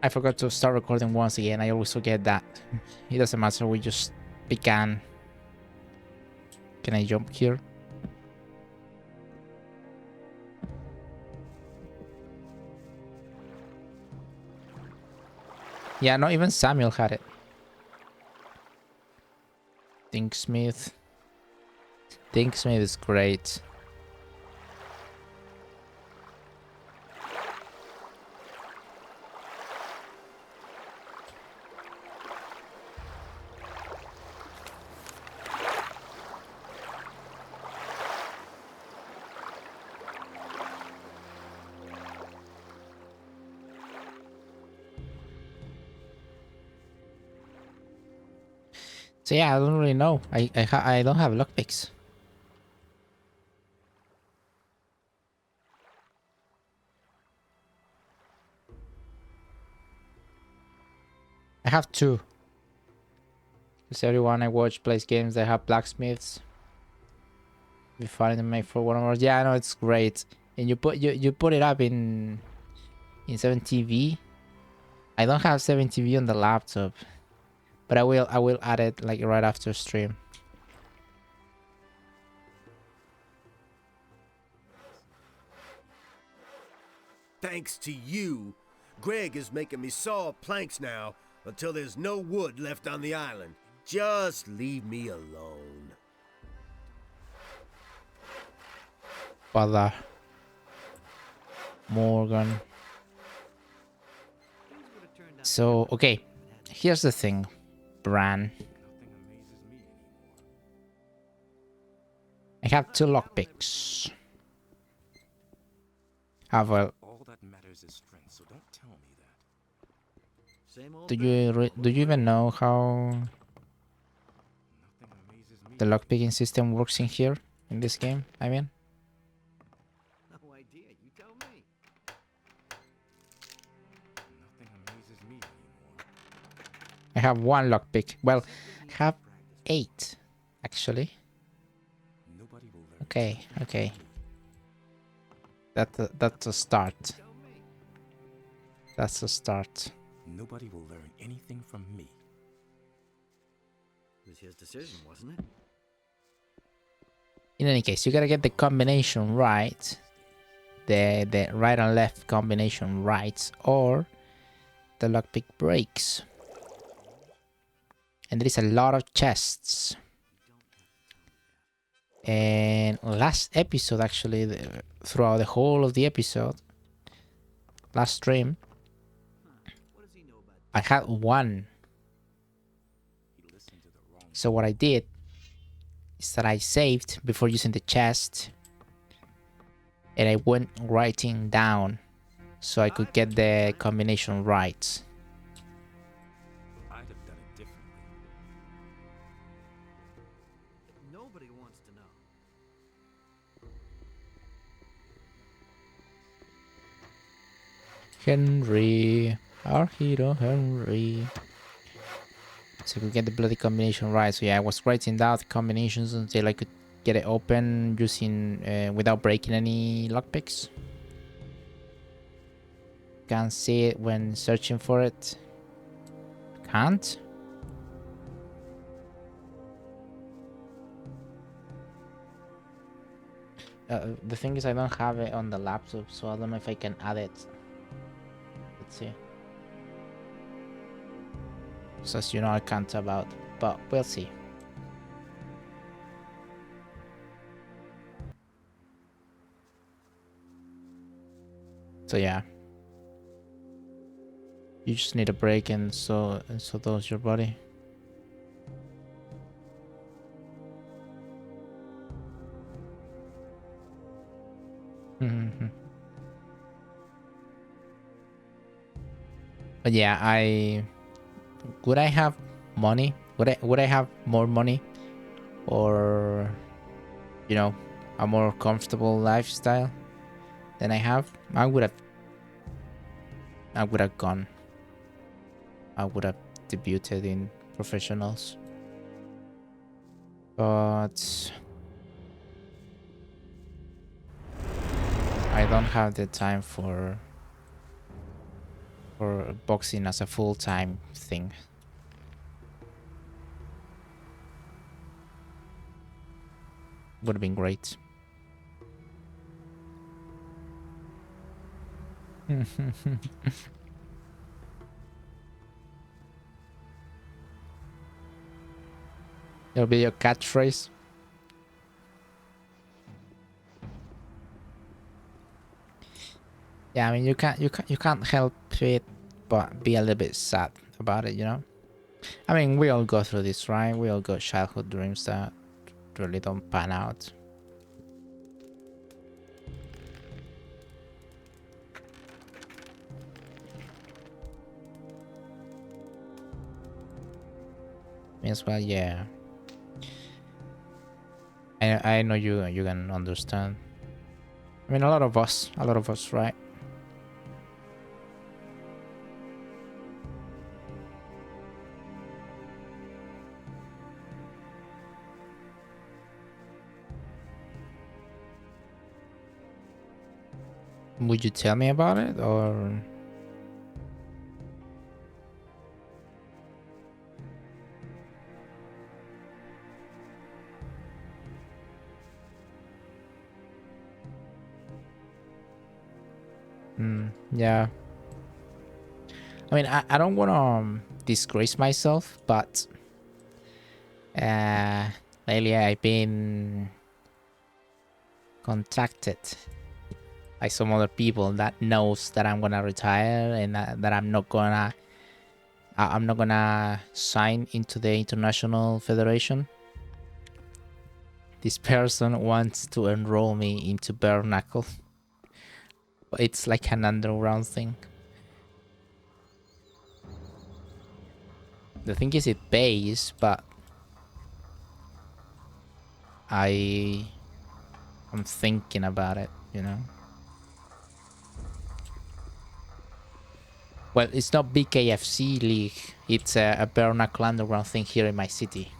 I forgot to start recording once again. I always forget that. It doesn't matter, we just began. Can I jump here? Yeah, not even Samuel had it. Thinksmith. Thinksmith is great. So yeah, I don't really know. I don't have lockpicks. I have two. Because everyone I watch plays games that have blacksmiths. We find them make for 1 hour. Yeah, I know it's great. And you put it up in 7TV. I don't have 7TV on the laptop, but I will add it like right after stream. Thanks to you, Greg is making me saw planks now until there's no wood left on the island. Just leave me alone. Father Morgan. So, okay. Here's the thing, Bran. I have 2 lockpicks. Well, All that matters is strength, so don't tell me that. do you even know how the lockpicking system works in here in this game? I mean, No idea. You tell me. Nothing amazes me anymore. I have 1 lockpick. Well, I have 8 actually. Nobody will learn. Okay, okay. That's a start. That's a start. Nobody will learn anything from me. It was his decision, wasn't it? In any case, you gotta get the combination right. The right and left combination right, or the lockpick breaks. And there is a lot of chests. And last episode, actually, throughout the whole of the episode, last stream, I had 1. So what I did is that I saved before using the chest, and I went writing down so I could get the combination right. I'd have done it differently. Nobody wants to know. Henry, our hero Henry. So we get the bloody combination right. So yeah, I was writing down the combinations until I could get it open using without breaking any lockpicks. Can't see it when searching for it. Can't. The thing is, I don't have it on the laptop, so I don't know if I can add it. Let's see. So as you know, I can't about, but we'll see. So yeah, you just need a break, and so does your body. But yeah, would I have money? Would I have more money, or you know, a more comfortable lifestyle than I have? I would have gone. I would have debuted in professionals, but I don't have the time for for boxing as a full-time thing. Would have been great. It'll be your catchphrase. Yeah, I mean you can't help it but be a little bit sad about it, you know? I mean, we all go through this, right? We all got childhood dreams that really don't pan out. Means well, yeah. I know you can understand. I mean, a lot of us, right? Would you tell me about it, or? Yeah. I mean, I don't want to disgrace myself, but lately I've been contacted by some other people that knows that I'm gonna retire and that I'm not gonna sign into the International Federation. This person wants to enroll me into bare knuckle. It's like an underground thing. The thing is, it pays, but I'm thinking about it, you know. Well, it's not BKFC League. It's a bare knuckle underground thing here in my city.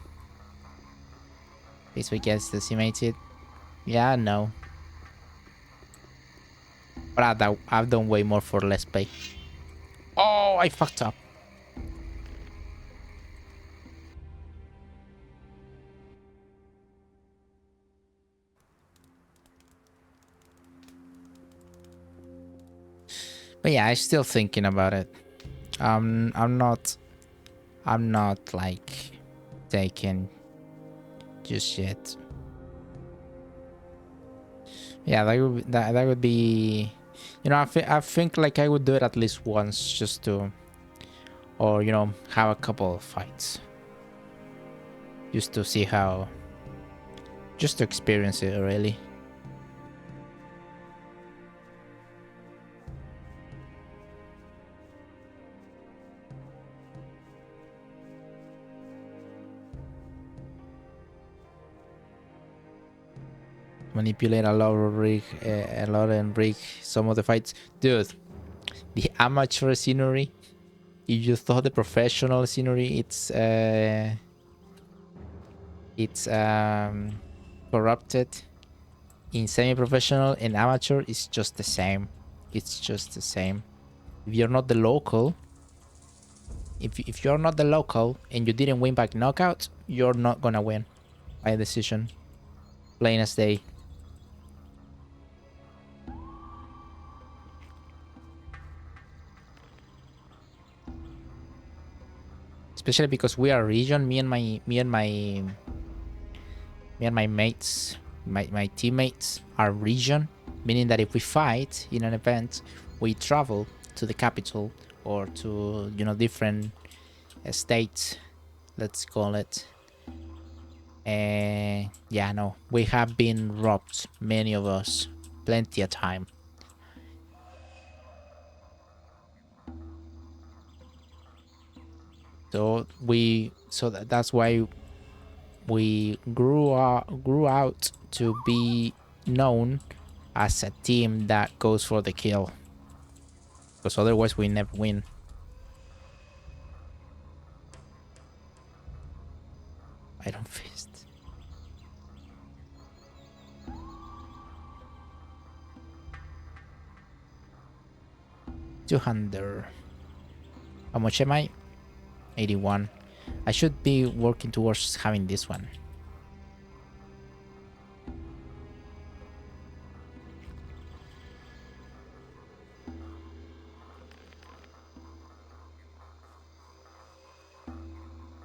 This week gets decimated. Yeah, no. But I've done way more for less pay. Oh, I fucked up. But yeah, I'm still thinking about it. I'm not like taken just yet. Yeah, that would be, you know, I think like I would do it at least once just to, or you know, have a couple of fights just to see how, just to experience it really. Manipulate a lot of rig, and rig some of the fights, dude. The amateur scenery, if you thought the professional scenery it's corrupted, in semi-professional and amateur it's just the same. It's just the same. If you're not the local, if you're not the local and you didn't win by knockout, you're not gonna win by decision, plain as day. Especially because we are region, me and my mates, my teammates are region, meaning that if we fight in an event, we travel to the capital or to, you know, different states, let's call it. And yeah, no, we have been robbed, many of us, plenty of time. So that's why we grew out to be known as a team that goes for the kill, because otherwise we never win. Iron Fist. 200. How much am I? 81. I should be working towards having this one.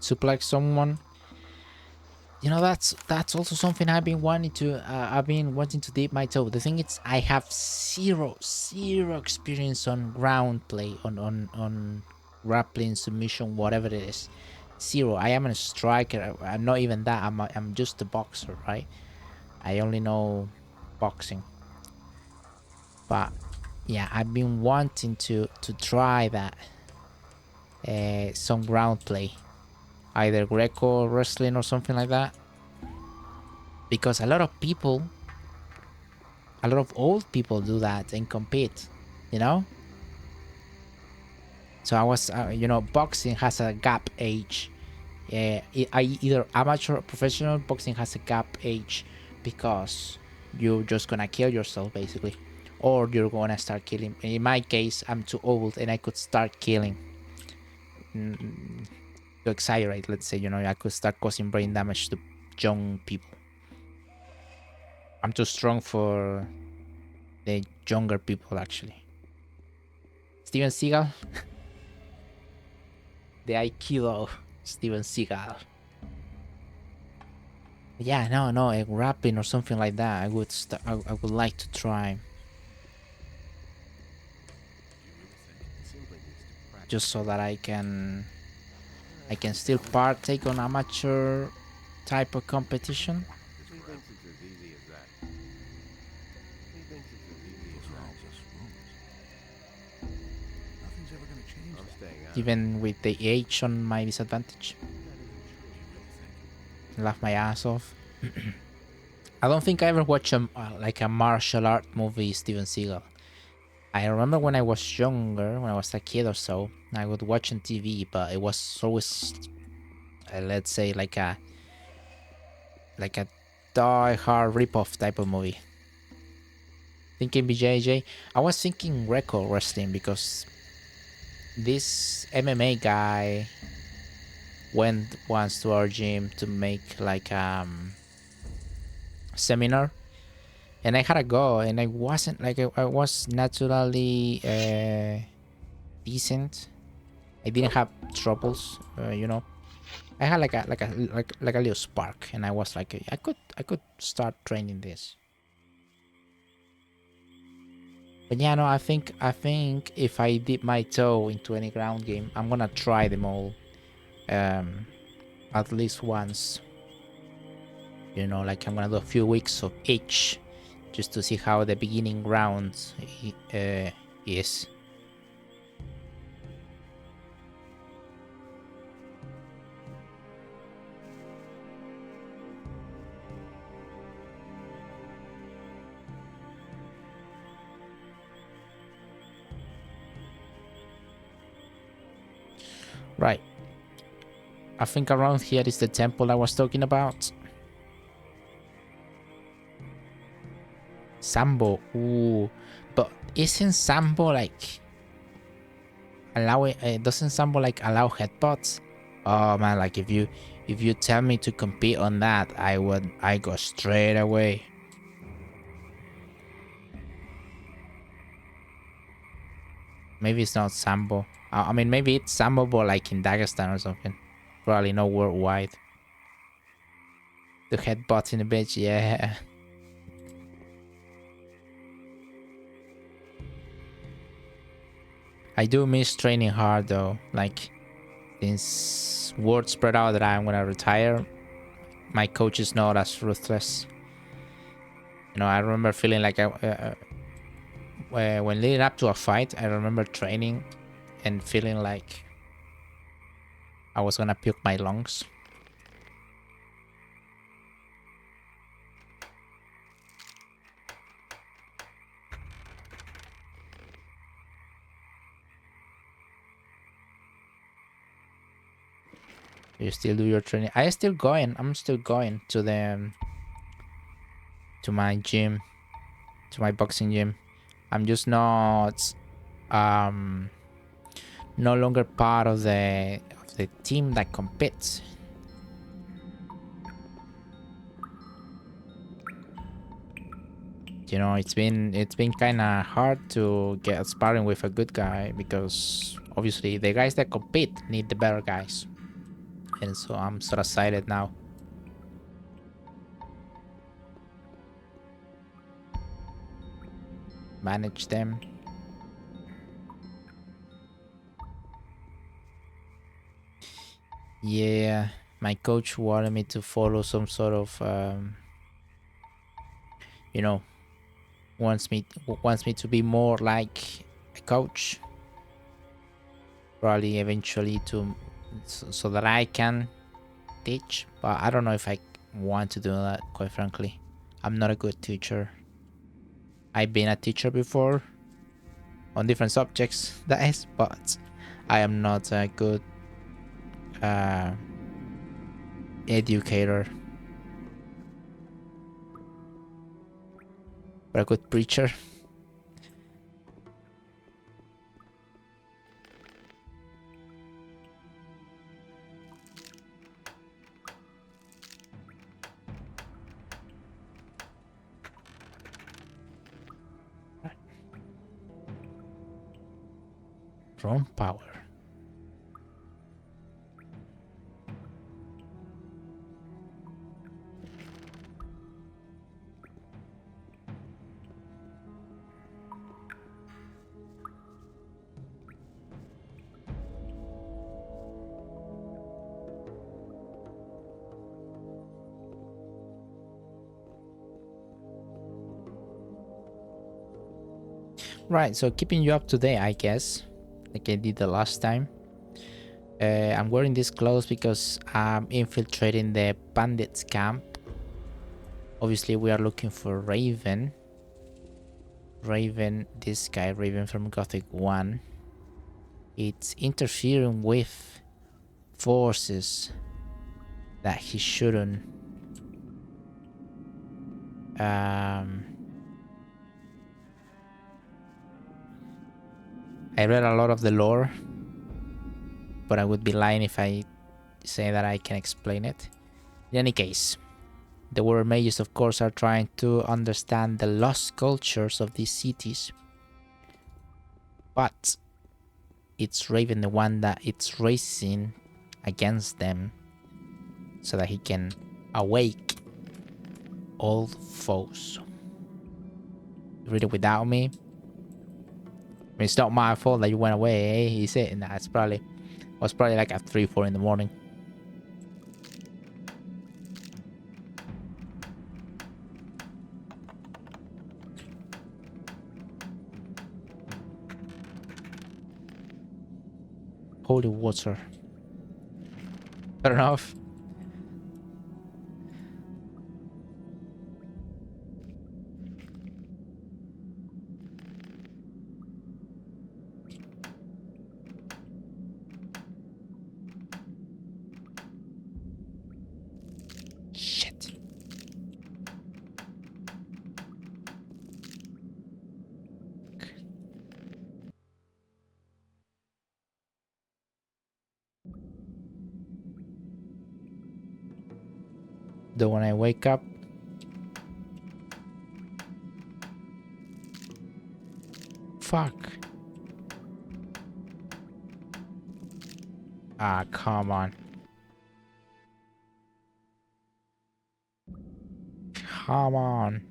Suplex someone. You know, that's also something I've been wanting to dip my toe. The thing is, I have zero experience on ground play, on grappling, submission, whatever it is. Zero. I am a striker. I'm not even that. I'm just a boxer, right? I only know boxing. But yeah, I've been wanting to try that. Some ground play, either Greco wrestling or something like that. Because a lot of old people do that and compete, you know? So I was, boxing has a gap age. Either amateur or professional boxing has a gap age because you're just gonna kill yourself basically, or you're gonna start killing. In my case, I'm too old and I could start killing. To exaggerate, let's say, I could start causing brain damage to young people. I'm too strong for the younger people, actually. Steven Seagal. The Aikido Steven Seagal. Yeah, no, a rapping or something like that. I would like to try. Just so that I can still partake on amateur type of competition. He thinks it's as easy as that. He thinks it's as easy as that. Just rumors. Nothing's ever gonna change. I'm staying out. Even with the age on my disadvantage. Laugh my ass off. I don't think I ever watched a martial art movie, Steven Seagal. I remember when I was younger, when I was a kid or so, I would watch on TV, but it was always, let's say, like a die-hard rip-off type of movie. Thinking BJJ, I was thinking Greco wrestling because this MMA guy went once to our gym to make like seminar, and I had to go, and I wasn't like I was naturally decent. I didn't have troubles, I had like a little spark, and I was like, I could start training this. But yeah, no, I think if I dip my toe into any ground game, I'm gonna try them all, at least once. Like I'm gonna do a few weeks of each, just to see how the beginning round is. Right. I think around here is the temple I was talking about. Sambo. Ooh. But isn't Sambo like allowing doesn't Sambo like allow headbutts? Oh man, like if you tell me to compete on that, I go straight away. Maybe it's not Sambo. I mean, maybe it's Sambo, but like in Dagestan or something. Probably not worldwide. The headbutts in the bitch, yeah. I do miss training hard though. Like, since word spread out that I'm gonna retire, my coach is not as ruthless. I remember feeling like when leading up to a fight, I remember training and feeling like I was gonna puke my lungs. You still do your training? I'm still going to my gym, to my boxing gym. I'm just not no longer part of the team that competes. You know, it's been kind of hard to get sparring with a good guy because obviously the guys that compete need the better guys, and so I'm sort of excited now. Manage them. Yeah, my coach wanted me to follow some sort of, you know, wants me to be more like a coach. Probably eventually so that I can teach, but I don't know if I want to do that. Quite frankly, I'm not a good teacher. I've been a teacher before on different subjects, that is, but I am not a good educator, but a good preacher. Drone power. Right, so keeping you up to date, I guess, like I did the last time. I'm wearing this clothes because I'm infiltrating the bandits camp. Obviously, we are looking for Raven. Raven, this guy, Raven from Gothic 1. It's interfering with forces that he shouldn't. I read a lot of the lore, but I would be lying if I say that I can explain it. In any case, the world mages, of course, are trying to understand the lost cultures of these cities. But it's Raven the one that it's racing against them so that he can awake old foes. You read it without me? I mean, it's not my fault that you went away, eh? He said, nah, it's probably was probably like at 3-4 in the morning. Holy water. Fair enough. Shit. Don't when I wake up. Fuck. Ah, come on. Come on.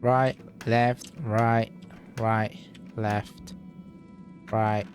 Right, left, right, right, left, right.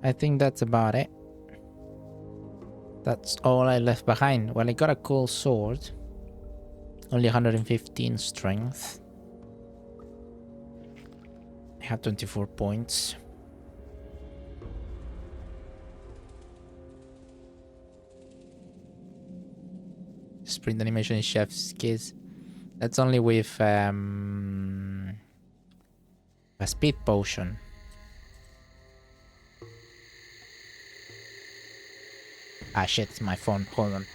I think that's about it. That's all I left behind. Well, I got a cool sword. Only 115 strength. I have 24 points. Sprint animation is chef's kiss. That's only with a speed potion. Ah shit, it's my phone. Hold on.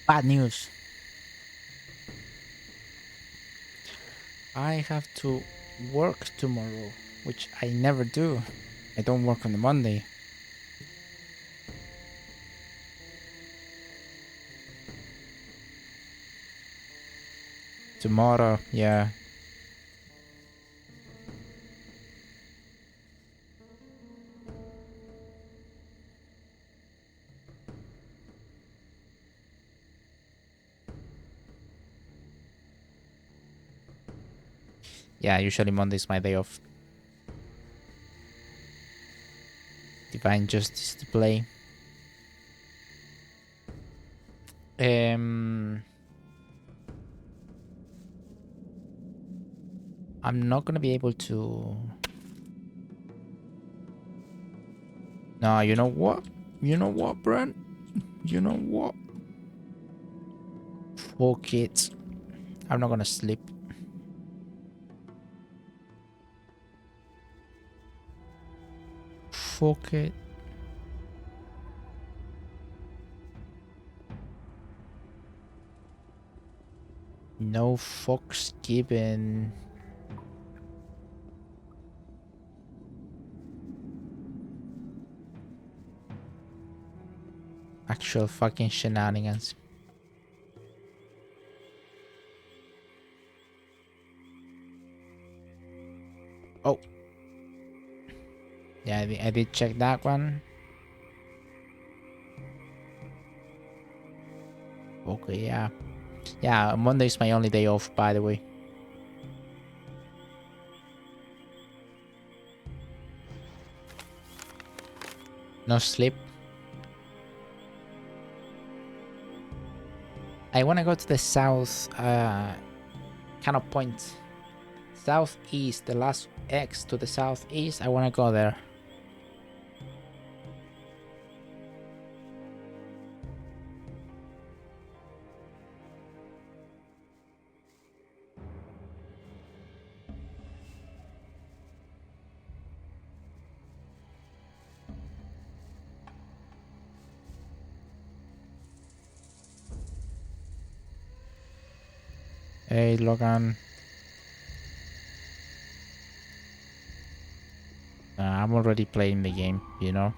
Bad news. I have to work tomorrow, which I never do. I don't work on the Monday. Tomorrow, yeah. Yeah, usually Monday's my day off. Divine Justice to play. I'm not gonna be able to... No, you know what? You know what, Brent? You know what? Fuck it. I'm not gonna sleep. Fuck it. No fucks given. Actual fucking shenanigans. Oh. Yeah, I did check that one. Okay, yeah. Yeah, Monday is my only day off, by the way. No sleep. I want to go to the south, kind of point. Southeast, the last X to the southeast. I want to go there. Hey, Logan. I'm already playing the game, you know?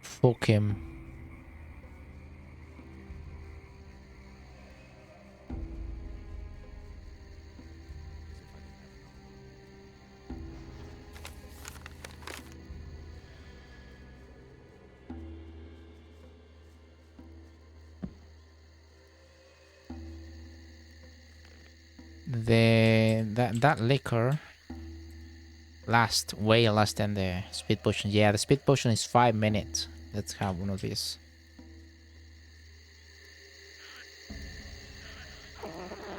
Fuck him. That liquor lasts way less than the speed potion. Yeah, the speed potion is 5 minutes. Let's have one of these.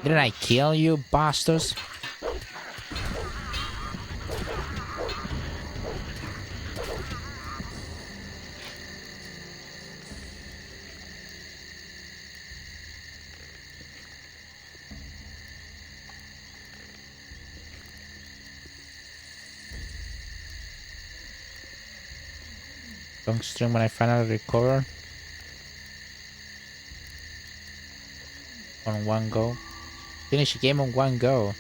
Didn't I kill you, bastards? Long stream when I finally recover. On one go. Finish a game on one go.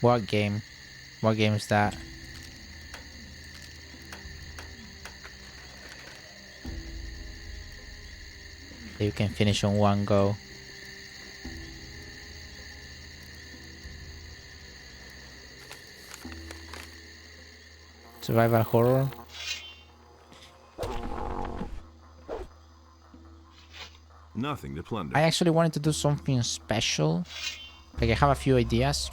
What game? What game is that? You can finish on one go. Survival horror. Nothing to plunder. I actually wanted to do something special. Like I have a few ideas,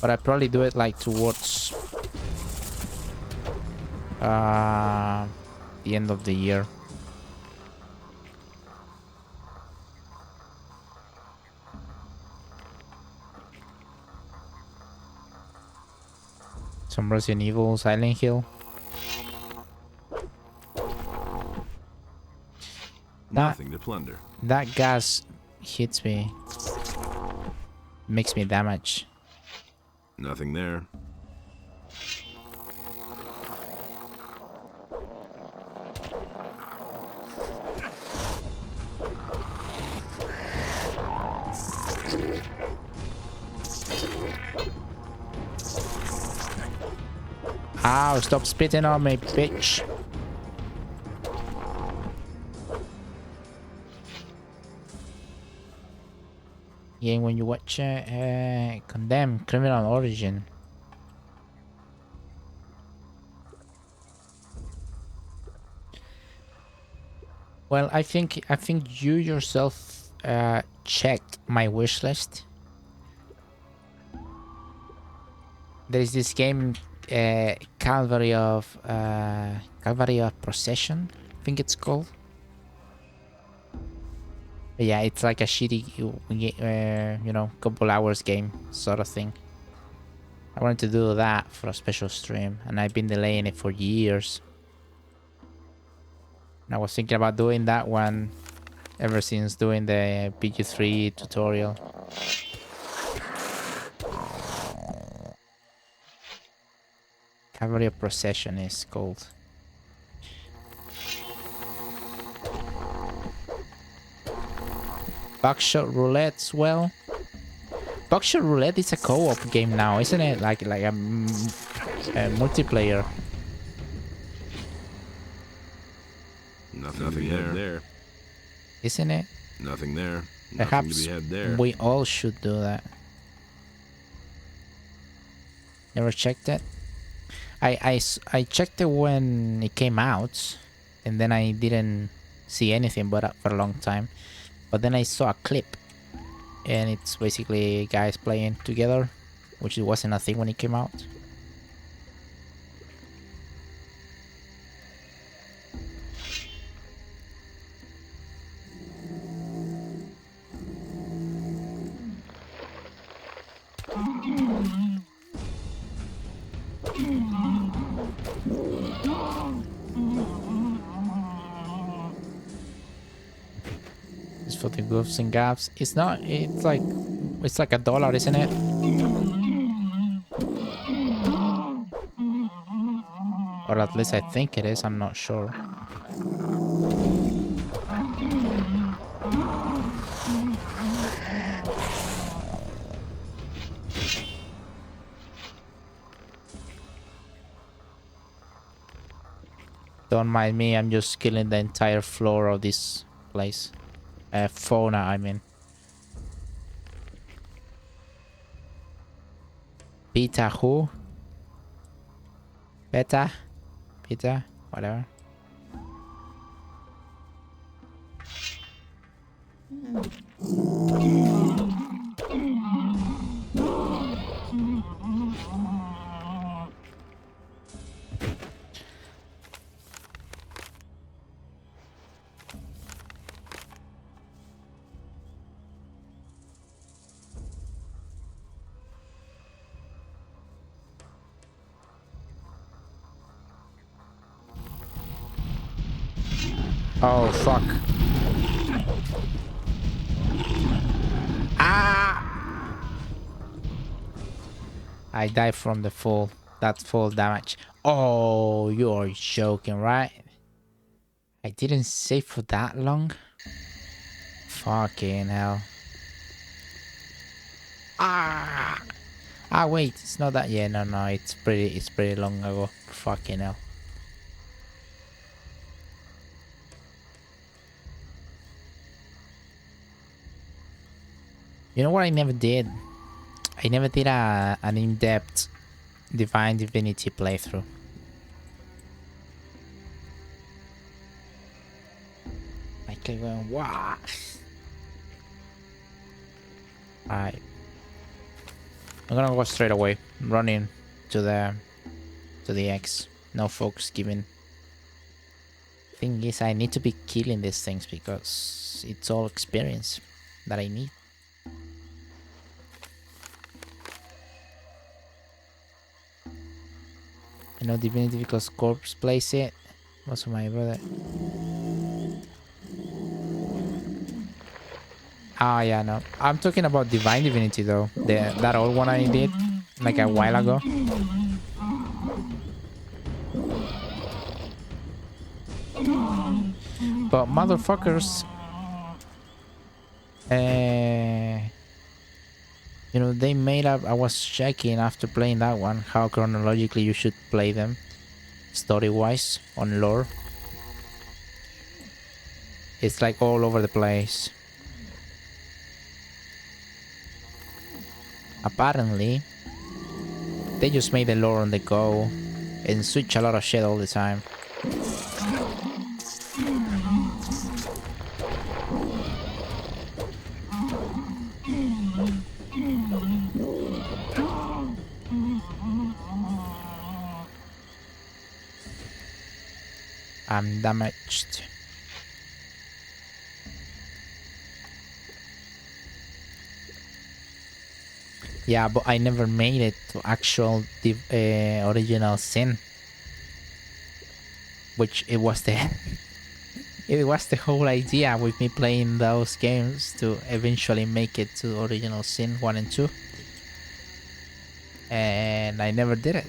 but I probably do it like towards the end of the year. Some Resident Evil, Silent Hill. Nothing to plunder. That gas hits me. Makes me damage. Nothing there. Ow, stop spitting on me, bitch. Again, when you watch Condemned Criminal Origin. Well, I think you yourself checked my wish list. There's this game, Calvary of Procession, I think it's called. But yeah, it's like a shitty, you know, couple hours game sort of thing. I wanted to do that for a special stream, and I've been delaying it for years. And I was thinking about doing that one ever since doing the PG3 tutorial. Cavalry Procession is called. Buckshot Roulette as well. Buckshot Roulette is a co-op game now, isn't it? Like a multiplayer. Nothing there. Isn't it? Nothing there. Perhaps Nothing to be had there. we all should do that. Never checked it. I checked it when it came out, and then I didn't see anything but for a long time. But then I saw a clip, and it's basically guys playing together, which wasn't a thing when it came out. For the goofs and gaps. It's not, it's like $1, isn't it? Or at least I think it is, I'm not sure. Don't mind me, I'm just killing the entire floor of this place. Fauna, I mean. Pita who? Beta? Pita? Whatever. Oh, fuck. Ah! I died from the fall. That fall damage. Oh, you're joking, right? I didn't save for that long? Fucking hell. Ah! Ah, wait, it's not that. Yeah, no, it's pretty long ago. Fucking hell. You know what I never did? I never did an in-depth Divine Divinity playthrough. I click on wow. Alright. I'm gonna go straight away. Running to the X. No focus given. Thing is, I need to be killing these things because it's all experience that I need. I know Divinity because Corpse plays it. Also my brother. Ah, yeah, no. I'm talking about Divine Divinity though. That old one I did like a while ago. But motherfuckers, you know, they made up. I was checking after playing that one how chronologically you should play them, story-wise on lore. It's like all over the place. Apparently, they just made the lore on the go and switch a lot of shit all the time. I'm damaged. Yeah, but I never made it to actual original sin, which it was the it was the whole idea with me playing those games to eventually make it to original sin 1 and 2, and I never did it.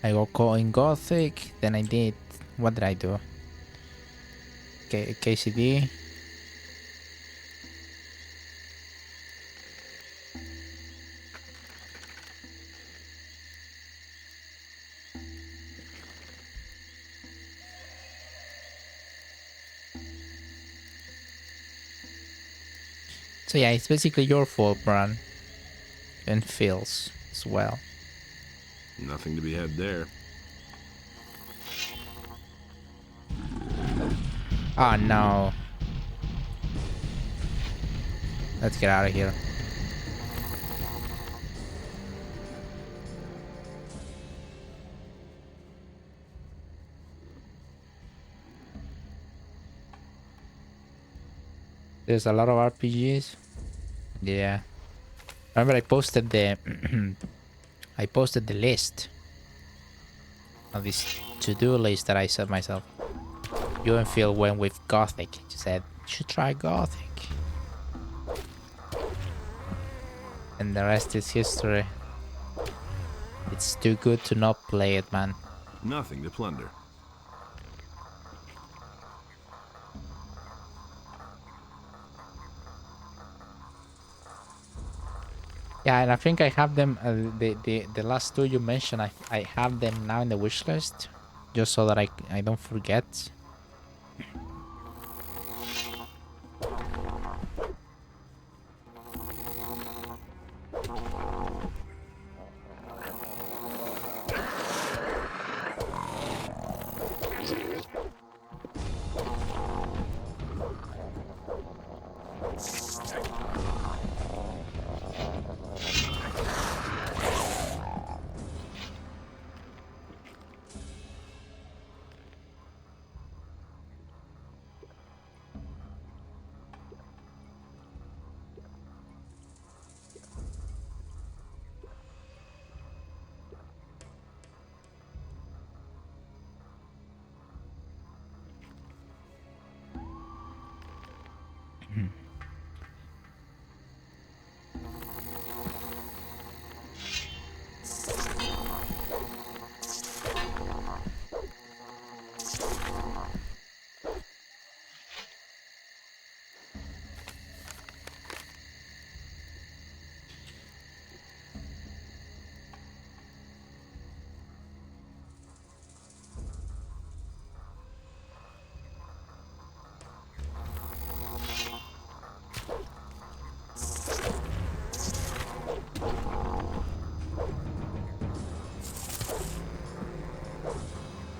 I got caught in Gothic, then I did, what did I do? KCD. So yeah, it's basically your fault, Bran. And Phil's as well. Nothing to be had there. Oh no. Let's get out of here. There's a lot of RPGs. Yeah. Remember I posted the I posted the list of this to-do list that I set myself. You and Phil went with Gothic. She said, you should try Gothic. And the rest is history. It's too good to not play it, man. Nothing to plunder. Yeah, and I think I have them, the last two you mentioned, I have them now in the wish list. Just so that I don't forget.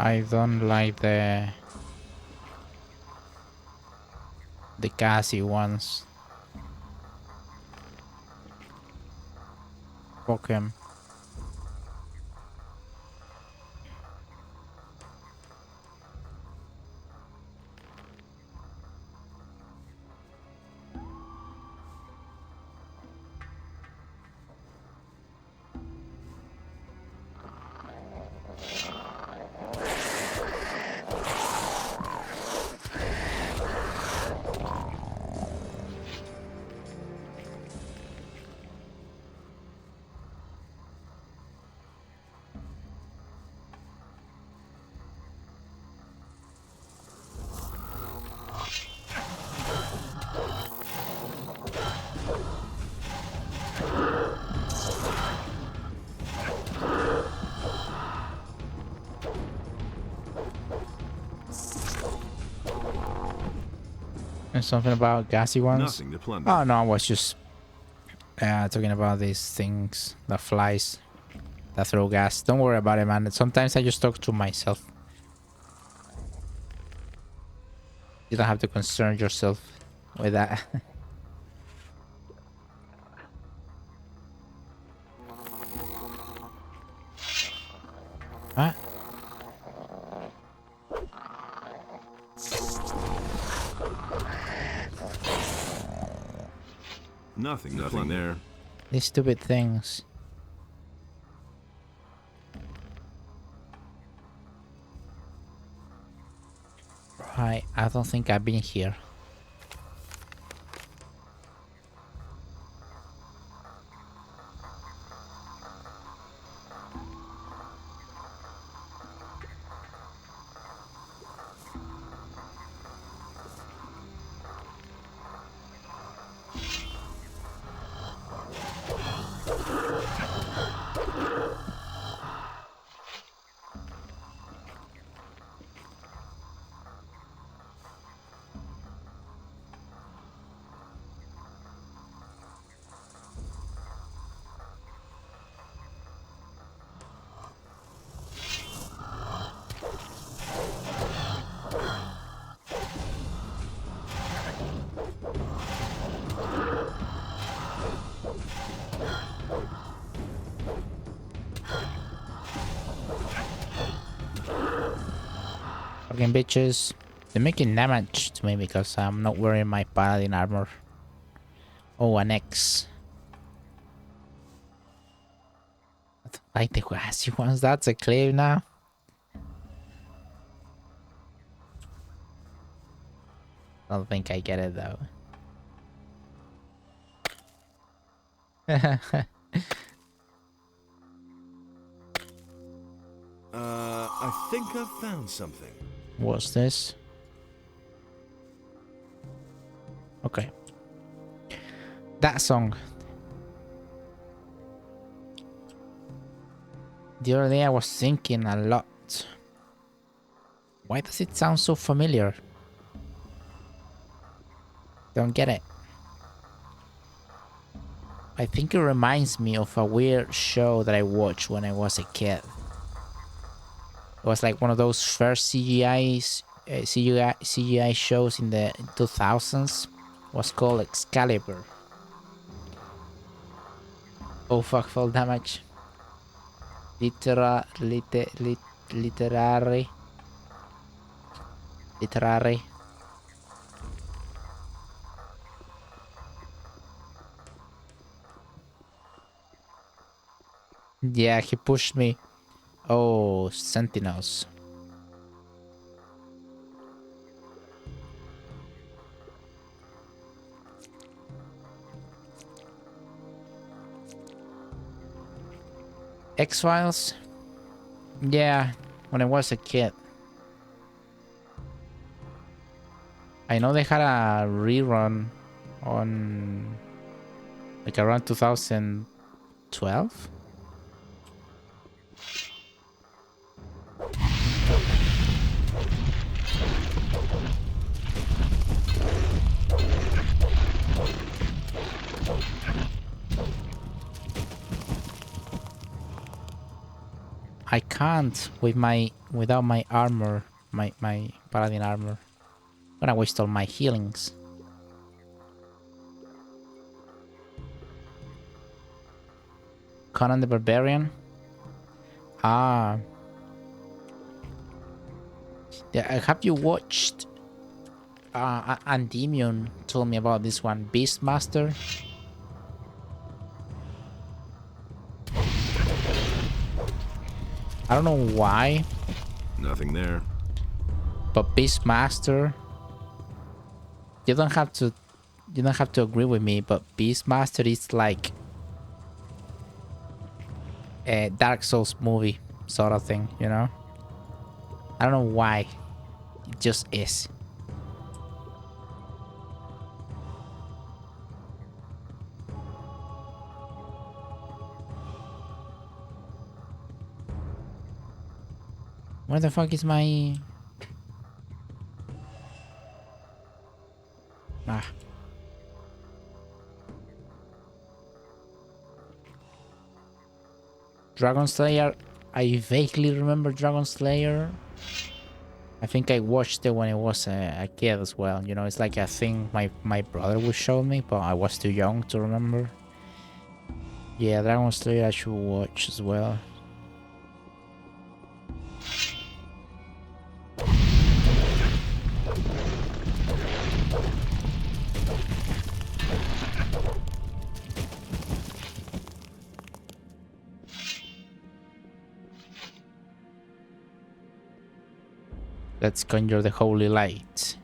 I don't like the gassy ones. Fuck him. And something about gassy ones. Nothing to plunder. Oh no, I was just talking about these things, the flies that throw gas. Don't worry about it, man. Sometimes I just talk to myself. You don't have to concern yourself with that. What? Nothing there. These stupid things. Right, I don't think I've been here. Fucking bitches. They're making damage to me because I'm not wearing my paladin armor. Oh, an X. I don't like the grassy ones. That's a clear now. I don't think I get it though. I think I've found something. What's this? Okay. That song. The other day I was thinking a lot. Why does it sound so familiar? Don't get it. I think it reminds me of a weird show that I watched when I was a kid. It was like one of those first CGI shows in the 2000s. It was called Excalibur. Oh fuck, fall damage. Literary. Yeah, he pushed me. Oh, sentinels. X-Files? Yeah, when I was a kid. I know they had a rerun on like around 2012. I can't without my armor, my paladin armor. I'm gonna waste all my healings. Conan the Barbarian. Ah, yeah. Have you watched? Andemion told me about this one. Beastmaster. I don't know why, Nothing there. but Beastmaster. You don't have to. You don't have to agree with me, but Beastmaster is like a Dark Souls movie sort of thing. You know. I don't know why. It just is. Where the fuck is my... Ah. Dragon Slayer. I vaguely remember Dragon Slayer. I think I watched it when I was a kid as well. You know, it's like a thing my brother would show me, but I was too young to remember. Yeah, Dragon Slayer I should watch as well. Let's conjure the holy light.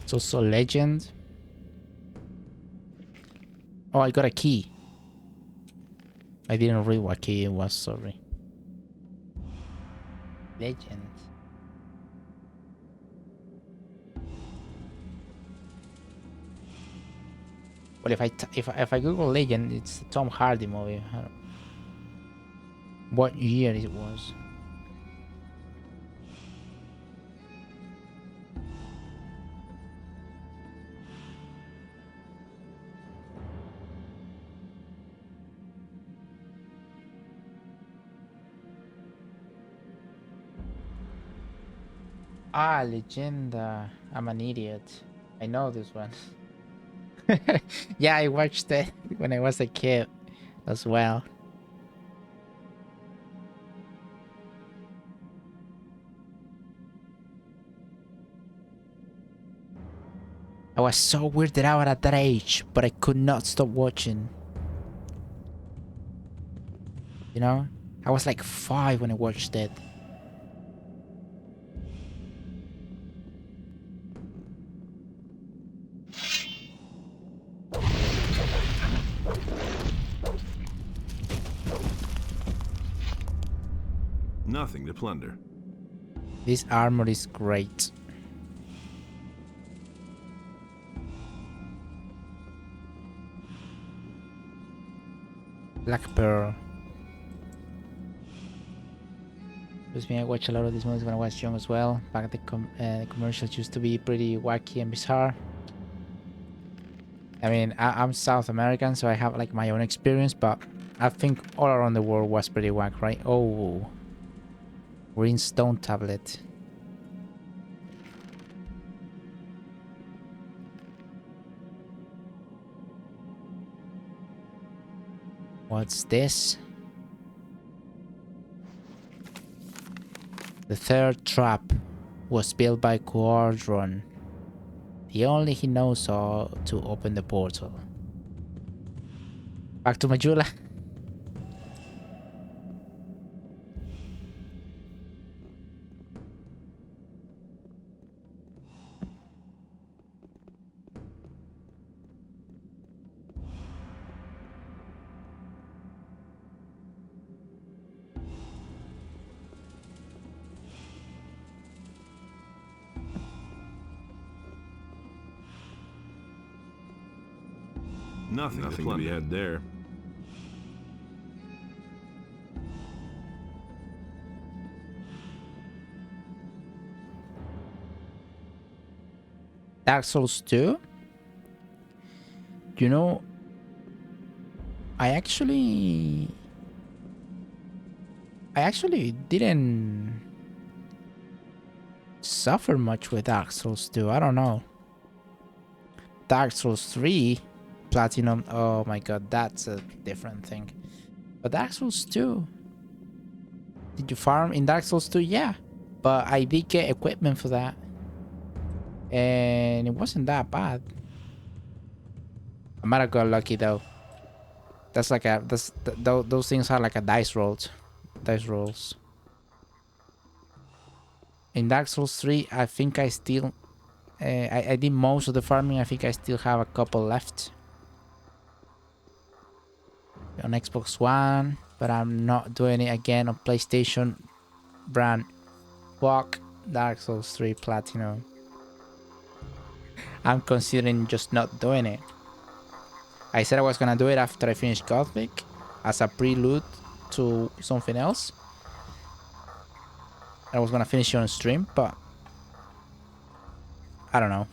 It's also legend. Oh, I got a key. I didn't read what key it was, sorry. Legend. Well, if I Google legend, it's a Tom Hardy movie. What year it was? Ah, Legenda. I'm an idiot. I know this one. Yeah, I watched it when I was a kid as well. I was so weirded out at that age, but I could not stop watching. You know? I was like 5 when I watched it. Nothing to plunder. This armor is great. Black Pearl. Trust me, I watch a lot of these movies when I was young as well. Back the commercials used to be pretty wacky and bizarre. I mean, I'm South American, so I have like my own experience, but I think all around the world was pretty whack, right? Oh, green stone tablet. What's this? The third trap was built by Quadron. The only he knows how to open the portal. Back to Majula. Nothing to be had there. Dark Souls 2? You know, I actually didn't suffer much with Dark Souls 2. I don't know. Dark Souls 3 Platinum, oh my god, that's a different thing. But Dark Souls 2, did you farm in Dark Souls 2? Yeah, but I did get equipment for that, and it wasn't that bad. I might have got lucky though. That's like a those things are like a dice rolls. In Dark Souls 3, I think I still I did most of the farming. I think I still have a couple left on Xbox One, but I'm not doing it again on PlayStation. Brand fuck Dark Souls 3 Platinum. I'm considering just not doing it. I said I was gonna do it after I finished Gothic as a prelude to something else. I was gonna finish it on stream, but I don't know.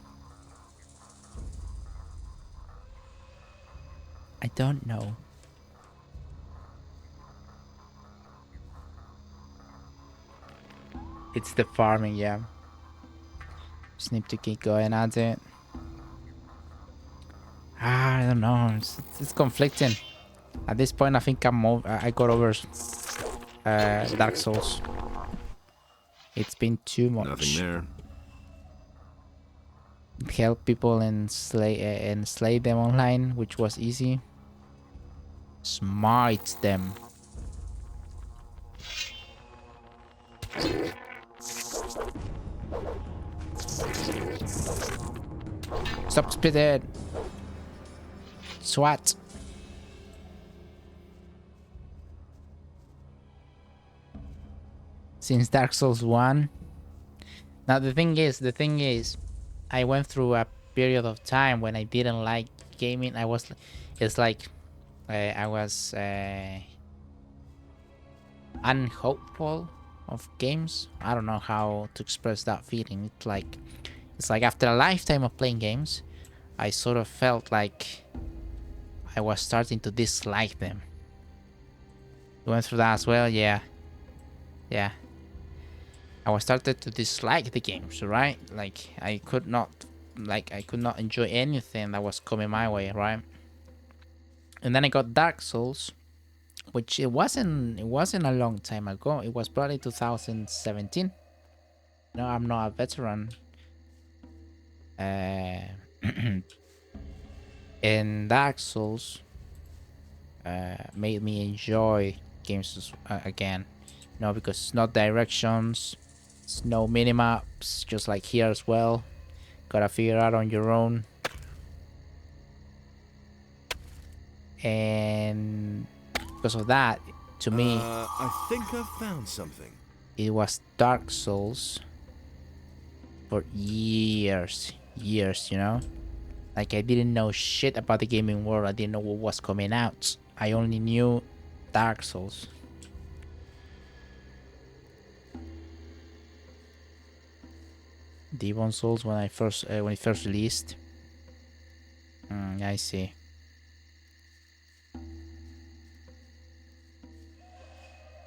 I don't know. It's the farming, yeah. Just need to keep going at it. I don't know. It's conflicting. At this point, I think I got over Dark Souls. It's been too much. Nothing there. Help people and slay them online, which was easy. Smite them. Stop spitting. Swat. Since Dark Souls 1. Now the thing is, I went through a period of time when I didn't like gaming. I was unhopeful of games. I don't know how to express that feeling. It's like after a lifetime of playing games, I sort of felt like I was starting to dislike them. You went through that as well? Yeah. I was started to dislike the games, right? Like I could not enjoy anything that was coming my way, right? And then I got Dark Souls, which it wasn't a long time ago. It was probably 2017. No, I'm not a veteran. And Dark Souls made me enjoy games again. No, because it's not directions, it's no minimaps, just like here as well. Gotta figure out on your own. And because of that, to me, I think I've found something. it was Dark Souls for years, you know? Like I didn't know shit about the gaming world. I didn't know what was coming out. I only knew Dark Souls. Demon Souls when it first released. I see.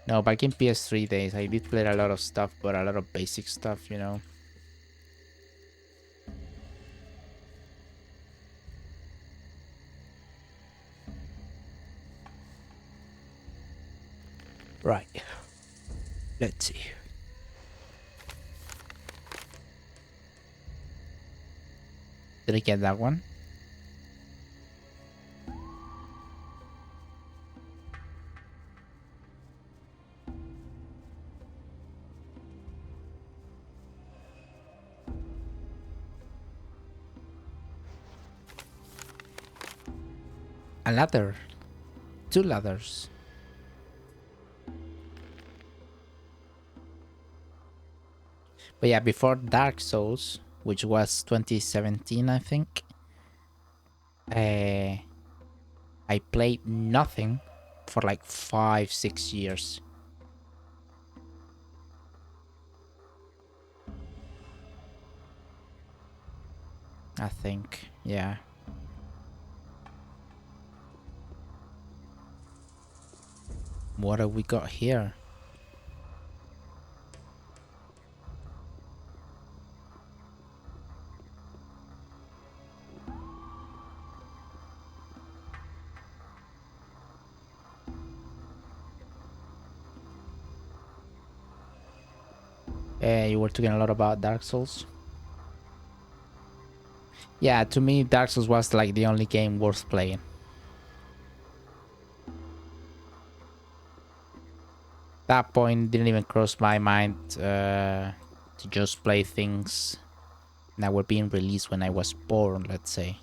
No, back in PS3 days, I did play a lot of stuff, but a lot of basic stuff, you know. Right. Let's see. Did I get that one? A ladder. 2 ladders. But yeah, before Dark Souls, which was 2017, I think. I played nothing for like 5-6 years. I think, yeah. What have we got here? You were talking a lot about Dark Souls. Yeah, to me, Dark Souls was like the only game worth playing. That point didn't even cross my mind to just play things that were being released when I was born, let's say.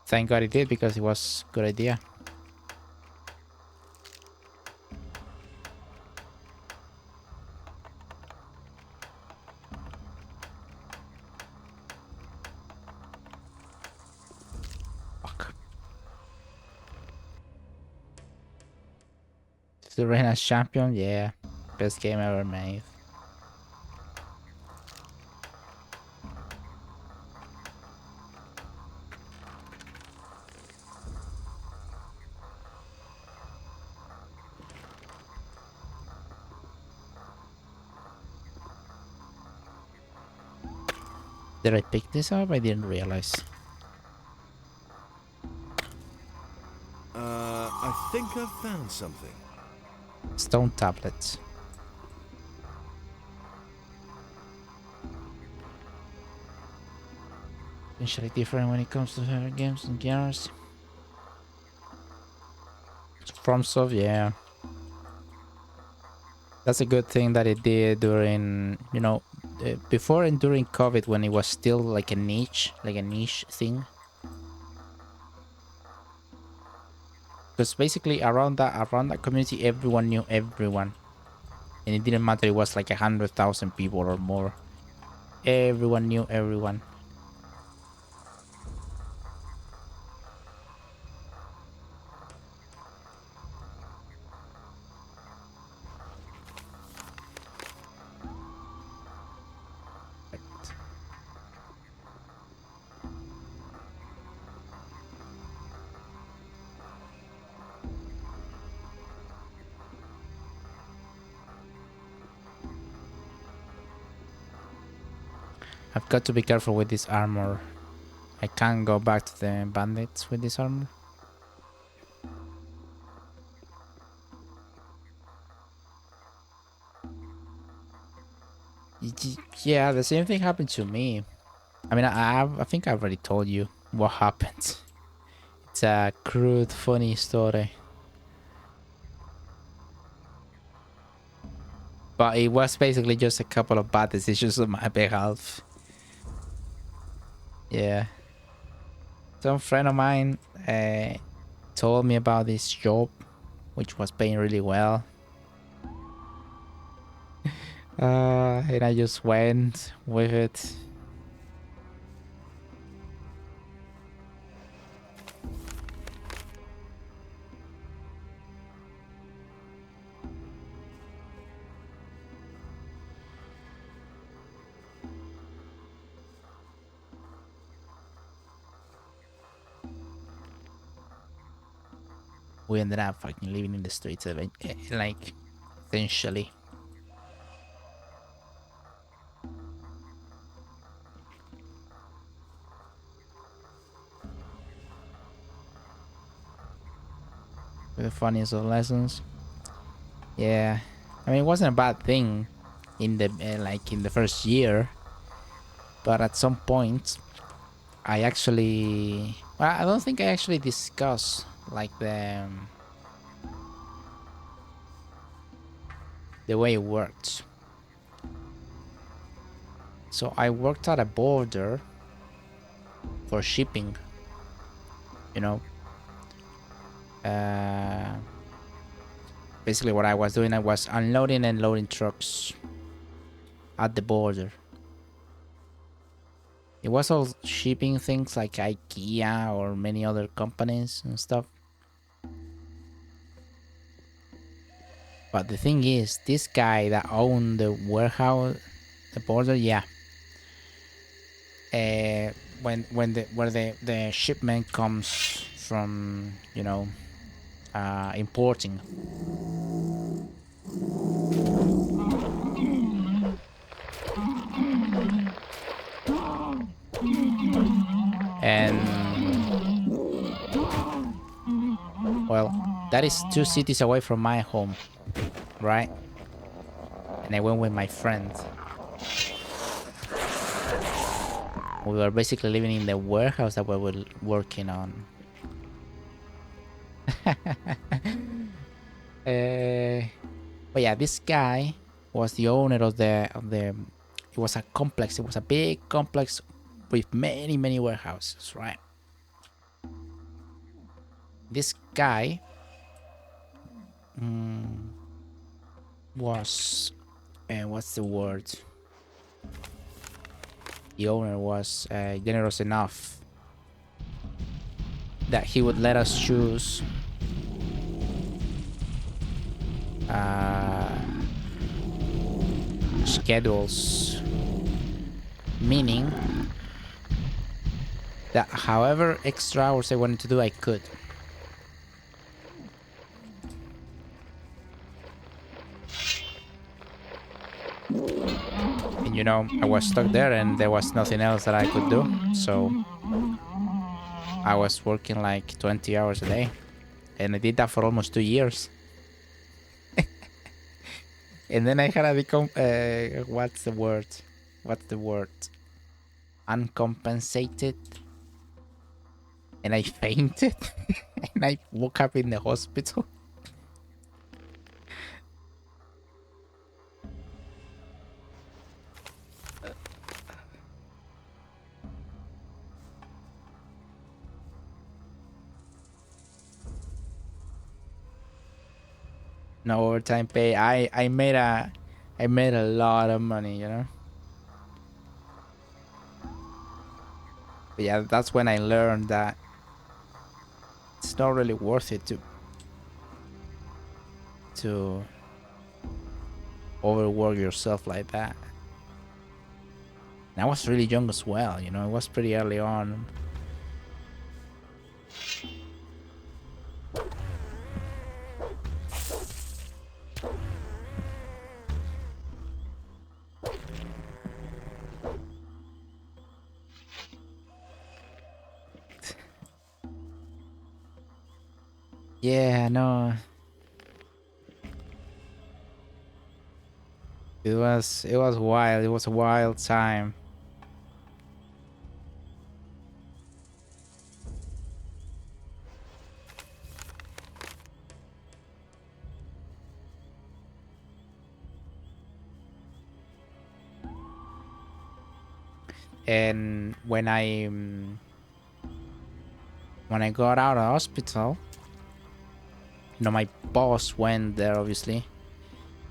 Thank God it did, because it was a good idea. Fuck. The Reina's champion, yeah. Best game ever made. Did I pick this up? I didn't realize. I think I've found something. Stone tablets. Essentially different when it comes to horror games and genres. From Soft, yeah. That's a good thing that it did during, you know, before and during COVID, when it was still like a niche thing. Because basically around that community, everyone knew everyone, and it didn't matter. It was like 100,000 people or more. Everyone knew everyone. I've got to be careful with this armor. I can't go back to the bandits with this armor. Yeah, the same thing happened to me. I mean, I think I already told you what happened. It's a crude, funny story. But it was basically just a couple of bad decisions on my behalf. Yeah. Some friend of mine told me about this job, which was paying really well. And I just went with it. We ended up fucking living in the streets of it, like, essentially. With the funniest of lessons. Yeah, I mean, it wasn't a bad thing in the like in the first year, but at some point, I actually, well, I don't think I actually discussed like the way it worked. So I worked at a border for shipping, you know. Basically what I was doing, I was unloading and loading trucks at the border. It was all shipping things like IKEA or many other companies and stuff. But the thing is, this guy that owned the warehouse, the border, yeah. When the shipment comes from, you know, importing. And well, that is 2 cities away from my home, right? And I went with my friend. We were basically living in the warehouse that we were working on. But yeah, this guy was the owner of the. It was a complex. It was a big complex with many warehouses, right? This guy was, what's the word? The owner was generous enough that he would let us choose schedules, meaning that however extra hours I wanted to do, I could. And you know, I was stuck there and there was nothing else that I could do, so I was working like 20 hours a day, and I did that for almost 2 years. And then I had a what's the word? Uncompensated. And I fainted. And I woke up in the hospital. No overtime pay. I made a lot of money, you know. But yeah, that's when I learned that it's not really worth it to overwork yourself like that. And I was really young as well, you know. It was pretty early on. Yeah, no. It was wild. It was a wild time. And when I got out of hospital, you know, my boss went there, obviously.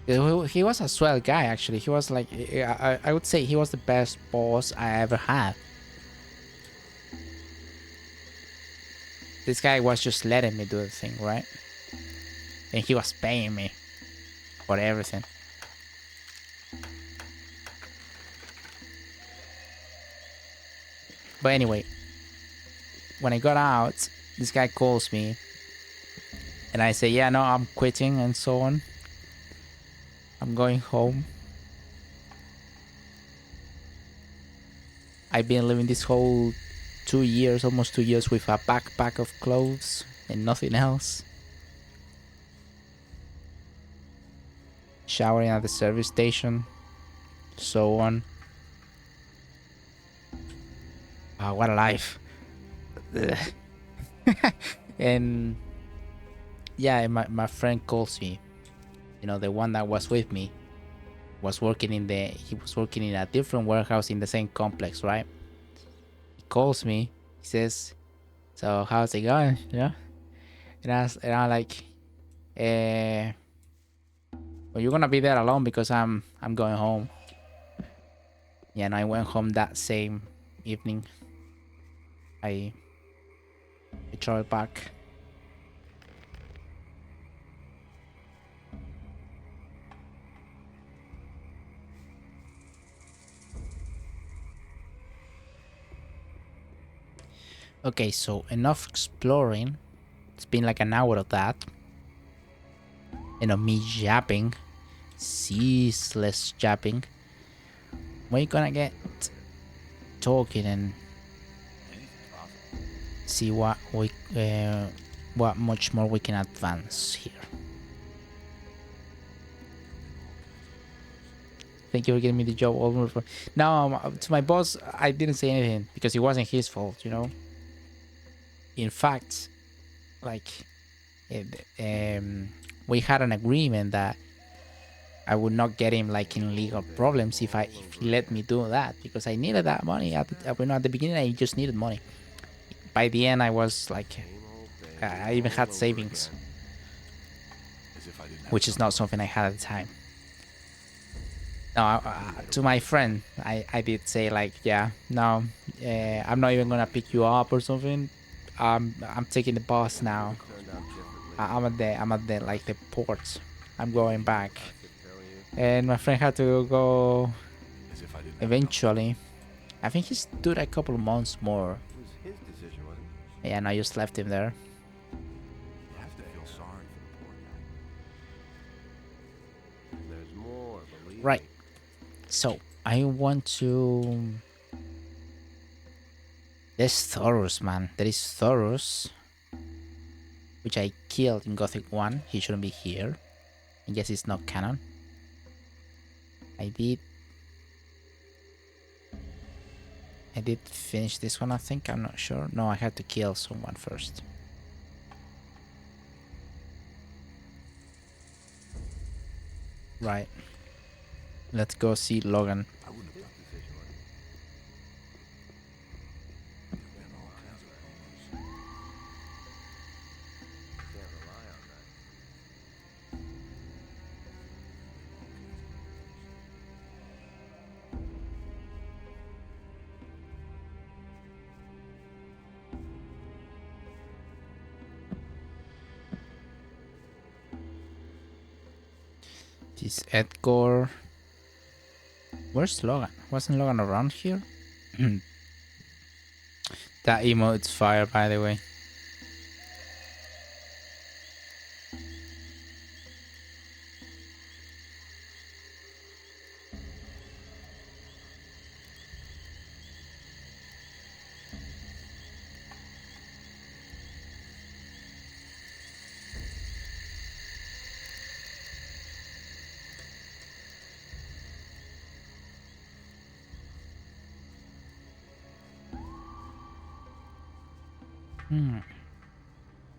He was a swell guy, actually. He was like, I would say he was the best boss I ever had. This guy was just letting me do the thing, right? And he was paying me for everything. But anyway, when I got out, this guy calls me. And I say, yeah, no, I'm quitting and so on. I'm going home. I've been living this whole 2 years, almost 2 years, with a backpack of clothes and nothing else. Showering at the service station, so on. Oh, what a life. And yeah, my friend calls me. You know, the one that was with me was working in a different warehouse in the same complex, right? He calls me. He says, "So how's it going?" You know, and I'm like, "Well, you're gonna be there alone because I'm going home." Yeah, and I went home that same evening, I travel back. Okay, so enough exploring. It's been like an hour of that. And of me japping. Ceaseless japping. We're gonna get talking and see what much more we can advance here. Thank you for getting me the job over. Now, to my boss, I didn't say anything because it wasn't his fault, you know. In fact, like, we had an agreement that I would not get him like in legal problems if he let me do that, because I needed that money. At the beginning, I just needed money. By the end, I was like, I even had savings, which is not something I had at the time. No, to my friend, I did say like, yeah, no, I'm not even gonna pick you up or something. I'm taking the bus now. I'm at the like the port. I'm going back, and my friend had to go eventually. I think he stood a couple of months more. It was his decision, wasn't it? Yeah, and I just left him there. You have to feel sorry for the poor guy. There's more, believe Right. me. So I want to. There's Thorus, man. There is Thorus, which I killed in Gothic 1. He shouldn't be here. I guess it's not canon. I did finish this one, I think. I'm not sure. No, I had to kill someone first. Right. Let's go see Logan. I wouldn't have done the decision, wasn't it? There've been all kinds of rumors. Can't rely on that. This Edgar. Where's Logan? Wasn't Logan around here? That emote's fire, by the way.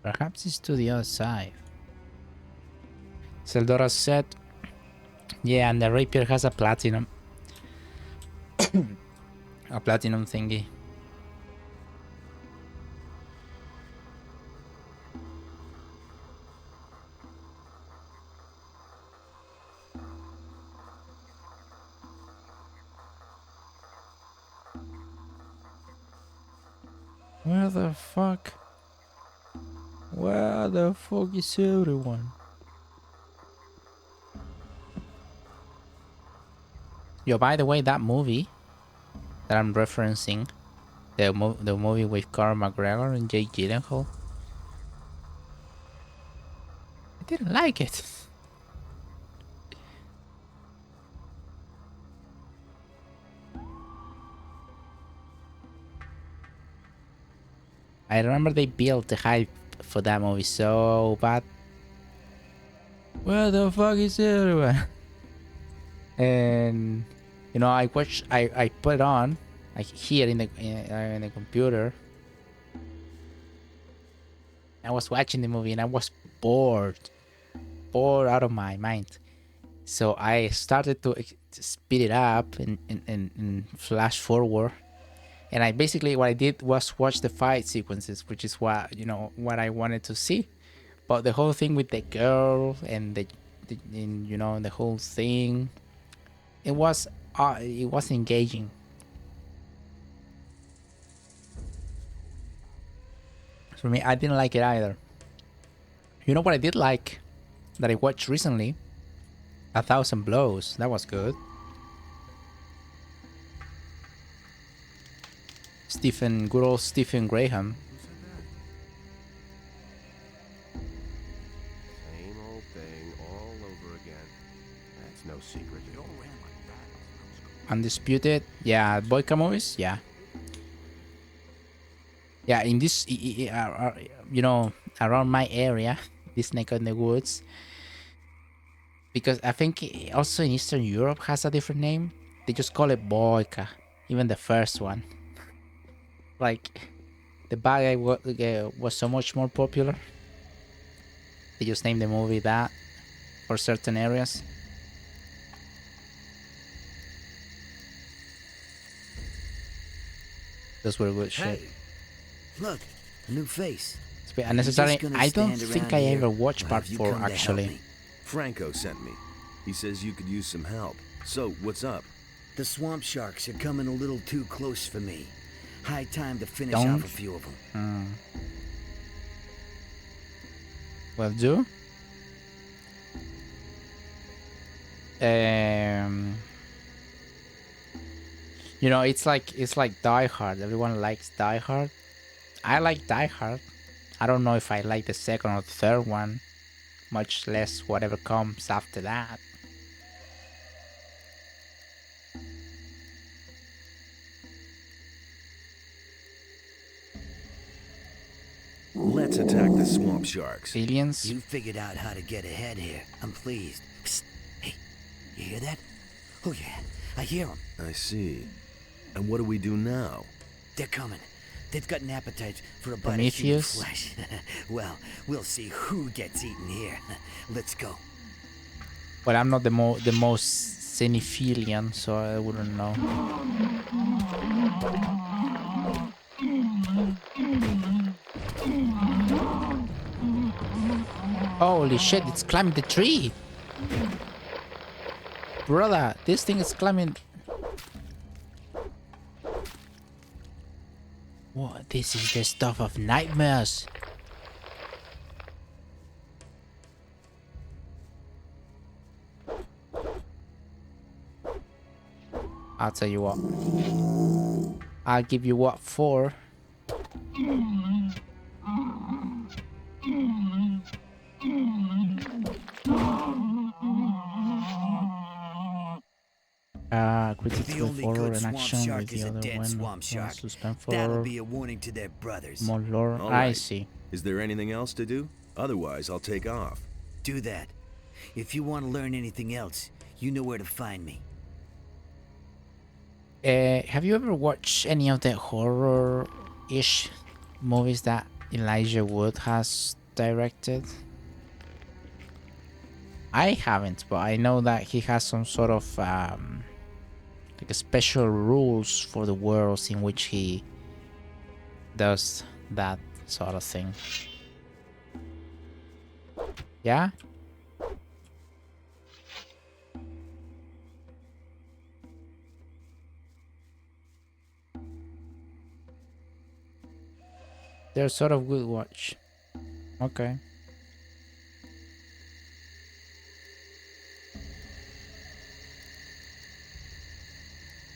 Perhaps it's to the other side. Seldora said, yeah, and the rapier has a platinum. A platinum thingy. Where the fuck? Where the fuck is everyone? Yo, by the way, that movie that I'm referencing, the movie with Carl McGregor and Jake Gyllenhaal, I didn't like it. I remember they built the hype for that movie so bad. Where the fuck is everyone? And you know, I put it on, like here in the computer. I was watching the movie and I was bored out of my mind. So I started to speed it up and flash forward. And I basically, what I did was watch the fight sequences, which is what I wanted to see. But the whole thing with the girl and the whole thing, it was engaging. For me, I didn't like it either. You know what I did like that I watched recently? 1,000 Blows. That was good. Good old Stephen Graham. Same old thing all over again. That's no secret. It all ran like that. Undisputed. Yeah, Boyka movies. Yeah. Yeah, in this, you know, around my area, this neck in the woods, because I think also in Eastern Europe has a different name. They just call it Boyka, even the first one. Like, the bad guy was so much more popular. They just named the movie that for certain areas. Those were good shit. Hey, look, a new face. It's a bit Are you unnecessary. just gonna I don't stand think around I here, ever watched or part have you 4 come to help actually. me? Franco sent me. He says you could use some help. So, what's up? The swamp sharks are coming a little too close for me. High time to finish Don't- off a few of them. Will do. You know, it's like Die Hard. Everyone likes Die Hard. I like Die Hard. I don't know if I like the second or third one, much less whatever comes after that. Let's attack the swamp sharks. Aliens. You figured out how to get ahead here. I'm pleased. Psst. Hey, you hear that? Oh yeah, I hear them. I see. And what do we do now? They're coming. They've got an appetite for a bite of human Prometheus? flesh. Well, we'll see who gets eaten here. Let's go. Well, I'm not the most cinephilian, so I wouldn't know. Holy shit, it's climbing the tree! Brother, this thing is climbing... What? This is the stuff of nightmares! I'll tell you what. I'll give you what for. The Critical only horror good and swamp action shark with is the a other dead one. swamp shark. Suspense That'll horror, be a warning to their brothers. more lore. All I right. see. Is there anything else to do? Otherwise, I'll take off. Do that. If you want to learn anything else, you know where to find me. Have you ever watched any of the horror-ish movies that Elijah Wood has directed? I haven't, but I know that he has some sort of like a special rules for the worlds in which he does that sort of thing. Yeah? They're sort of good watch. Okay.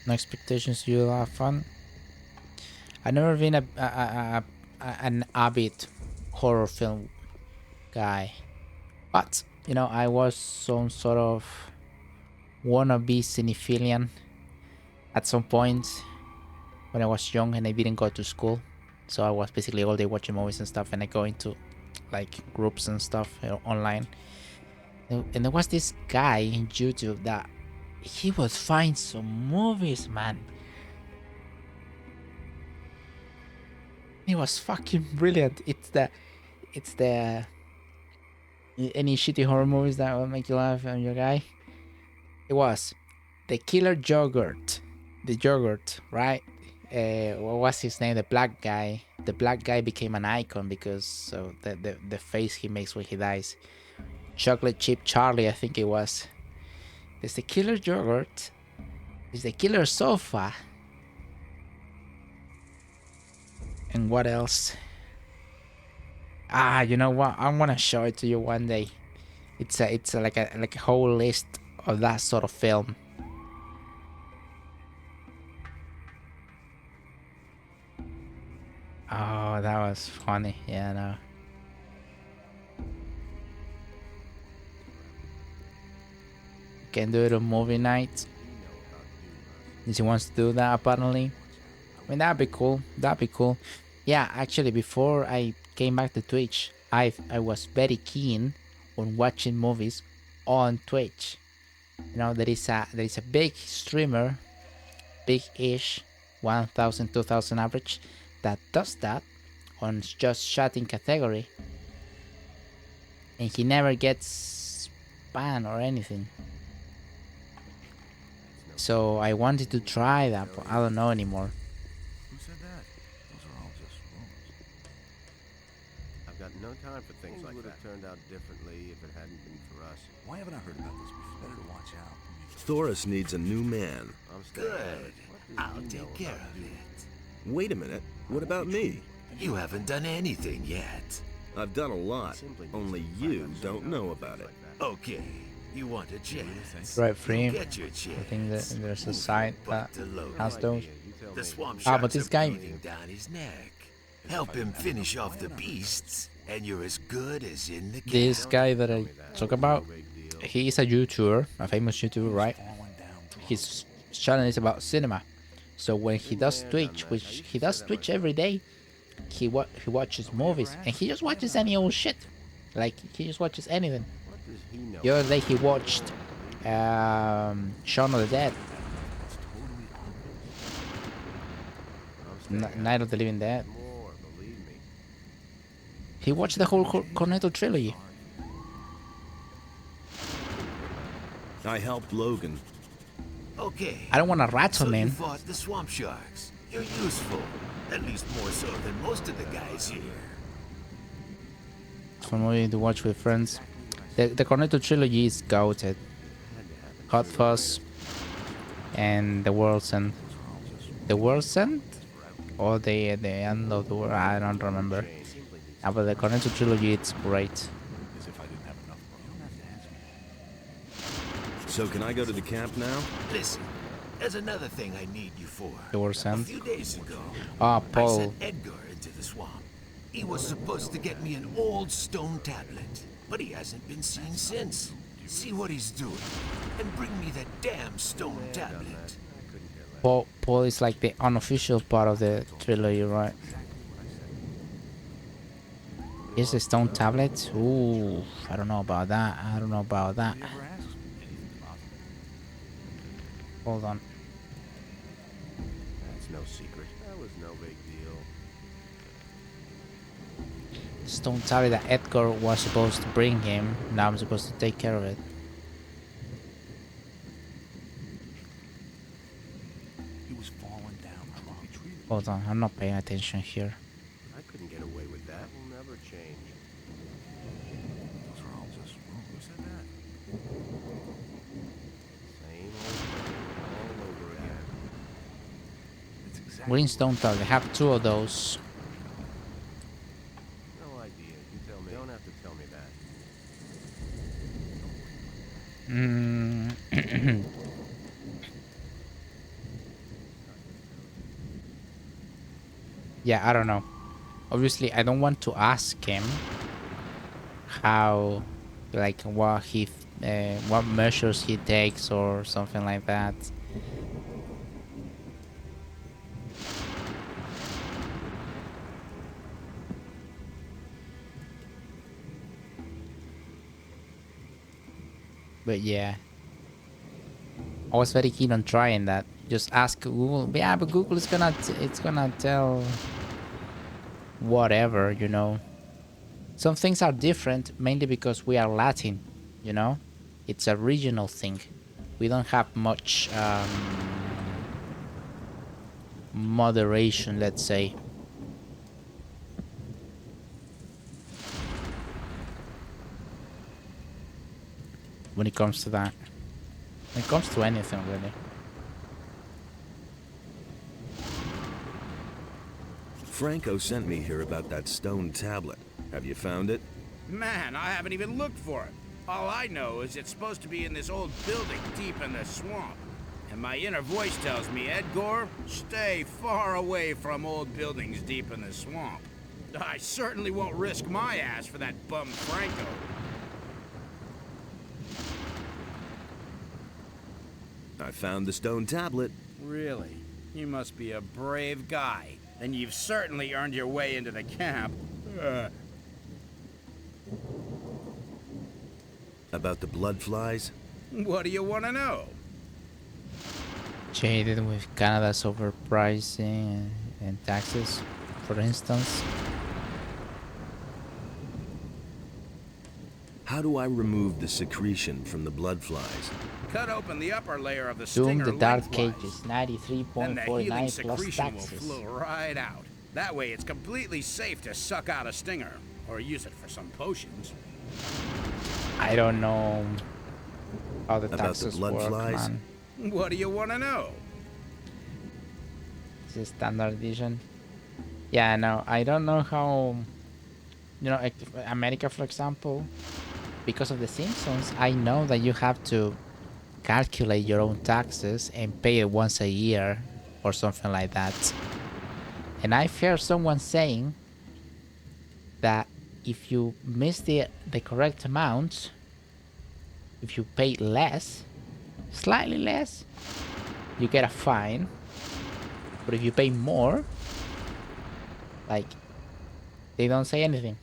No expectations, you'll have fun. I've never been an avid horror film guy, but you know, I was some sort of wannabe cinephilian at some point when I was young and I didn't go to school, so I was basically all day watching movies and stuff, and I go into like groups and stuff, you know, online. And there was this guy in YouTube that he would find some movies, man. It was fucking brilliant. It's the any shitty horror movies that will make you laugh on your guy. It was the Killer Yogurt, the yogurt, right? What was his name? The black guy. The black guy became an icon because of the face he makes when he dies. Chocolate Chip Charlie, I think it was. There's the Killer Yogurt. There's the Killer Sofa. And what else? Ah, you know what? I want to show it to you one day. It's like a whole list of that sort of film. Oh, that was funny. Yeah, no. Can do it on movie night. He wants to do that apparently. I mean, that'd be cool. That'd be cool. Yeah, actually, before I came back to Twitch, I was very keen on watching movies on Twitch. You know, there is a big streamer, big-ish, 1,000, 2,000 average, that does that on just chatting category, and he never gets banned or anything. So I wanted to try that, but I don't know anymore. Who said that? Those are all just rumors. I've got no time for things like that. Would have turned out differently if it hadn't been for us. Why haven't I heard about this before? Better to watch out. Thoris needs a new man. I'm staying. Good. What do I'll you know take care about of you? it. Wait a minute. What about me? You haven't done anything yet. I've done a lot. Only you don't know about it. Okay. You want a chance? Right, free. Get your I chance. think that there's a site that has those. The swamp Ah, sharks but this are guy- breathing down his neck. Help him finish off the beasts, and you're as good as in the This camp. guy that I talk about, he is a YouTuber, a famous YouTuber, right? His channel is about cinema. So when he does Twitch, which he does Twitch every day, he watches movies, and he just watches any old shit. Like, he just watches anything. What does he know? The other day he watched Shaun of the Dead, I'm staying. Night of the Living Dead. More, believe me. He watched the whole Cornetto trilogy. I helped Logan. Okay. I don't want to rat So him you in. fought the swamp sharks. You're useful. At least more so than most of the guys here. For movie to watch with friends. The Cornetto trilogy is goated. Hot Fuzz and The World's End. The World's End? Or the end of the world? I don't remember. But the Cornetto trilogy, it's great. As if I didn't have enough. You don't have to ask me. So can I go to the camp now? Listen, there's another thing I need you for. The World's A End? few days ago, Ah, I Paul. sent Edgar into the swamp. He was supposed to get me an old stone tablet, but he hasn't been seen since. See what he's doing, and bring me that damn stone tablet. Paul is like the unofficial part of the trilogy, right? Is the stone tablet? Ooh, I don't know about that. I don't know about that. Ever asked anything about them? Hold on. That's no secret. That was no big deal. Stone tablet that Edgar was supposed to bring him. Now I'm supposed to take care of it. He was falling down. I won't be treated. Hold on, I'm not paying attention here. I couldn't get away with that. Will never change. Those are all just rumors. Who said that? Same old thing all over again. It's exactly Green stone tablet. I have two of those. No idea. You tell me. Don't have to tell me that. Yeah, I don't know. Obviously, I don't want to ask him how, like, what measures he takes or something like that. But yeah, I was very keen on trying that. Just ask Google. Yeah, but Google is it's gonna tell whatever, you know. Some things are different mainly because we are Latin, you know. It's a regional thing. We don't have much moderation, let's say. When it comes to that. When it comes to anything, really. Franco sent me here about that stone tablet. Have you found it? Man, I haven't even looked for it. All I know is it's supposed to be in this old building deep in the swamp. And my inner voice tells me, Edgar, stay far away from old buildings deep in the swamp. I certainly won't risk my ass for that bum Franco. I found the stone tablet. Really? You must be a brave guy. And you've certainly earned your way into the camp. About the blood flies? What do you want to know? Jaded with Canada's overpricing and taxes, for instance. How do I remove the secretion from the blood flies? Cut open the upper layer of the Doom stinger the dark lengthwise. cages, Then the healing 93.49 plus secretion will taxes. flow right out. That way it's completely safe to suck out a stinger. Or use it for some potions. I don't know how the About the taxes blood work, flies? man. What do you want to know? This is standard edition. Yeah, no, I don't know how. You know, America, for example, because of the Simpsons, I know that you have to calculate your own taxes and pay it once a year or something like that. And I've heard someone saying that if you miss the correct amount, if you pay less, slightly less, you get a fine. But if you pay more, like, they don't say anything.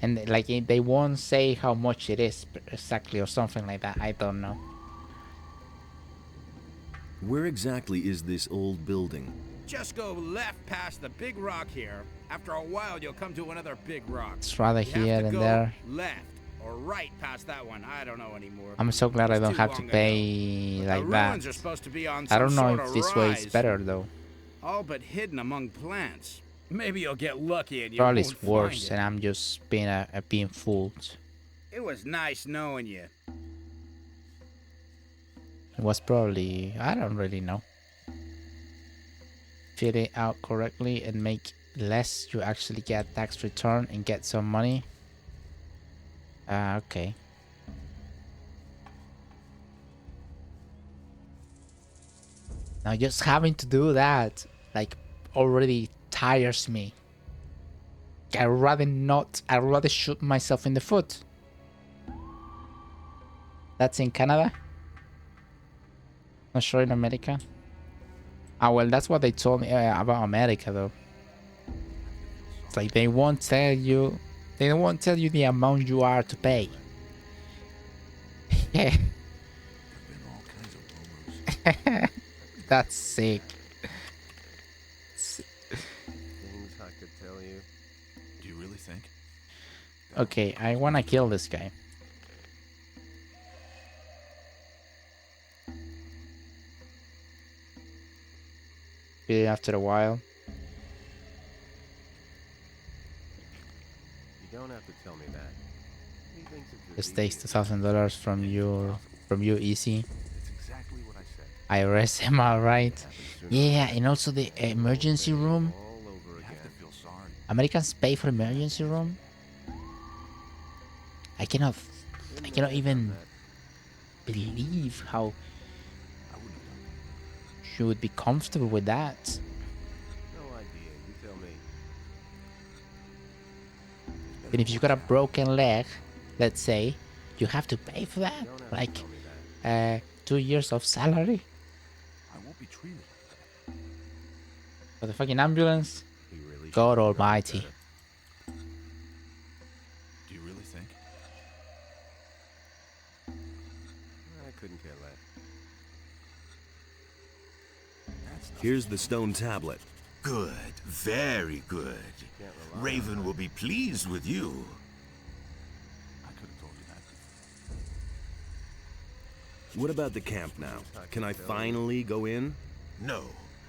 And like they won't say how much it is exactly or something like that. I don't know. Where exactly is this old building? Just go left past the big rock here. After a while, you'll come to another big rock. It's rather You here have to than go there. left or right past that one. I don't know anymore. I'm so glad I It's don't too have to long pay ago. like The that. ruins are supposed to be on I some don't know sort if of this way is rise, better though. all but hidden among plants. Maybe you'll get lucky and you Probably won't it's worse, find and it. I'm just being fooled. It was nice knowing you. It was probably, I don't really know. Fill it out correctly and make less, you actually get tax return and get some money. Okay. Now just having to do that, like, already tires me. I'd rather shoot myself in the foot. That's in Canada? Not sure in America. Ah, well, that's what they told me about America, though. It's like they won't tell you the amount you are to pay. Yeah. That's sick. Things I could tell you. Do you really think? Okay, I wanna kill this guy. After a while. You don't have to tell me that. He thinks it's as Just takes easy as $2,000 from you easy. It's exactly what I said. IRS, am I right? sooner or Yeah, and also the emergency room. all over You have again. to feel sorry. Americans pay for emergency room. I cannot even believe how I wouldn't have done that. you would be comfortable with that. No idea. You tell me. And if you got a broken leg, let's say, you have to pay for that. You don't have Like to tell me that. 2 years of salary I won't be treated like that. for the fucking ambulance. He really should God have known almighty. better. Do you really think? I couldn't care less. That's not Here's the stone tablet. Good, very good. Can't rely on Raven will be pleased with you. I could have told you that. What about the camp now? Can I finally go in? No,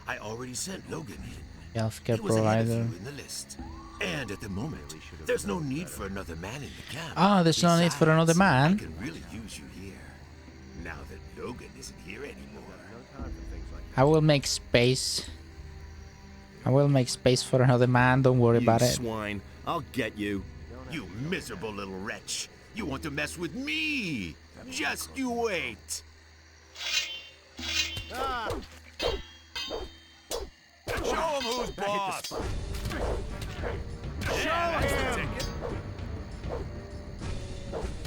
I already sent Logan in. Healthcare He was ahead of you provider. in the list. And at the moment, there's no need for another man in the camp. Ah, there's no need for another Besides, man. I can really use you here. Now that Logan isn't here anymore. No time for things like I will make space. I will make space for another man. Don't worry You about it. swine. I'll get you. You miserable little wretch. You want to mess with me? Just you wait. Show him who's boss.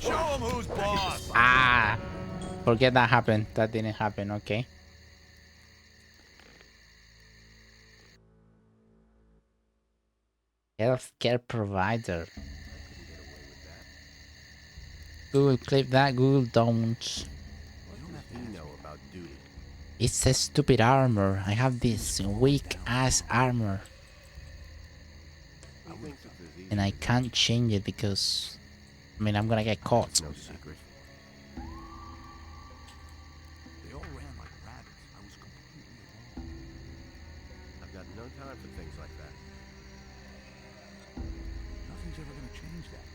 Show him who's boss. Ah! Forget that happened. That didn't happen, okay. Healthcare provider. Google clip that, Google don't. What does he know about duty? It's a stupid armor. I have this weak ass armor. He thinks it's as easy And I can't change it because, I mean, I'm gonna get caught. no secret. They all ran like rabbits. I was completely alone. I've got no time for things like that. Nothing's ever gonna change that.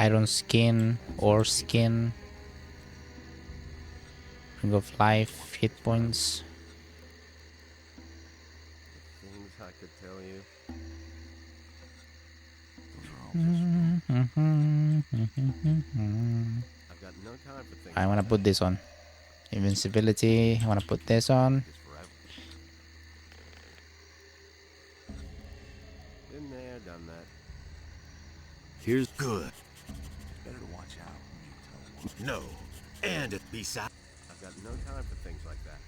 Iron skin, ore skin. Ring of life, hit points. Things I could tell you. I've got no time for things I wanna put this on. Invincibility, I wanna put this on. like this forever. Been there, done that. Here's Good. Better to watch out when you tell one. No. And besides. I've got no time for things like that.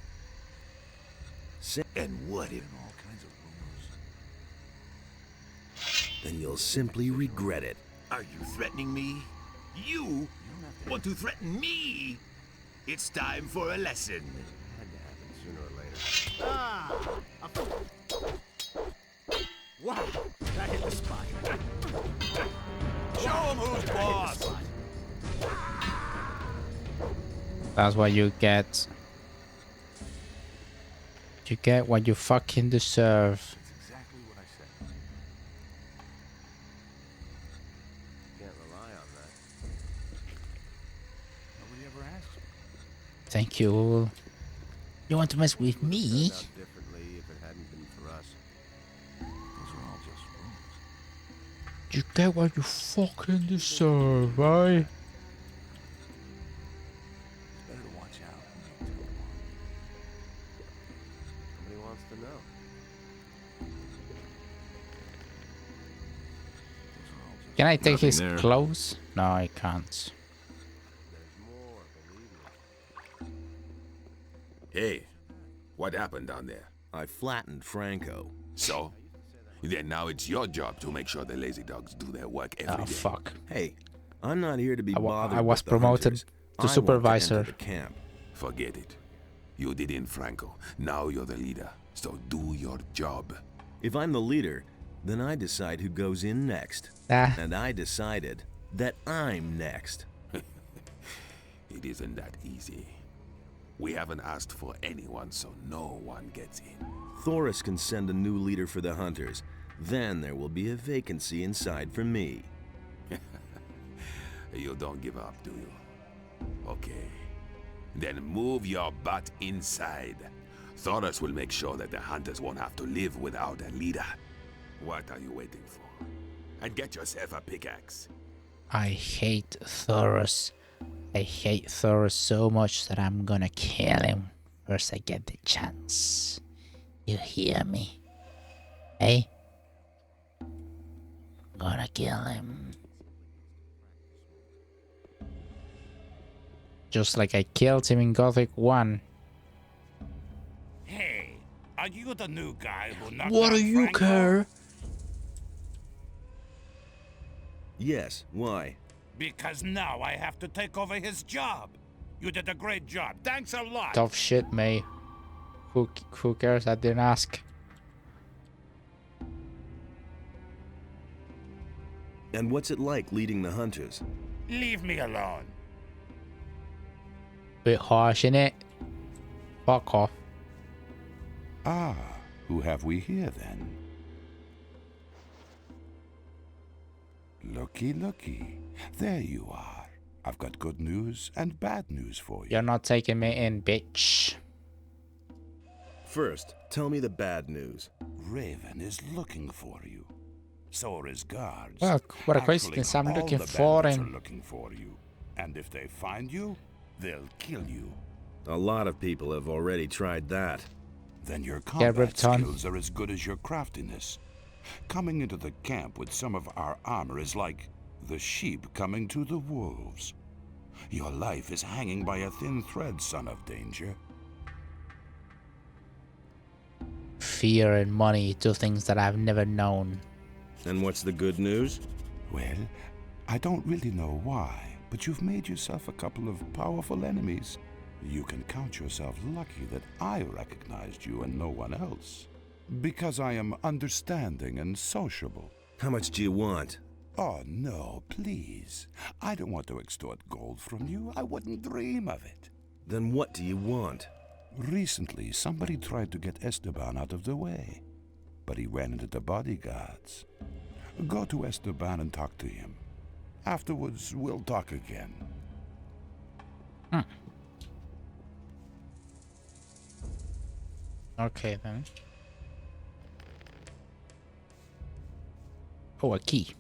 And what if? All kinds of rumors. then you'll simply regret it. Are you threatening me? You want to threaten me? It's time for a lesson. Had to happen sooner or later. Wow, that hit the spot. Show him who's boss. That's what you get. You get what you fucking deserve. That's exactly what I said. Can't rely on that. Nobody ever asked me. Thank you. You want to mess with me? Turned out differently if it hadn't been for us. Those are all just rumors. You get what you fucking deserve, right? Better to watch out when you tell one. Nobody wants to know. Those are all just. Can I take Nothing his there. clothes? No, I can't. There's more, believe me. Hey, what happened down there? I flattened Franco. So? Then now it's your job to make sure the lazy dogs do their work every day. Oh, fuck. Hey, I'm not here to be bothered. I was with the promoted hunters. to I want supervisor. enter the camp. Forget it. You did in Franco. Now you're the leader. So do your job. If I'm the leader, then I decide who goes in next. Ah, And I decided that I'm next. It isn't that easy. We haven't asked for anyone, so no one gets in. Thoris can send a new leader for the hunters. Then there will be a vacancy inside for me. You don't give up, do you? Okay. Then move your butt inside. Thoris will make sure that the hunters won't have to live without a leader. What are you waiting for? And get yourself a pickaxe. I hate Thoros. I hate Thoros so much that I'm gonna kill him first I get the chance. You hear me? Hey? Gonna kill him. Just like I killed him in Gothic 1. Hey, are you the new guy who knocked What out do you Franco? care? Yes, why? Because now I have to take over his job. You did a great job. Thanks a lot. Tough shit, mate. Who cares? I didn't ask. And what's it like leading the hunters? Leave me alone. Bit harsh, innit? Fuck off. Ah, who have we here then? Looky, looky. There you are. I've got good news and bad news for you. You're not taking me in, bitch. First, tell me the bad news. Raven is looking for you. So are his guards. Well, what a Actually, coincidence. I'm all looking the for bandits him. are looking for you. And if they find you, they'll kill you. A lot of people have already tried that. Then your Get combat ripped on. skills are as good as your craftiness. Coming into the camp with some of our armor is like the sheep coming to the wolves. Your life is hanging by a thin thread, son of danger. Fear and money, two things that I've never known. And what's the good news? Well, I don't really know why, but you've made yourself a couple of powerful enemies. You can count yourself lucky that I recognized you and no one else. Because I am understanding and sociable. How much do you want? Oh, no, please. I don't want to extort gold from you. I wouldn't dream of it. Then what do you want? Recently, somebody tried to get Esteban out of the way, but he ran into the bodyguards. Go to Esteban and talk to him. Afterwards, we'll talk again. Okay, then. Oh, a key.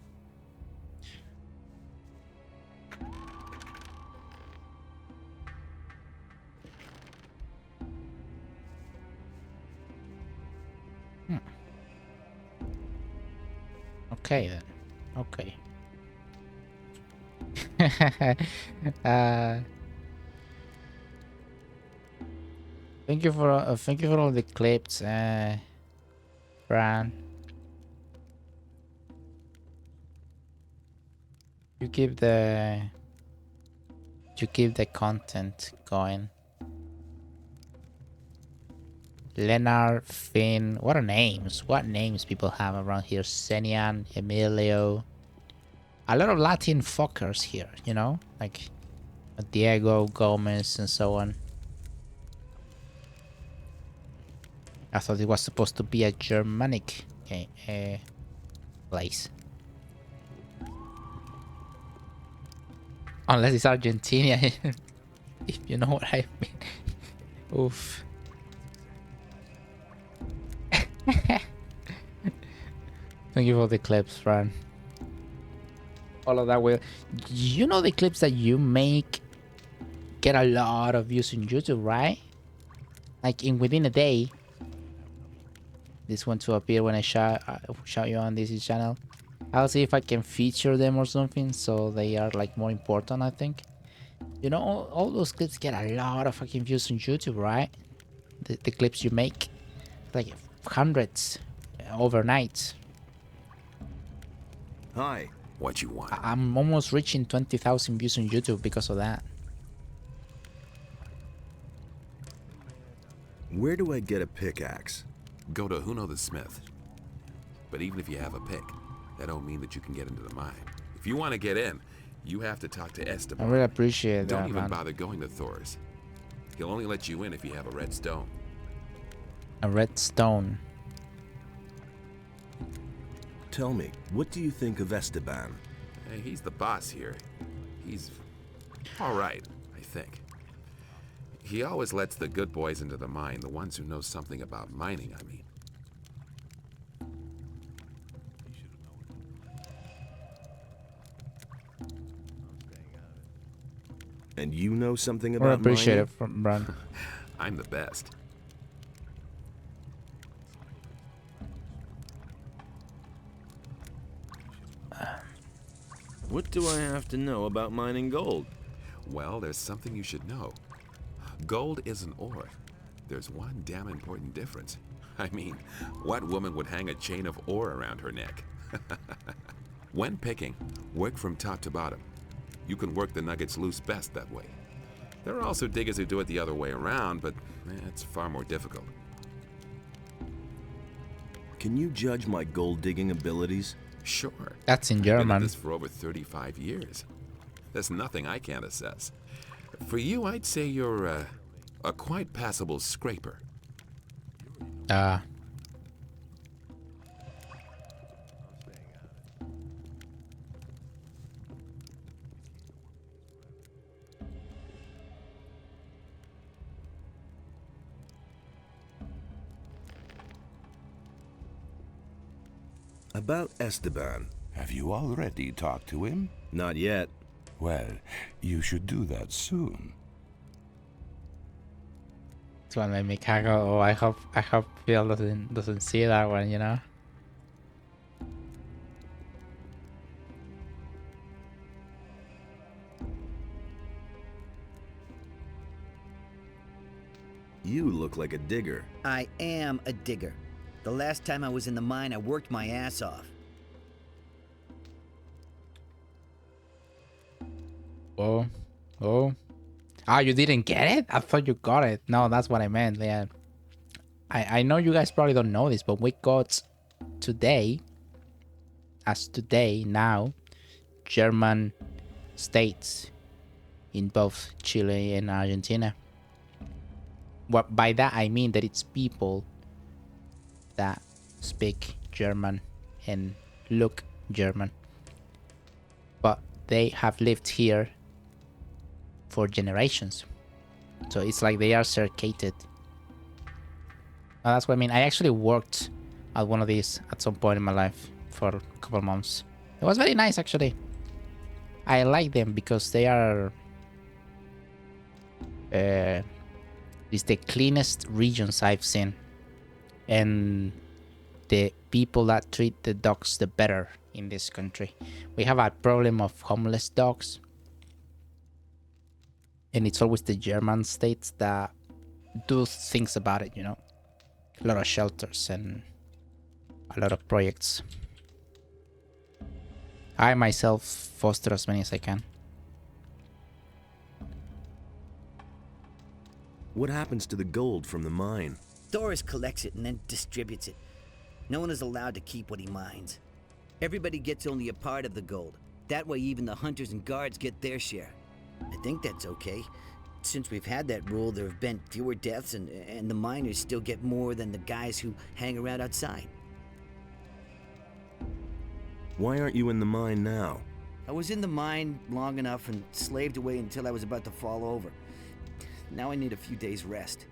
Okay, then. Okay. Thank you for all the clips, Fran. You keep the content going. Leonard, Finn, what are names? What names people have around here? Senian, Emilio. A lot of Latin fuckers here, you know? Like Diego, Gomez, and so on. I thought it was supposed to be a Germanic place. Unless it's Argentina, if you know what I mean. Oof. Thank you for the clips, Fran. All of that will... You know the clips that you make get a lot of views on YouTube, right? Like within a day. This one to appear when I shout you on this channel. I'll see if I can feature them or something, so they are like more important, I think. You know, all those clips get a lot of fucking views on YouTube, right? The clips you make, like hundreds overnight. Hi. What you want? I'm almost reaching 20,000 views on YouTube because of that. Where do I get a pickaxe? Go to Huno the Smith. But even if you have a pick, that don't mean that you can get into the mine. If you want to get in, you have to talk to Esteban. I really appreciate that, Don't even man. bother going to Thor's. He'll only let you in if you have a red stone. A red stone. Tell me, what do you think of Esteban? Hey, he's the boss here. He's all right, I think. He always lets the good boys into the mine, the ones who know something about mining, I mean. And you know something I about appreciate mining? it from Bran. I'm the best. What do I have to know about mining gold? Well, there's something you should know. Gold isn't ore. There's one damn important difference. I mean, what woman would hang a chain of ore around her neck? When picking, work from top to bottom. You can work the nuggets loose best that way. There are also diggers who do it the other way around, but it's far more difficult. Can you judge my gold digging abilities? Sure. That's in I've been German. at this for over 35 years. There's nothing I can't assess. For you, I'd say you're a quite passable scraper. I About Esteban. Have you already talked to him? Not yet. Well, you should do that soon. This one made me cackle. Oh, I hope Phil doesn't see that one, you know. You look like a digger. I am a digger. The last time I was in the mine, I worked my ass off. Oh, oh. Ah, you didn't get it? I thought you got it. No, that's what I meant. Yeah. I know you guys probably don't know this, but we got today, now, German states in both Chile and Argentina. What by that I mean that it's people that speak German and look German, but they have lived here for generations, so it's like they are certificated. That's what I mean. I actually worked at one of these at some point in my life for a couple months. It was very nice, actually. I like them because they are it's the cleanest regions I've seen, and the people that treat the dogs the better in this country. We have a problem of homeless dogs, and it's always the German states that do things about it, you know. A lot of shelters and a lot of projects. I myself foster as many as I can. What happens to the gold from the mine? Doris collects it and then distributes it. No one is allowed to keep what he mines. Everybody gets only a part of the gold. That way even the hunters and guards get their share. I think that's okay. Since we've had that rule, there have been fewer deaths and the miners still get more than the guys who hang around outside. Why aren't you in the mine now? I was in the mine long enough and slaved away until I was about to fall over. Now I need a few days rest.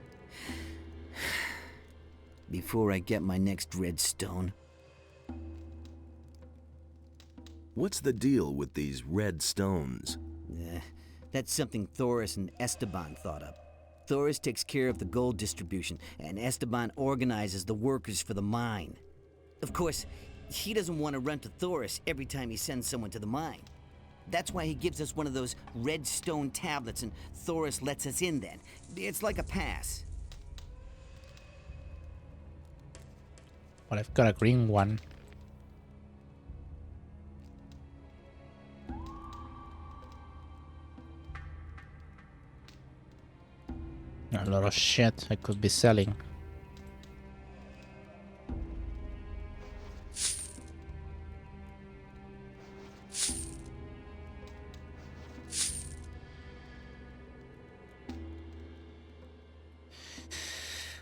Before I get my next red stone. What's the deal with these red stones? That's something Thoris and Esteban thought up. Thoris takes care of the gold distribution, and Esteban organizes the workers for the mine. Of course, he doesn't want to run to Thoris every time he sends someone to the mine. That's why he gives us one of those red stone tablets, and Thoris lets us in then. It's like a pass. Well, I've got a green one. A lot of shit I could be selling.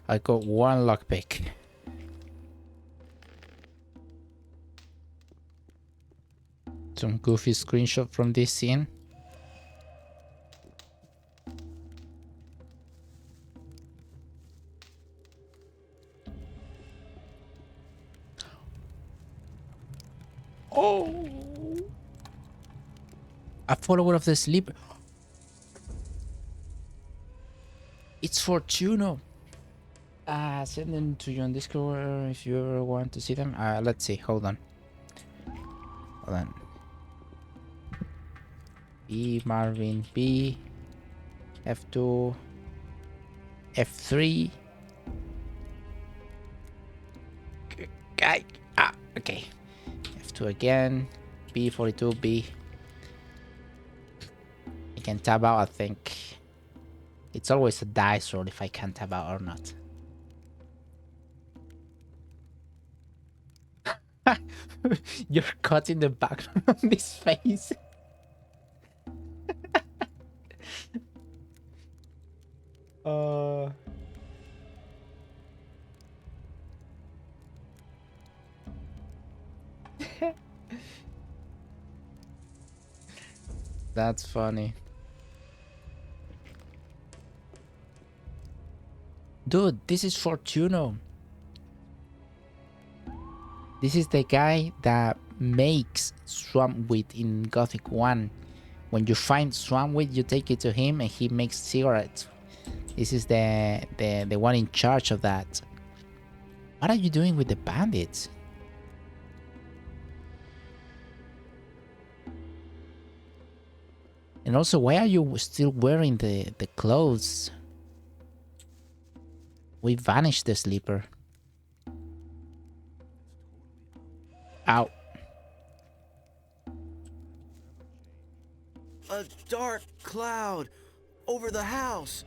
I got one lockpick. Some goofy screenshot from this scene. Oh! A follower of the sleep. It's Fortuno. Send them to you on Discord if you ever want to see them. Let's see. Hold on. B Marvin B. F2. F3. Okay. Okay. F2 again. B42 B. I can tab out, I think. It's always a dice roll if I can tab out or not. You're cutting the background on this face. That's funny. Dude, this is Fortuno. This is the guy that makes swamp weed in Gothic 1. When you find swamp weed, you take it to him and he makes cigarettes. This is the one in charge of that. What are you doing with the bandits? And also, why are you still wearing the clothes? We vanished the sleeper. Ow. A dark cloud over the house.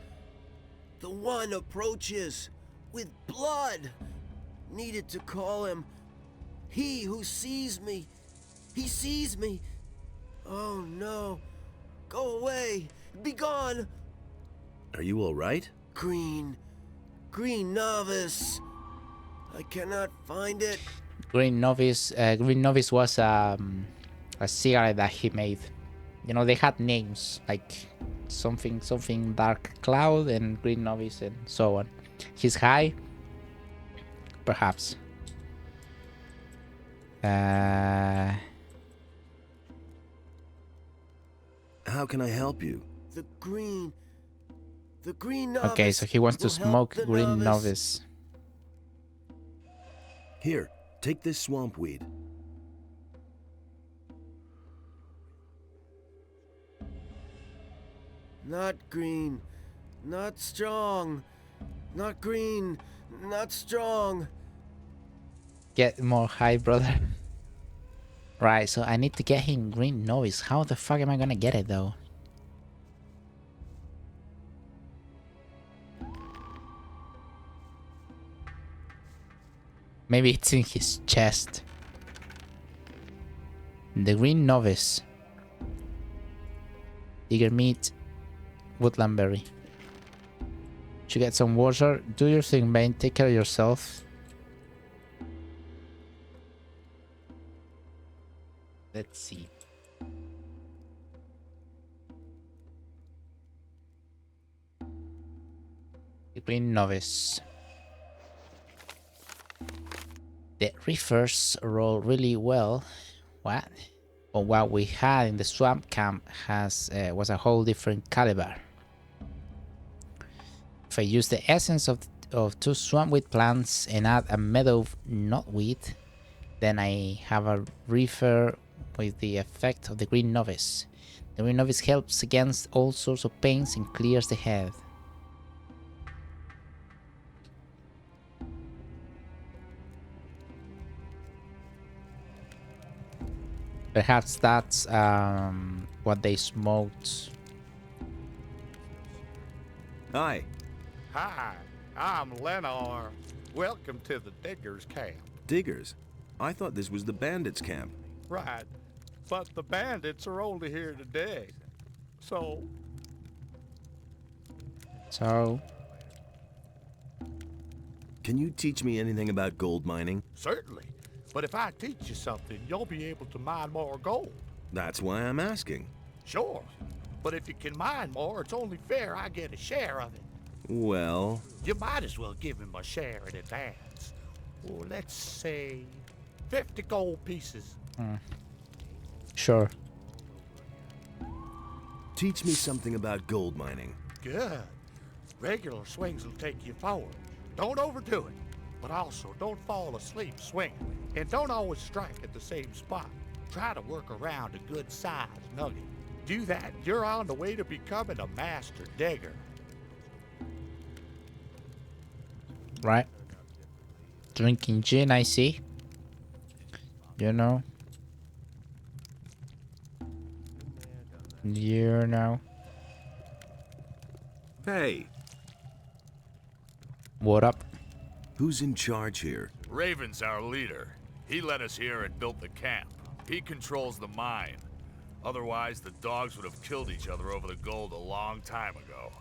The one approaches with blood. Needed to call him. He who sees me. He sees me. Oh no. Go away. Be gone. Are you all right? Green novice. I cannot find it. Green Novice was a cigarette that he made. You know, they had names like something Dark Cloud and Green Novice and so on. He's high, perhaps. How can I help you? The green novice. Okay, so he wants to will help smoke the Green Novice. Here, take this swamp weed. Not green, not strong. Not green, not strong. Get more high, brother. Right, so I need to get him Green Novice. How the fuck am I gonna get it though? Maybe it's in his chest. The Green Novice. Tiger meat. Woodland berry. Should get some water. Do your thing, man. Take care of yourself. Let's see. The Green Novice. The reefers roll really well. What? But what we had in the swamp camp was a whole different caliber. If I use the essence of 2 swampweed plants and add a meadow knotweed, then I have a reefer with the effect of the Green Novice. The Green Novice helps against all sorts of pains and clears the head. Perhaps that's what they smoked. Hi. Hi, I'm Lenore. Welcome to the Diggers Camp. Diggers? I thought this was the Bandits camp. Right, but the bandits are only here to dig. So, Can you teach me anything about gold mining? certainly. But if I teach you something, you'll be able to mine more gold. That's why I'm asking. Sure. But if you can mine more, it's only fair I get a share of it. Well, You might as well give him a share in advance. Or let's say 50 gold pieces. Sure. teach me something about gold mining. Good. Regular swings will take you forward. Don't overdo it. But also, don't fall asleep swinging. And don't always strike at the same spot. Try to work around a good-sized nugget. Do that, you're on the way to becoming a master digger. Right. Drinking gin, I see. You know. You know. Hey, What up? who's in charge here? Raven's our leader. He led us here and built the camp. He controls the mine. Otherwise, the dogs would have killed each other over the gold a long time ago.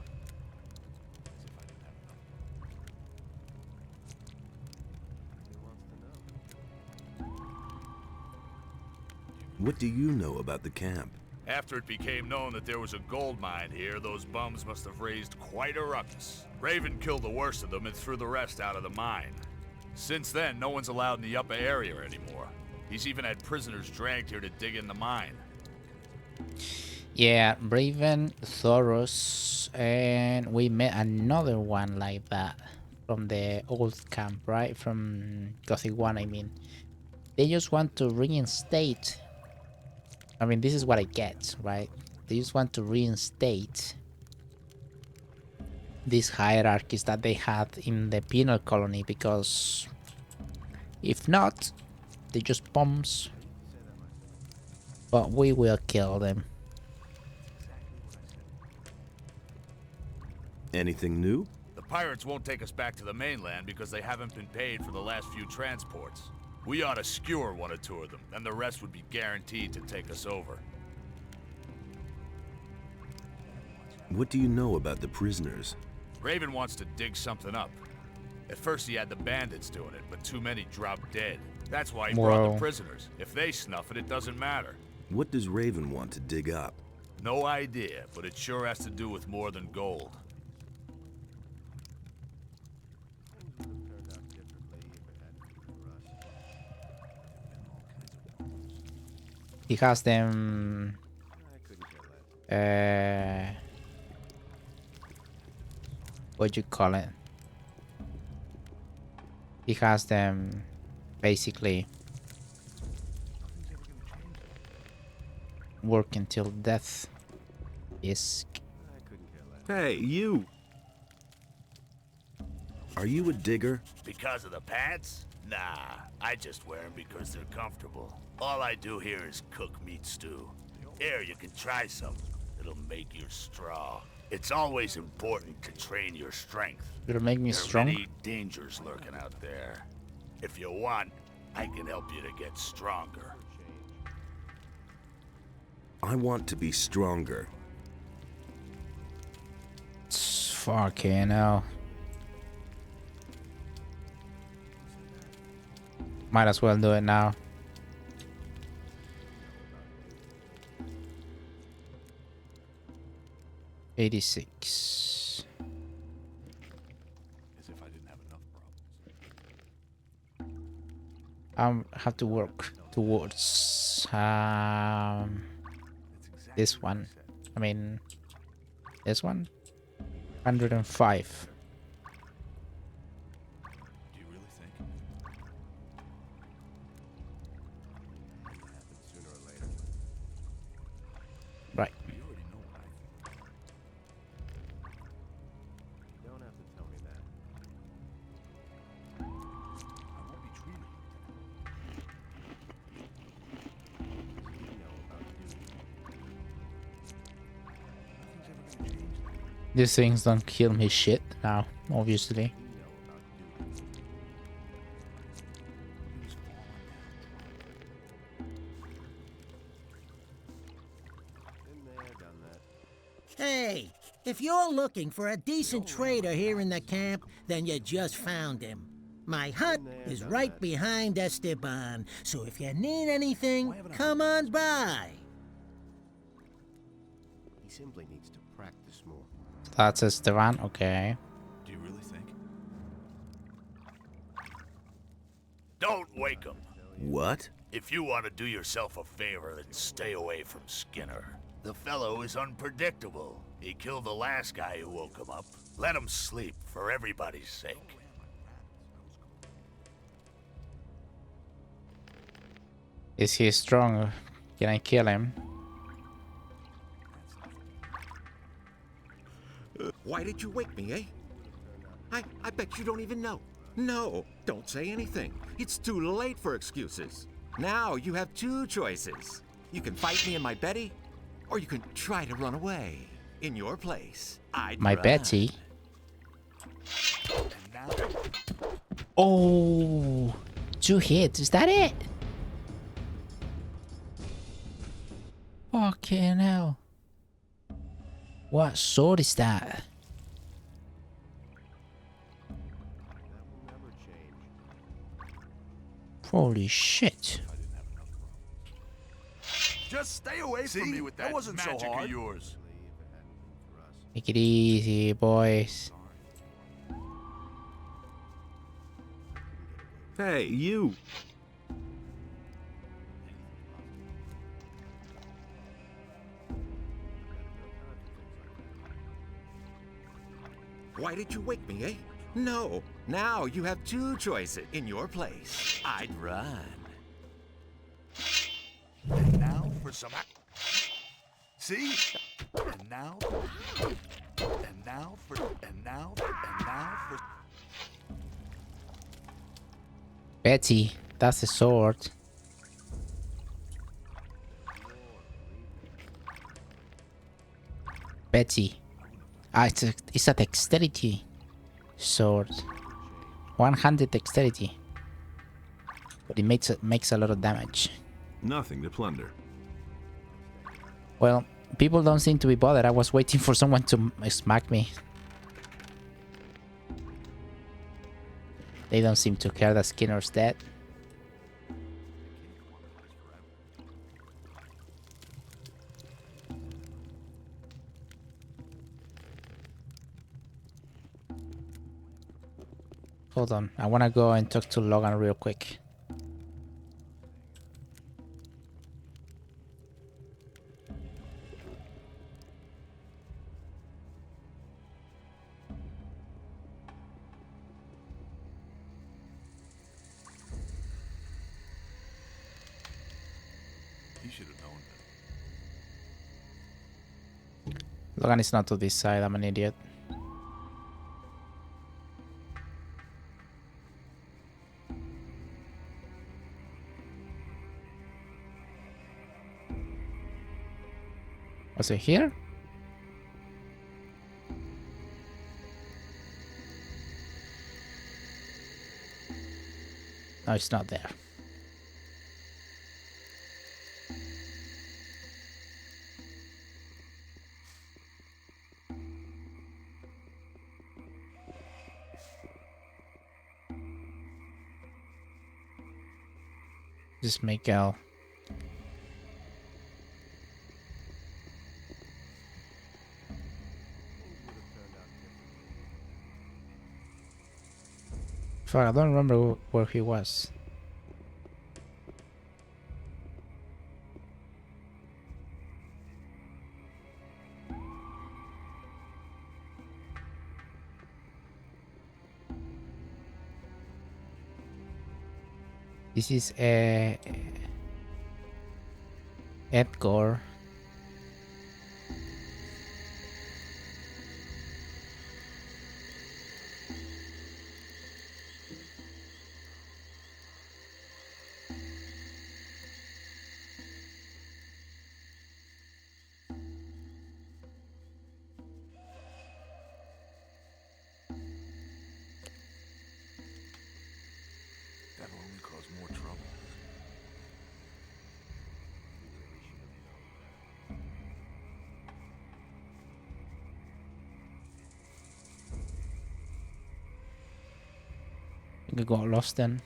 What do you know about the camp? After it became known that there was a gold mine here, those bums must have raised quite a ruckus. Raven killed the worst of them and threw the rest out of the mine. Since then, no one's allowed in the upper area anymore. He's even had prisoners dragged here to dig in the mine. Yeah, Raven, Thoros, and we met another one like that from the old camp, right? From Gothic 1, I mean. They just want to reinstate. I mean, this is what I get, right? They just want to reinstate these hierarchies that they had in the penal colony, because if not, they just bombs. But we will kill them. Anything new? The pirates won't take us back to the mainland because they haven't been paid for the last few transports. We ought to skewer one or two of them, then the rest would be guaranteed to take us over. What do you know about the prisoners? Raven wants to dig something up. At first he had the bandits doing it, but too many dropped dead. That's why he brought the prisoners. If they snuff it, it doesn't matter. What does Raven want to dig up? No idea, but it sure has to do with more than gold. He has them. What do you call it? He has them basically work until death is. Hey, you! Are you a digger? Because of the pants? Nah, I just wear them because they're comfortable. All I do here is cook meat stew. Here, you can try some. It'll make you strong. It's always important to train your strength. It'll make me strong. There are many dangers lurking out there. If you want, I can help you to get stronger. I want to be stronger. Fucking hell. Might as well do it now. $86. As if I didn't have enough problems. Have to work towards this one. I mean, this one. 105. Do you really think? Sooner or later. Right. You already know what I think. You don't have to tell me that. I won't be treated. You know about duty. Nothing's ever gonna change that. These things don't kill me shit now, obviously. You know about duty. He was falling down. Been there, done that. Hey, if you're looking for a decent trader here in the camp, then you just found him. My hut is right behind Esteban, so if you need anything, come on by. He simply needs to practice more. That's Esteban, okay. Do you really think? Don't wake him. What? If you want to do yourself a favor, then stay away from Skinner. The fellow is unpredictable. He killed the last guy who woke him up. Let him sleep, for everybody's sake. Is he strong? Can I kill him? Why did you wake me, eh? I bet you don't even know. No, don't say anything. It's too late for excuses. Now you have two choices. You can fight me in my Betty, or you can try to run away. In your place, I'd My run. Betty. Oh, 2 hits. Is that it? Fucking hell. What sword is that? That will never change. Holy shit. Just stay away from me with that wasn't magic so hard. of yours. If it hadn't been for us. Make it easy, boys. Hey, you! Why did you wake me, eh? No. Now you have two choices. In your place, I'd run. And now for some... See? And now... And now for... And now... And now for... Betty, that's a sword. Betty. Ah, it's a dexterity sword. One-handed dexterity. But it makes a lot of damage. Nothing to plunder. Well, people don't seem to be bothered. I was waiting for someone to smack me. They don't seem to care that Skinner's dead. Hold on, I wanna go and talk to Logan real quick. He should have known that. Logan is not to this side, I'm an idiot. Was it here? No, it's not there. Just make L. Fuck, I don't remember where he was. This is Edgar. That'll only cause more trouble. I think I got lost then.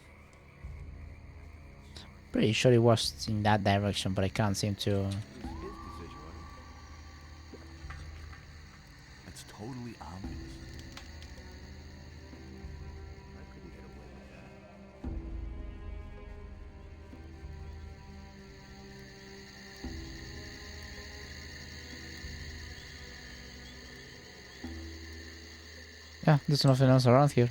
Pretty sure it was in that direction, but I can't seem to. It's totally obvious. Yeah, there's nothing else around here.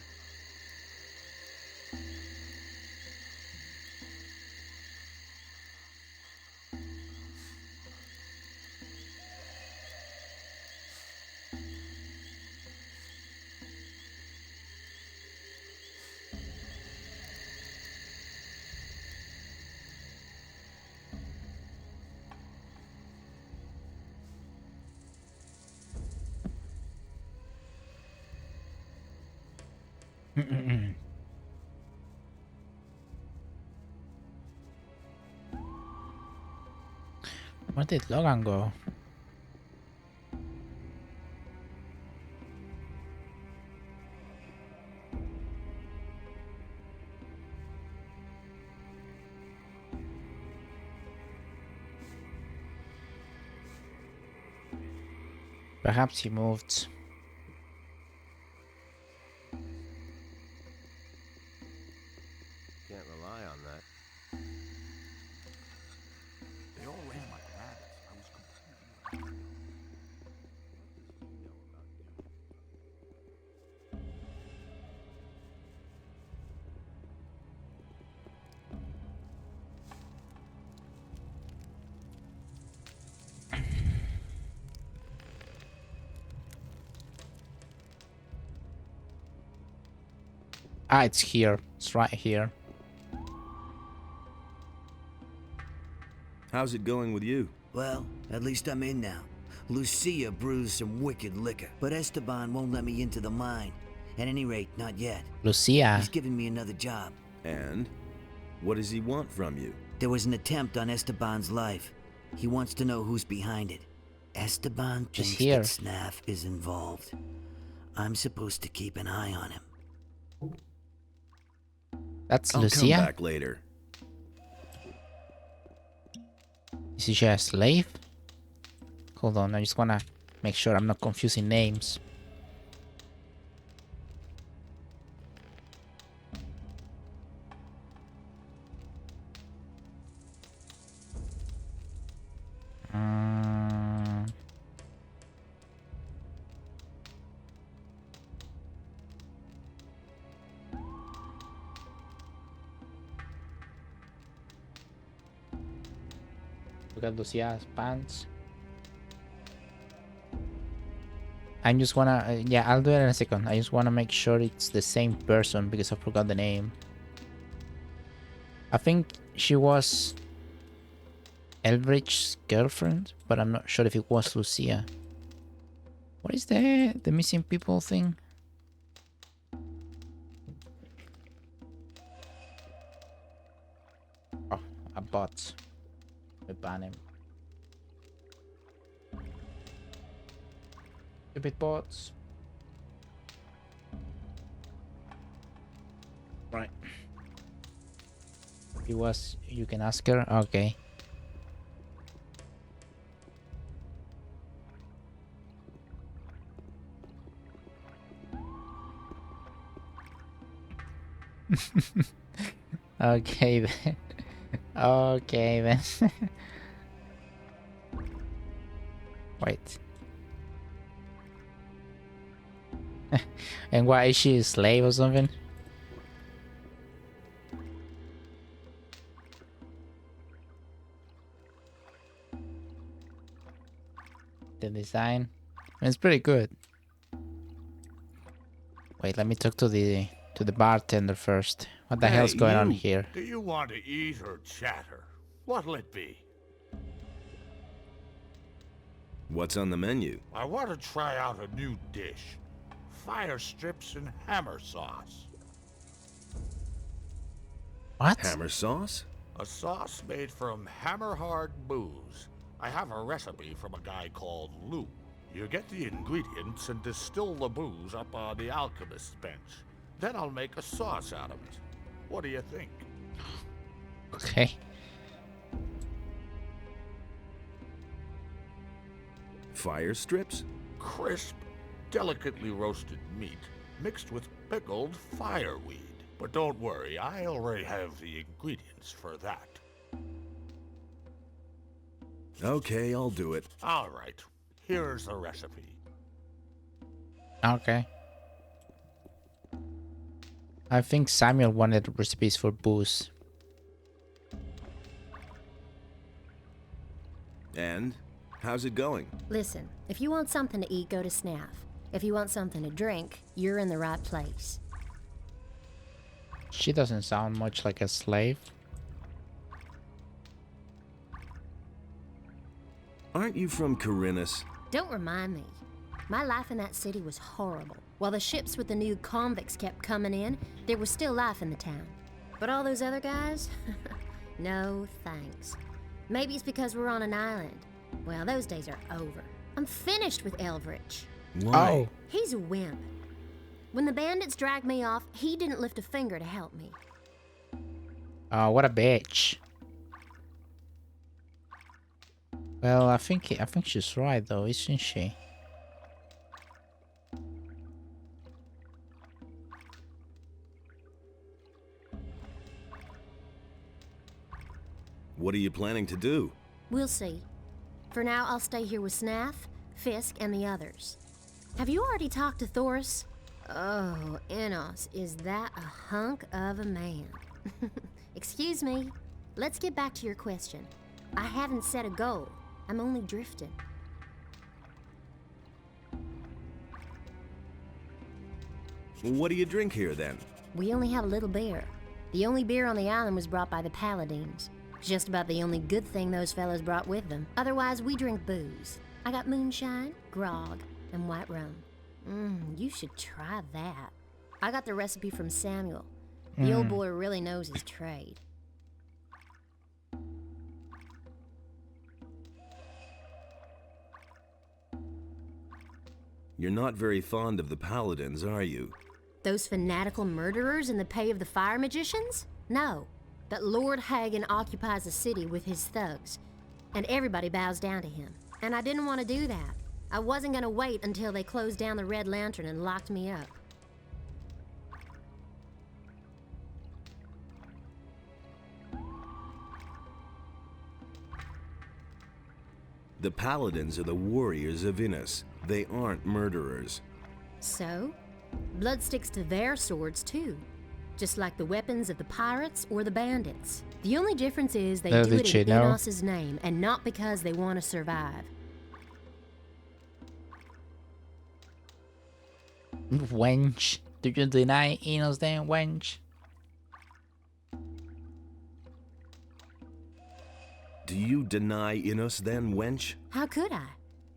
Where did Logan go? Perhaps he moved. Ah, it's here. It's right here. How's it going with you? Well, at least I'm in now. Lucia brews some wicked liquor, but Esteban won't let me into the mine. At any rate, not yet. Lucia. He's giving me another job. And? What does he want from you? There was an attempt on Esteban's life. He wants to know who's behind it. Esteban Just thinks here. that Snaff is involved. I'm supposed to keep an eye on him. That's I'll Lucia? come back later. Is she a slave? Hold on, I just wanna make sure I'm not confusing names. Look at Lucia's pants. I just wanna, yeah, I'll do it in a second. I just wanna make sure it's the same person because I forgot the name. I think she was Elbrich's girlfriend, but I'm not sure if it was Lucia. What is the missing people thing? Oh, a bot. We ban him. Stupid bots. Right. He was, you can ask her. Okay. Okay then. Okay then. Wait. And why is she a slave or something? The design, it's pretty good. Wait, let me talk to the bartender first. What the hell's going on here? Do you want to eat or chatter? What'll it be? What's on the menu? I want to try out a new dish. Fire strips and hammer sauce. What? Hammer sauce? A sauce made from hammer-hard booze. I have a recipe from a guy called Lou. You get the ingredients and distill the booze up on the alchemist's bench. Then I'll make a sauce out of it. What do you think? Okay. Fire strips? Crisp, delicately roasted meat mixed with pickled fireweed. But don't worry, I already have the ingredients for that. Okay, I'll do it. All right, here's the recipe. Okay. I think Samuel wanted recipes for booze. And? How's it going? Listen, if you want something to eat, go to Snaff. If you want something to drink, you're in the right place. She doesn't sound much like a slave. Aren't you from Corinus? Don't remind me. My life in that city was horrible. While the ships with the new convicts kept coming in, there was still life in the town. But all those other guys? No thanks. Maybe it's because we're on an island. Well, those days are over. I'm finished with Elvrich. Why? Oh. He's a wimp. When the bandits dragged me off, he didn't lift a finger to help me. What a bitch. Well, I think she's right though, isn't she? What are you planning to do? We'll see. For now, I'll stay here with Snaff, Fisk, and the others. Have you already talked to Thoris? Oh, Enos, is that a hunk of a man? Excuse me. Let's get back to your question. I haven't set a goal. I'm only drifting. What do you drink here then? We only have a little beer. The only beer on the island was brought by the Paladins. Just about the only good thing those fellows brought with them. Otherwise, we drink booze. I got moonshine, grog, and white rum. You should try that. I got the recipe from Samuel. The old boy really knows his trade. You're not very fond of the Paladins, are you? Those fanatical murderers in the pay of the fire magicians? No. But Lord Hagen occupies the city with his thugs, and everybody bows down to him. And I didn't want to do that. I wasn't going to wait until they closed down the Red Lantern and locked me up. The Paladins are the warriors of Innis. They aren't murderers. So? Blood sticks to their swords, too. Just like the weapons of the pirates or the bandits. The only difference is they do it in Enos's name, and not because they want to survive. Wench. Do you deny Enos then, wench? Do you deny Innis then, wench? How could I?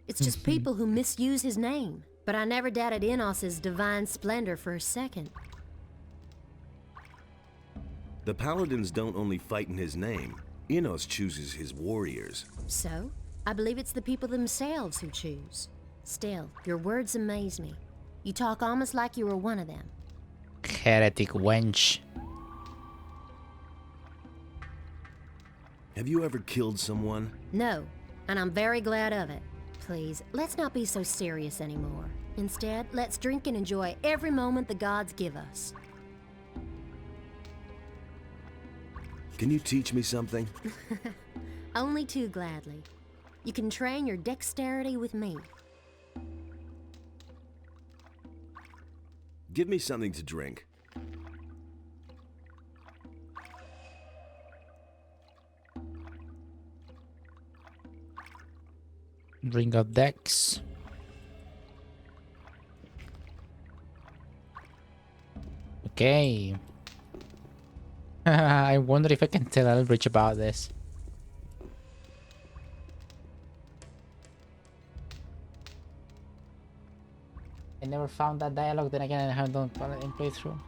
It's just people who misuse his name. But I never doubted Enos's divine splendor for a second. The Paladins don't only fight in his name. Innis chooses his warriors. So? I believe it's the people themselves who choose. Still, your words amaze me. You talk almost like you were one of them. Heretic wench. Have you ever killed someone? No, and I'm very glad of it. Please, let's not be so serious anymore. Instead, let's drink and enjoy every moment the gods give us. Can you teach me something? Only too gladly. You can train your dexterity with me. Give me something to drink. Drink of Dex. Okay. I wonder if I can tell Elbridge about this. I never found that dialogue, then again I haven't done Paladin playthrough.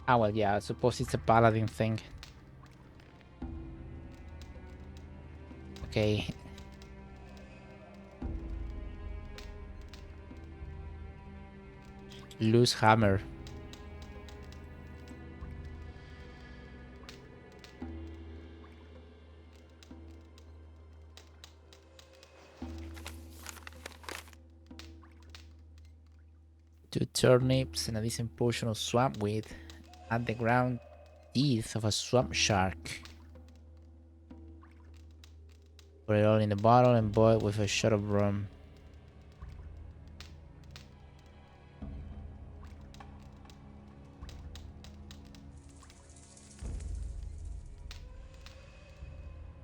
Ah well, yeah, I suppose it's a Paladin thing. Okay. Loose hammer. Two turnips and a decent portion of swamp weed. Add the ground teeth of a swamp shark. Put it all in the bottle and boil it with a shot of rum.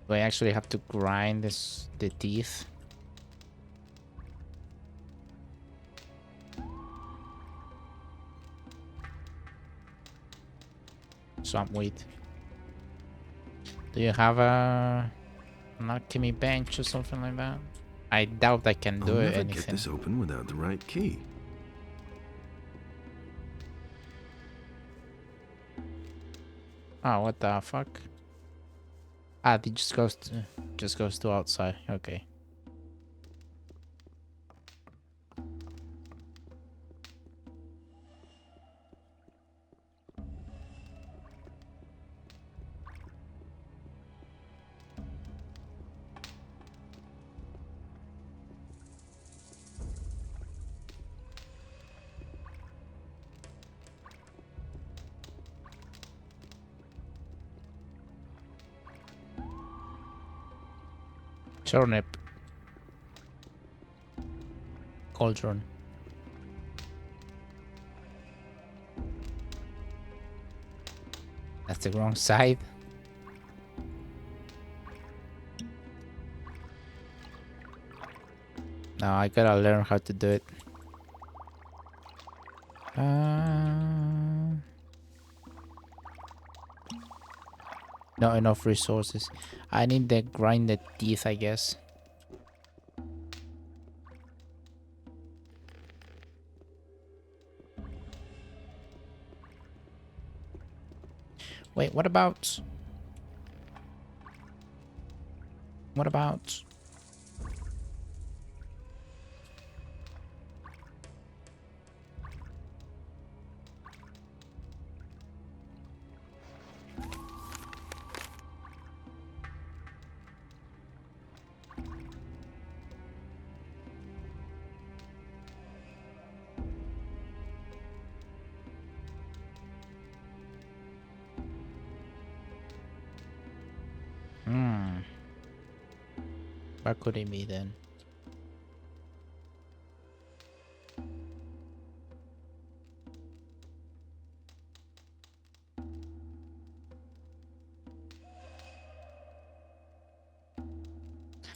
Do I actually have to grind the teeth? Swamp weed. Do you have an alchemy bench or something like that? I doubt I can do I'll never anything. get this open without the right key. Oh, what the fuck? Ah, it just goes to outside. Okay. Turnip. Cauldron. That's the wrong side. No, I gotta learn how to do it. Not enough resources. I need the grinded teeth, I guess. Wait, what about... What about... What could it be then?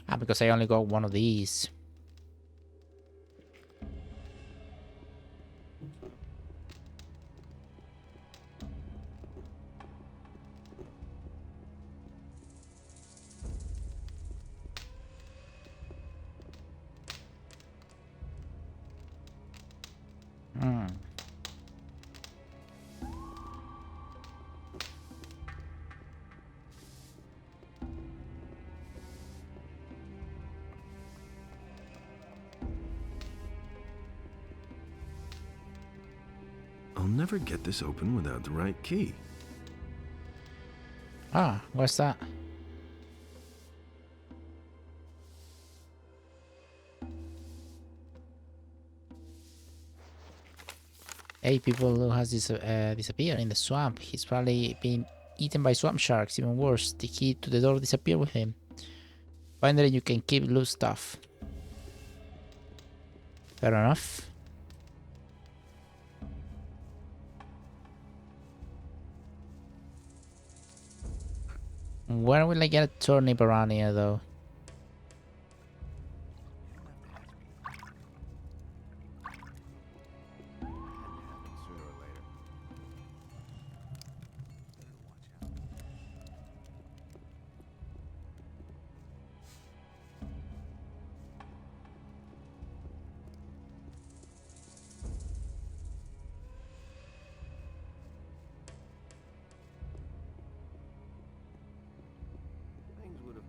Ah, because I only got one of these. I'll never get this open without the right key. Ah, what's that? Hey, people who has disappeared in the swamp. He's probably been eaten by swamp sharks. Even worse, the key to the door disappeared with him. Finally, you can keep loose stuff. Fair enough. Where will I get a turnip around here, though?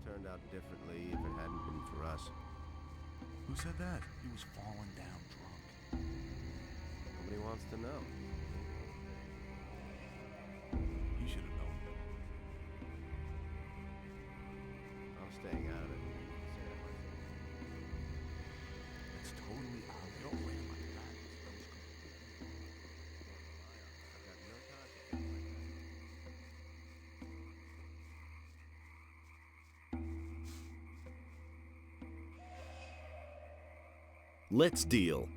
Turned out differently if it hadn't been for us. Who said that? He was falling down drunk. Nobody wants to know. You should have known. I'm staying out of it. It's totally out of your way like that. I've got no time for things like that. Let's deal.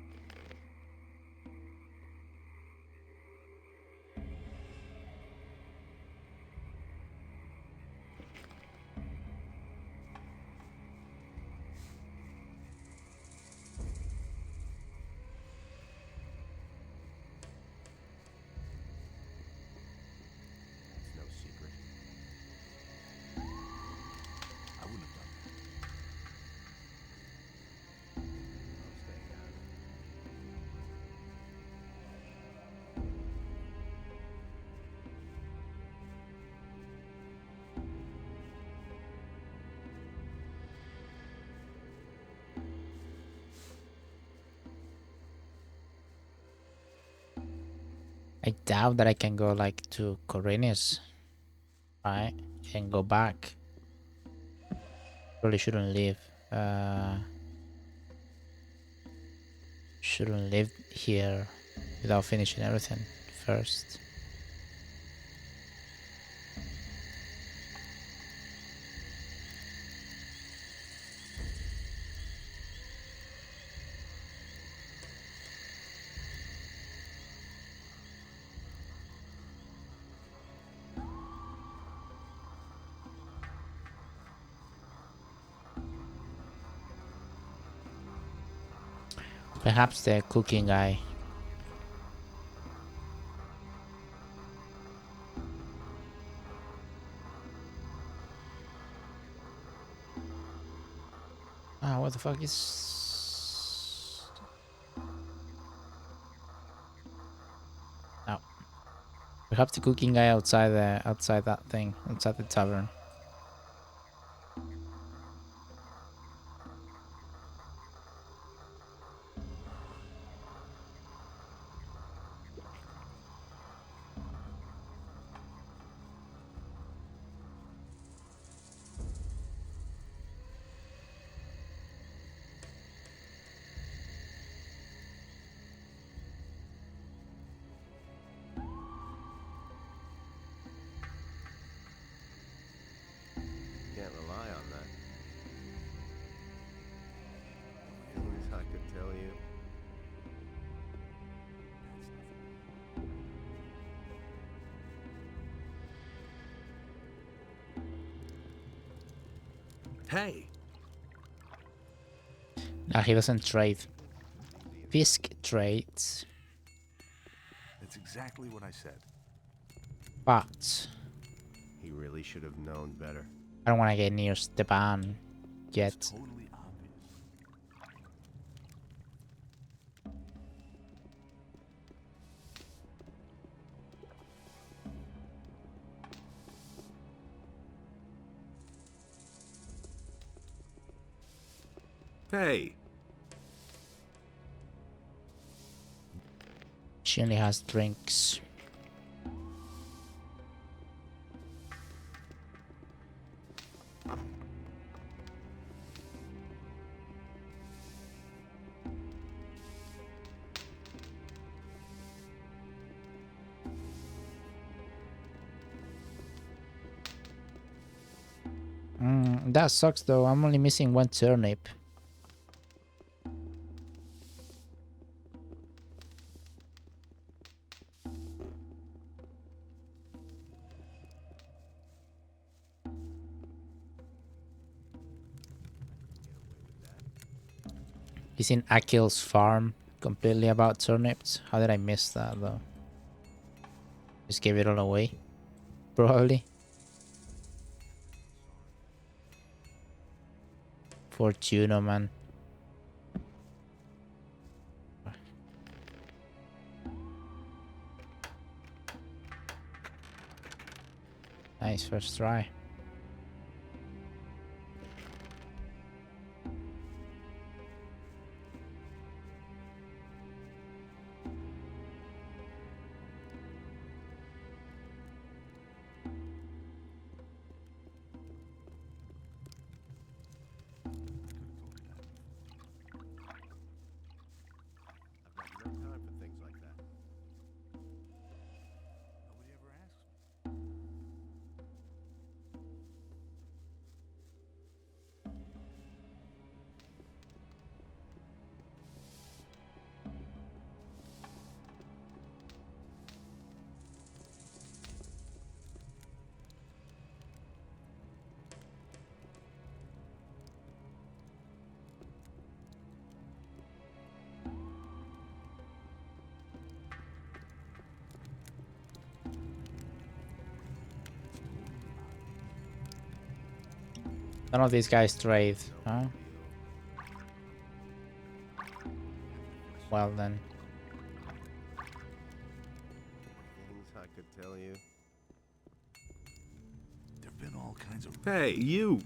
It's no secret. I wouldn't have done that. I'm staying out of it. I doubt that I can go like to Corinius, right? And go back. Probably shouldn't leave. Shouldn't live here without finishing everything first. Perhaps the cooking guy. fuck is... No. We have the cooking guy outside that thing, outside the tavern. Can't rely on that. Things I could tell you. Hey! No, he doesn't trade. Fisk trades. That's exactly what I said. But He really should have known better. I don't want to get near Stepan yet. It's totally obvious. Hey, She only has drinks. That sucks though. I'm only missing one turnip. He's in Akil's farm, completely about turnips. How did I miss that though? Just gave it all away, probably. Fortuna, man. Nice first try. I've got no time for things like that. Nobody ever asks me. None of these guys trade, huh? Well then. Things I could tell you. There've been all kinds of... hey, you!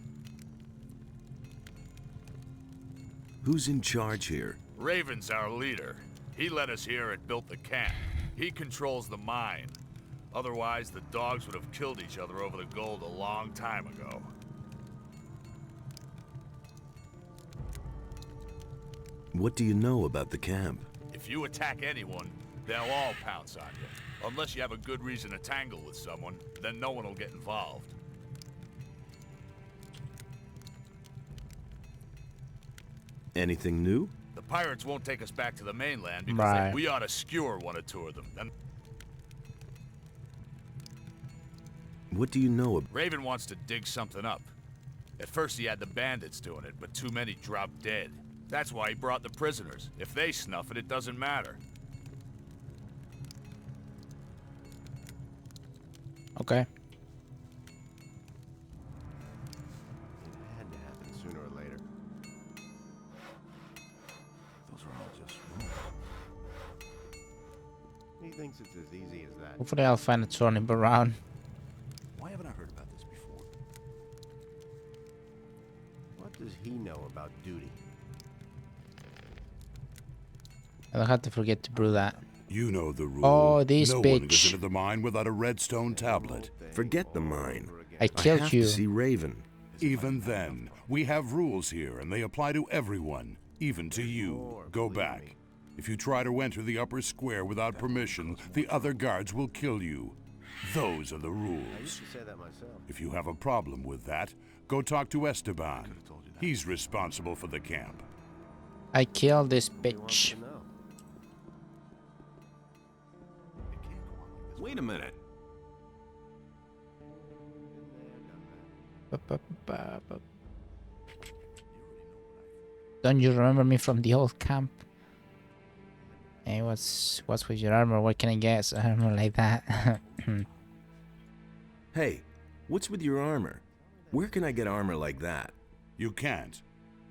Who's in charge here? Raven's our leader. He led us here and built the camp. He controls the mine. Otherwise, the dogs would have killed each other over the gold a long time ago. What do you know about the camp? If you attack anyone, they'll all pounce on you. Unless you have a good reason to tangle with someone, then no one will get involved. Anything new? The pirates won't take us back to the mainland because we ought to skewer one or two of them. And What do you know about... Raven wants to dig something up. At first he had the bandits doing it, but too many dropped dead. That's why he brought the prisoners. If they snuff it, it doesn't matter. Okay. It had to happen sooner or later. He thinks it's as easy as that. Hopefully I'll find a turnip around. Why haven't I heard about this before? What does he know about duty? I don't have to forget to brew that. You know the rule. Oh, this no one goes bitch. into the mine without a redstone tablet. Forget the mine. I killed have you. to see Raven. Even then, we have rules here, and they apply to everyone, even to you. Go back. If you try to enter the upper square without permission, the other guards will kill you. Those are the rules. Say that myself. If you have a problem with that, go talk to Esteban. He's responsible for the camp. I killed this bitch. Wait a minute. Don't you remember me from the old camp? Hey, what's with your armor? What can I get? Armor like that. Hey, what's with your armor? Where can I get armor like that? You can't.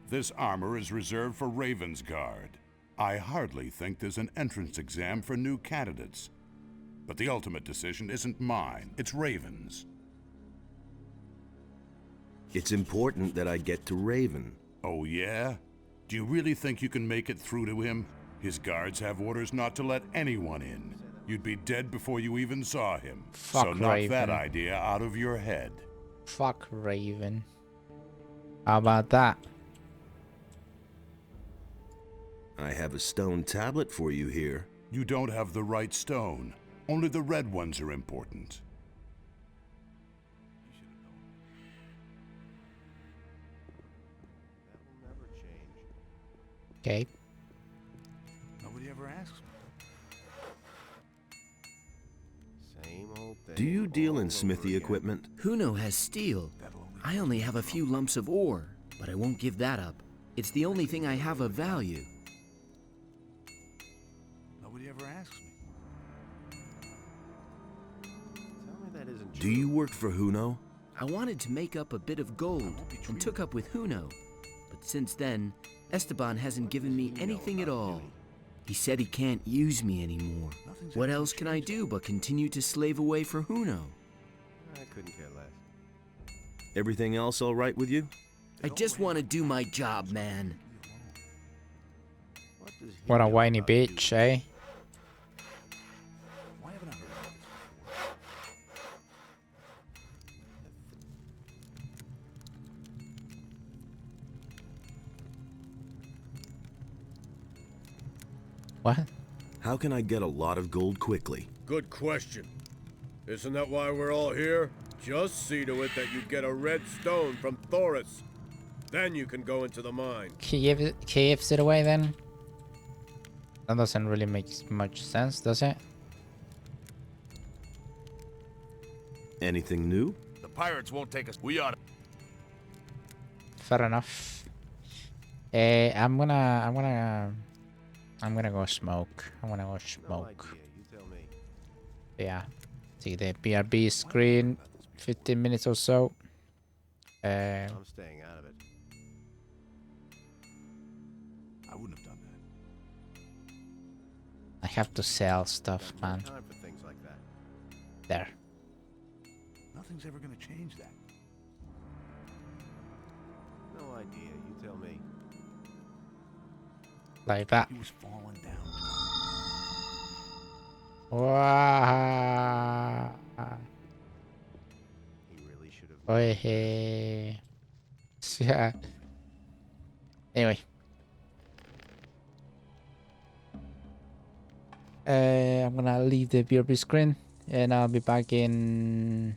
This armor is reserved for Raven's Guard. I hardly think there's an entrance exam for new candidates. But the ultimate decision isn't mine, it's Raven's. It's important that I get to Raven. Oh yeah? Do you really think you can make it through to him? His guards have orders not to let anyone in. You'd be dead before you even saw him. Fuck so knock Raven. that idea out of your head. Fuck Raven. How about that? I have a stone tablet for you here. You don't have the right stone. Only the red ones are important. Okay. Nobody ever asks me. Same old thing. Do you deal in smithy equipment? Huno has steel. I only have a few lumps of ore, but I won't give that up. It's the only thing I have of value. Nobody ever asks me. Tell me that isn't Do true. you work for Huno? I wanted to make up a bit of gold and took up with Huno. But since then, Esteban hasn't given me anything at all. He said he can't use me anymore. What else can I do but continue to slave away for Huno? I couldn't care less. Everything else all right with you? I just want to do my job, man. What does he What a know whiny about bitch, duty? eh? Why haven't I heard about this before? What? How can I get a lot of gold quickly? Good question. Isn't that why we're all here? Just see to it that you get a red stone from Thoris. Then you can go into the mine. Gives it away then? That doesn't really make much sense, does it? Anything new? The pirates won't take us. We ought to. Fair enough. I'm gonna go smoke. I'm gonna go No smoke. idea. You tell me. Yeah. See the BRB screen. 15 minutes or so. I'm staying out of it. I wouldn't have done that. I have to sell stuff, Got no man. time for things like that. There. Nothing's ever gonna change that. No idea. You tell me. Like that. He was falling down. Wow. He really should have. Oh, hey. Yeah. Anyway. I'm gonna leave the BRB screen and I'll be back in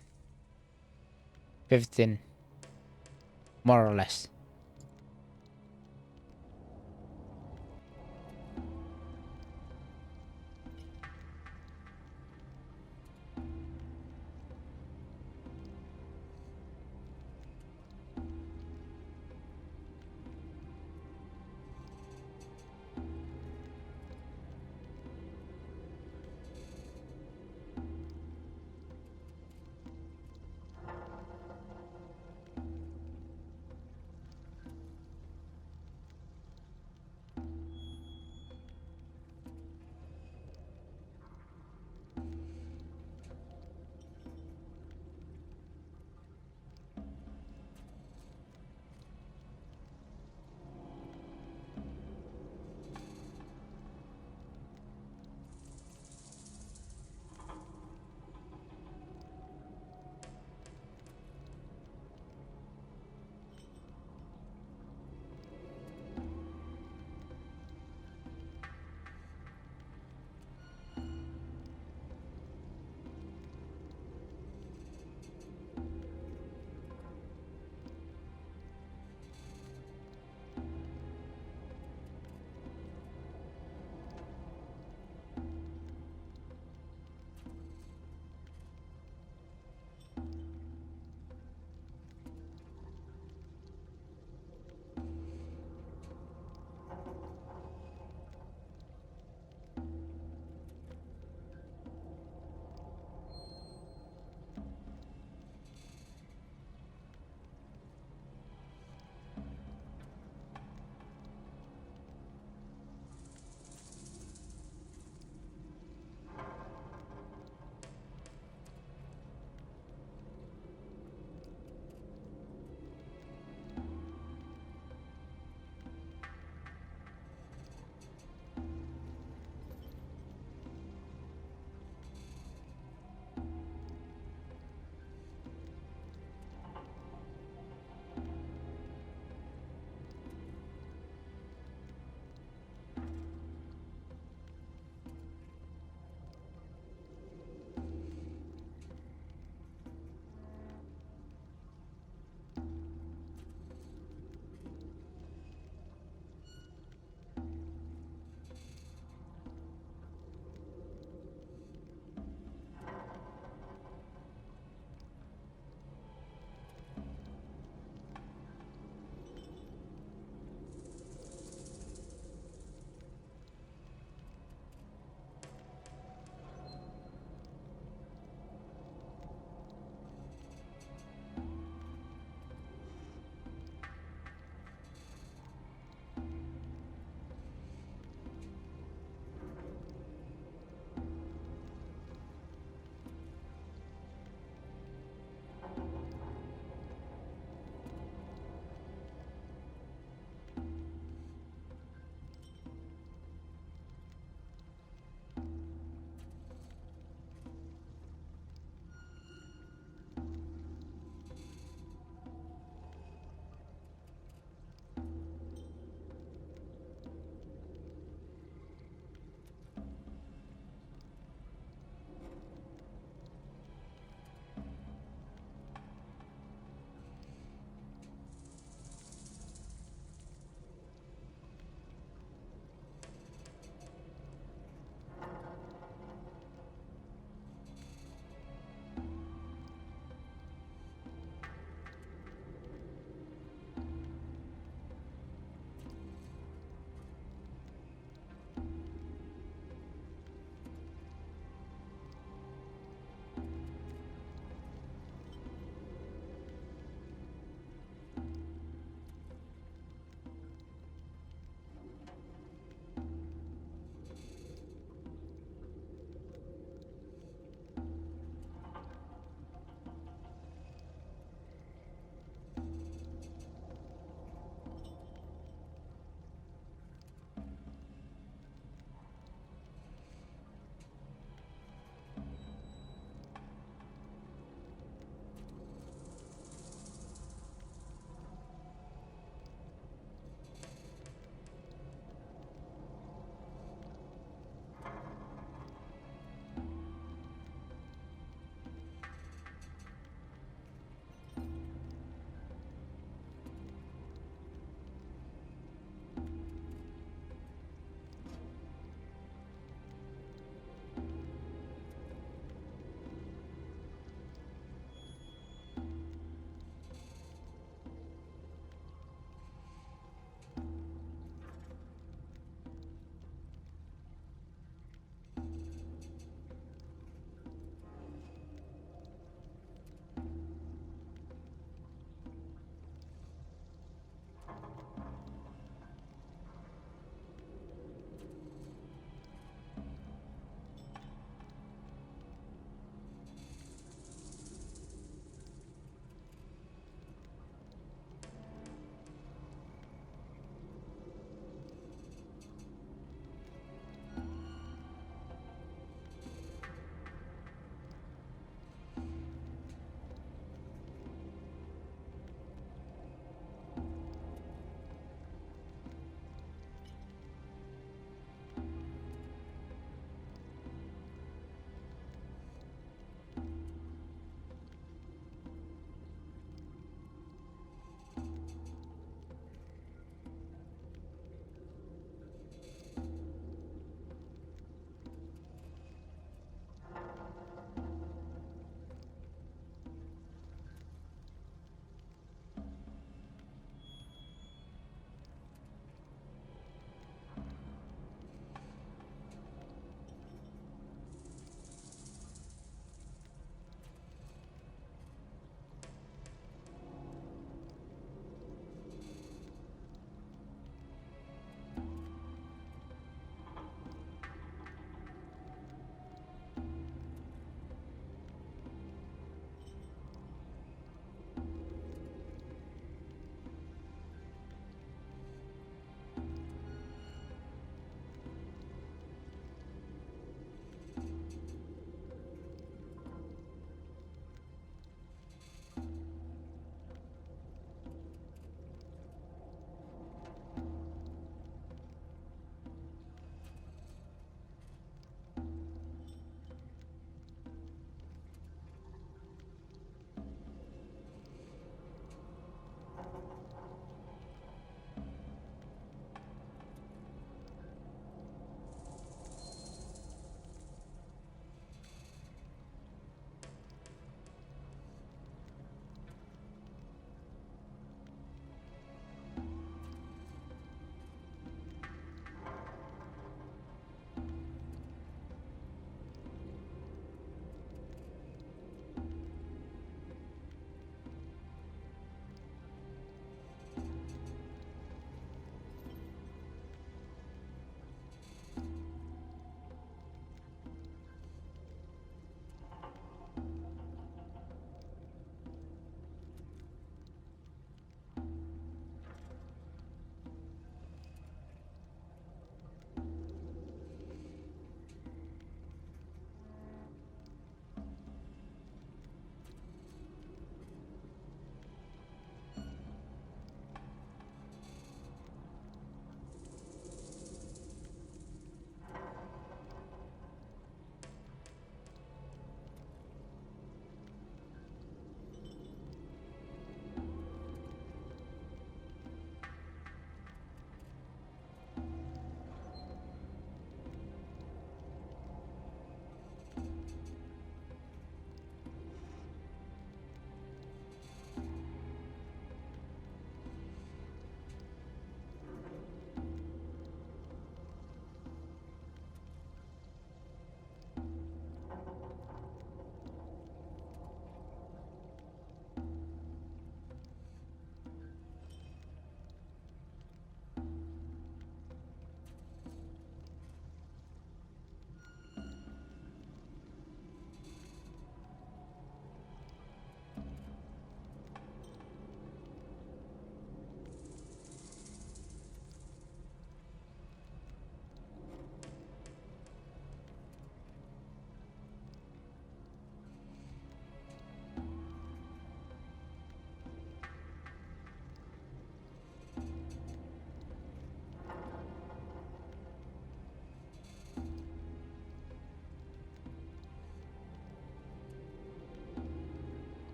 15. More or less.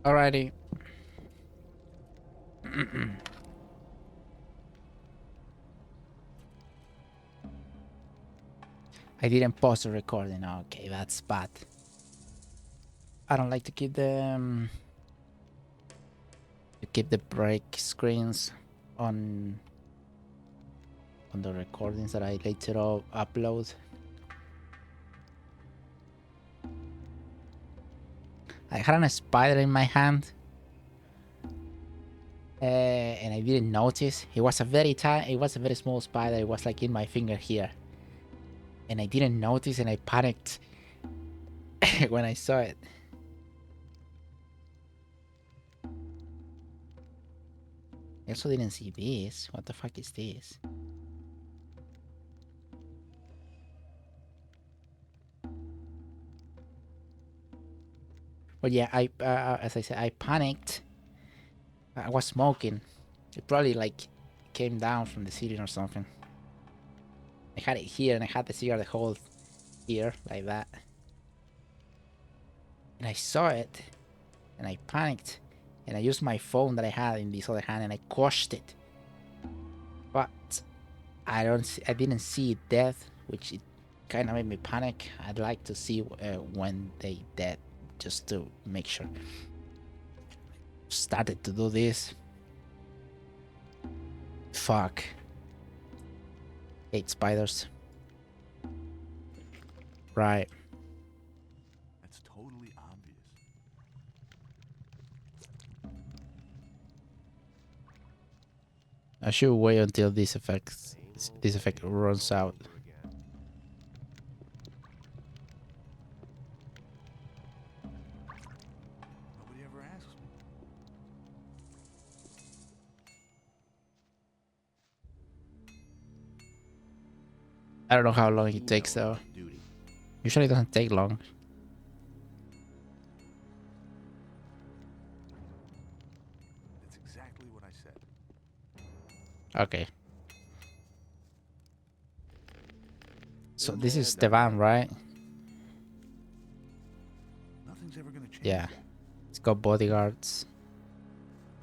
Alrighty. I didn't pause the recording. Okay, that's bad. I don't like to keep the break screens on the recordings that I later upload. I had a spider in my hand, and I didn't notice. It was a very small spider. It was like in my finger here, and I didn't notice, and I panicked when I saw it. I also didn't see this. What the fuck is this? But yeah, as I said, I panicked. I was smoking. It probably like came down from the ceiling or something. I had it here, and I had the cigarette hole here, like that. And I saw it, and I panicked, and I used my phone that I had in this other hand, and I crushed it. But I didn't see it dead, which it kind of made me panic. I'd like to see when they dead, just to make sure. Started to do this. Fuck. Hate spiders. Right. That's totally obvious. I should wait until this effect runs out. Nobody ever asks me. I don't know how long it takes though. Usually it doesn't take long. That's exactly what I said. Okay. So this is the van, right? Nothing's ever gonna change. Yeah. It's got bodyguards.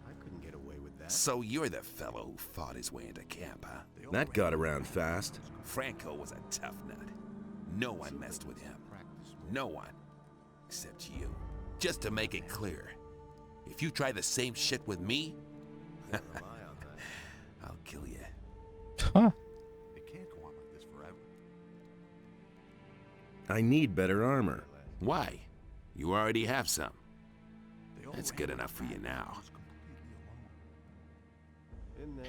I couldn't get away with that. So you're the fellow who fought his way into camp, huh? That got around fast. Franco was a tough nut. No one messed with him. No one. Except you. Just to make it clear, if you try the same shit with me, I'll kill you. Huh. It can't go on like this forever. I need better armor. Why? You already have some. That's good enough for you now.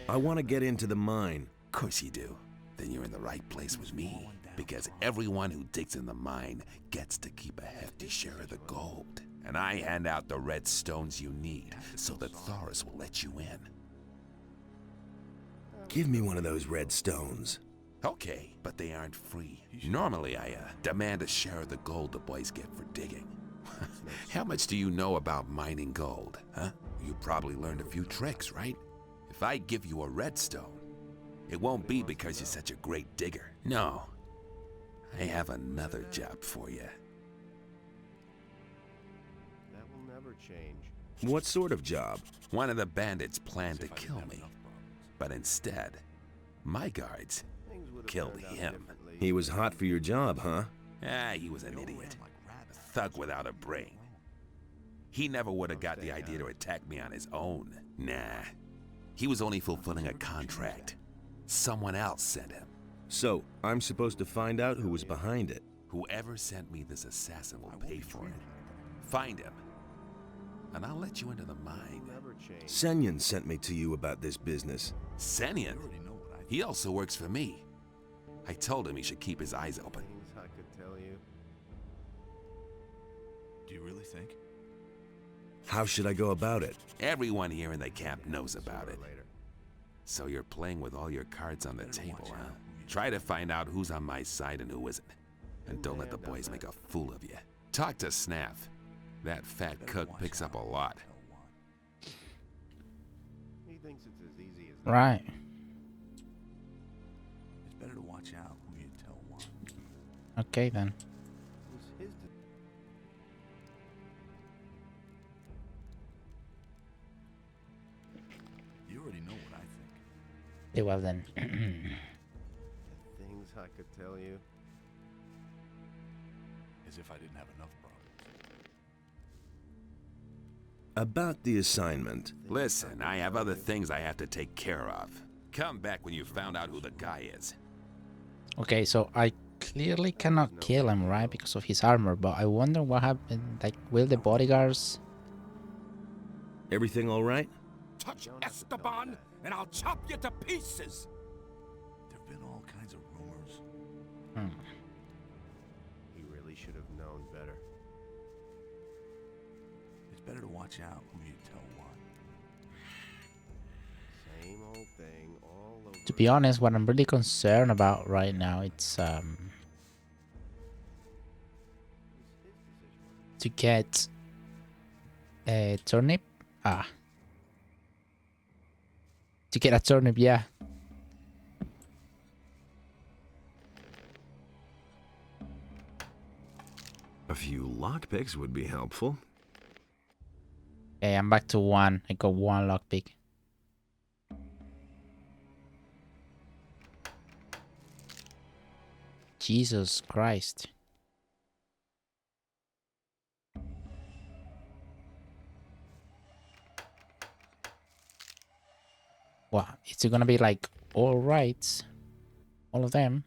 I want to get into the mine. Of course you do. Then you're in the right place with me. Because everyone who digs in the mine gets to keep a hefty share of the gold. And I hand out the red stones you need so that Thoris will let you in. Give me one of those red stones. Okay, but they aren't free. Normally I demand a share of the gold the boys get for digging. How much do you know about mining gold, huh? You probably learned a few tricks, right? If I give you a red stone, it won't be because you're such a great digger. No. I have another job for you. That will never change. What sort of job? One of the bandits planned to kill me. But instead, my guards killed him. He was hot for your job, huh? Ah, he was an idiot. A thug without a brain. He never would have got the idea to attack me on his own. Nah. He was only fulfilling a contract. Someone else sent him. So, I'm supposed to find out who was behind it. Whoever sent me this assassin will pay for it. Find him, and I'll let you into the mine. Senyan sent me to you about this business. Senyan? He also works for me. I told him he should keep his eyes open. I could tell you. Do you really think? How should I go about it? Everyone here in the camp knows about it. So you're playing with all your cards on the table, huh? Try to find out who's on my side and who isn't. And don't let the boys make a fool of you. Talk to Snaff. That fat cook picks up a lot. He thinks it's as easy as that. Right. It's better to watch out who you tell one. Okay then. Okay, well then. Things I could tell you. As if I didn't have enough problems. About the assignment. Listen, I have other things I have to take care of. Come back when you found out who the guy is. Okay, so I clearly cannot kill him, right? Because of his armor, but I wonder what happened. Like, will the bodyguards... Everything all right? Touch Esteban, and I'll chop you to pieces. There've been all kinds of rumors. He really should have known better. It's better to watch out who you tell what. Same old thing all over. To be honest, what I'm really concerned about right now, it's to get a turnip. To get a turnip, yeah. A few lockpicks would be helpful. Okay, I'm back to 1. I got 1 lockpick. Jesus Christ. Wow, it's gonna be like all right, all of them.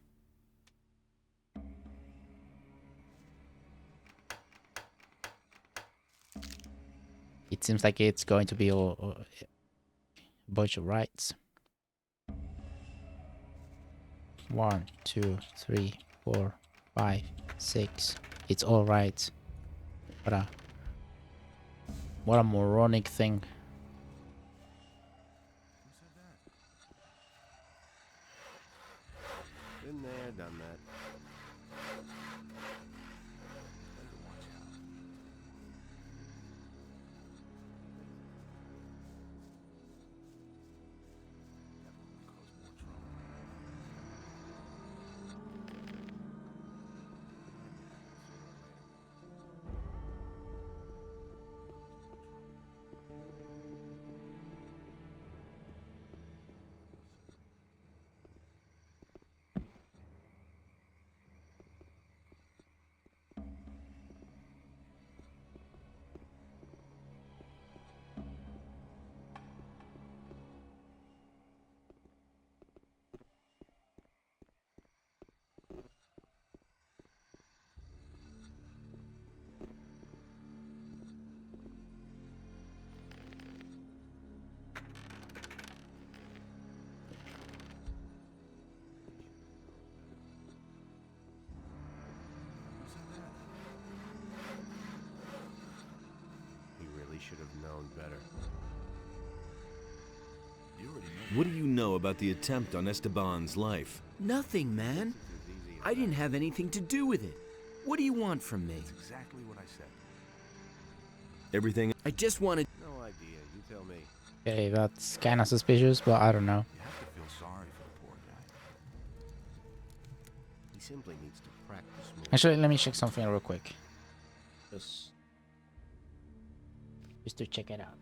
It seems like it's going to be a bunch of rights. 1, 2, 3, 4, 5, 6. It's all right. What a moronic thing. Been there, done that. Should have known better. What do you know about the attempt on Esteban's life? Nothing, man. I didn't have anything to do with it. What do you want from me? That's exactly what I said. Everything. I just wanted... No idea. You tell me. Okay, that's kind of suspicious, but I don't know. You have to feel sorry for the poor guy. He simply needs to practice more. Actually, let me check something real quick. Just to check it out.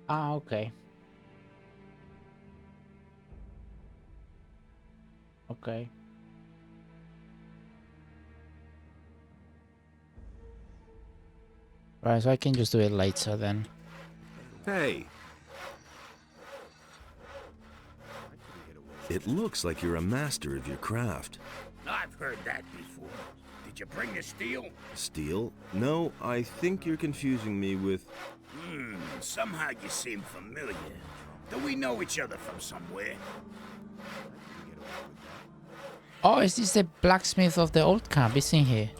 Ah, okay. Okay. Right, so I can just do it later then. Hey. It looks like you're a master of your craft. I've heard that before. Did you bring the steel? Steel? No, I think you're confusing me with... Somehow you seem familiar. Do we know each other from somewhere? Oh, is this the blacksmith of the old camp? It's in here.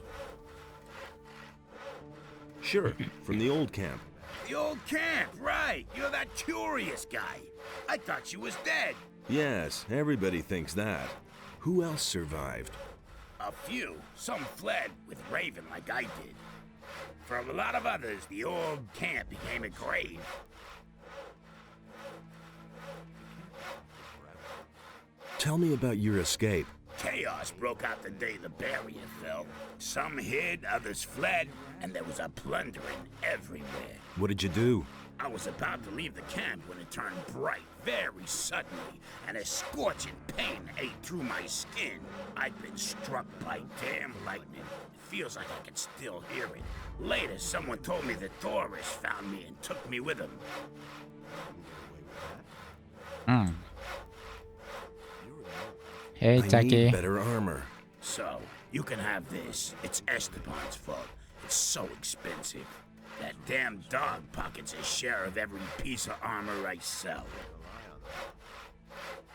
Sure, from the old camp. The old camp, right. You're that curious guy. I thought you was dead. Yes, everybody thinks that. Who else survived? A few. Some fled with Raven like I did. For a lot of others, the old camp became a grave. Tell me about your escape. Chaos broke out the day the barrier fell. Some hid, others fled, and there was a plundering everywhere. What did you do? I was about to leave the camp when it turned bright very suddenly, and a scorching pain ate through my skin. I'd been struck by damn lightning. It feels like I can still hear it. Later, someone told me that Thoris found me and took me with him. Hey, I Taki. need better armor. So, you can have this. It's Esteban's fault. It's so expensive. That damn dog pockets a share of every piece of armor I sell.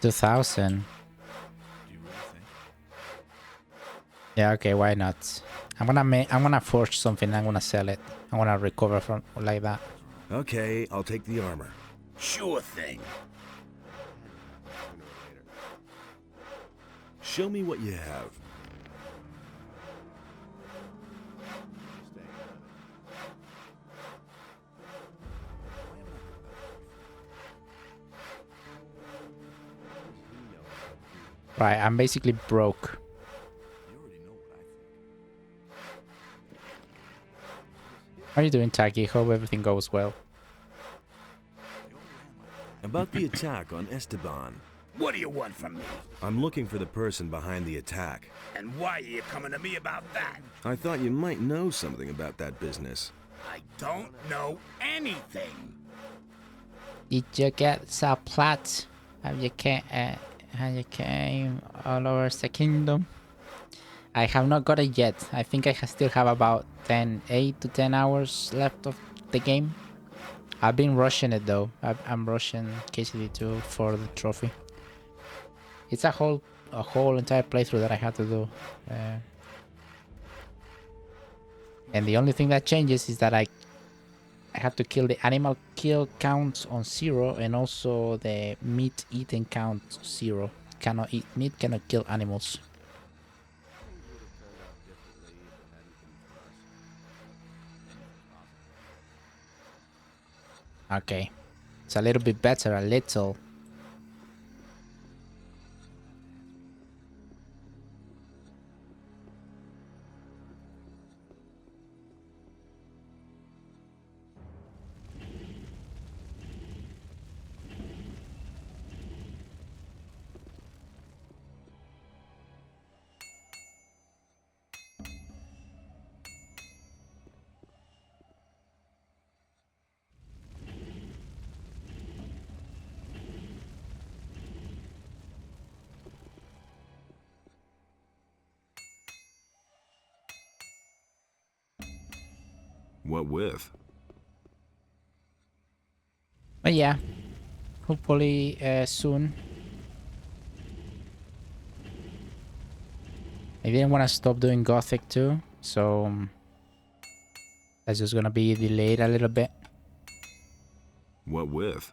2,000. Yeah, okay, why not? I'm gonna forge something. I'm gonna sell it. I'm gonna recover from like that. Okay, I'll take the armor. Sure thing. Show me what you have. Right, I'm basically broke. How are you doing, Taki? Hope everything goes well. About the attack on Esteban. What do you want from me? I'm looking for the person behind the attack. And why are you coming to me about that? I thought you might know something about that business. I don't know anything. Did you get the plot? Have you came all over the kingdom? I have not got it yet. I think I still have about 8 to 10 hours left of the game. I've been rushing it though. I'm rushing KCD2 for the trophy. It's a whole entire playthrough that I have to do. And the only thing that changes is that I have to kill the animal kill count on 0 and also the meat eaten count 0. Cannot eat meat, cannot kill animals. Okay, it's a little bit better, a little. What with? But yeah, hopefully soon. I didn't want to stop doing Gothic too, so that's just gonna be delayed a little bit. What with?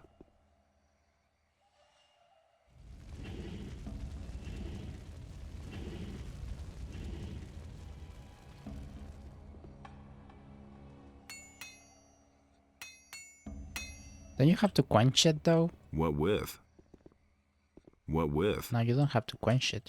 Don't you have to quench it though? What with? What with? No, you don't have to quench it.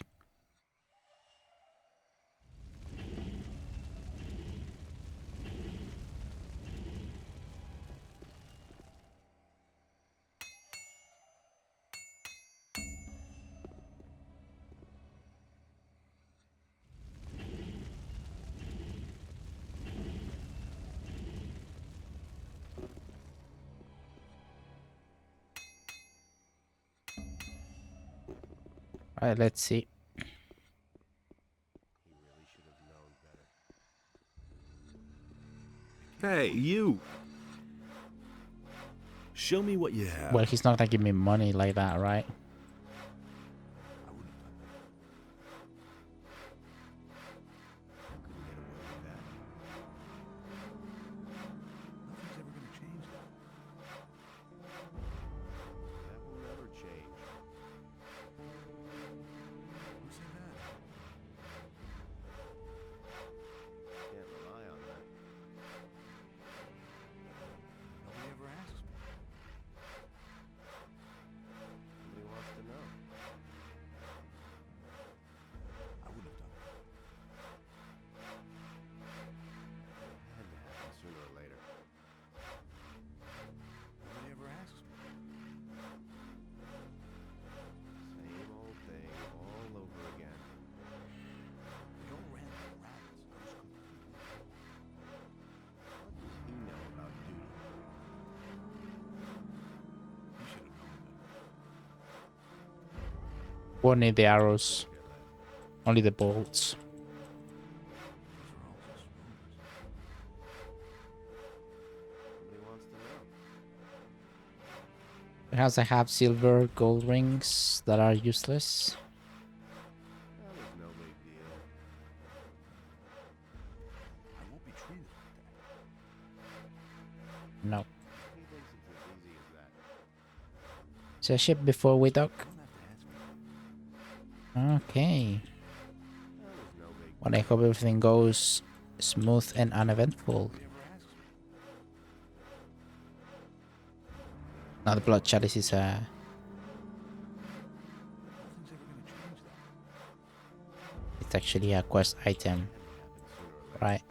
Alright, let's see. Hey, you! Show me what you have. Well, he's not gonna give me money like that, right? Won't need the arrows, only the bolts. Perhaps I have silver gold rings that are useless. No. Is there a ship before we dock? Okay. Well, I hope everything goes smooth and uneventful. Now the blood chalice is it's actually a quest item, right?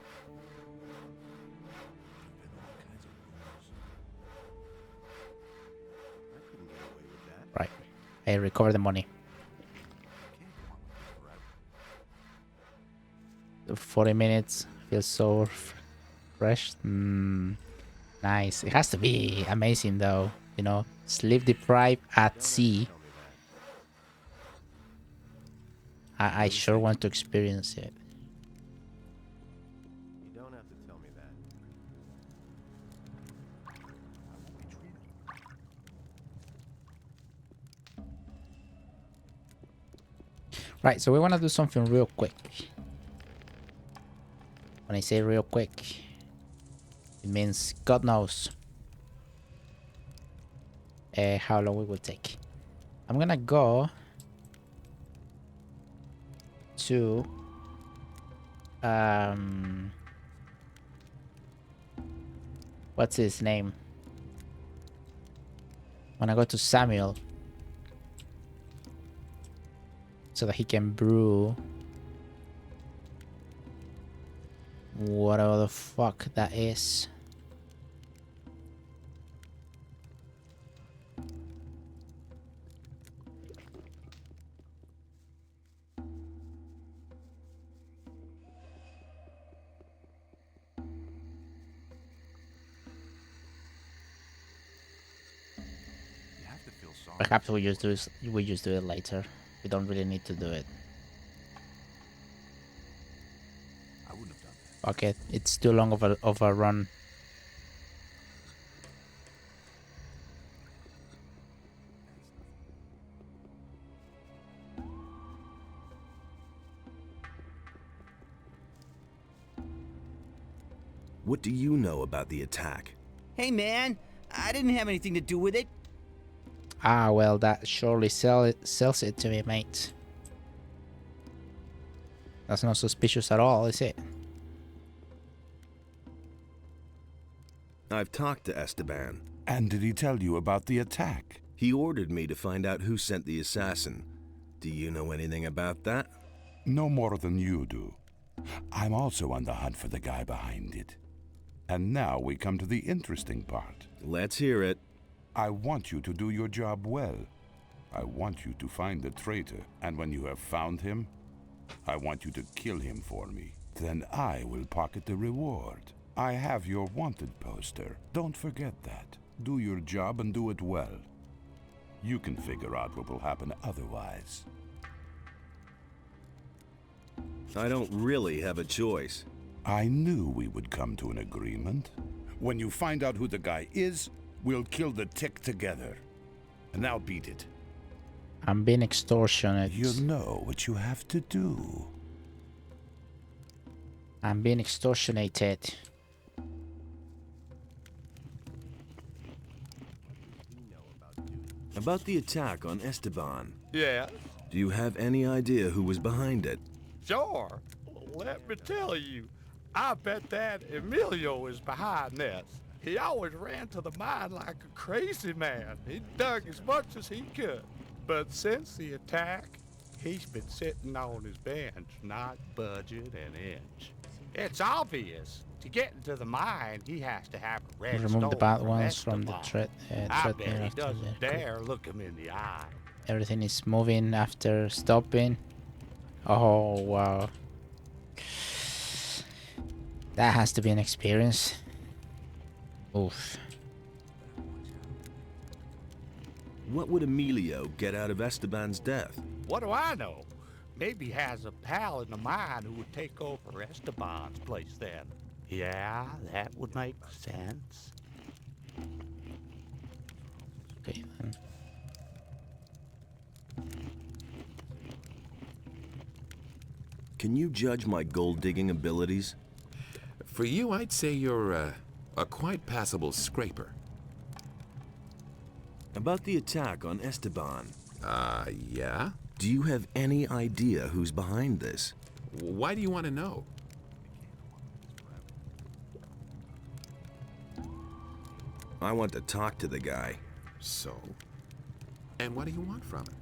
Right. I recover the money. 40 minutes. Feels so fresh. Nice. It has to be amazing though. You know, sleep deprived at sea. I sure want to experience it. You don't have to tell me that. Right, so we want to do something real quick. When I say real quick, it means God knows how long it will take. I'm gonna go to what's his name? I'm gonna go to Samuel so that he can brew whatever the fuck that is. Perhaps we just do it later. We don't really need to do it. Okay, it's too long of a run. What do you know about the attack? Hey man, I didn't have anything to do with it. Ah, well, that surely sells it to me, mate. That's not suspicious at all, is it? I've talked to Esteban. And did he tell you about the attack? He ordered me to find out who sent the assassin. Do you know anything about that? No more than you do. I'm also on the hunt for the guy behind it. And now we come to the interesting part. Let's hear it. I want you to do your job well. I want you to find the traitor, and when you have found him, I want you to kill him for me. Then I will pocket the reward. I have your wanted poster. Don't forget that. Do your job and do it well. You can figure out what will happen otherwise. I don't really have a choice. I knew we would come to an agreement. When you find out who the guy is, we'll kill the tick together. And now beat it. I'm being extortionate. You know what you have to do. I'm being extortionated. About the attack on Esteban. Yeah? Do you have any idea who was behind it? Sure. Let me tell you, I bet that Emilio is behind this. He always ran to the mine like a crazy man. He dug as much as he could. But since the attack, he's been sitting on his bench, not budging an inch. It's obvious. To get into the mine, he has to have a red Remove the stone bad from ones from the Esteban. I treadmill bet he after doesn't the dare look him in the eye. Everything is moving after stopping. Oh wow. That has to be an experience. Oof. What would Emilio get out of Esteban's death? What do I know? Maybe he has a pal in the mine who would take over Esteban's place then. Yeah, that would make sense. Okay then. Can you judge my gold digging abilities? For you, I'd say you're a quite passable scraper. About the attack on Esteban. Yeah? Do you have any idea who's behind this? Why do you want to know? I want to talk to the guy. So? And what do you want from him?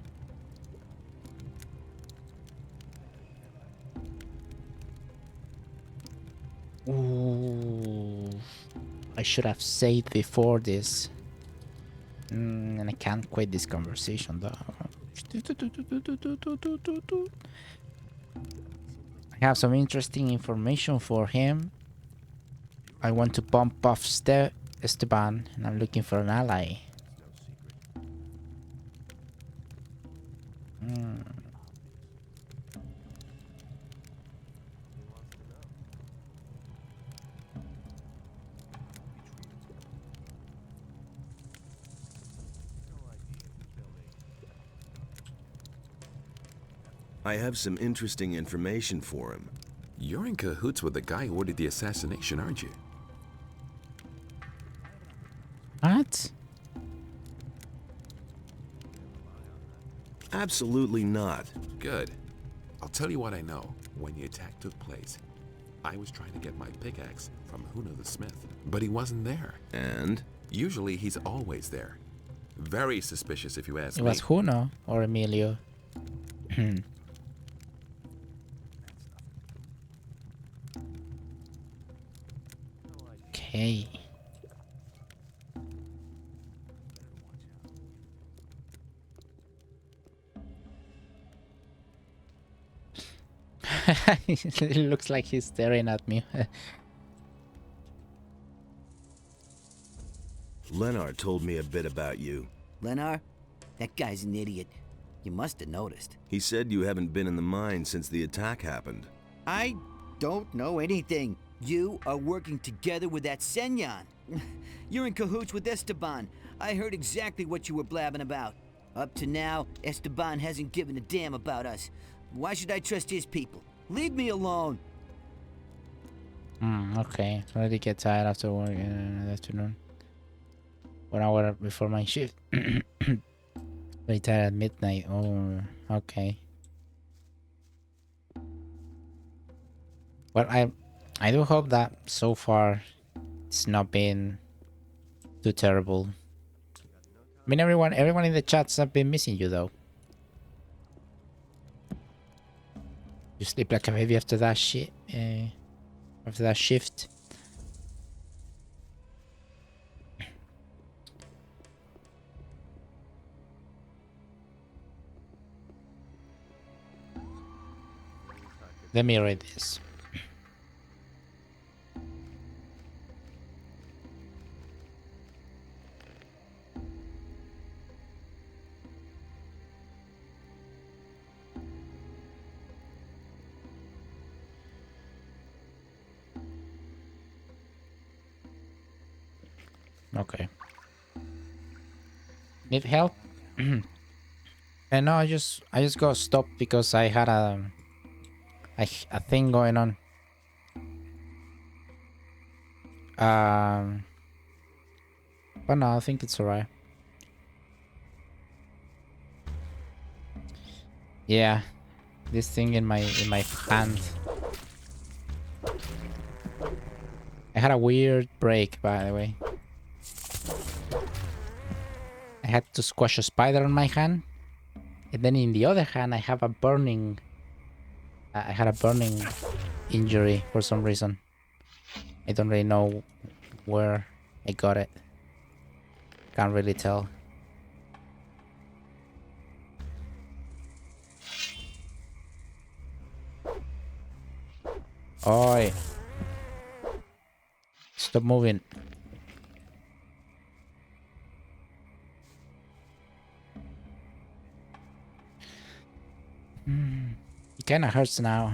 Ooh, I should have said before this. And I can't quit this conversation though. I have some interesting information for him. I want to bump off Esteban, and I'm looking for an ally. I have some interesting information for him. You're in cahoots with the guy who ordered the assassination, aren't you? What? Absolutely not. Good. I'll tell you what I know. When the attack took place, I was trying to get my pickaxe from Huno the smith, but he wasn't there. And? Usually he's always there. Very suspicious if you ask me. It was Huno or Emilio. Okay. It looks like he's staring at me. Lenar told me a bit about you. Lenar? That guy's an idiot. You must have noticed. He said you haven't been in the mine since the attack happened. I don't know anything. You are working together with that Senyan. You're in cahoots with Esteban. I heard exactly what you were blabbing about. Up to now, Esteban hasn't given a damn about us. Why should I trust his people? Leave me alone. Okay. Already get tired after work in the afternoon. 1 hour before my shift. Very tired at midnight. Oh, okay. Well, I do hope that so far it's not been too terrible. I mean, everyone in the chats have been missing you though. You sleep like a baby after that shit. After that shift. Let me read this. Okay. Need help? And no, I just got stopped because I had a thing going on. But no, I think it's alright. Yeah, this thing in my hand. I had a weird break, by the way. I had to squash a spider on my hand, and then in the other hand I have a burning. I had a burning injury for some reason. I don't really know where I got it. Can't really tell. Oi! Stop moving. It kinda hurts now.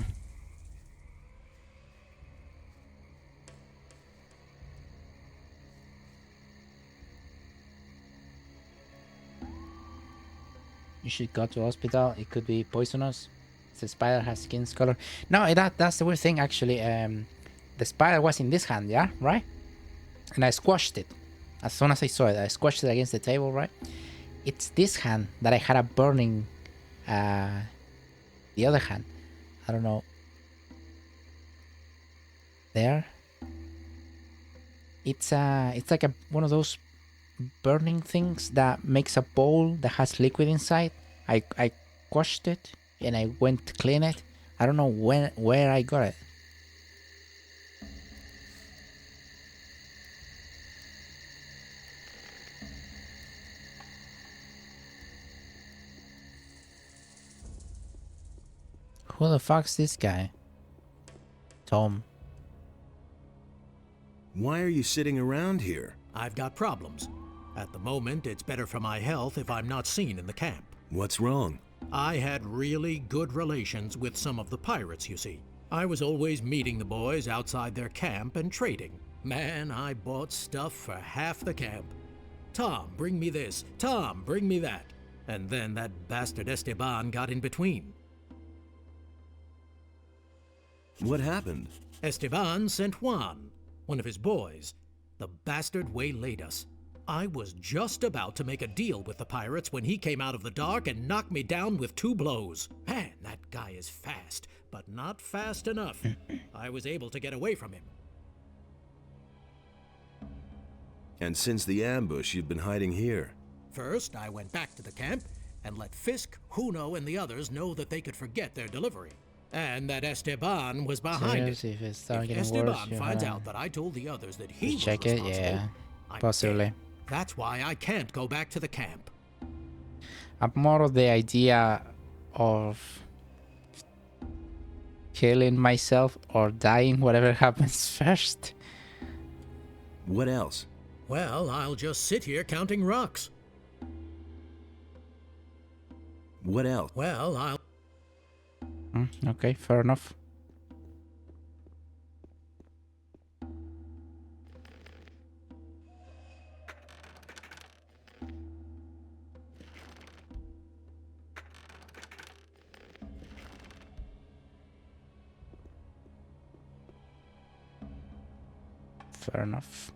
You should go to hospital. It could be poisonous. The spider has skin color. No, that's the weird thing actually. The spider was in this hand, yeah, right? And I squashed it. As soon as I saw it, I squashed it against the table, right? It's this hand that I had a burning. The other hand, I don't know. There. It's like one of those burning things that makes a bowl that has liquid inside. I washed it and I went to clean it. I don't know where I got it. Who the fuck's this guy? Tom. Why are you sitting around here? I've got problems. At the moment, it's better for my health if I'm not seen in the camp. What's wrong? I had really good relations with some of the pirates, you see. I was always meeting the boys outside their camp and trading. Man, I bought stuff for half the camp. Tom, bring me this. Tom, bring me that. And then that bastard Esteban got in between. What happened? Esteban sent Juan, one of his boys. The bastard waylaid us. I was just about to make a deal with the pirates when he came out of the dark and knocked me down with 2 blows. Man, that guy is fast, but not fast enough. I was able to get away from him. And since the ambush, you've been hiding here. First, I went back to the camp and let Fisk, Juno, and the others know that they could forget their delivery. And that Esteban was behind it. If it's starting If getting worse, Esteban finds out that I told the others that he was check it, responsible, yeah, I'm possibly. dead. That's why I can't go back to the camp. I'm more of the idea of killing myself or dying, whatever happens first. What else? Well, I'll just sit here counting rocks. What else? Well, I'll... Okay, fair enough. Fair enough.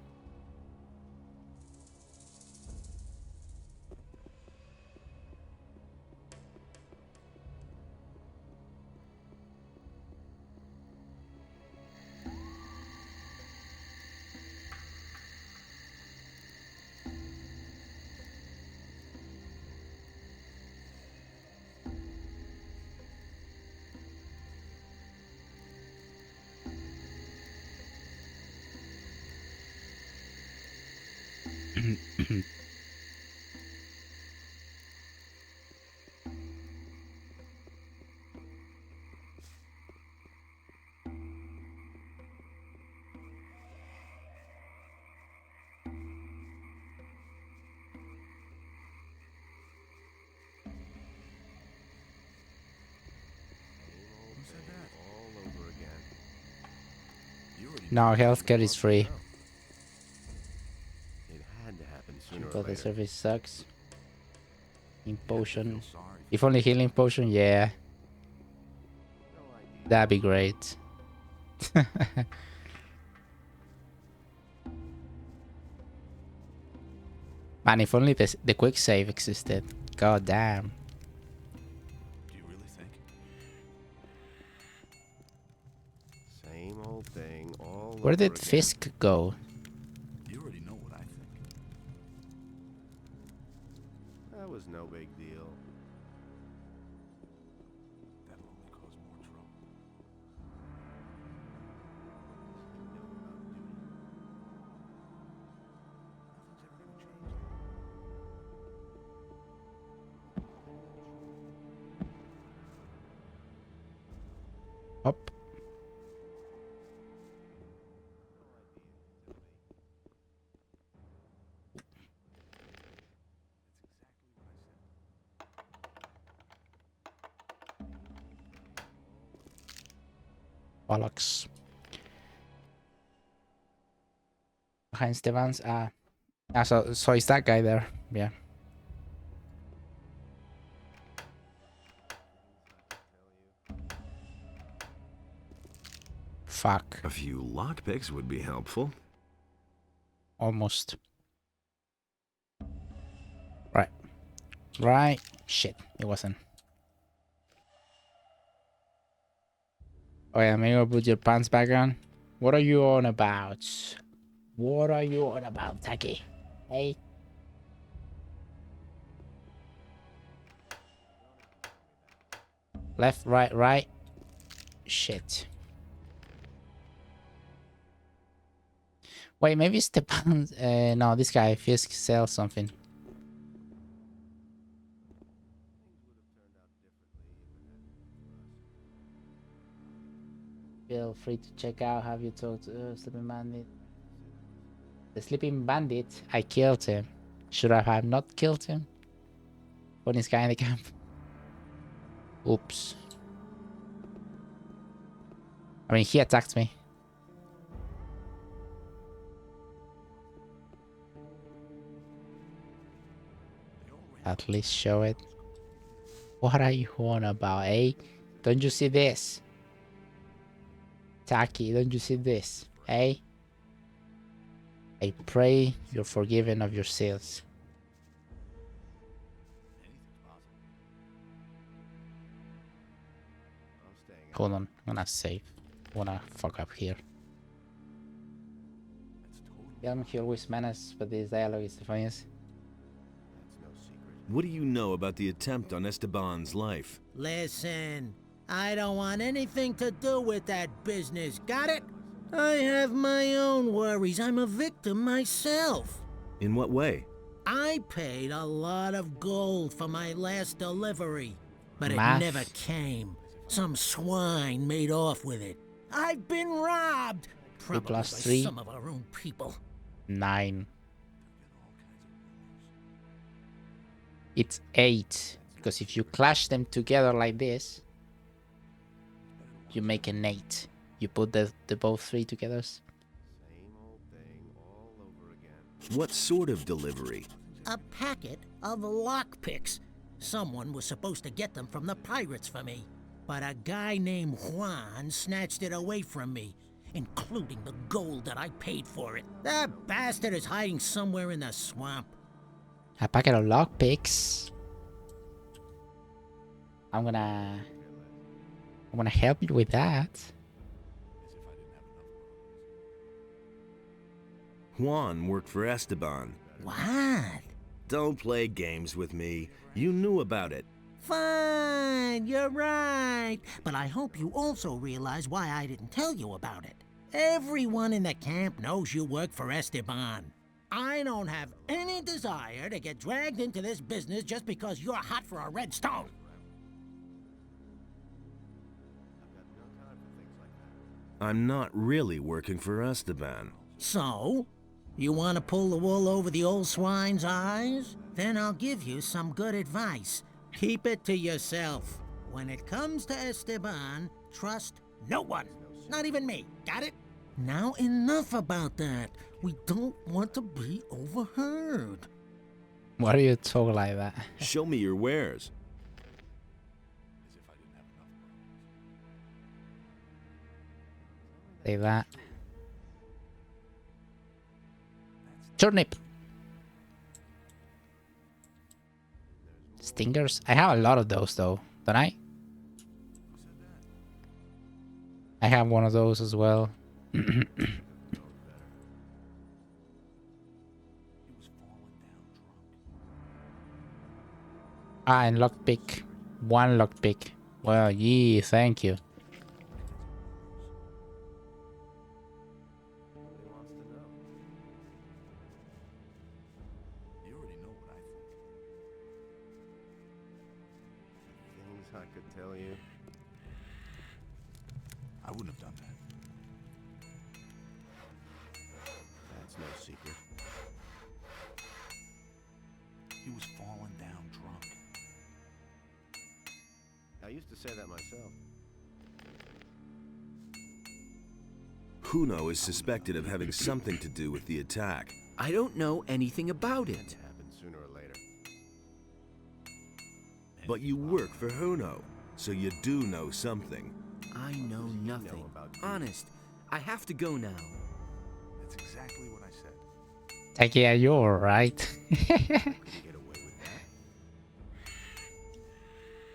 No, healthcare is free. But the service sucks. In potion. If only healing potion, yeah. That'd be great. Man, if only the quick save existed. God damn. Do you really think? Same old thing all Where over did again. Fisk go? You already know what I think. That was no big deal. That'll only cause more trouble. Up. Bollocks. Behind Stevens. So it's that guy there. Yeah. Fuck. A few lockpicks would be helpful. Almost. Right. Right. Shit. It wasn't. Oh yeah, maybe put your pants back on. What are you on about? What are you on about, Taki? Hey. Left, right, right. Shit. Wait, maybe Stepan. No, this guy Fisk sells something. Feel free to check out. Have you talked to Sleeping Bandit? The Sleeping Bandit. I killed him. Should I have not killed him? When this guy in the camp. Oops. I mean, he attacked me. At least show it. What are you on about, eh? Don't you see this? Taki, don't you see this, eh? I pray you're forgiven of your sins. Hold on, I'm gonna save. I wanna fuck up here. Yeah, he always manages, but this dialogue is the funniest. What do you know about the attempt on Esteban's life? Listen, I don't want anything to do with that business, got it? I have my own worries. I'm a victim myself. In what way? I paid a lot of gold for my last delivery, but it Math. never came. Some swine made off with it. I've been robbed. Probably by 3. some of our own people. 9. It's 8. Because if you clash them together like this, you make an 8. You put the both 3 together. What sort of delivery? A packet of lockpicks. Someone was supposed to get them from the pirates for me. But a guy named Juan snatched it away from me, including the gold that I paid for it. That bastard is hiding somewhere in the swamp. A packet of lockpicks. I'm gonna help you with that. Juan worked for Esteban. What? Don't play games with me. You knew about it. Fine, you're right. But I hope you also realize why I didn't tell you about it. Everyone in the camp knows you work for Esteban. I don't have any desire to get dragged into this business just because you're hot for a red stone. I'm not really working for Esteban. So? You want to pull the wool over the old swine's eyes? Then I'll give you some good advice. Keep it to yourself. When it comes to Esteban, trust no one. Not even me. Got it? Now enough about that. We don't want to be overheard. Why do you talk like that? Show me your wares. Say that. Turnip. Stingers? I have a lot of those though, don't I? I have one of those as well. Ah, and lockpick. One lockpick. Well, yee, thank you. Things I could tell you. I wouldn't have done that. That's no secret. He was falling down drunk. I used to say that myself. Huno is suspected of having something to do with the attack. I don't know anything about it. It happens sooner or later. But you work for Huno, so you do know something. I know nothing. Honest, I have to go now. That's exactly what I said. Take it, you're alright. Get away with that.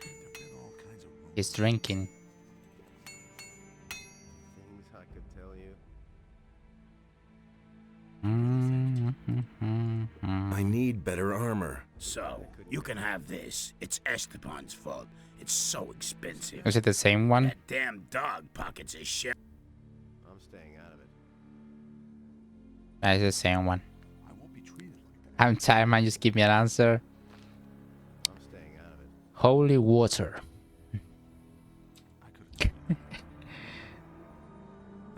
There've been all kinds of rumors. He's drinking. Things I could tell you. I need better armor. So, you can have this. It's Esteban's fault. It's so expensive. Is it the same one? That damn dog pockets his shit. I'm staying out of it. That's the same one. I won't be treated like that. I'm tired, man. Just give me an answer. I'm staying out of it. Holy water.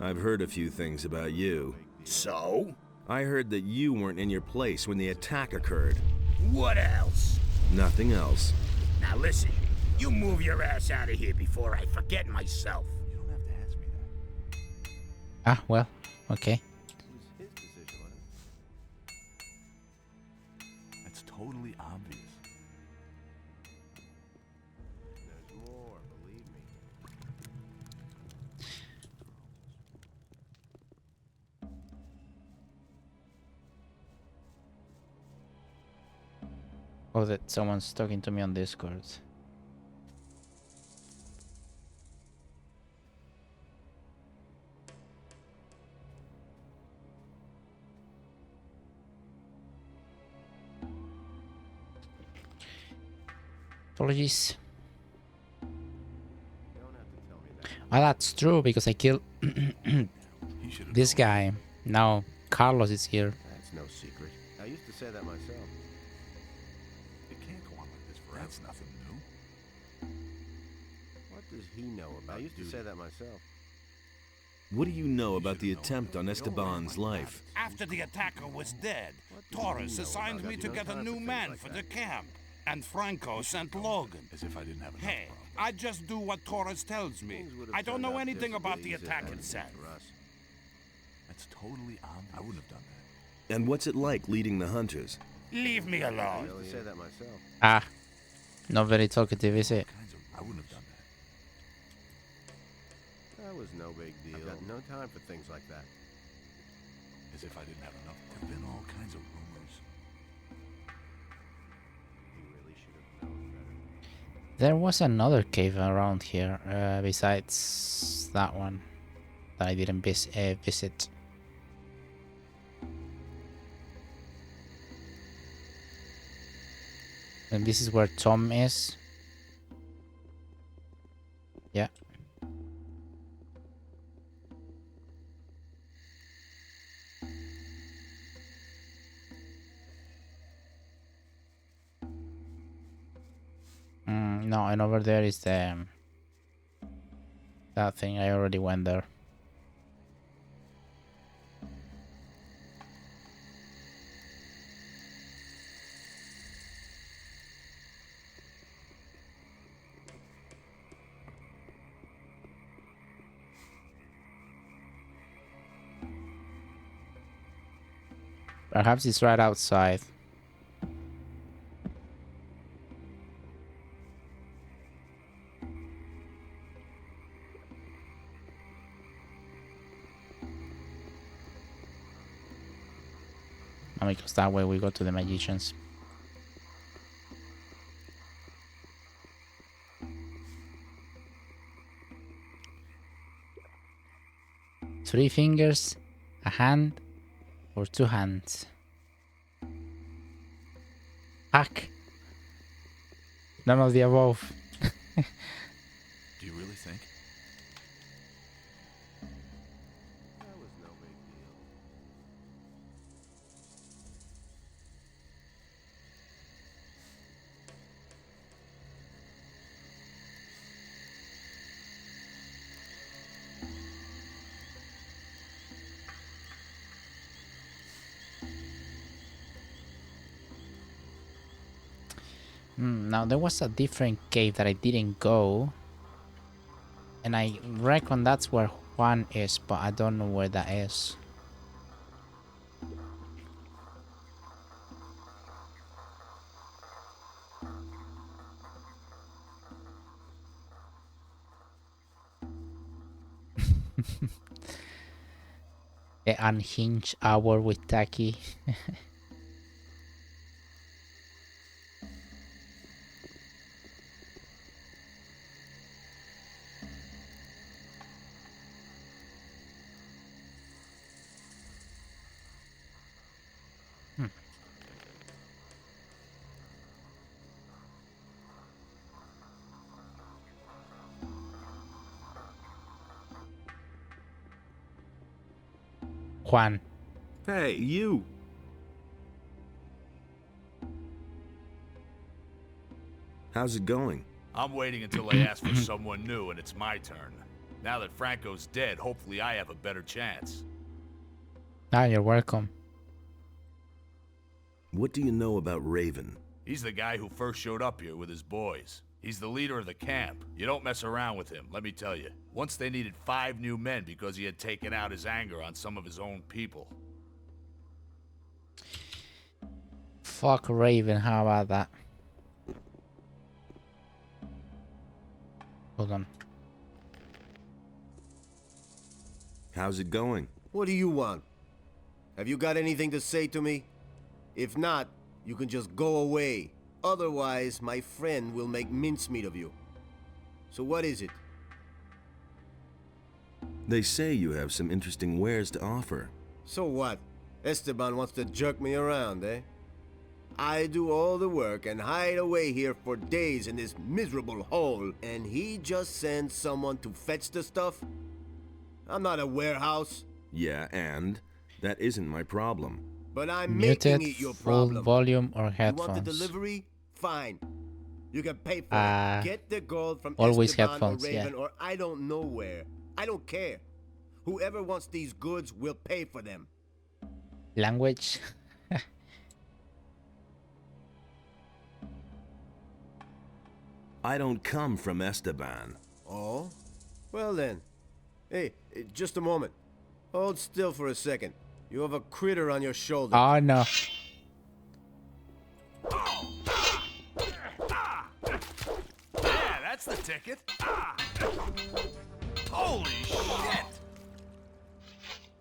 I've heard a few things about you. So? I heard that you weren't in your place when the attack occurred. What else? Nothing else. Now listen, you move your ass out of here before I forget myself. You don't have to ask me that. Ah, well, okay. It was his decision, wasn't it? That's totally obvious. There's more, believe me. Oh, that someone's talking to me on Discord. Apologies. You don't have to tell me that. Oh, that's true because I killed He should have this guy. Now Carlos is here. That's no secret. I used to say that myself. It can't go on like this forever. That's nothing new. What does he know about? I used to say that myself. What do you know about the attempt on Esteban's life? After the attacker was dead, Torres assigned me to get a new man for the camp. And Franco sent Logan. As if I didn't have enough Hey, problems. I just do what Torres tells me. Things would have I don't turned know out anything about differently the if it attack hadn't itself. been for us. That's totally obvious. I wouldn't have done that. And what's it like leading the hunters? Leave me I alone. used to say that myself. Ah, not very talkative, is it? I wouldn't have done that. That was no big deal. I've got no time for things like that. As if I didn't have enough. There've been all kinds of rumors. He really should have known better. There was another cave around here, besides that one that I didn't visit. And this is where Tom is. Yeah. No, and over there is the that thing. I already went there. Perhaps it's right outside. And because that way we go to the magicians. Three fingers, a hand, or two hands. Hack. None of the above. Do you really think? That was no big deal. Now there was a different cave that I didn't go. And I reckon that's where Juan is, but I don't know where that is. The unhinged hour with Taki. Juan. Hey, you! How's it going? I'm waiting until they ask for someone new and it's my turn. Now that Franco's dead, hopefully I have a better chance. Ah, you're welcome. What do you know about Raven? He's the guy who first showed up here with his boys. He's the leader of the camp. You don't mess around with him, let me tell you. Once they needed 5 new men because he had taken out his anger on some of his own people. Fuck Raven, how about that? Hold on. How's it going? What do you want? Have you got anything to say to me? If not, you can just go away. Otherwise, my friend will make mincemeat of you. So what is it? They say you have some interesting wares to offer. So what? Esteban wants to jerk me around, eh? I do all the work and hide away here for days in this miserable hole, and he just sends someone to fetch the stuff? I'm not a warehouse. Yeah, and that isn't my problem. But I'm Muted, making it your full problem. volume or You headphones? want the delivery? Fine. You can pay for it. Get the gold from always Esteban headphones, or Raven yeah. or I don't know where. I don't care. Whoever wants these goods will pay for them. Language. I don't come from Esteban. Oh? Well then. Hey, just a moment. Hold still for a second. You have a critter on your shoulder. Oh no. Yeah, that's the ticket. Holy shit!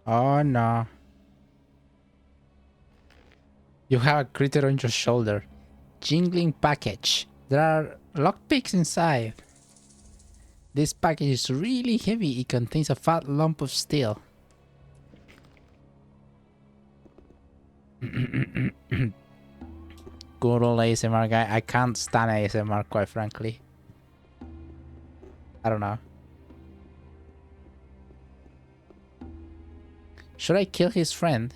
Oh no. You have a critter on your shoulder. Jingling package. There are lockpicks inside. This package is really heavy. It contains a fat lump of steel. Good old ASMR guy. I can't stand ASMR, quite frankly. I don't know. Should I kill his friend?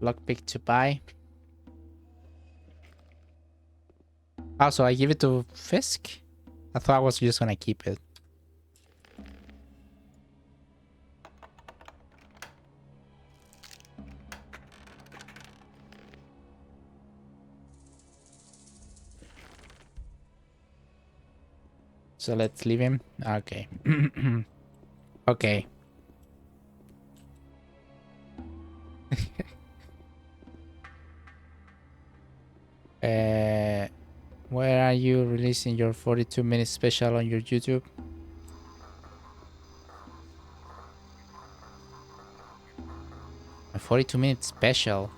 Lockpick to buy. Oh, so I give it to Fisk? I thought I was just gonna keep it. So let's leave him. Okay. Okay. Where are you releasing your 42-minute special on your YouTube? A 42-minute special?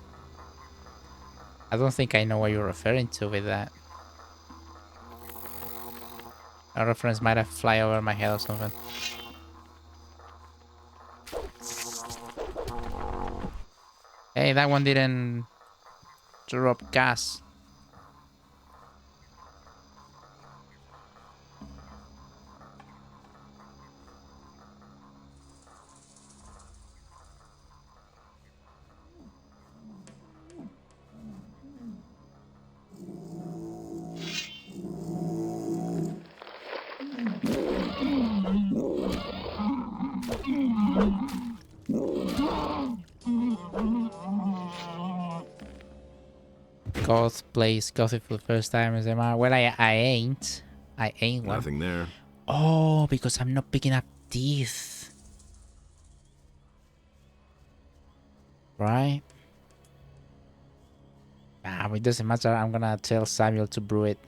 I don't think I know what you're referring to with that. A reference might have fly over my head or something. Hey, that one didn't drop gas. Goth plays Gothic for the first time as MR. Well, I ain't. I ain't one. Nothing there. Oh, because I'm not picking up teeth. Right? Ah, it doesn't matter. I'm gonna tell Samuel to brew it.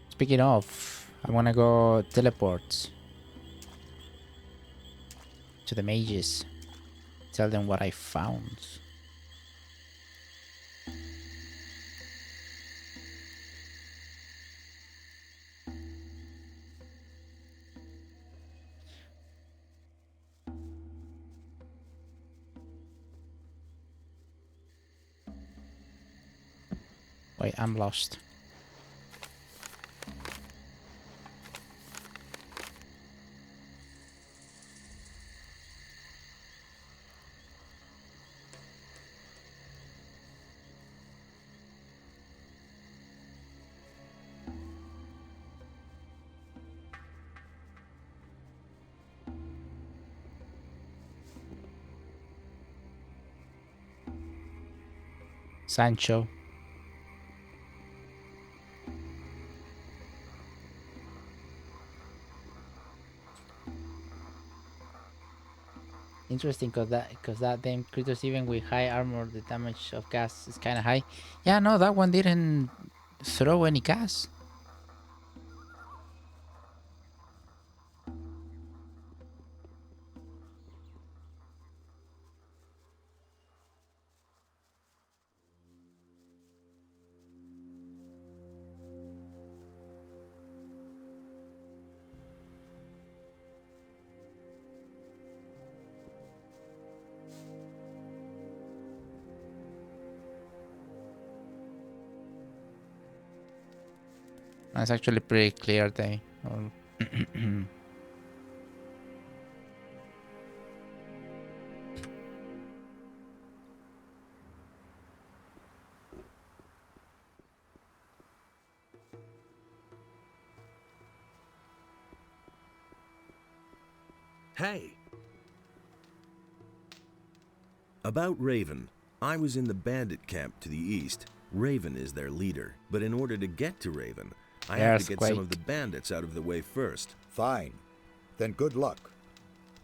Speaking of, I wanna go teleport to the mages. Tell them what I found. Wait, I'm lost. Sancho. Interesting, cause that damn creatures, even with high armor, the damage of gas is kind of high. Yeah, no, that one didn't throw any gas. It's actually pretty clear day. Hey! About Raven. I was in the bandit camp to the east. Raven is their leader, but in order to get to Raven, I have to get some of the bandits out of the way first. Fine. Then good luck.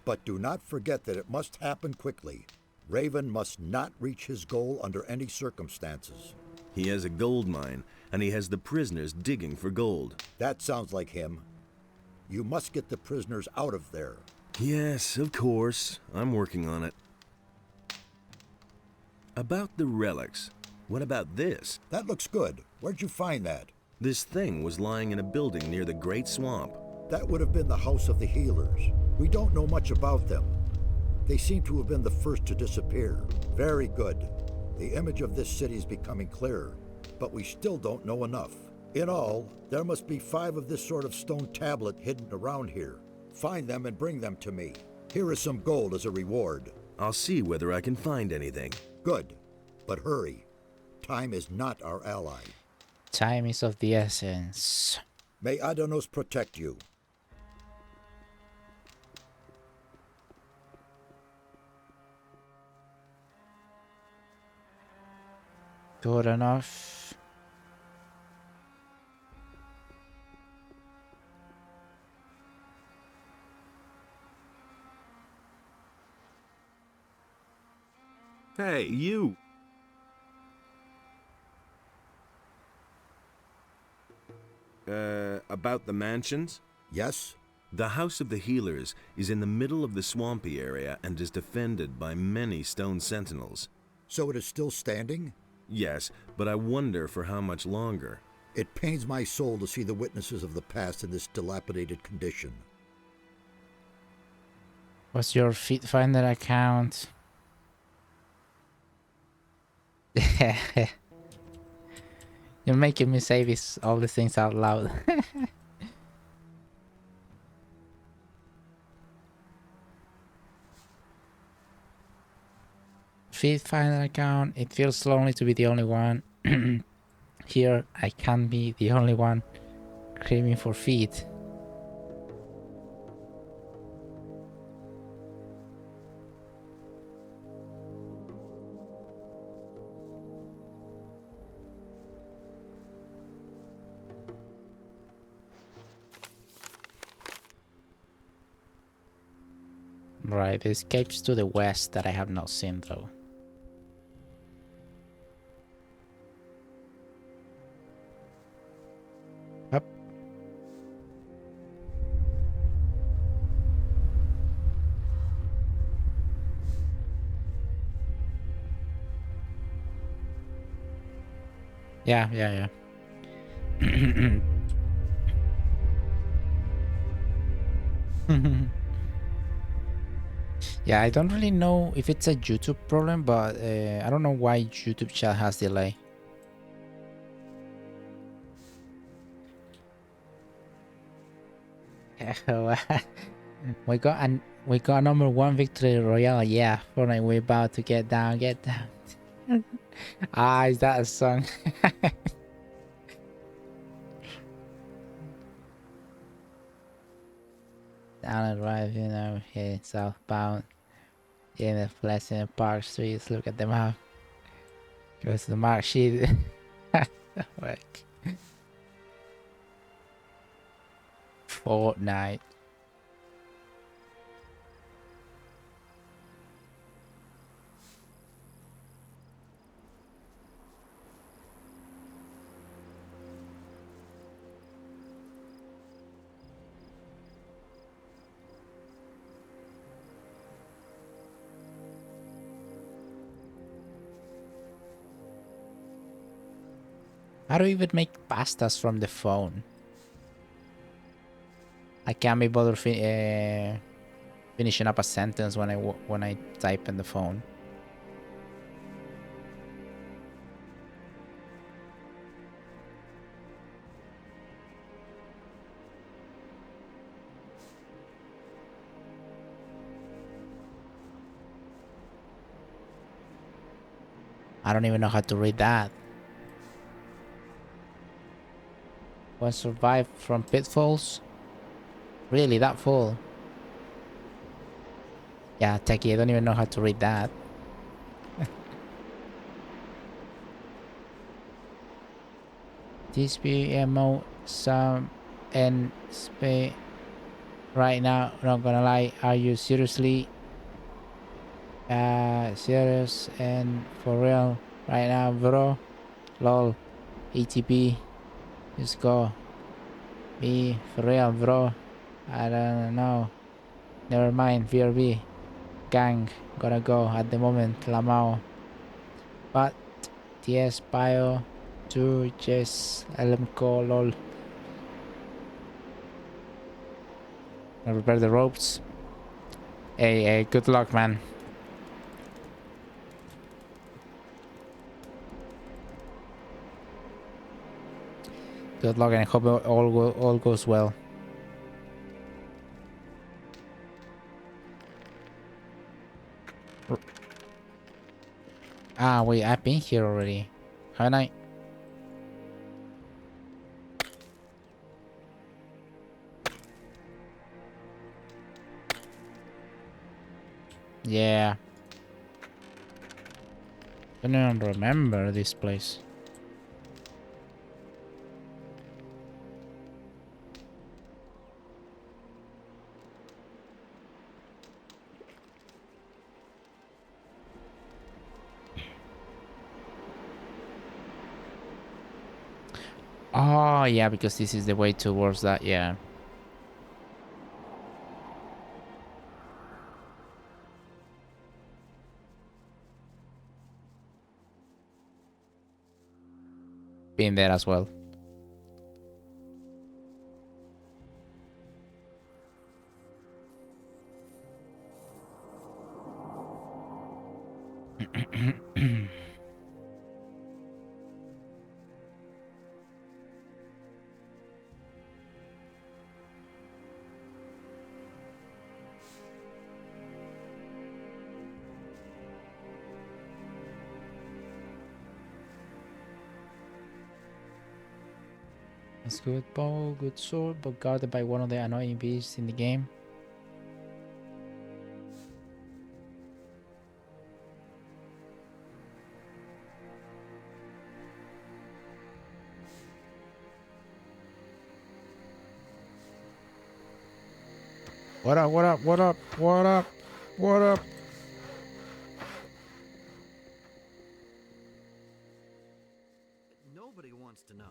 But do not forget that it must happen quickly. Raven must not reach his goal under any circumstances. He has a gold mine, and he has the prisoners digging for gold. That sounds like him. You must get the prisoners out of there. Yes, of course. I'm working on it. About the relics. What about this? That looks good. Where'd you find that? This thing was lying in a building near the Great Swamp. That would have been the House of the Healers. We don't know much about them. They seem to have been the first to disappear. Very good. The image of this city is becoming clearer, but we still don't know enough. In all, there must be 5 of this sort of stone tablet hidden around here. Find them and bring them to me. Here is some gold as a reward. I'll see whether I can find anything. Good, but hurry. Time is not our ally. Time is of the essence. May Adanos protect you. Good enough. Hey, you! About the mansions? Yes? The House of the Healers is in the middle of the swampy area and is defended by many stone sentinels. So it is still standing? Yes, but I wonder for how much longer. It pains my soul to see the witnesses of the past in this dilapidated condition. What's your Feet Finder account? You're making me say all these things out loud. Feet Finder account. It feels lonely to be the only one. Here, I can't be the only one craving for feet. Right, the escapes to the west that I have not seen though. Up. Yeah. Yeah, I don't really know if it's a YouTube problem, but I don't know why YouTube chat has delay. we got a #1 victory royale. Yeah, Fortnite, we're about to get down. Ah, is that a song? Down and right, you know, here southbound. In the Pleasant Park streets, look at the map. Goes to the mark sheet. Like Fortnite. How do you even make pastas from the phone? I can't be bothered finishing up a sentence when I type in the phone. I don't even know how to read that. One survived from pitfalls? Really, that full? Yeah, techie, I don't even know how to read that. This BMO some and sp right now, not gonna lie, are you seriously serious and for real right now, bro? Lol. ATP. Just go. Be for real, bro. I don't know. Never mind. VRB. Gang. Gotta go at the moment. Lamau. But TS Bio 2 Jess LMCO lol. I prepare the ropes. Hey, good luck, man. Good luck, and I hope all goes well. Ah, wait, I've been here already, haven't I? Yeah. I don't remember this place. Oh, yeah, because this is the way towards that, yeah. Been there as well. It's good bow, good sword, but guarded by one of the annoying beasts in the game. What up, what up, what up, what up, what up? Nobody wants to know.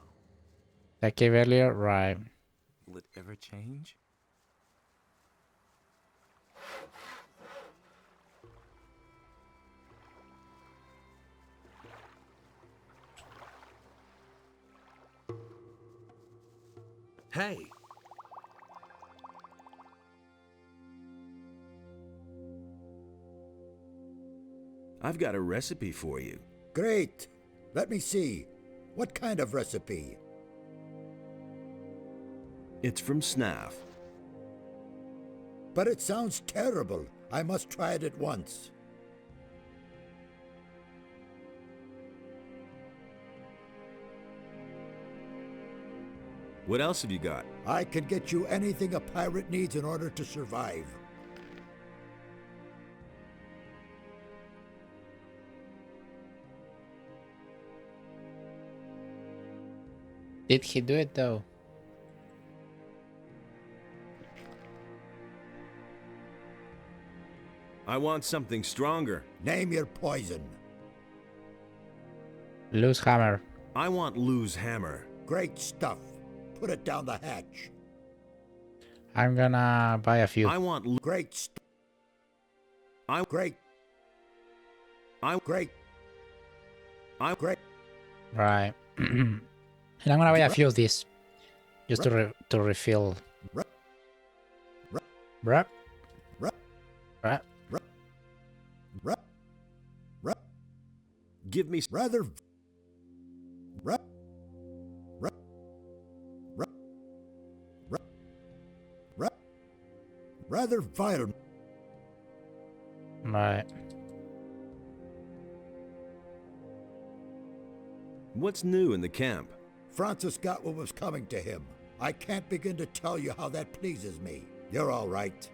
That cave earlier? Right. Will it ever change? Hey! I've got a recipe for you. Great. Let me see. What kind of recipe? It's from Snaf. But it sounds terrible. I must try it at once. What else have you got? I can get you anything a pirate needs in order to survive. Did he do it though? I want something stronger. Name your poison. Loose hammer. I want Lou's hammer. Great stuff. Put it down the hatch. I'm gonna buy a few. I want great stuff. I'm great. I'm great. I'm great. Right. And I'm gonna buy a few of these, just to refill. Bruh. Give me rather vile. Right. What's new in the camp? Francis got what was coming to him. I can't begin to tell you how that pleases me. You're all right.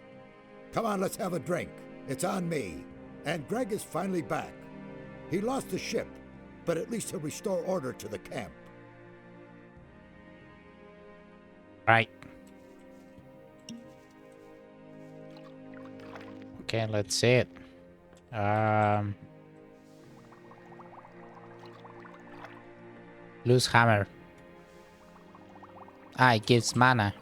Come on, let's have a drink. It's on me. And Greg is finally back. He lost the ship, but at least he'll restore order to the camp. Right. Okay, let's see it. Loose hammer. Ah, it gives mana.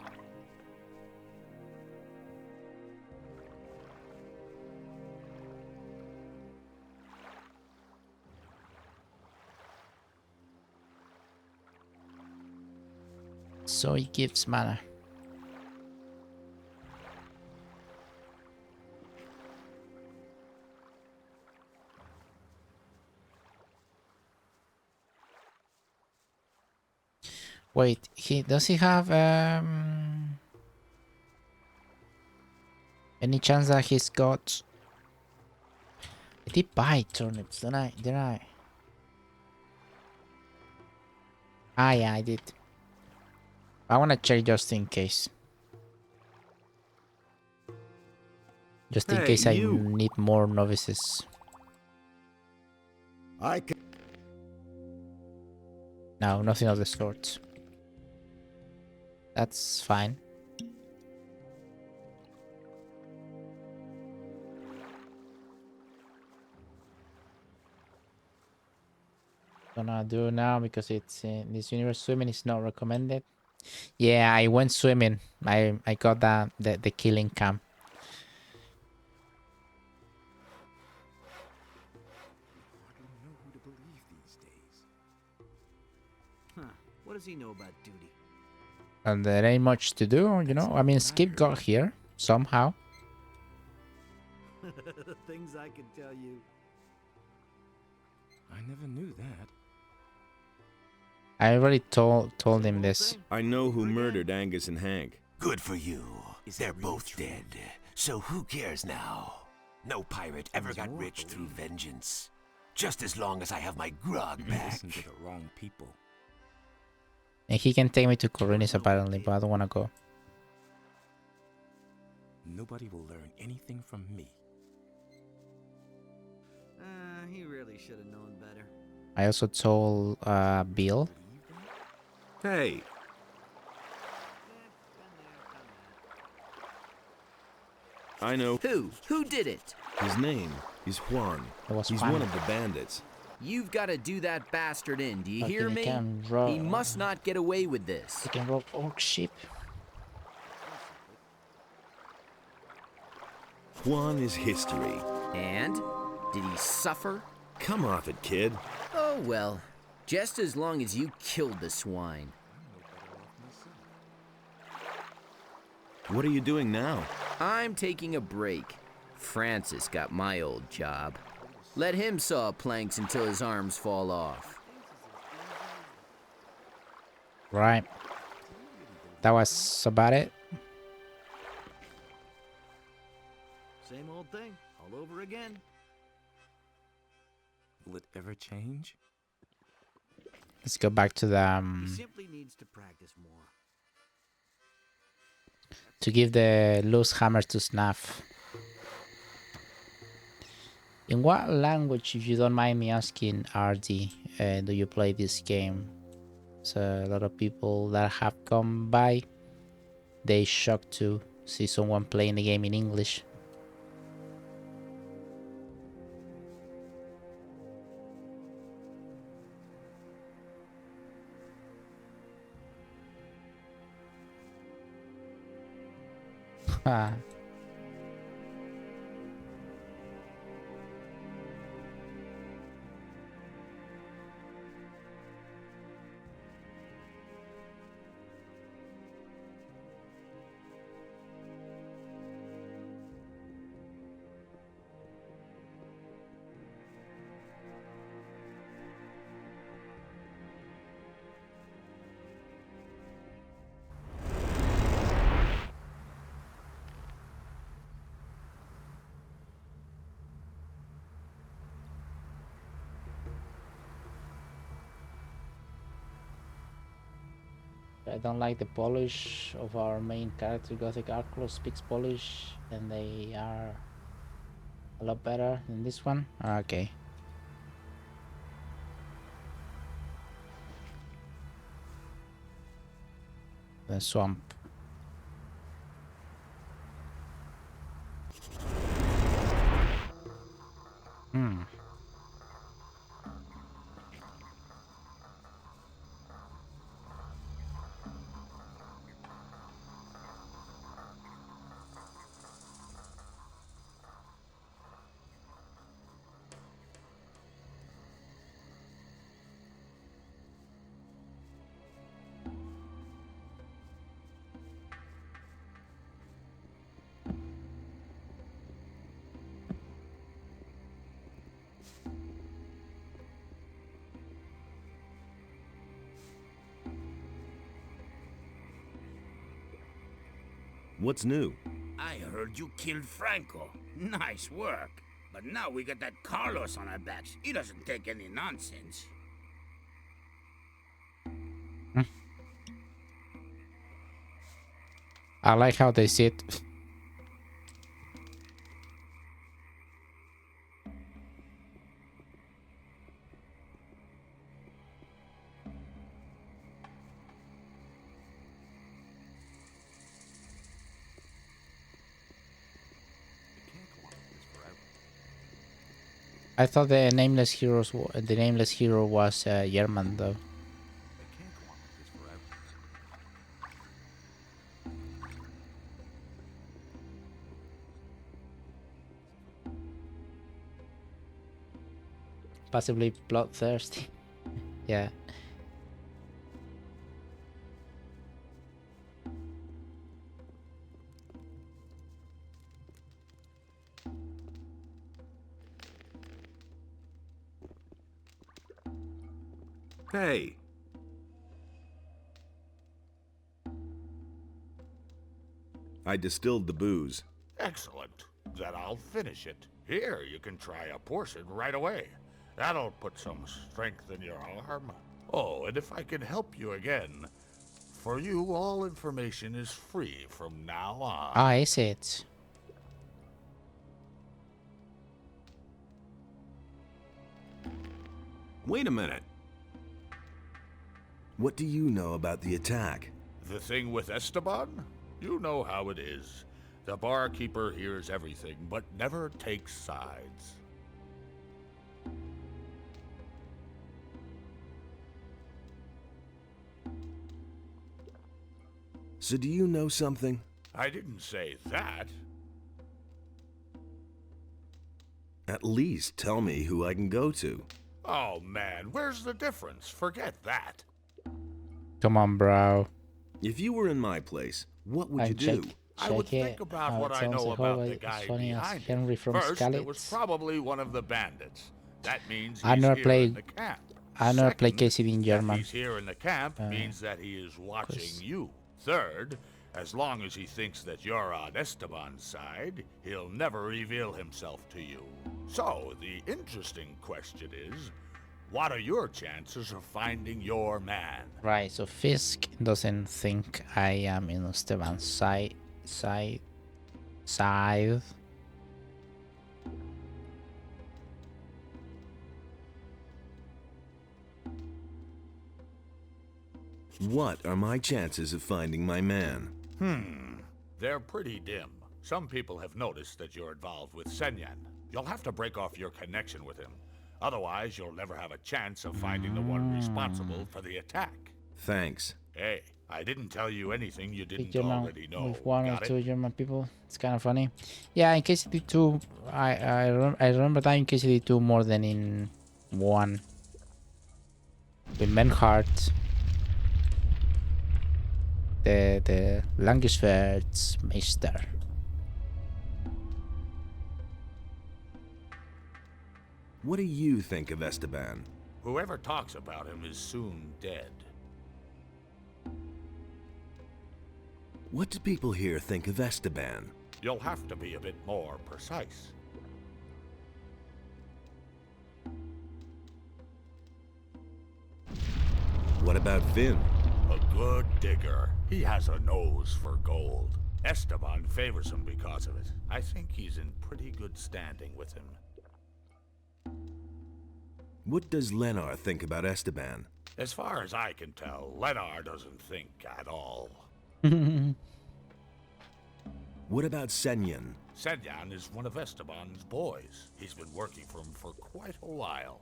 So it gives mana. Wait, does he have any chance that he's got? I did buy turnips, didn't I? Ah, yeah, I did. I wanna check just in case. Just in case I need more novices. I can... No, nothing of the sort. That's fine. Gonna do now because it's in this universe. Swimming is not recommended. Yeah, I went swimming. I got the killing cam. What does he know about duty? And there ain't much to do, you know. I mean, Skip got here somehow. The things I can tell you. I never knew that. I already told him this. I know who murdered Angus and Hank. Good for you. They're both dead. So who cares now? No pirate ever got rich through vengeance. Just as long as I have my grog back. Listen to the wrong people. And he can take me to Corinis apparently, but I don't want to go. Nobody will learn anything from me. He really should have known better. I also told Bill. Hey. I know. Who did it? His name is Juan. He's Juan. one of the bandits. You've got to do that bastard in. Do you Okay, hear he me? can roll. He must not get away with this. He can roll orc ship. Juan is history. And? Did he suffer? Come off it, kid. Oh, well. Just as long as you killed the swine. What are you doing now? I'm taking a break. Francis got my old job. Let him saw planks until his arms fall off. Right. That was about it. Same old thing, all over again. Will it ever change? Let's go back to the He simply needs to practice more. to give the loose hammer to Snuff. In what language, if you don't mind me asking, RD, do you play this game? So a lot of people that have come by, they shocked to see someone playing the game in English. I don't like the Polish of our main character. Gothic Arclos speaks Polish, and they are a lot better than this one. Okay. The swamp. What's new? I heard you killed Franco. Nice work. But now we got that Carlos on our backs. He doesn't take any nonsense. I like how they sit. I thought the nameless hero was German though. Possibly bloodthirsty. Yeah. Hey. I distilled the booze. Excellent. Then I'll finish it. Here, you can try a portion right away. That'll put some strength in your arm. Oh, and if I can help you again, for you, all information is free from now on. Ah, is it? Wait a minute. What do you know about the attack? The thing with Esteban? You know how it is. The barkeeper hears everything, but never takes sides. So do you know something? I didn't say that. At least tell me who I can go to. Oh man, where's the difference? Forget that. Come on, bro. If you were in my place, what would you do? I would think about what I know about the guy behind Henry it. from First, Scarlet. it was probably one of the bandits. That means I he's never here play. in the camp. I never play Second, KCD in German. that he's here in the camp means that he is watching you. Third, as long as he thinks that you're on Esteban's side, he'll never reveal himself to you. So, the interesting question is, what are your chances of finding your man? Right, so Fisk doesn't think I am in Esteban's side. What are my chances of finding my man? They're pretty dim. Some people have noticed that you're involved with Senyan. You'll have to break off your connection with him. Otherwise, you'll never have a chance of finding the one responsible for the attack. Thanks. Hey, I didn't tell you anything you didn't German already know. with one or Got two it? German people. It's kind of funny. Yeah, in KCD 2, I remember that in KCD 2 more than in 1. With Menhart, the Langenswerdsmeister. What do you think of Esteban? Whoever talks about him is soon dead. What do people here think of Esteban? You'll have to be a bit more precise. What about Finn? A good digger. He has a nose for gold. Esteban favors him because of it. I think he's in pretty good standing with him. What does Lenar think about Esteban? As far as I can tell, Lenar doesn't think at all. What about Senyan? Senyan is one of Esteban's boys. He's been working for him for quite a while.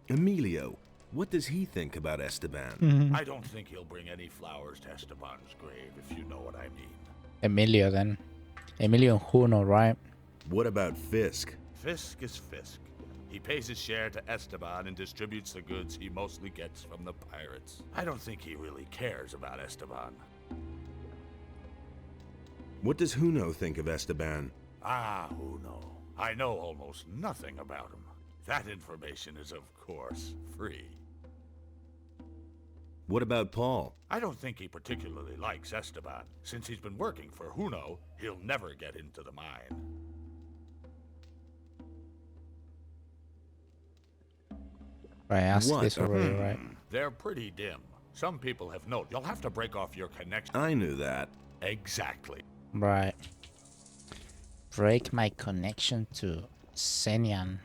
Emilio, what does he think about Esteban? I don't think he'll bring any flowers to Esteban's grave, if you know what I mean. Emilio then. Emilio and Juno, right? What about Fisk? Fisk is Fisk. He pays his share to Esteban and distributes the goods he mostly gets from the pirates. I don't think he really cares about Esteban. What does Juno think of Esteban? Ah, Juno. I know almost nothing about him. That information is, of course, free. What about Paul? I don't think he particularly likes Esteban. Since he's been working for Juno, he'll never get into the mine. Right, ask this already, right? They're pretty dim. Some people have noted. You'll have to break off your connection. I knew that. Exactly. Right. Break my connection to Senyan.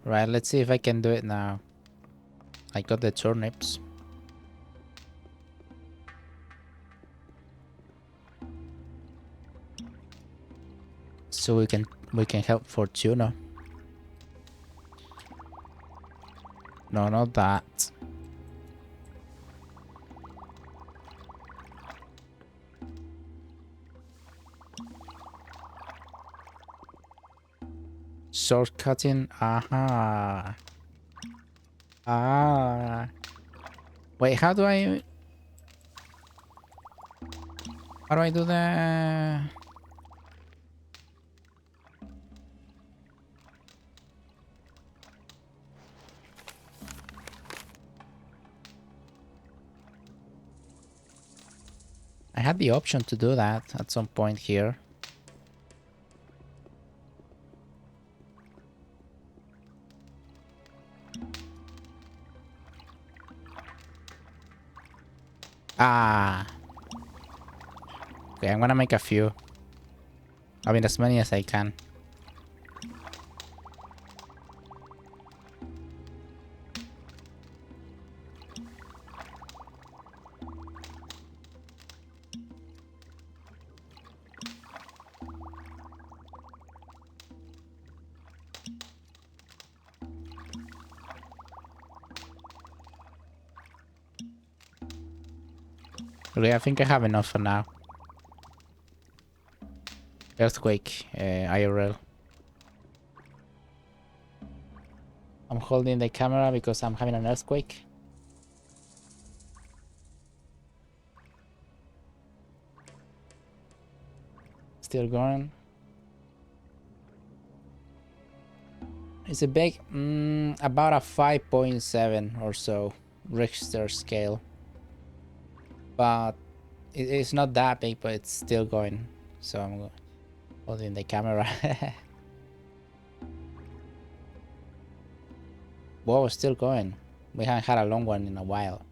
Right, let's see if I can do it now. I got the turnips. So we can help Fortuna. No, not that. Shortcutting. Aha. Ah. Wait, how do I do that? I had the option to do that at some point here. Ah. Okay, I'm gonna make a few. I mean, as many as I can. Okay, I think I have enough for now. Earthquake, IRL. I'm holding the camera because I'm having an earthquake. Still going. It's a big, about a 5.7 or so Richter scale. But it's not that big, but it's still going. So I'm holding the camera. Whoa, still going. We haven't had a long one in a while.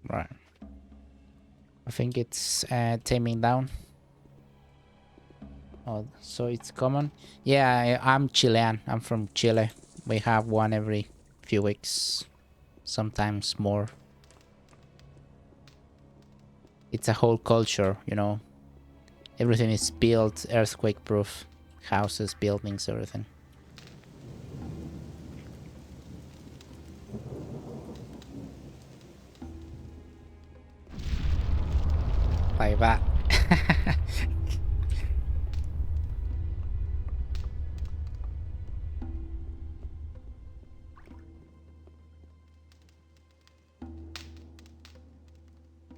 Right. I think it's taming down. Oh, so it's common. Yeah, I'm Chilean. I'm from Chile. We have one every few weeks, sometimes more. It's a whole culture, you know. Everything is built earthquake proof. Houses, buildings, everything. Like that.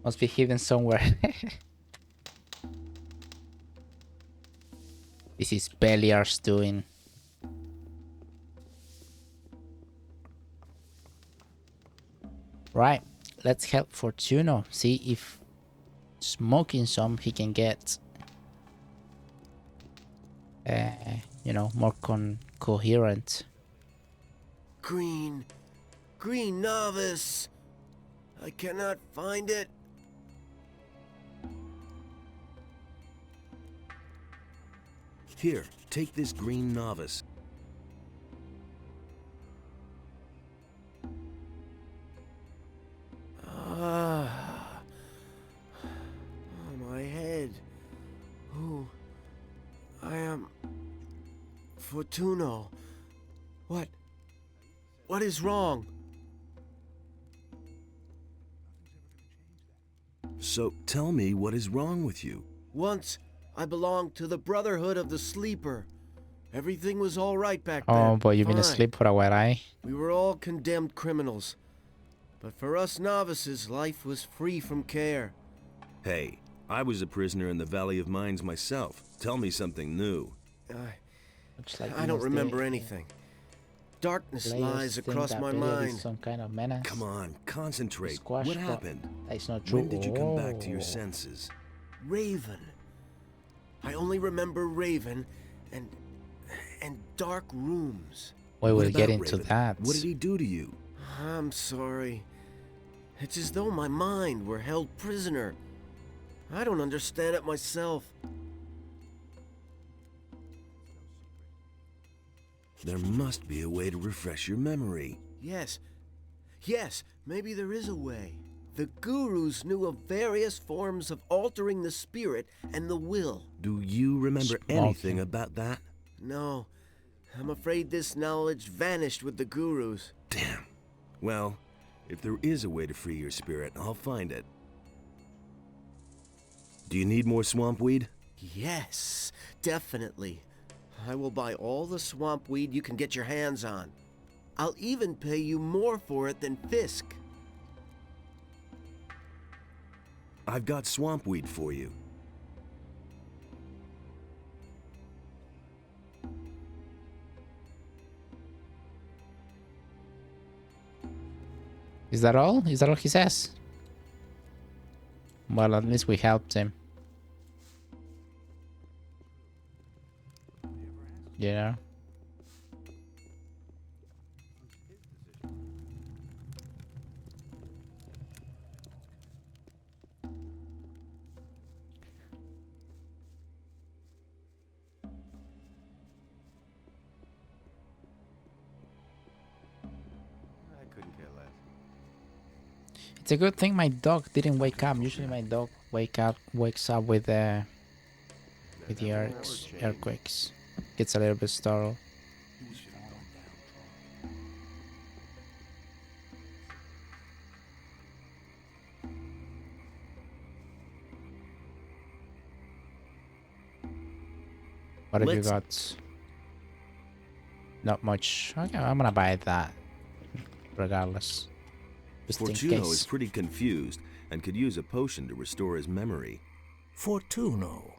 Must be hidden somewhere. This is Beliar's doing. Right, let's help Fortuno. See if smoking some he can get, you know, more coherent. Green novice. I cannot find it. Here, take this green novice. Ah. Oh, my head. Who? I am Fortuno. What is wrong? So tell me what is wrong with you. Once I belonged to the Brotherhood of the Sleeper. Everything was all right back then. Oh boy, you've been Fine. asleep for a while, eh? We were all condemned criminals. But for us novices, life was free from care. Hey, I was a prisoner in the Valley of Mines myself. Tell me something new. I don't remember anything. Darkness lies across my mind. Some kind of menace. Come on, concentrate. Squash, what happened? That's not true. When did you come back to your senses? Raven. I only remember Raven and dark rooms. We will get about into Raven? that. What did he do to you? I'm sorry. It's as though my mind were held prisoner. I don't understand it myself. There must be a way to refresh your memory. Yes. Yes, maybe there is a way. The gurus knew of various forms of altering the spirit and the will. Do you remember anything about that? No. I'm afraid this knowledge vanished with the gurus. Damn. Well, if there is a way to free your spirit, I'll find it. Do you need more swamp weed? Yes, definitely. I will buy all the swamp weed you can get your hands on. I'll even pay you more for it than Fisk. I've got swamp weed for you. Is that all? Is that all he says? Well, at least we helped him. Yeah. It's a good thing my dog didn't wake up. Usually my dog wakes up with the earthquakes. Gets a little bit startled. What have you got? Not much. Okay, I'm gonna buy that regardless. Fortuno is pretty confused and could use a potion to restore his memory. Fortuno?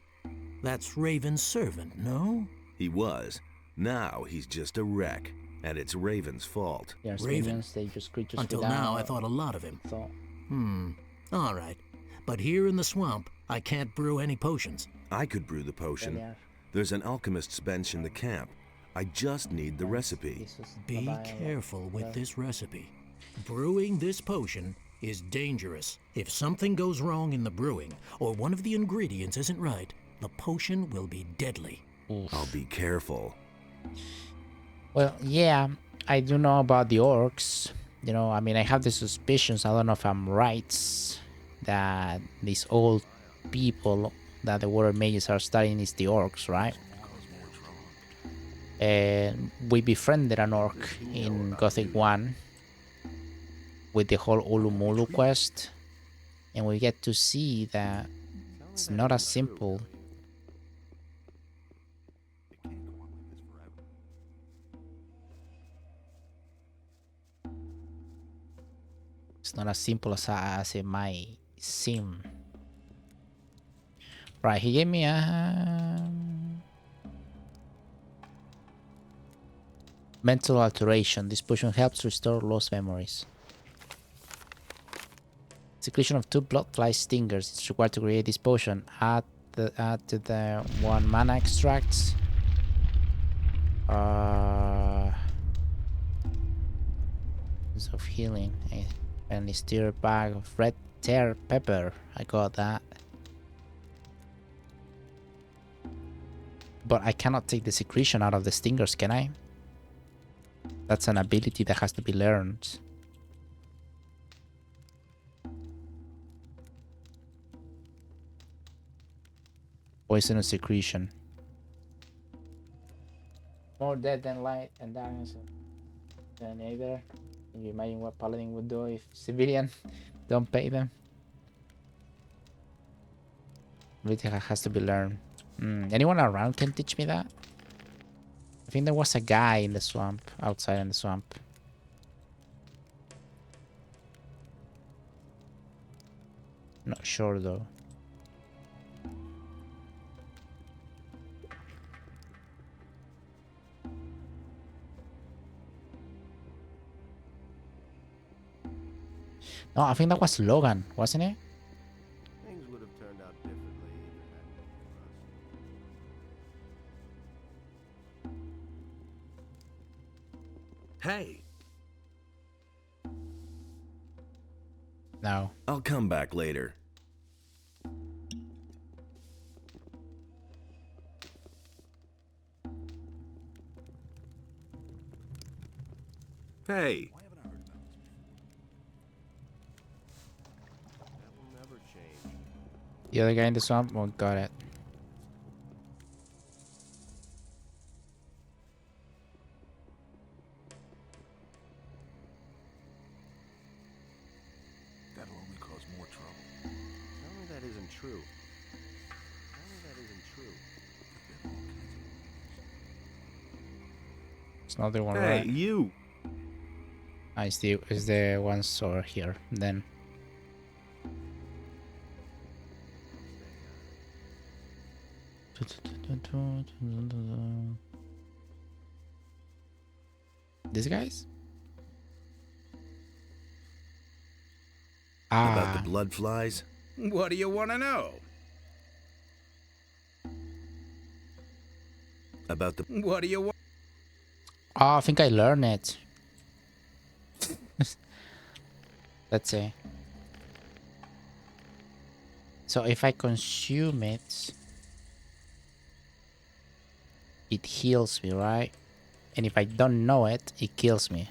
That's Raven's servant, no? He was. Now he's just a wreck, and it's Raven's fault. Yes, Raven? they just creatures Until now, I thought a lot of him. All right. But here in the swamp, I can't brew any potions. I could brew the potion. There's an alchemist's bench in the camp. I just need the recipe. Be careful with this recipe. Brewing this potion is dangerous. If something goes wrong in the brewing, or one of the ingredients isn't right, the potion will be deadly. I'll be careful. Well, yeah, I do know about the orcs. You know, I mean, I have the suspicions, I don't know if I'm right, that these old people that the water mages are studying is the orcs, right? And we befriended an orc in Gothic 1 with the whole Ulumulu quest, and we get to see that it's not as simple. It's not as simple as it might seem. Right, he gave me a mental alteration. This potion helps restore lost memories. Secretion of 2 bloodfly stingers is required to create this potion. Add to the 1 mana extracts. Of healing and a stir bag of red tear pepper. I got that. But I cannot take the secretion out of the stingers, can I? That's an ability that has to be learned. Poisonous secretion. More dead than light and darkness than either. Can you imagine what Paladin would do if civilian don't pay them? Ability has to be learned. Anyone around can teach me that? I think there was a guy in the swamp, outside in the swamp. Not sure though. No, I think that was Logan, wasn't it? Things would have turned out differently if it hadn't been for us. Hey! No. I'll come back later. Hey. The other guy in the swamp? Oh, got it. That'll only cause more trouble. Tell me that isn't true. Tell me that isn't true. It's not the one, Hey, right? you! It's the one store here, then. These guys? About the blood flies? What do you want to know? About the... What do you want? Oh, I think I learned it. Let's see. So if I consume it, it heals me, right? And if I don't know it, it kills me.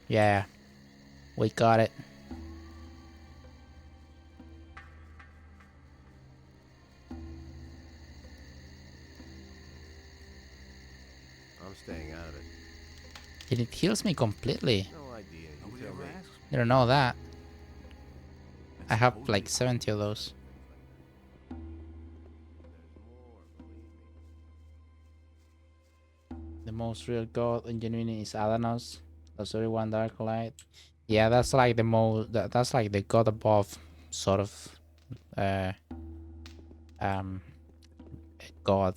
Yeah, we got it. I'm staying out of it. And it heals me completely. No idea. You tell me. I don't know that. I have like 70 of those. The most real god and genuine is Adanos. That's everyone Dark Light. Yeah, that's like the most. That's like the god above sort of god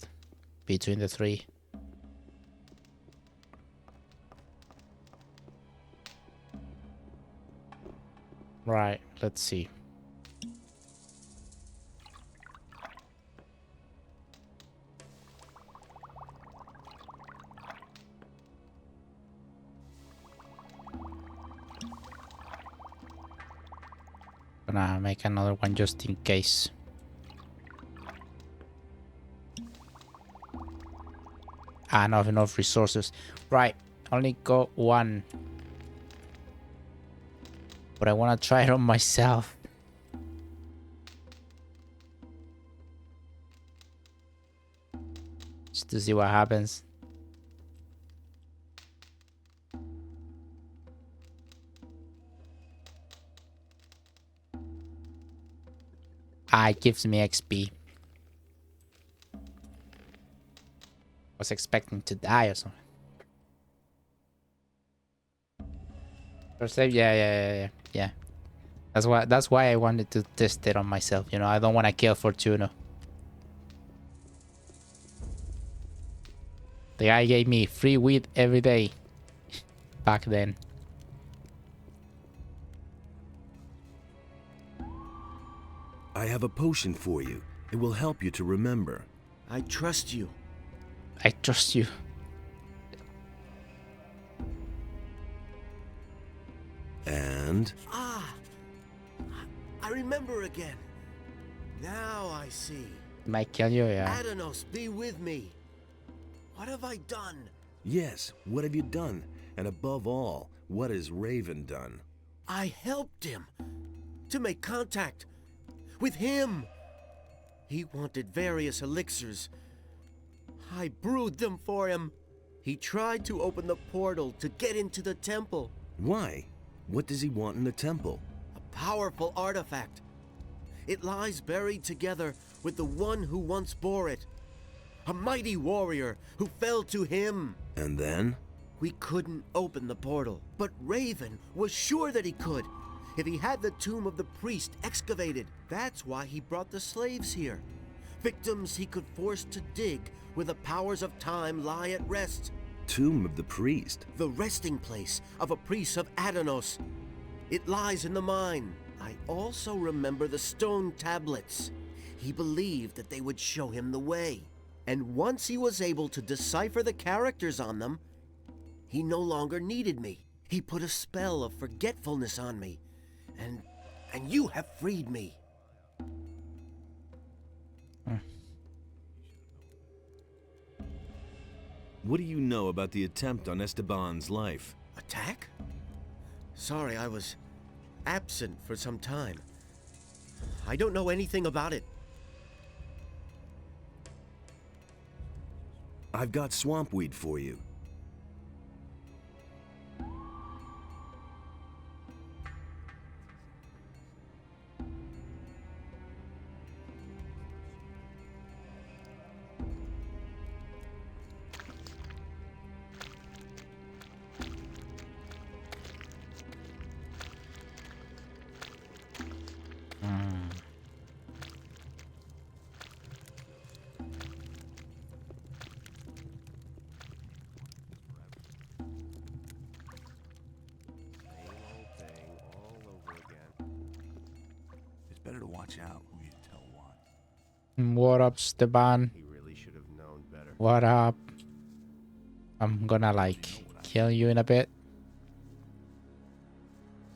between the three. Right, let's see. Gonna make another one just in case. I don't have enough resources. Right, only got one. But I want to try it on myself. Just to see what happens. Ah, it gives me XP. Was expecting to die or something. First save, yeah. That's why I wanted to test it on myself. You know, I don't want to kill Fortuna. The guy gave me free weed every day back then. I have a potion for you. It will help you to remember. I trust you. I trust you. And? Ah! I remember again. Now I see. Might kill you, yeah. Adanos, be with me. What have I done? Yes, what have you done? And above all, what has Raven done? I helped him to make contact with him. He wanted various elixirs. I brewed them for him. He tried to open the portal to get into the temple. Why? What does he want in the temple? A powerful artifact. It lies buried together with the one who once bore it. A mighty warrior who fell to him. And then? We couldn't open the portal, but Raven was sure that he could. If he had the tomb of the priest excavated, that's why he brought the slaves here. Victims he could force to dig where the powers of time lie at rest. Tomb of the priest? The resting place of a priest of Adanos. It lies in the mine. I also remember the stone tablets. He believed that they would show him the way. And once he was able to decipher the characters on them, he no longer needed me. He put a spell of forgetfulness on me. And you have freed me. What do you know about the attempt on Esteban's life? Attack? Sorry, I was absent for some time. I don't know anything about it. I've got swamp weed for you. Better to watch out who you tell what. What up, Steban? He really should have known better. What up? I'm gonna like kill you in a bit.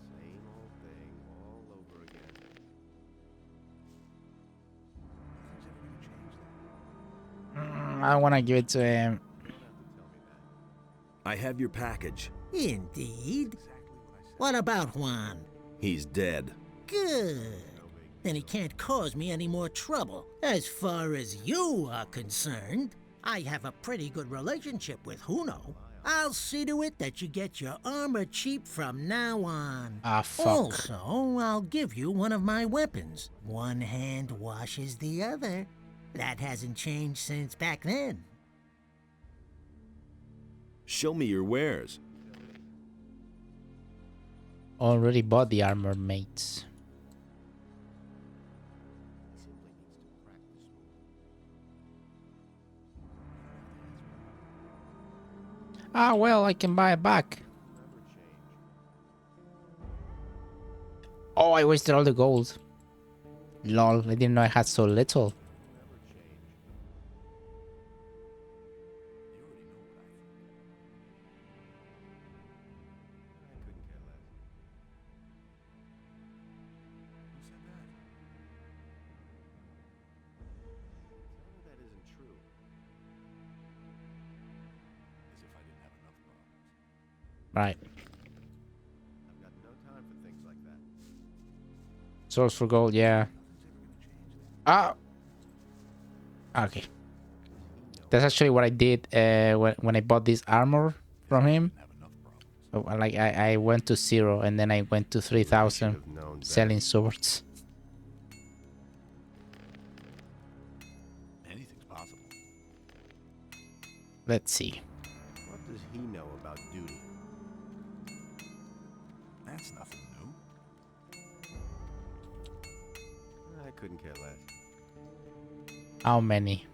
Same old thing all over again. I wanna give it to him. I have your package. Indeed. What about Juan? He's dead. Good. Then he can't cause me any more trouble. As far as you are concerned, I have a pretty good relationship with Juno. I'll see to it that you get your armor cheap from now on. Ah, fuck. Also, I'll give you one of my weapons. One hand washes the other. That hasn't changed since back then. Show me your wares. Already bought the armor, mates. Ah, well, I can buy it back. Oh, I wasted all the gold. Lol, I didn't know I had so little. Right. I've got no time for things like that. Source for gold, yeah. Ah. Okay. That's actually what I did when I bought this armor from him. So, like I went to 0 and then I went to 3,000 selling swords. Anything's possible. Let's see. What does he know about duty? That's nothing new. I couldn't care less. How many?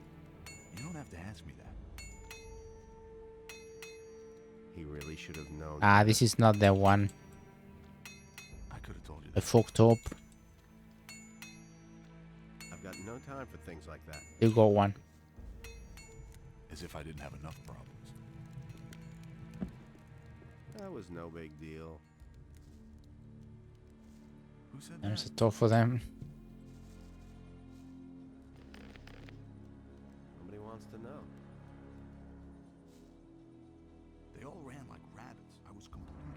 You don't have to ask me that. He really should have known. Ah, this is not the one. I could have told you I fucked up. I've got no time for things like that. You got one. As if I didn't have enough problems. That was no big deal. Who said There's that? a toll for them. Nobody wants to know. They all ran like rabbits. I was completely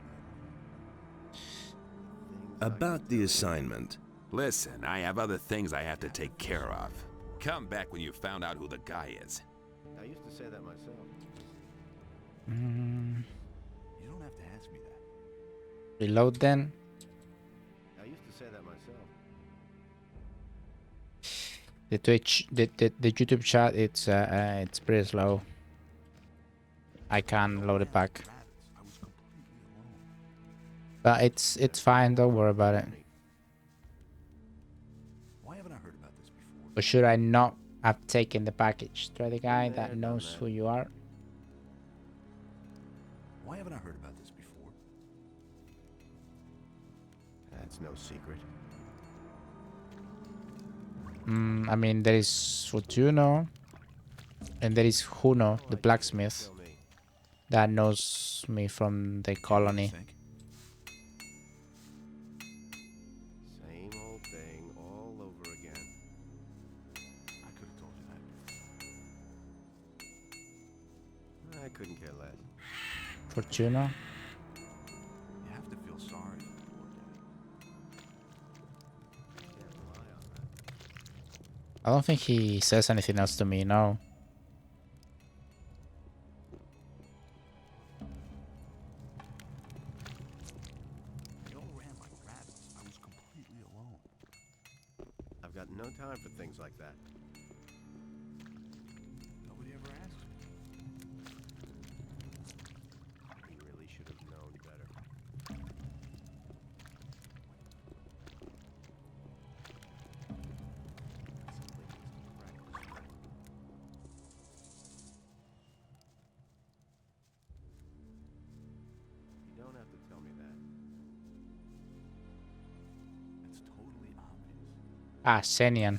About the assignment. Listen, I have other things I have to take care of. Come back when you found out who the guy is. I used to say that myself. You don't have to ask me that. Reload then. I used to say that myself. The Twitch, the YouTube chat, it's pretty slow. I can't load it back. But it's fine. Don't worry about it. Why haven't I heard about this before? Or should I not have taken the package? Try the guy that knows who you are. Why haven't I heard about this before? That's no secret. I mean, there is Fortuno, and there is Juno, the blacksmith, that knows me from the colony. Same old thing all over again. I could have told you that. I couldn't care less. Fortuno. I don't think he says anything else to me, no. They all ran like rabbits. I was completely alone. I've got no time for things like that. Nobody ever asked me. He really should have known better. You don't have to tell me that. It's totally obvious. Ah, Senian.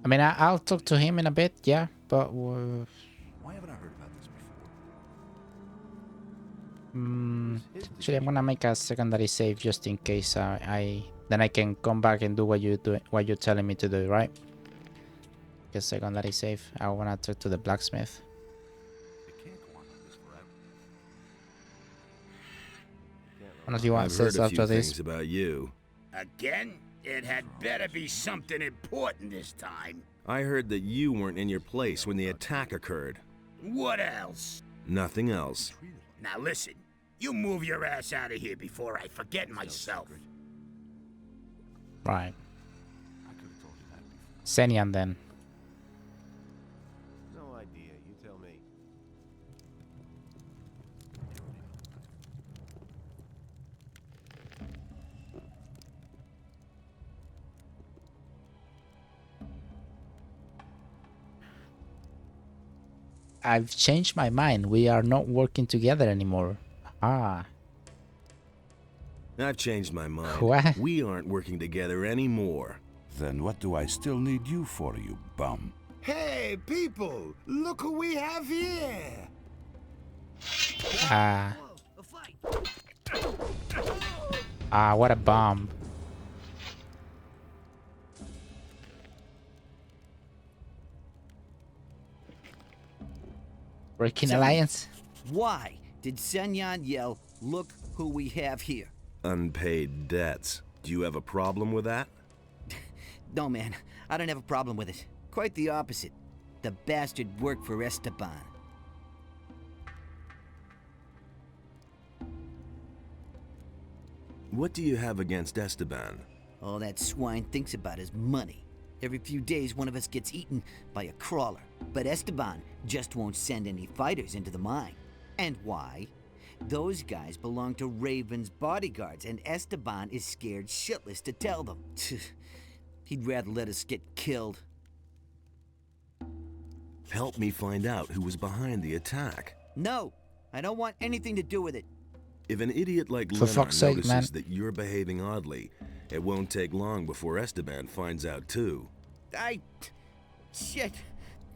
I mean, I'll talk to him in a bit, yeah, but... Why haven't I heard about this before? Actually, I'm gonna make a secondary save just in case then I can come back and do what you're telling me to do, right? Just secondary save. I wanna talk to the blacksmith. It can't go on like this forever. Unless you want I've to heard say a after few this. things about you. Again? It had better be something important this time. I heard that you weren't in your place when the attack occurred. What else? Nothing else. Now listen, you move your ass out of here before I forget myself. Right. Senian then. No idea. You tell me. I've changed my mind. We are not working together anymore. Ah. I've changed my mind. What? We aren't working together anymore. Then what do I still need you for, you bum? Hey, people! Look who we have here! What a bomb. Breaking alliance? Why did Senyan yell, "Look who we have here"? Unpaid debts. Do you have a problem with that? No, man. I don't have a problem with it. Quite the opposite. The bastard worked for Esteban. What do you have against Esteban? All that swine thinks about is money. Every few days, one of us gets eaten by a crawler. But Esteban just won't send any fighters into the mine. And why? Those guys belong to Raven's bodyguards, and Esteban is scared shitless to tell them. He'd rather let us get killed. Help me find out who was behind the attack. No, I don't want anything to do with it. If an idiot like For Leonard fuck's sake, notices man. that you're behaving oddly, it won't take long before Esteban finds out too. Shit.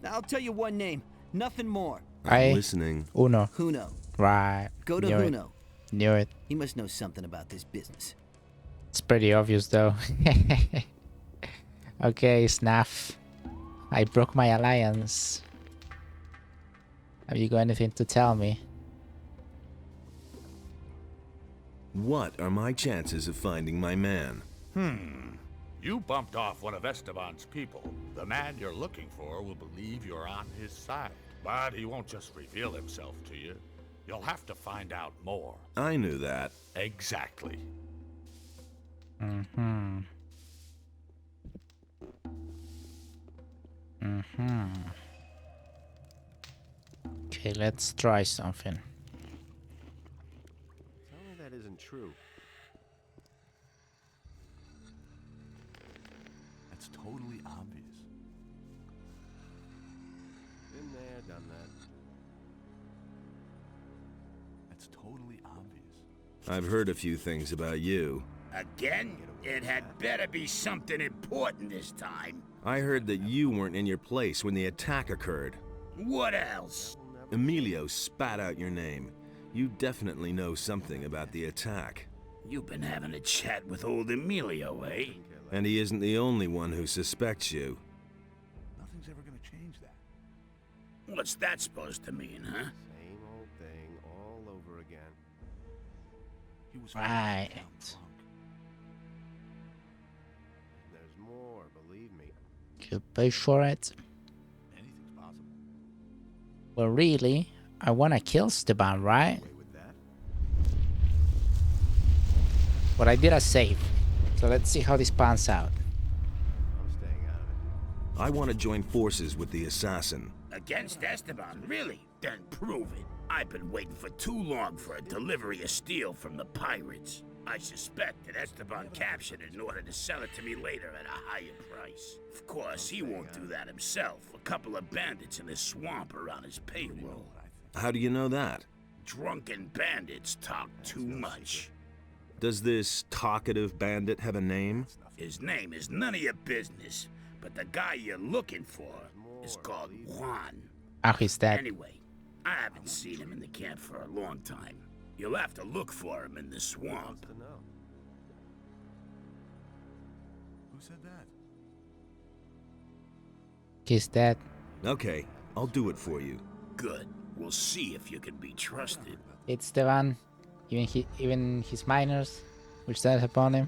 I'll tell you one name. Nothing more. I'm listening. Uno. Huno. Right. Go to Knew it. Huno. Knew it. He must know something about this business. It's pretty obvious though. Okay, Snaff. I broke my alliance. Have you got anything to tell me? What are my chances of finding my man? You bumped off one of Esteban's people. The man you're looking for will believe you're on his side. But he won't just reveal himself to you. You'll have to find out more. I knew that. Exactly. Okay, let's try something. Tell me that isn't true. That's totally obvious. Been there, done that. That's totally obvious. I've heard a few things about you. Again? It had better be something important this time. I heard that you weren't in your place when the attack occurred. What else? Emilio spat out your name. You definitely know something about the attack. You've been having a chat with old Emilio, eh? And he isn't the only one who suspects you. Nothing's ever gonna change that. What's that supposed to mean, huh? Same old thing all over again. He was Right. There's more, believe me. You pay for it. Well, really, I want to kill Esteban, right? But I did a save. So let's see how this pans out. I want to join forces with the assassin. Against Esteban, really? Then prove it. I've been waiting for too long for a delivery of steel from the pirates. I suspect that Esteban captured it in order to sell it to me later at a higher price. Of course, he won't do that himself. A couple of bandits in the swamp are on his payroll. How do you know that? Drunken bandits talk too much. Does this talkative bandit have a name? His name is none of your business, but the guy you're looking for is called Juan. Ah, he's dead. Anyway, I haven't seen him in the camp for a long time. You'll have to look for him in the swamp. Who said that? He's dead. Okay, I'll do it for you. Good. We'll see if you can be trusted. It's Esteban. Even his miners, which stand upon him.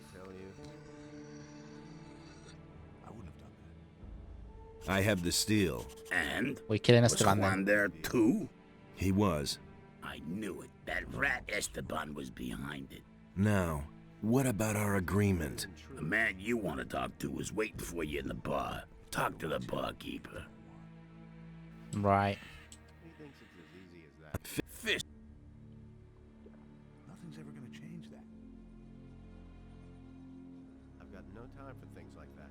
I have the steel. And? We're killing Was Esteban Juan then. there too? He was. I knew it. That rat Esteban was behind it. Now, what about our agreement? The man you want to talk to is waiting for you in the bar. Talk to the barkeeper. Right. Fist. Nothing's ever gonna change that. I've got no time for things like that.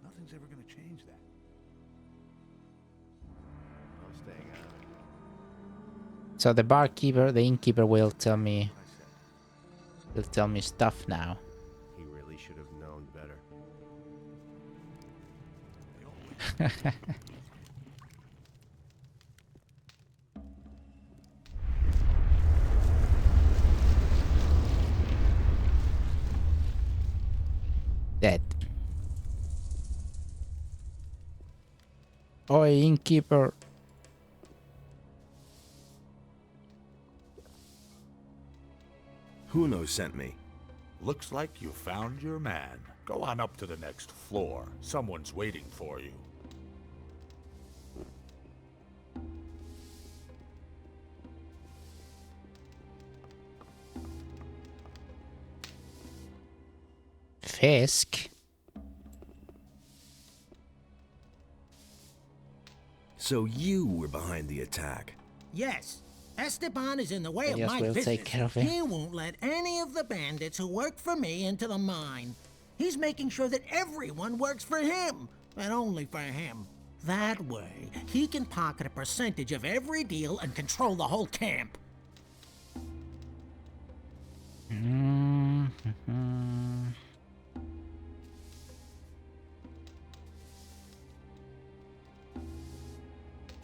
Nothing's ever gonna change that. I'm staying out of it. So the barkeeper, the innkeeper will tell me. He'll tell me stuff now. He really should have known better. Dead. Oi, innkeeper. Huno sent me. Looks like you found your man. Go on up to the next floor. Someone's waiting for you. Fisk? So you were behind the attack. Yes. Esteban is in the way of Yes, my we'll business. take care of him. He won't let any of the bandits who work for me into the mine. He's making sure that everyone works for him, and only for him. That way, he can pocket a percentage of every deal and control the whole camp.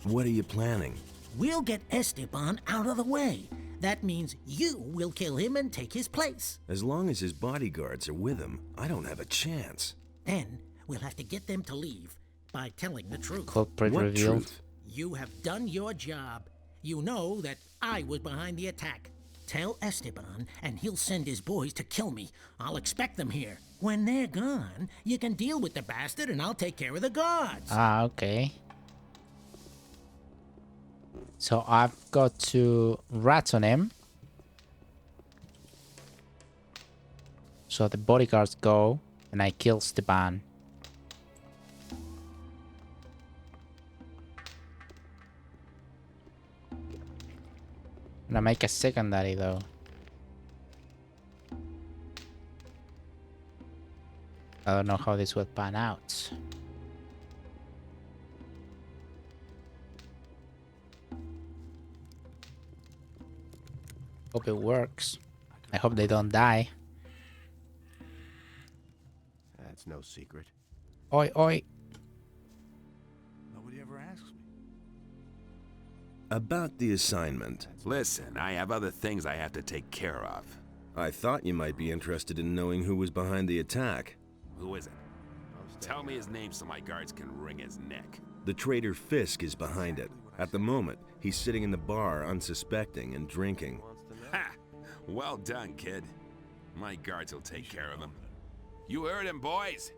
What are you planning? We'll get Esteban out of the way. That means you will kill him and take his place. As long as his bodyguards are with him, I don't have a chance. Then we'll have to get them to leave by telling the truth. Culprit What revealed. truth? You have done your job. You know that I was behind the attack. Tell Esteban, and he'll send his boys to kill me. I'll expect them here. When they're gone, you can deal with the bastard, and I'll take care of the guards. Ah, okay. So I've got to rat on him. So the bodyguards go, and I kill Stepan. And I make a secondary though. I don't know how this will pan out. Hope it works. I hope they don't die. That's no secret. Oi, oi. Nobody ever asks me. About the assignment. Listen, I have other things I have to take care of. I thought you might be interested in knowing who was behind the attack. Who is it? Tell me his name so my guards can wring his neck. The traitor Fisk is behind it. At the moment, he's sitting in the bar unsuspecting and drinking. Ha! Well done, kid. My guards will take care of him. You heard him, boys.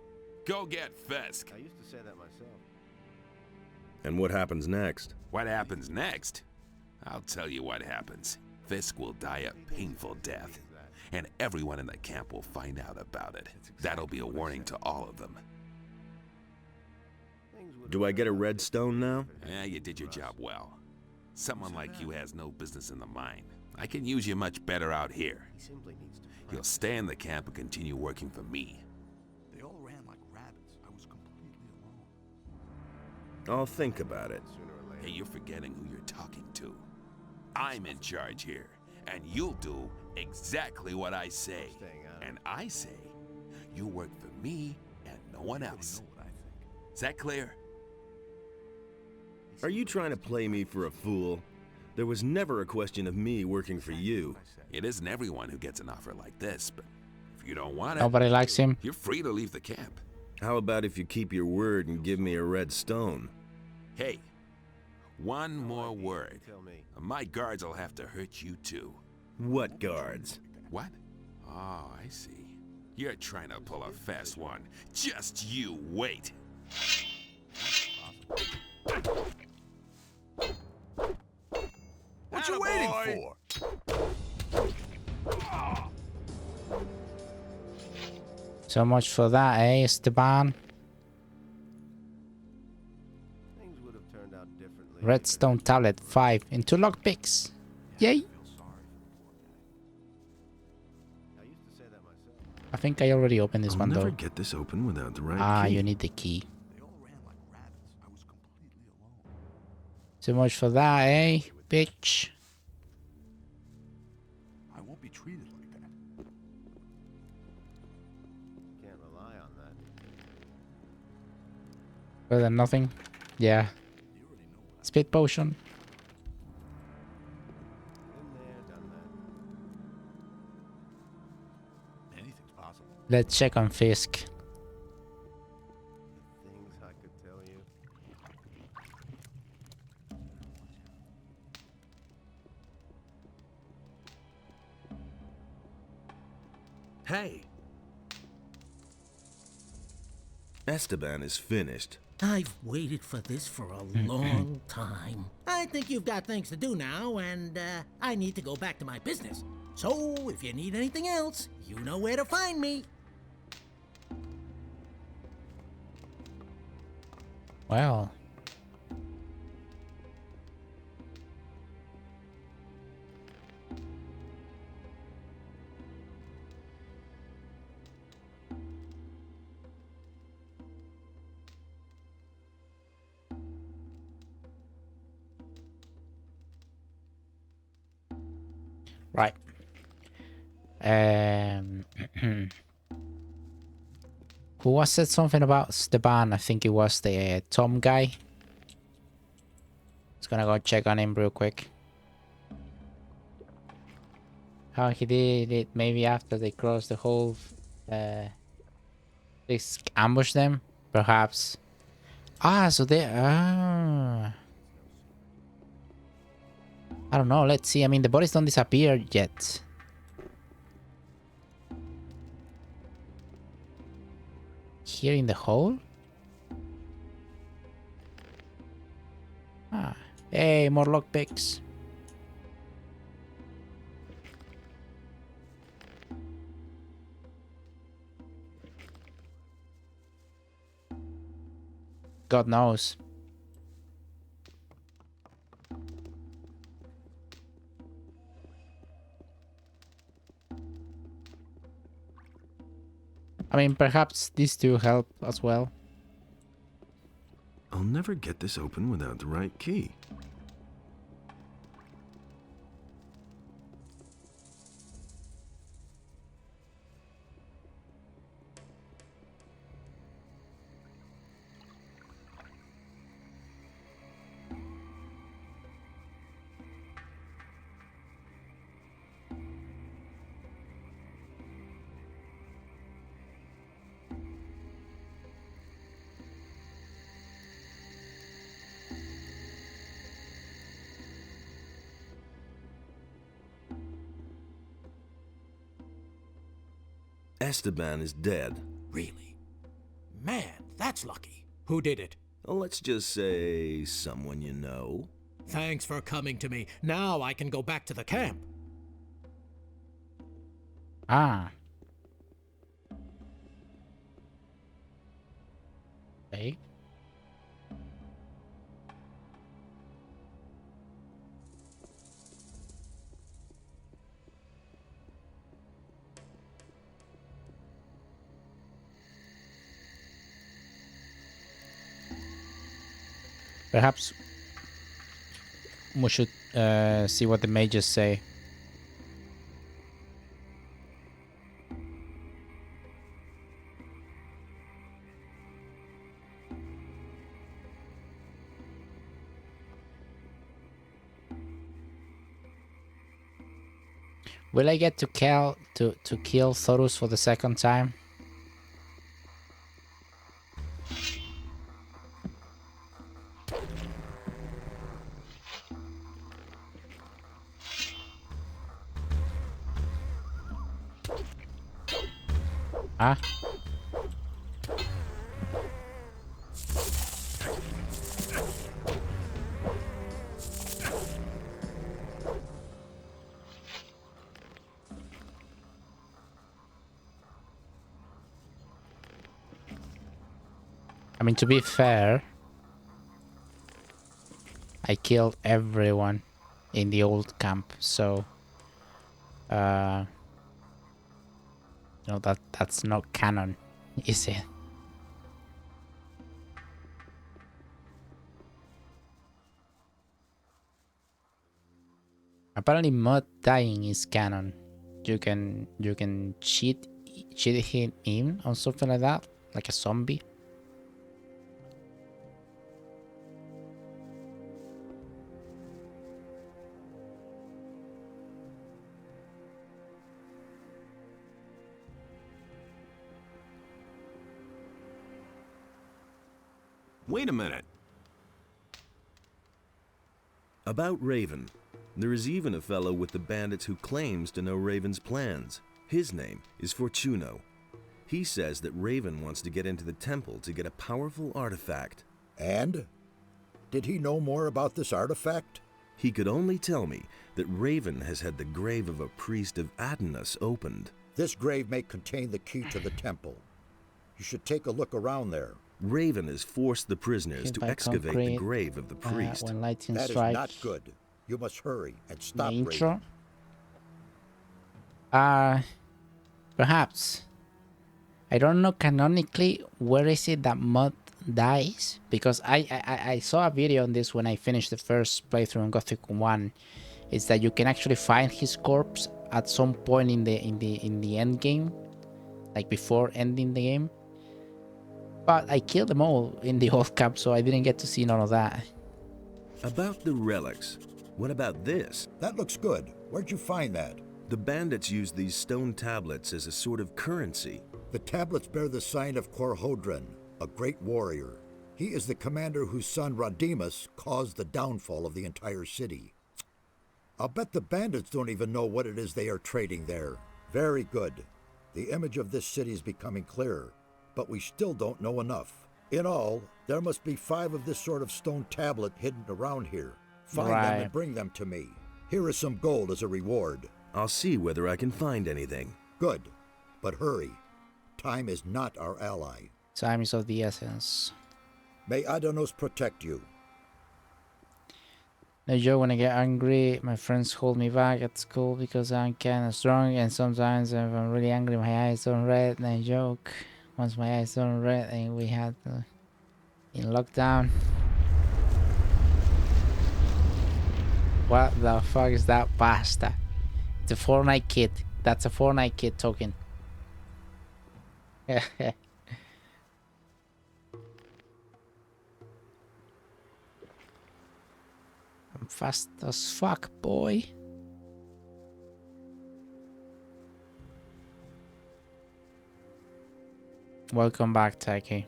Go get Fisk. I used to say that myself. And what happens next? What happens next? I'll tell you what happens. Fisk will die a painful death, and everyone in the camp will find out about it. That'll be a warning to all of them. Do I get a red stone now? Yeah, you did your job well. Someone like you has no business in the mine. I can use you much better out here. You'll stay in the camp and continue working for me. They all ran like rabbits. I was completely alone. I'll think about it. Hey, you're forgetting who you're talking to. I'm in charge here, and you'll do exactly what I say. And I say, you work for me and no one else. Is that clear? Are you trying to play me for a fool? There was never a question of me working for you. It isn't everyone who gets an offer like this, but if you don't want it, Nobody likes him. You're free to leave the camp. How about if you keep your word and give me a red stone? Hey, one more word. My guards will have to hurt you too. What guards? What? Oh, I see. You're trying to pull a fast one. Just you wait. What you waiting for? So much for that, eh, Esteban? Things would have turned out differently. Redstone tablet 5 and 2 lockpicks. Yay! I think I already opened this I'll one never though. get this open without the right Ah, key. you need the key. They all ran like rabbits. I was completely alone. So much for that, eh, bitch? I won't be treated like that. Can't rely on that. Better than nothing. Yeah. Speed potion. Anything's possible. Let's check on Fisk. Things I could tell you. Hey! Esteban is finished. I've waited for this for a long time. I think you've got things to do now, and I need to go back to my business. So, if you need anything else, you know where to find me. Well. Right. Who was said something about Esteban? I think it was the Tom guy. Just gonna go check on him real quick. How he did it maybe after they crossed the whole they ambushed them, perhaps. Ah, so they I don't know, let's see. I mean, the bodies don't disappear yet. Here in the hole? Ah, hey, more lockpicks. God knows. I mean, perhaps these two help as well. I'll never get this open without the right key. Esteban is dead. Really? Man, That's lucky. Who did it? Well, let's just say someone you know. Thanks for coming to me. Now I can go back to the camp. Ah. Okay. Perhaps we should see what the mages say. Will I get to kill Thorus for the second time? Ah. I mean, to be fair, I killed everyone in the old camp, so no, that's not canon, is it? Apparently, Mod dying is canon. You can cheat him in or something like that, like a zombie. Wait a minute. About Raven. There is even a fellow with the bandits who claims to know Raven's plans. His name is Fortuno. He says that Raven wants to get into the temple to get a powerful artifact. And? Did he know more about this artifact? He could only tell me that Raven has had the grave of a priest of Adonis opened. This grave may contain the key to the temple. You should take a look around there. Raven has forced the prisoners to excavate the grave of the priest. When lightning that strikes. Is not good. You must hurry and stop The intro. Raven. Perhaps. I don't know canonically where is it that Mod dies, because I saw a video on this when I finished the first playthrough on Gothic 1. Is that you can actually find his corpse at some point in the end game, like before ending the game. But I killed them all in the old camp, so I didn't get to see none of that. About the relics, what about this? That looks good. Where'd you find that? The bandits used these stone tablets as a sort of currency. The tablets bear the sign of Korhodran, a great warrior. He is the commander whose son Rodimus caused the downfall of the entire city. I'll bet the bandits don't even know what it is they are trading there. Very good. The image of this city is becoming clearer, but we still don't know enough. In all, there must be 5 of this sort of stone tablet hidden around here. Find them and bring them to me. Here is some gold as a reward. I'll see whether I can find anything. Good, but hurry. Time is not our ally. Time is of the essence. May Adonos protect you. No joke, when I get angry, my friends hold me back at school because I'm kind of strong, and sometimes if I'm really angry, my eyes turn red. No joke. Once my eyes turn red, and we had in lockdown. What the fuck is that pasta? It's a Fortnite kid. That's a Fortnite kid talking. I'm fast as fuck, boy. Welcome back, Taiki.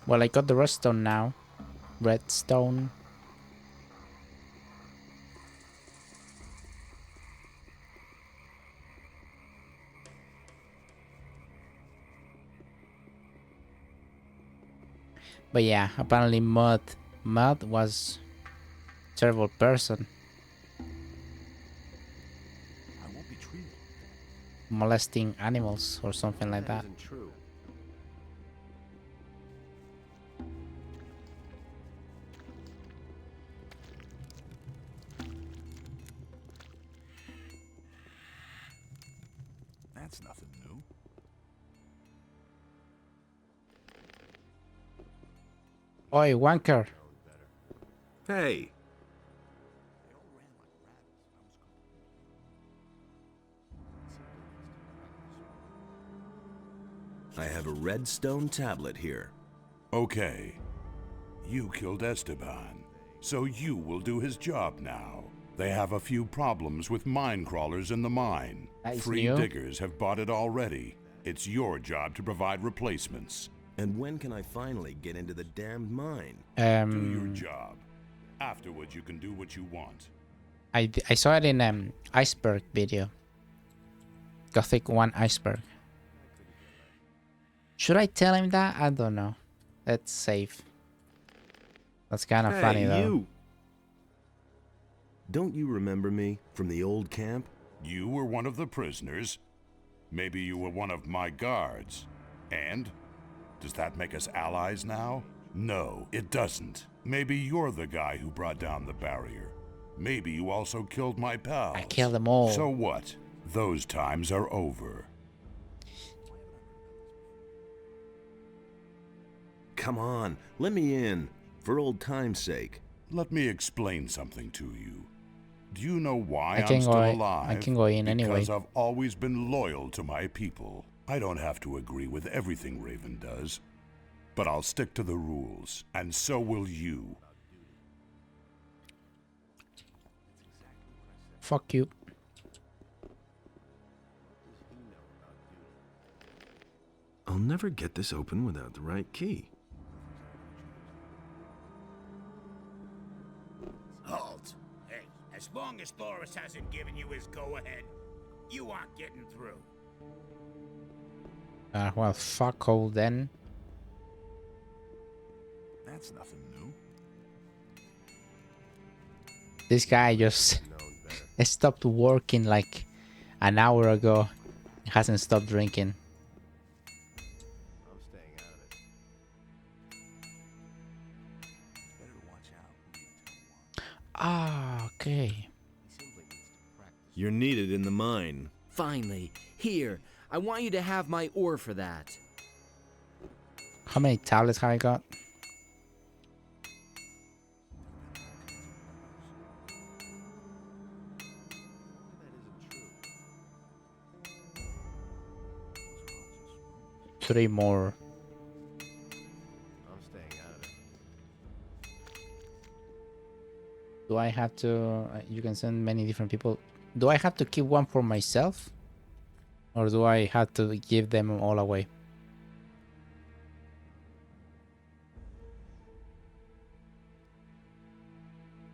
Well, I got the redstone now. Redstone. But yeah, apparently Mud was a terrible person. I won't be treated. Molesting animals or something like that. Isn't true. That's nothing new. Oi, wanker. Hey, I have a red stone tablet here. Okay. You killed Esteban, so you will do his job now. They have a few problems with mine crawlers in the mine. That is 3 new. diggers have bought it already. It's your job to provide replacements. And when can I finally get into the damned mine? Do your job. Afterwards, you can do what you want. I saw it in iceberg video. Gothic 1 iceberg. Should I tell him that? I don't know. That's safe. That's kind of funny though. You! Don't you remember me from the old camp? You were one of the prisoners. Maybe you were one of my guards. And? Does that make us allies now? No, it doesn't. Maybe you're the guy who brought down the barrier. Maybe you also killed my pals. I killed them all. So what? Those times are over. Come on, let me in, for old time's sake. Let me explain something to you. Do you know why I I'm can still go. alive? I can go in anyway. Because I've always been loyal to my people. I don't have to agree with everything Raven does, but I'll stick to the rules, and so will you. Fuck you. I'll never get this open without the right key. Halt. Hey, as long as Thoris hasn't given you his go-ahead, you aren't getting through. Well, fuck all then. That's nothing new. This guy just stopped working like an hour ago. He hasn't stopped drinking. I'm staying out of it. Better to watch out who you tell what. Ah, okay. He simply needs to practice. You're needed in the mine. Finally, here. I want you to have my ore for that. How many tablets have I got? That isn't true. 3 more. I'm staying out of it. Do I have to... you can send many different people. Do I have to keep one for myself? Or do I have to give them all away?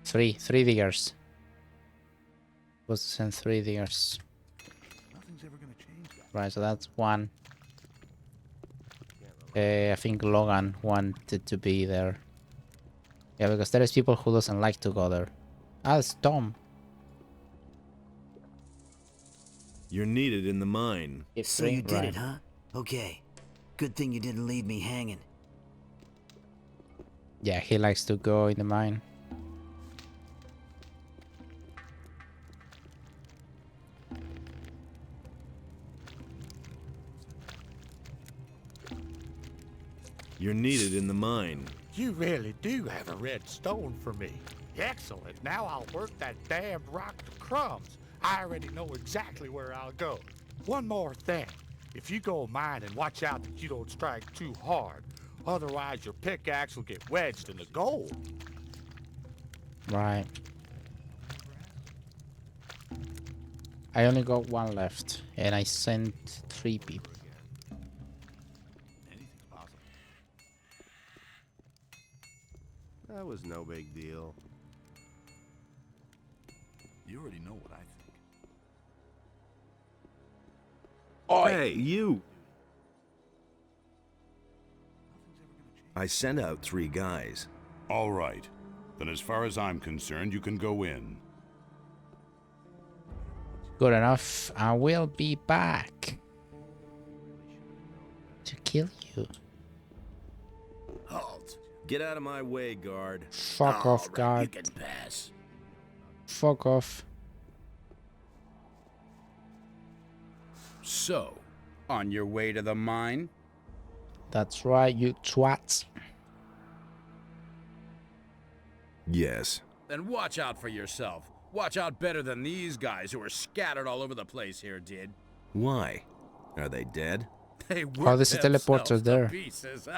Three diggers. Supposed to send 3 diggers. Nothing's ever gonna change that. Right, so that's 1. I think Logan wanted to be there. Yeah, because there is people who doesn't like to go there. Ah, it's Tom. You're needed in the mine. So you did it, huh? Okay. Good thing you didn't leave me hanging. Yeah, he likes to go in the mine. You're needed in the mine. You really do have a red stone for me. Excellent. Now I'll work that damned rock to crumbs. I already know exactly where I'll go. One more thing. If you go mining, watch out that you don't strike too hard. Otherwise, your pickaxe will get wedged in the gold. Right. I only got 1 left, and I sent 3 people. Anything's possible. That was no big deal. You already know what I think. Hey, you! I sent out 3 guys. All right. Then as far as I'm concerned, you can go in. Good enough. I will be back to kill you. Halt. Get out of my way, guard. Fuck off, You guard. can pass. Fuck off. So, on your way to the mine? That's right, you twats. Yes. Then watch out for yourself. Watch out better than these guys who are scattered all over the place here did. Why? Are they dead? They Oh, there's a teleporter themselves to there. pieces.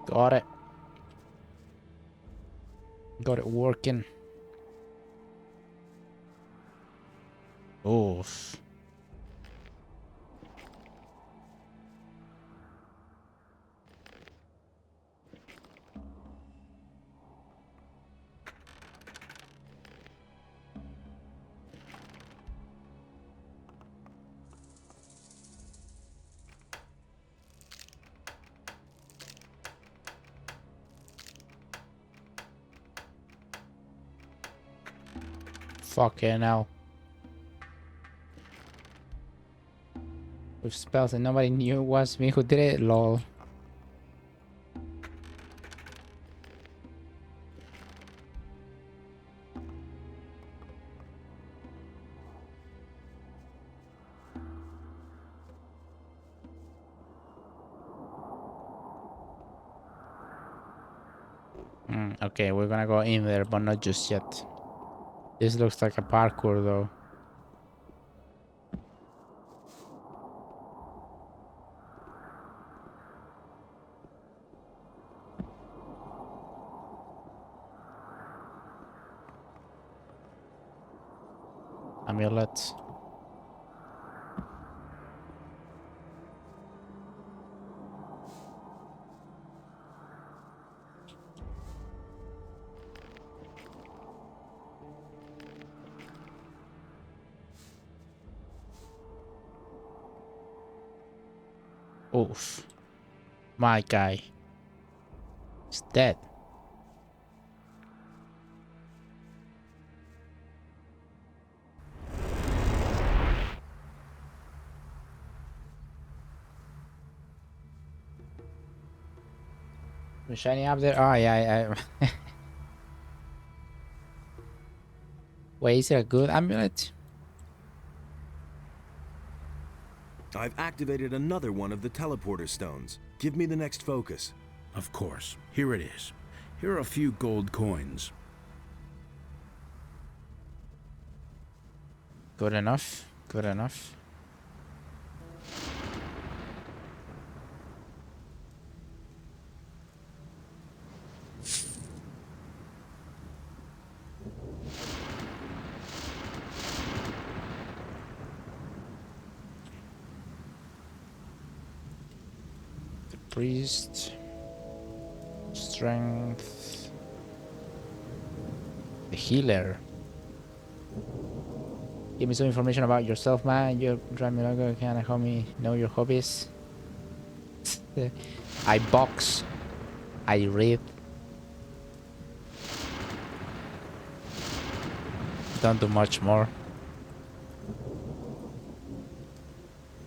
Got it. Got it working. Oof. Fucking hell. With spells and nobody knew it was me who did it, lol. Okay, we're gonna go in there, but not just yet. This looks like a parkour though. Amulet. Oof. My guy is dead. Was shiny up there? Oh yeah, Wait, is it a good amulet? I've activated another one of the teleporter stones. Give me the next focus. Of course. Here it is. Here are a few gold coins. Good enough. Good enough. Priest, strength, the healer. Give me some information about yourself, man. You drive me longer. Can I help me know your hobbies? I box. I read. Don't do much more.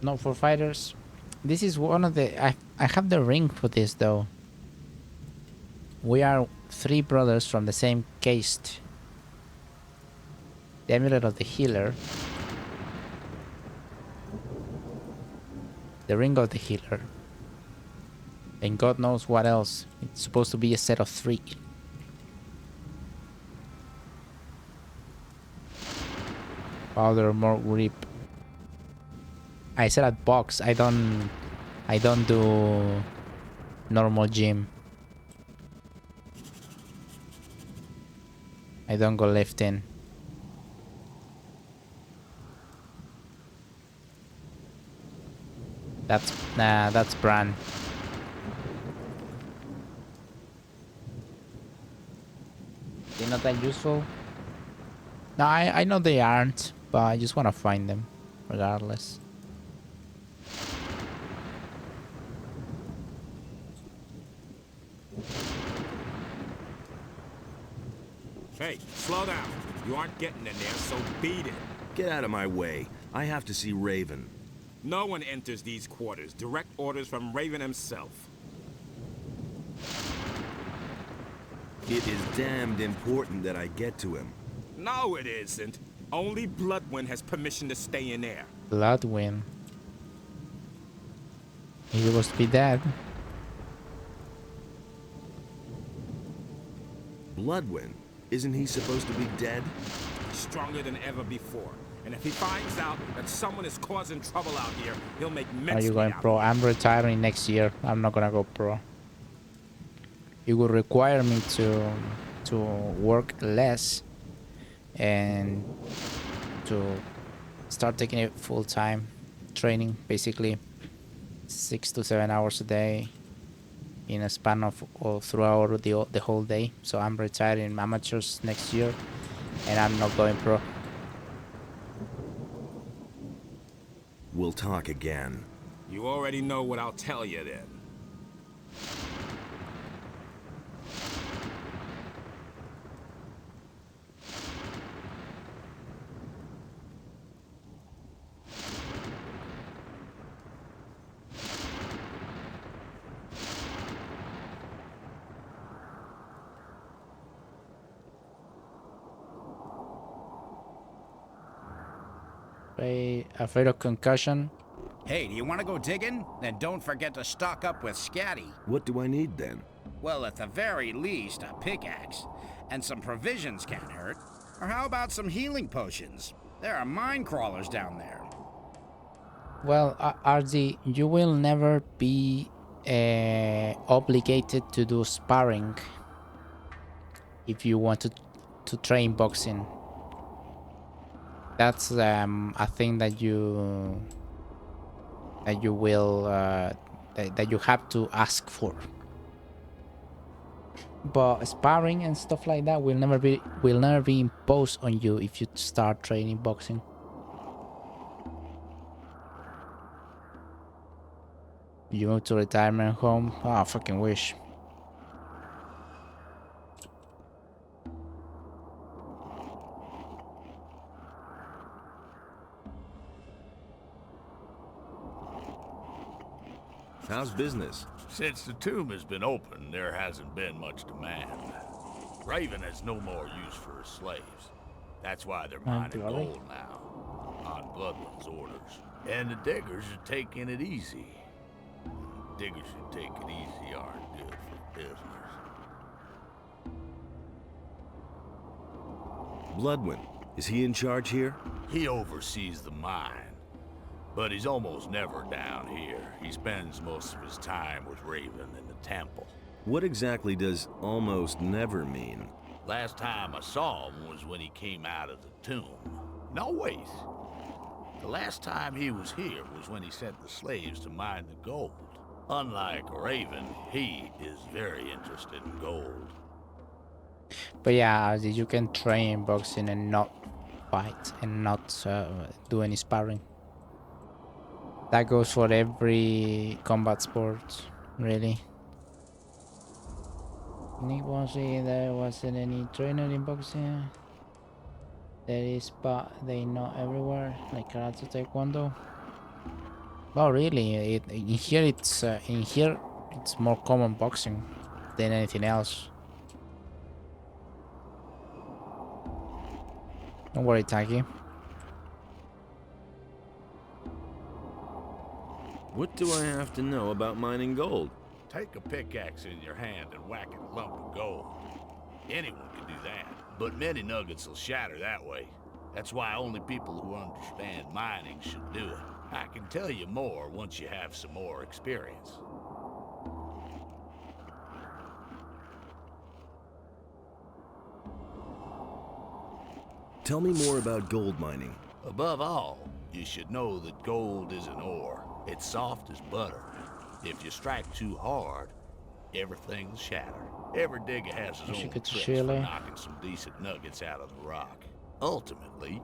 Not for fighters. This is one of the... I have the ring for this though. We are 3 brothers from the same caste. The amulet of the healer. The ring of the healer. And God knows what else. It's supposed to be a set of 3. Powder, more grip. I said at box. I don't do normal gym. I don't go lifting. That's Bran. They're not that useful. No, I know they aren't, but I just want to find them, regardless. Hey, slow down. You aren't getting in there, so beat it. Get out of my way. I have to see Raven. No one enters these quarters. Direct orders from Raven himself. It is damned important that I get to him. No, it isn't. Only Bloodwind has permission to stay in there. Bloodwind. He was to be dead. Bloodwind? Isn't he supposed to be dead? Stronger than ever before. And if he finds out that someone is causing trouble out here, he'll make mincemeat. Are you going pro? I'm retiring next year. I'm not gonna go pro. It would require me to work less and to start taking it full-time training, basically 6 to 7 hours a day in a span of throughout the whole day. So I'm retiring amateurs next year, and I'm not going pro. We'll talk again. You already know what I'll tell you then. Afraid of concussion? Hey, do you want to go digging? Then don't forget to stock up with Scatty. What do I need then? Well, at the very least, a pickaxe. And some provisions can't hurt. Or how about some healing potions? There are mine crawlers down there. Well, RZ, you will never be obligated to do sparring if you want to train boxing. That's a thing that you will that you have to ask for. But sparring and stuff like that will never be imposed on you if you start training boxing. You move to retirement home? Oh, I fucking wish. How's business? Since the tomb has been open, there hasn't been much demand. Raven has no more use for his slaves. That's why they're mining gold now, on Bloodwind's orders. And the diggers are taking it easy. Diggers who take it easy aren't good for business. Bloodwind, is he in charge here? He oversees the mine. But he's almost never down here. He spends most of his time with Raven in the temple. What exactly does almost never mean? Last time I saw him was when he came out of the tomb. No, wait. The last time he was here was when he sent the slaves to mine the gold. Unlike Raven, he is very interested in gold. But yeah, you can train boxing and not fight and not do any sparring. That goes for every combat sport, really. Nick was saying there wasn't any trainer in boxing. There is, but they not everywhere, like karate, taekwondo. Oh, really? In here it's more common boxing than anything else. Don't worry, Taki. What do I have to know about mining gold? Take a pickaxe in your hand and whack at a lump of gold. Anyone can do that, but many nuggets will shatter that way. That's why only people who understand mining should do it. I can tell you more once you have some more experience. Tell me more about gold mining. Above all, you should know that gold is an ore. It's soft as butter. If you strike too hard, everything's shattered. Every digger has his own tricks for knocking some decent nuggets out of the rock. Ultimately,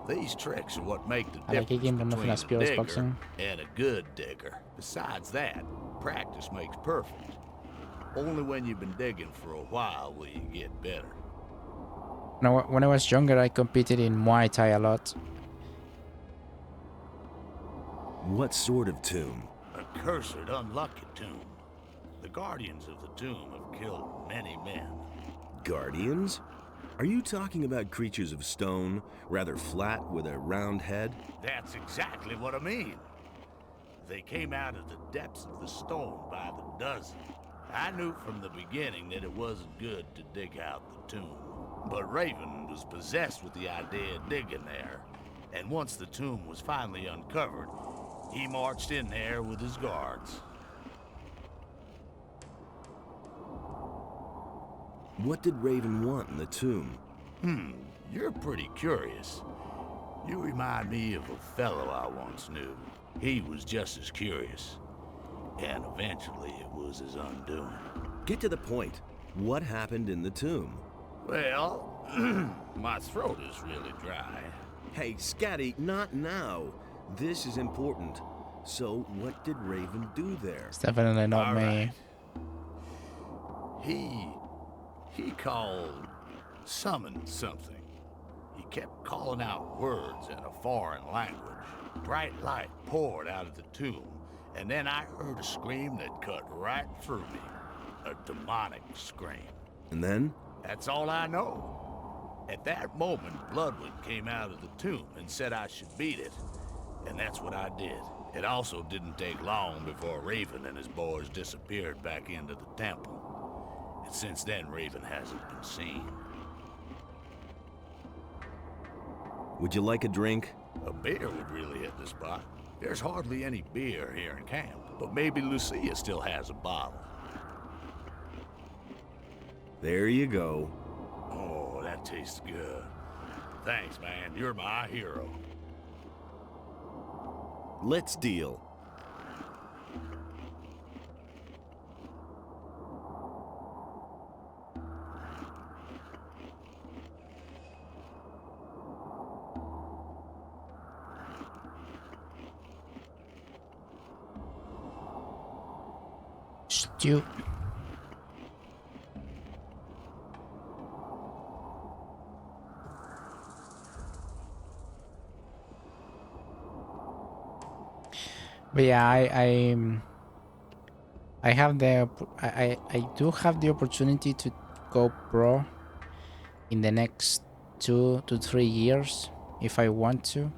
these tricks are what make the difference between a digger and a good digger. Besides that, practice makes perfect. Only when you've been digging for a while will you get better. When I was younger, I competed in Muay Thai a lot. What sort of tomb? A cursed, unlucky tomb. The guardians of the tomb have killed many men. Guardians? Are you talking about creatures of stone, rather flat with a round head? That's exactly what I mean. They came out of the depths of the stone by the dozen. I knew from the beginning that it wasn't good to dig out the tomb. But Raven was possessed with the idea of digging there. And once the tomb was finally uncovered, he marched in there with his guards. What did Raven want in the tomb? You're pretty curious. You remind me of a fellow I once knew. He was just as curious. And eventually it was his undoing. Get to the point. What happened in the tomb? Well, my throat is really dry. Hey, Scatty, not now. This is important. So, what did Raven do there? It's definitely not me. He summoned something. He kept calling out words in a foreign language. Bright light poured out of the tomb, and then I heard a scream that cut right through me. A demonic scream. And then? That's all I know. At that moment, Bloodwood came out of the tomb and said I should beat it. And that's what I did. It also didn't take long before Raven and his boys disappeared back into the temple. And since then, Raven hasn't been seen. Would you like a drink? A beer would really hit the spot. There's hardly any beer here in camp, but maybe Lucia still has a bottle. There you go. Oh, that tastes good. Thanks, man. You're my hero. Let's deal. Stew. But yeah, I have the I do have the opportunity to go pro in the next 2 to 3 years if I want to.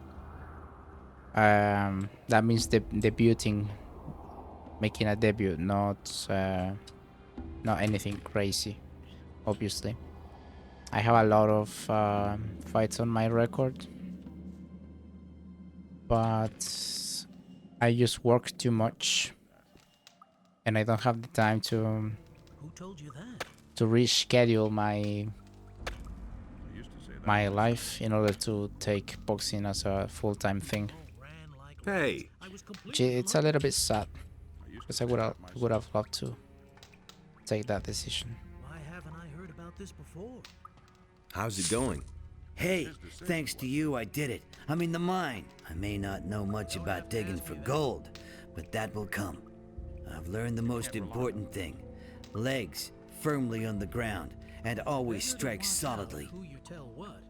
That means debuting, making a debut, not anything crazy. Obviously, I have a lot of fights on my record, but I just work too much, and I don't have the time to Who told you that? to reschedule my life in order to take boxing as a full-time thing. Hey, It's a little bit sad because I would have loved to take that decision. Why haven't I heard about this before? how's it going? Hey, thanks to you, I did it. I'm in the mine. I may not know much about digging for gold, but that will come. I've learned the most important thing. Legs firmly on the ground, and always strike solidly. Who you tell what?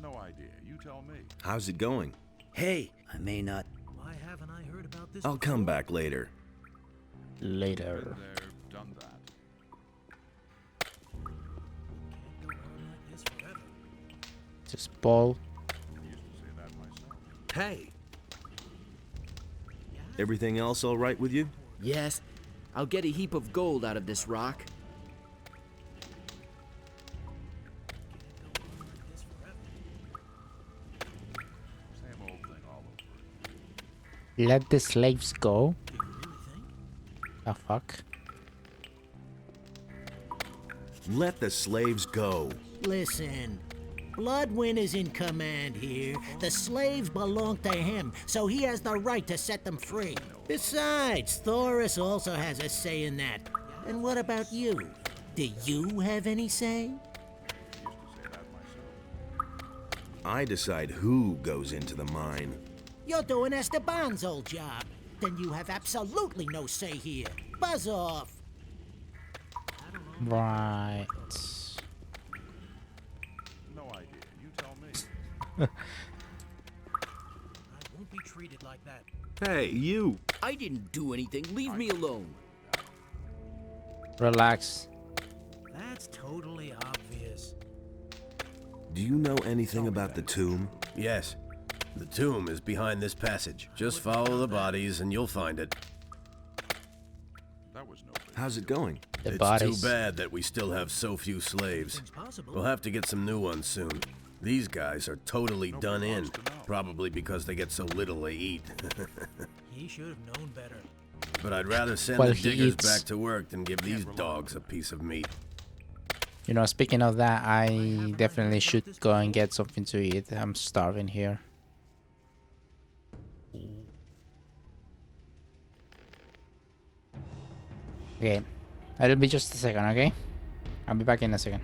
No idea. You tell me. How's it going? Hey, I may not... Why haven't I heard about this I'll come back later. Later. Done that. Just ball. Hey. Everything else all right with you? Yes. I'll get a heap of gold out of this rock. Same old thing all over. Let the slaves go. The fuck? Let the slaves go. Listen, Bloodwind is in command here. The slaves belong to him, so he has the right to set them free. Besides, Thoris also has a say in that. And what about you? Do you have any say? I decide who goes into the mine. You're doing Esteban's old job. Then you have absolutely no say here. Buzz off. Right. No idea. You tell me. I won't be treated like that. Hey, you! I didn't do anything. Leave me alone. Relax. That's totally obvious. Do you know anything about the tomb? Yes. The tomb is behind this passage. Just follow the bodies and you'll find it. That was no. How's it going? The It's bodies. too bad that we still have so few slaves. We'll have to get some new ones soon. These guys are totally done in. Probably because they get so little they eat. He should have known better. But I'd rather send Well, the he diggers eats. back to work than give these dogs a piece of meat. You know, speaking of that, I definitely should go and get something to eat. I'm starving here. Okay, it'll be just a second, okay? I'll be back in a second.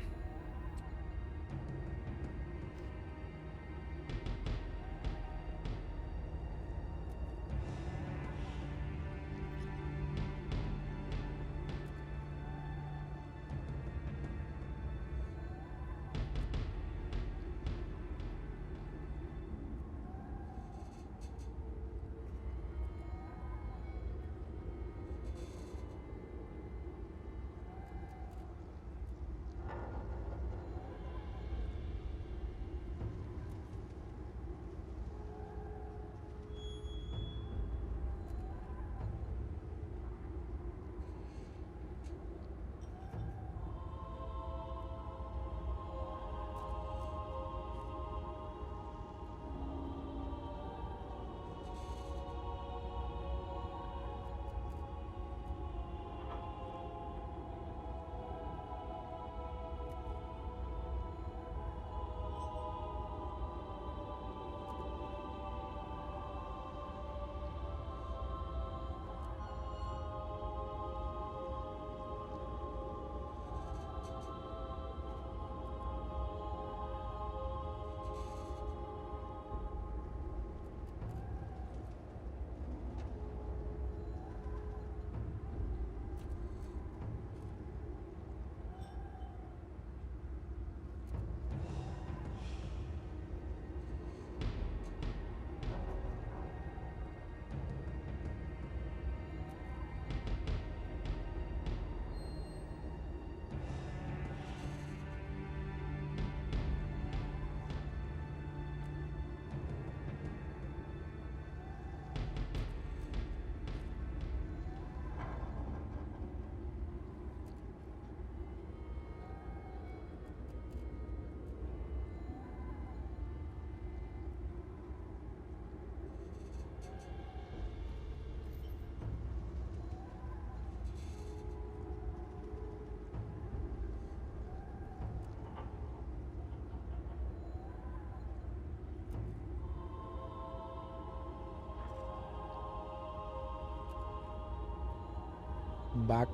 Back.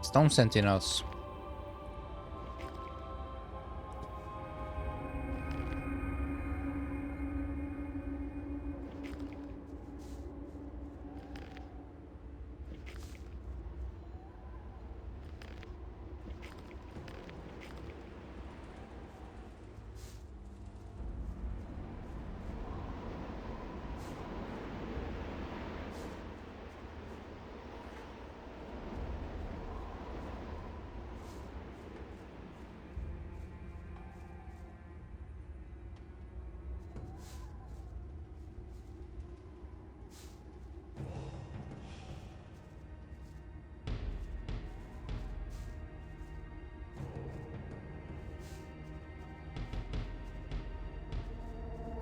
Stone sentinels.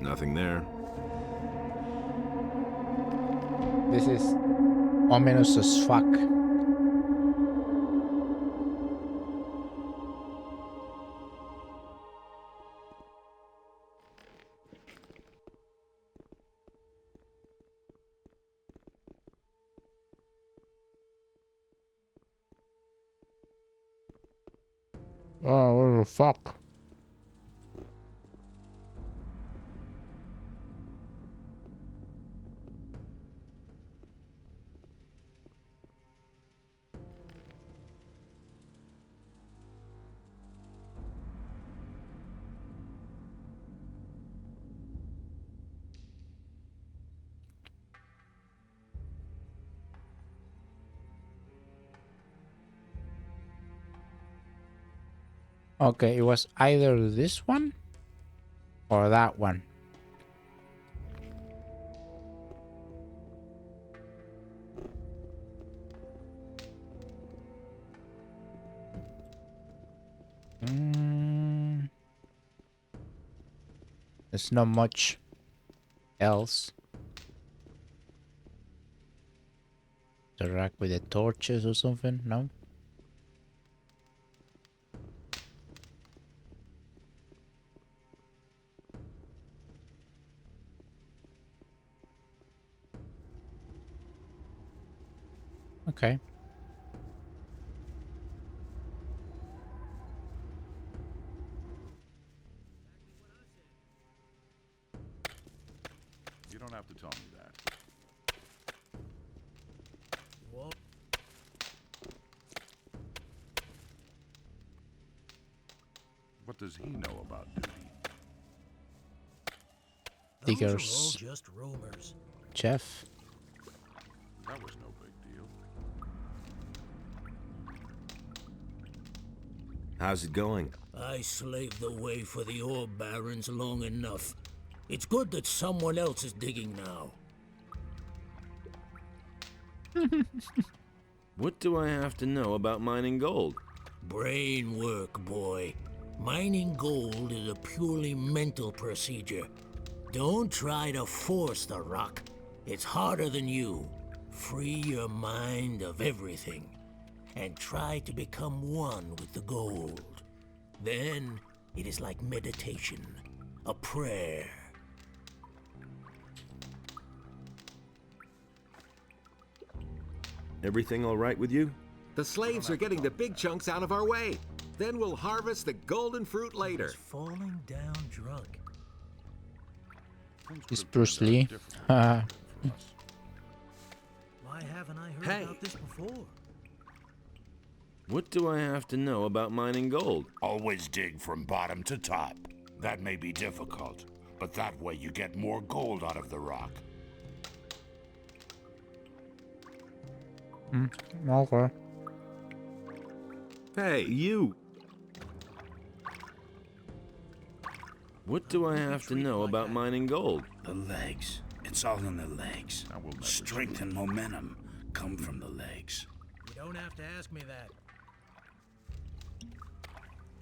Nothing there. This is ominous as fuck. Oh, what the fuck? Okay, it was either this one or that one. There's not much else. The rack with the torches or something? No? Okay. You don't have to tell me that. What does he know about duty? Those are all Diggers. just rumors. Chef. That was no big deal. How's it going? I slaved the way for the ore barons long enough. It's good that someone else is digging now. What do I have to know about mining gold? Brain work, boy. Mining gold is a purely mental procedure. Don't try to force the rock. It's harder than you. Free your mind of everything, and try to become one with the gold. Then it is like meditation, a prayer. Everything all right with you? The slaves are getting the big chunks out of our way. Then we'll harvest the golden fruit later. He's falling down drunk. It's Bruce Lee. Why haven't I heard about this before? What do I have to know about mining gold? Always dig from bottom to top. That may be difficult, but that way you get more gold out of the rock. Okay. Hey, you! What do I have to know about mining gold? The legs. It's all in the legs. Strength and momentum come from the legs. You don't have to ask me that.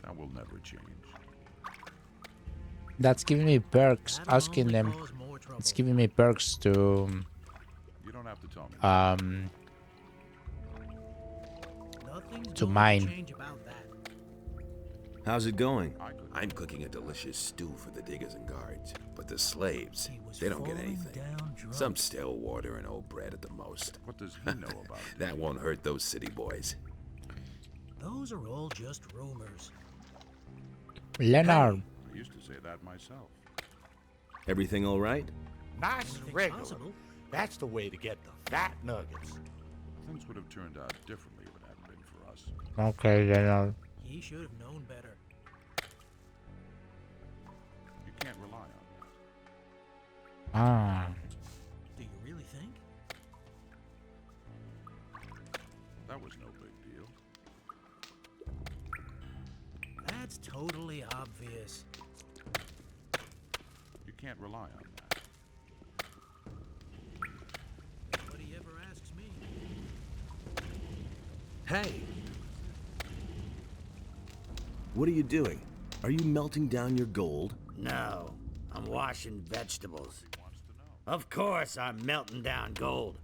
That will never change. That's giving me perks. Asking them. It's giving me perks to. You don't have to tell me. To mine. How's it going? I'm cooking a delicious stew for the diggers and guards, but the slaves, they don't get anything. Some stale water and old bread at the most. What does he know about it? That won't hurt those city boys. Those are all just rumors. Leonard. I used to say that myself. Everything all right? Nice and regular. That's the way to get the fat nuggets. Things would have turned out differently if it hadn't been for us. Okay, Leonard. He should have known better. You can't rely on that. Ah. Do you really think? That was no big deal. That's totally obvious. You can't rely on that. Nobody ever asks me. Hey! What are you doing? Are you melting down your gold? No. I'm washing vegetables. Of course I'm melting down gold,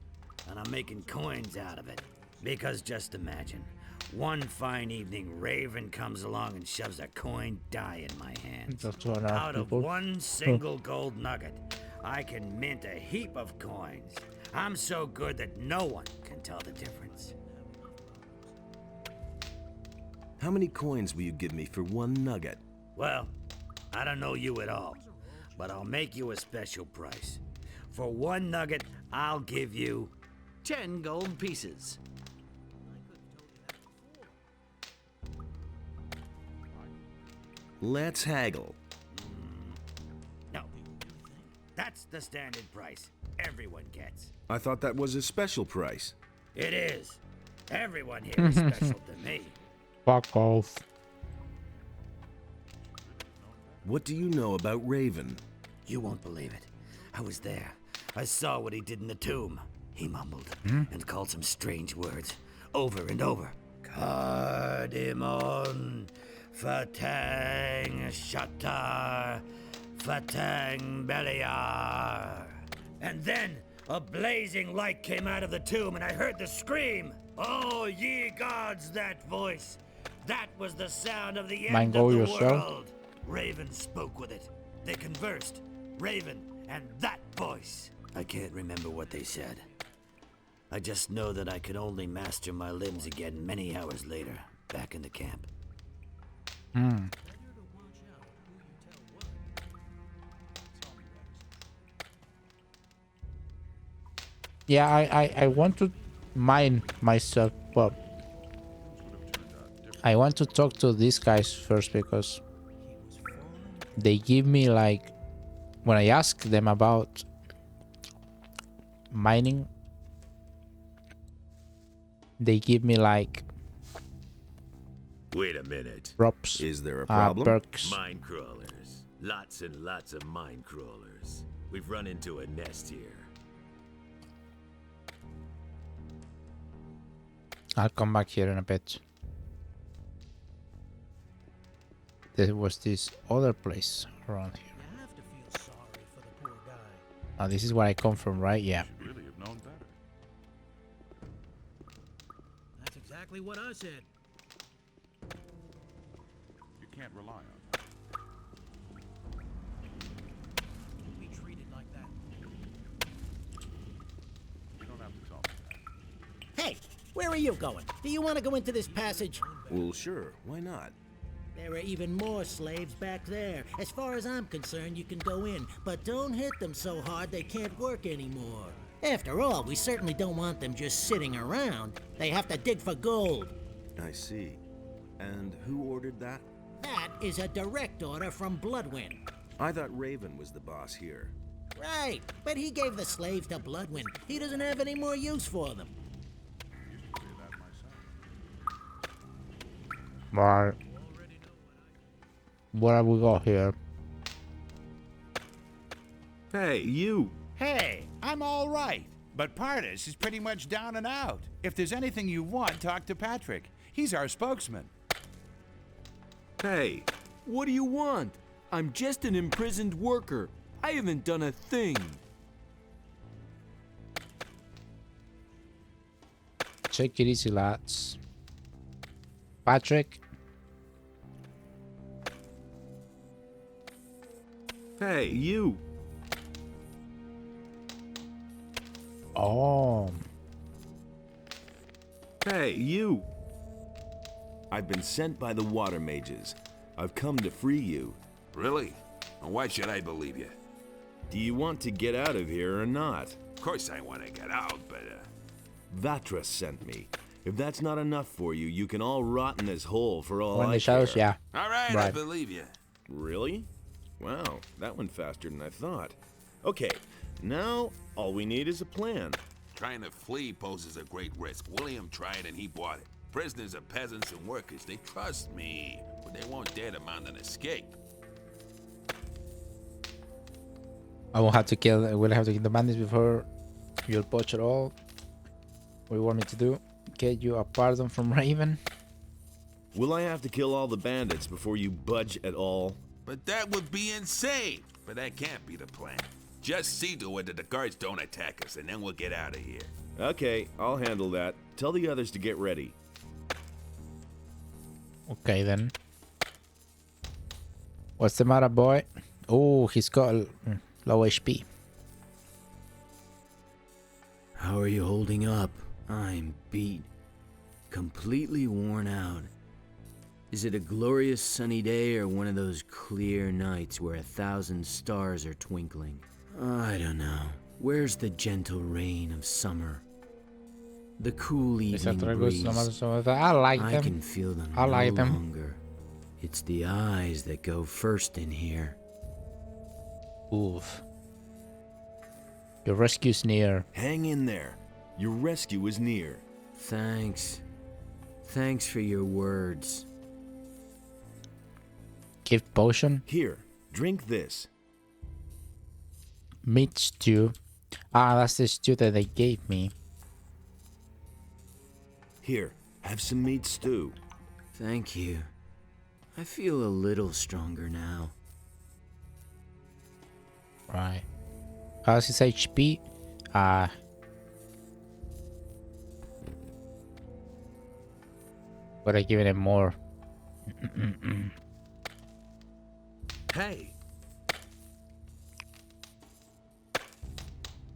and I'm making coins out of it. Because just imagine, one fine evening, Raven comes along and shoves a coin die in my hands. Out of one single gold nugget, I can mint a heap of coins. I'm so good that no one can tell the difference. How many coins will you give me for one nugget? Well, I don't know you at all, but I'll make you a special price. For one nugget, I'll give you 10 gold pieces. Let's haggle. No. That's the standard price everyone gets. I thought that was a special price. It is. Everyone here is special to me. Fuck off. What do you know about Raven? You won't believe it. I was there. I saw what he did in the tomb. He mumbled and called some strange words over and over. Cardamon, Fatang Shatar, Fatang Beliar. And then a blazing light came out of the tomb and I heard the scream. Oh, ye gods, that voice. That was the sound of the end of the world. Raven spoke with it. They conversed. Raven and that voice. I can't remember what they said. I just know that I could only master my limbs again many hours later, back in the camp. Yeah, I want to mine myself, but I want to talk to these guys first because they give me like, when I ask them about mining, they give me like Wait a minute. props. Is there a problem? Perks. Mine crawlers. Lots and lots of mine crawlers. We've run into a nest here. I'll come back here in a bit. There was this other place around here. You have to feel sorry for the poor guy. Oh, this is where I come from, right? Yeah. Should really have known better. That's exactly what I said. You can't rely on that. To be treated like that. You don't have to tell me that. Hey, where are you going? Do you want to go into this passage? Well, sure. Why not? There are even more slaves back there. As far as I'm concerned, you can go in, but don't hit them so hard they can't work anymore. After all, we certainly don't want them just sitting around. They have to dig for gold. I see. And who ordered that? That is a direct order from Bloodwind. I thought Raven was the boss here. Right, but he gave the slaves to Bloodwind. He doesn't have any more use for them. Right. Where have we got here? Hey, you! Hey, I'm all right. But Pardis is pretty much down and out. If there's anything you want, talk to Patrick. He's our spokesman. Hey! What do you want? I'm just an imprisoned worker. I haven't done a thing. Take it easy, lads. Patrick? Hey, you! Oh. Hey, you! I've been sent by the water mages. I've come to free you. Really? And why should I believe you? Do you want to get out of here or not? Of course I want to get out, but Vatra sent me. If that's not enough for you, you can all rot in this hole for all When I the shadows, care. yeah. all right, I believe you. Really? Wow, that went faster than I thought. Okay, now all we need is a plan. Trying to flee poses a great risk. William tried and he bought it. Prisoners are peasants and workers. They trust me, but they won't dare to mount an escape. I will have to kill the bandits before you'll butch it all. What do you want me to do? Get you a pardon from Raven? Will I have to kill all the bandits before you budge at all? But that would be insane. But that can't be the plan. Just see to it that the guards don't attack us, and then we'll get out of here. Okay, I'll handle that. Tell the others to get ready. Okay, then. What's the matter, boy? Oh, he's got low HP. How are you holding up? I'm beat. Completely worn out. Is it a glorious sunny day or one of those clear nights where 1,000 stars are twinkling? I don't know. Where's the gentle rain of summer? The cool evening breeze. I like them. I can feel them I like no them. longer. It's the eyes that go first in here. Oof. Your rescue's near. Hang in there. Your rescue is near. Thanks. Thanks for your words. Gift potion. Here, drink this. Meat stew. Ah, that's the stew that they gave me. Here, have some meat stew. Thank you. I feel a little stronger now. Right. How's his HP? But I given him more. Hey.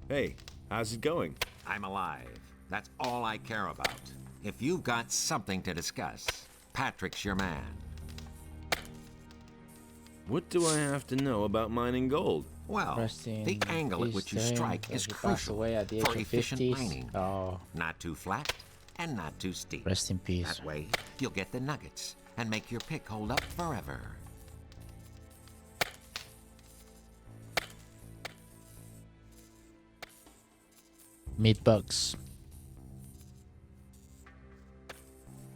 Hey, how's it going? I'm alive. That's all I care about. If you've got something to discuss, Patrick's your man. What do I have to know about mining gold? Well, the angle at which you strike is crucial for efficient mining. Oh. Not too flat and not too steep. Rest in peace. That way, you'll get the nuggets and make your pick hold up forever. Meat bugs.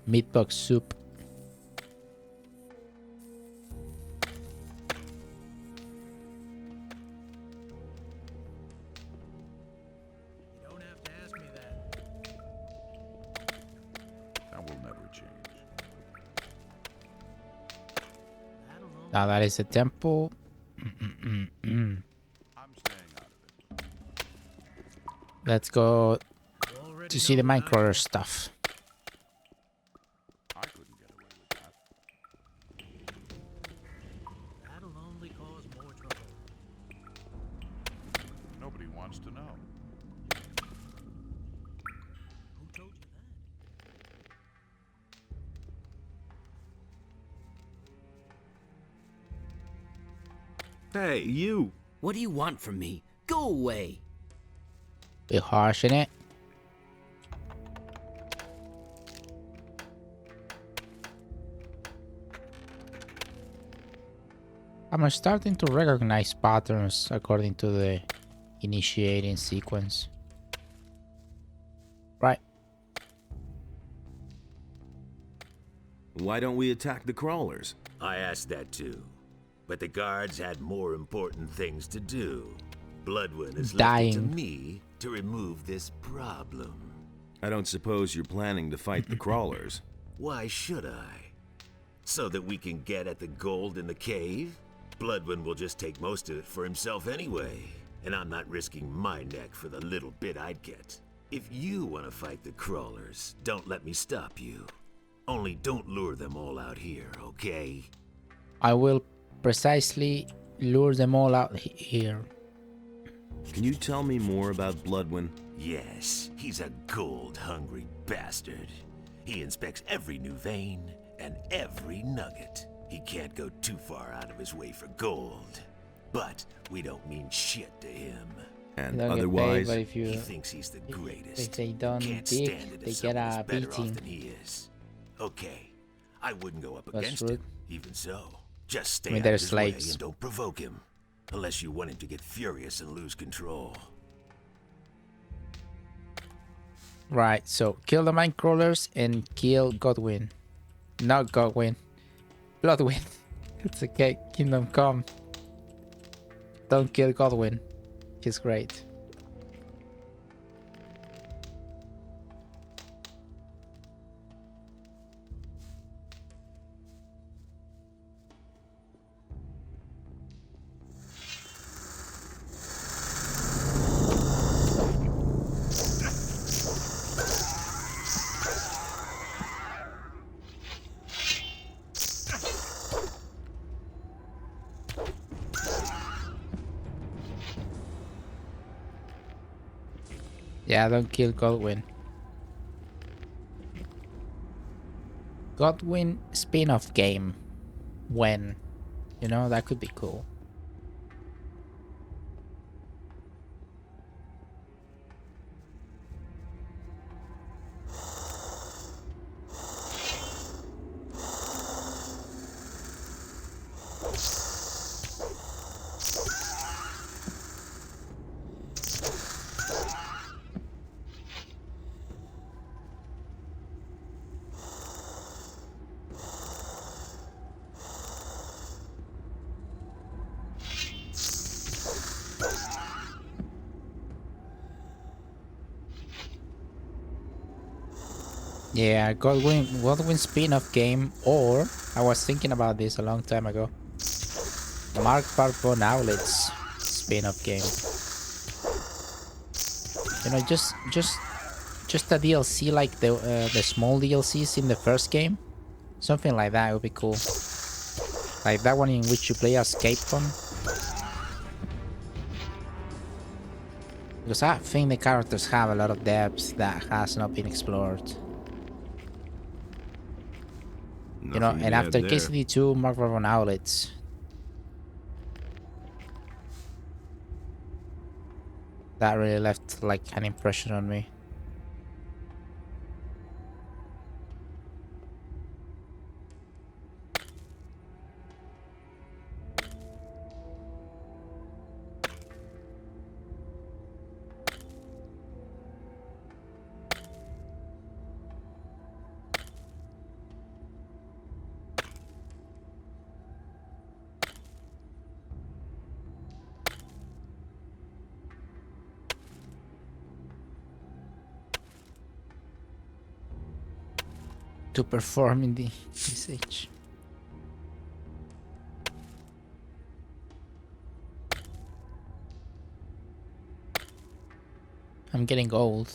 Meat bug soup. Now that is a temple. Let's go to see the Minecrawler stuff. That'll only cause more trouble. Nobody wants to know. Who told you that? Hey, you! What do you want from me? Go away! Bit harsh, innit? I'm starting to recognize patterns according to the initiating sequence. Right. Why don't we attack the crawlers? I asked that too. But the guards had more important things to do. Bloodwind has left it to me to remove this problem. I don't suppose you're planning to fight the crawlers. Why should I? So that we can get at the gold in the cave? Bloodwind will just take most of it for himself anyway. And I'm not risking my neck for the little bit I'd get. If you want to fight the crawlers, don't let me stop you. Only don't lure them all out here, okay? I will precisely lure them all out here. Can you tell me more about Bloodwind? Yes, he's a gold-hungry bastard. He inspects every new vein and every nugget. He can't go too far out of his way for gold. But we don't mean shit to him. And otherwise, he thinks he's the greatest. If they don't Can't dig, stand it they if get someone is a better off beating. than he is. Okay, I wouldn't go up That's against rude. him, even so. Just stay I mean, out they're of his way slaves. and don't provoke him. Unless you want him to get furious and lose control. Right, so kill the Minecrawlers and kill Godwin. Not Godwin. Bloodwin. It's okay. Kingdom Come. Don't kill Godwin. He's great. Yeah, don't kill Godwin. Godwin spin-off game. When? You know, that could be cool. Yeah, Godwin spin-off game, or I was thinking about this a long time ago. Mark Parpon Owlet's spin-off game. You know, just a DLC like the small DLCs in the first game. Something like that would be cool. Like that one in which you play as Capcom. Because I think the characters have a lot of depth that has not been explored. You know, and after KCD2, Mark Parpon Owlets. That really left like an impression on me. To perform in this age. I'm getting old.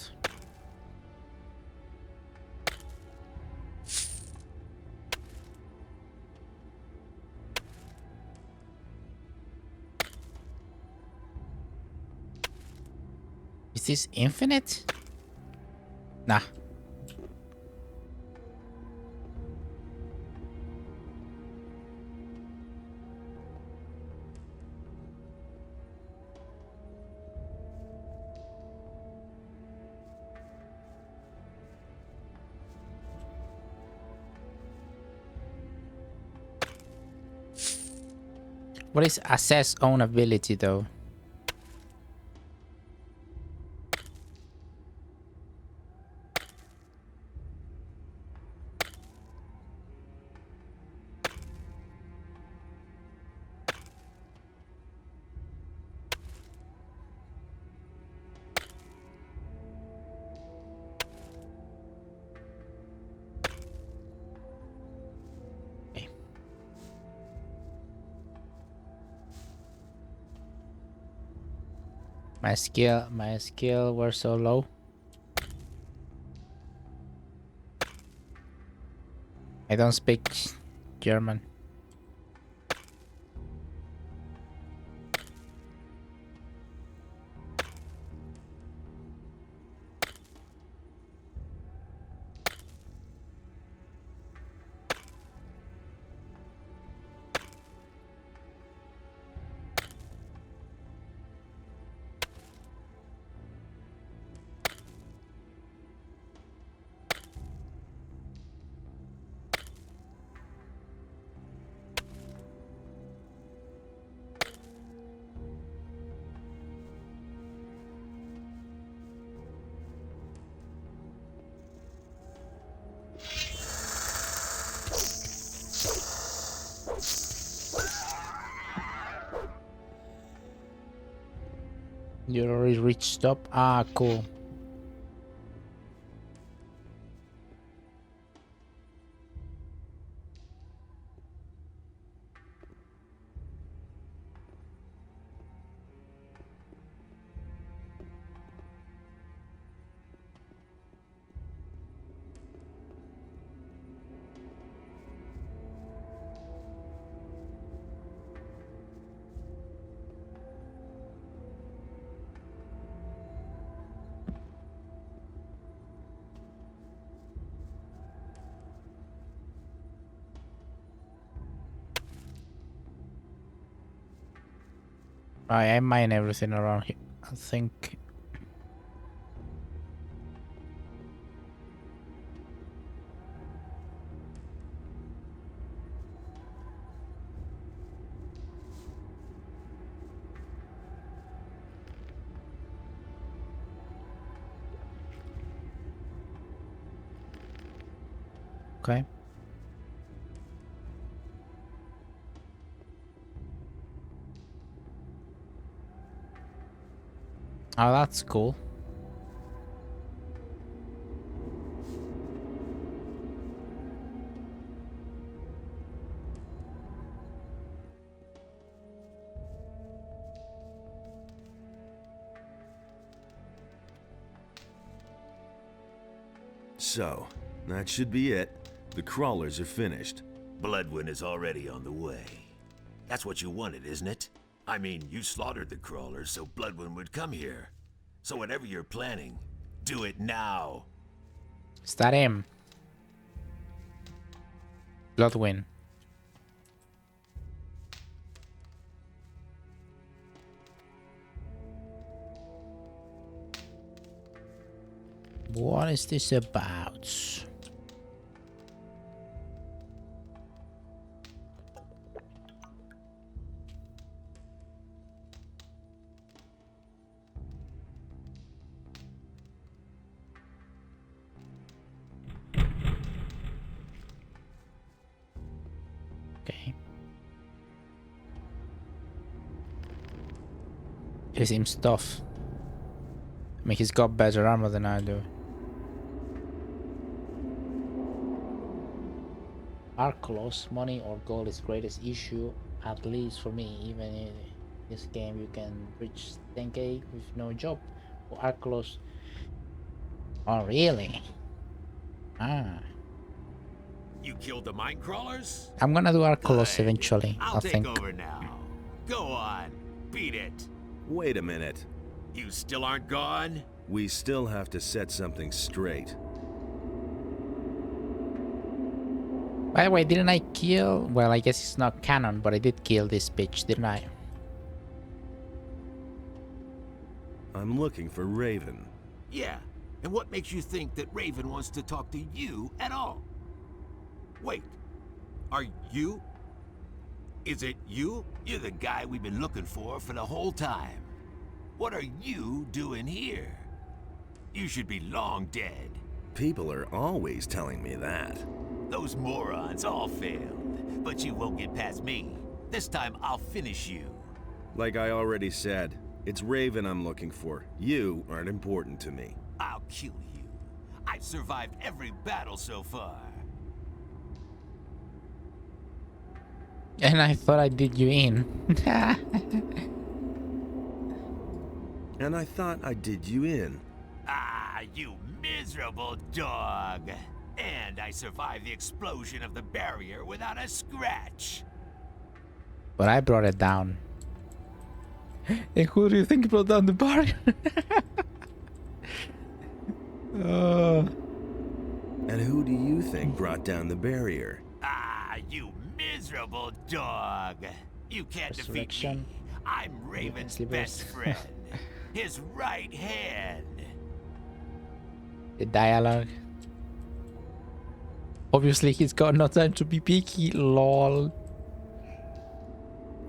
Is this infinite? Nah. What is assess own ability though? My skill were so low. I don't speak German. You already reached stop. Ah, cool. I mine everything around here, I think. Okay. Oh, that's cool. So, that should be it. The crawlers are finished. Bloodwind is already on the way. That's what you wanted, isn't it? I mean, you slaughtered the crawlers so Bloodwind would come here. So whatever you're planning, do it now. Is that him? Bloodwind. What is this about? Okay. He seems tough. I mean, he's got better armor than I do. Are close, money or gold is greatest issue, at least for me. Even in this game you can reach 10k with no job. For Arclos. Oh really? Ah. You killed the mine crawlers? I'm gonna do Arclos eventually, I'll I take think. over now. Go on, beat it. Wait a minute. You still aren't gone? We still have to set something straight. By the way, didn't I kill? Well, I guess it's not canon, but I did kill this bitch, didn't I? I'm looking for Raven. Yeah, and what makes you think that Raven wants to talk to you at all? Wait, are you? Is it you? You're the guy we've been looking for the whole time. What are you doing here? You should be long dead. People are always telling me that. Those morons all failed, but you won't get past me. This time I'll finish you. Like I already said, it's Raven I'm looking for. You aren't important to me. I'll kill you. I've survived every battle so far. And I thought I did you in. And I thought I did you in. Ah, you miserable dog. And I survived the explosion of the barrier without a scratch. But I brought it down. And who do you think brought down the barrier? And who do you think brought down the barrier? Ah, you miserable dog. You can't defeat me. I'm Raven's best friend. His right hand. The dialogue. Obviously, he's got no time to be picky, lol.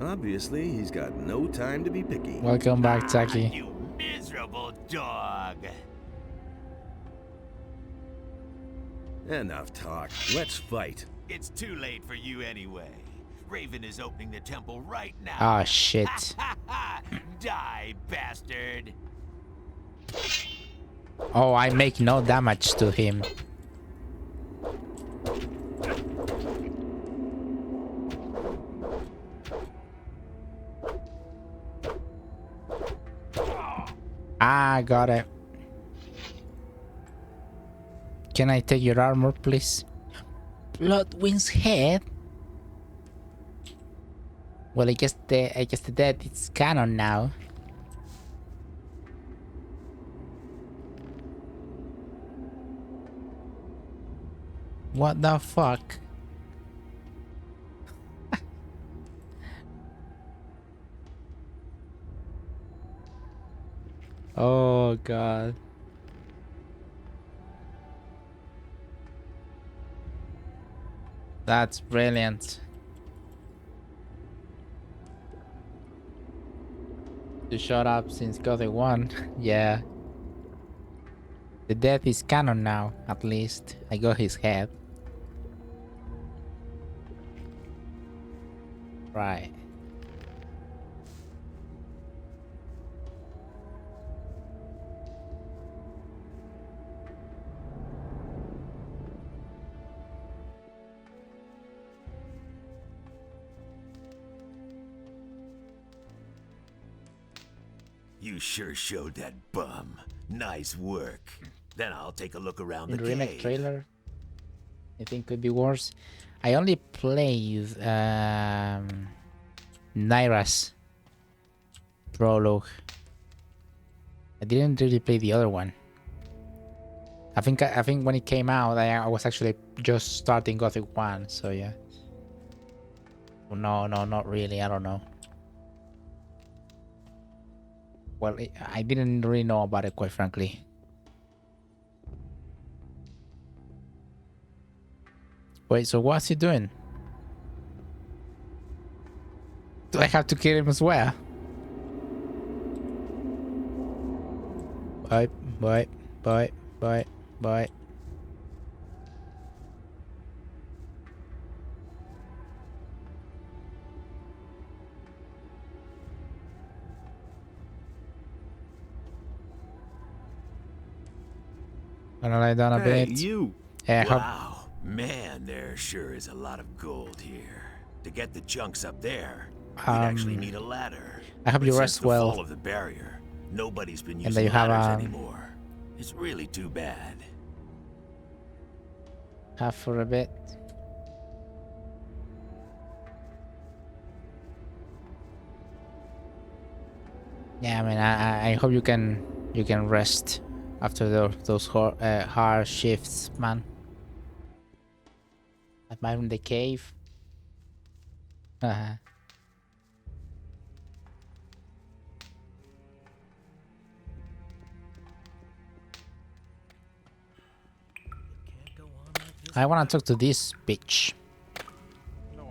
Obviously, he's got no time to be picky. Welcome back, Taki. You miserable dog. Enough talk. Let's fight. It's too late for you anyway. Raven is opening the temple right now. Ah, shit. Die, bastard. Oh, I make no damage to him. Ah, got it. Can I take your armor, please? Bloodwind's head? Well, I guess the dead is canon now. What the fuck? Oh god. That's brilliant. To shut up since Gothic 1. Yeah. The death is canon now, at least. I got his head. Right. You sure showed that bum. Nice work. Then I'll take a look around In the the remake cave. trailer, I think could be worse. I only played Naira's prologue. I didn't really play the other one. I think when it came out, I was actually just starting Gothic 1, so yeah. No, not really. I don't know. Well, I didn't really know about it, quite frankly. Wait, so what's he doing? Do I have to kill him as well? Bye. Gonna lie down a Hey, bit. you! Yeah, Wow, man, there sure is a lot of gold here. To get the chunks up there, we'd actually need a ladder. I hope But you since rest the well. fall of the barrier, nobody's been And that using you have ladders anymore. It's really too bad. have for a bit. Yeah, I mean, I hope you can rest after those hard shifts, man. Admiring the cave. I wanna talk to this bitch.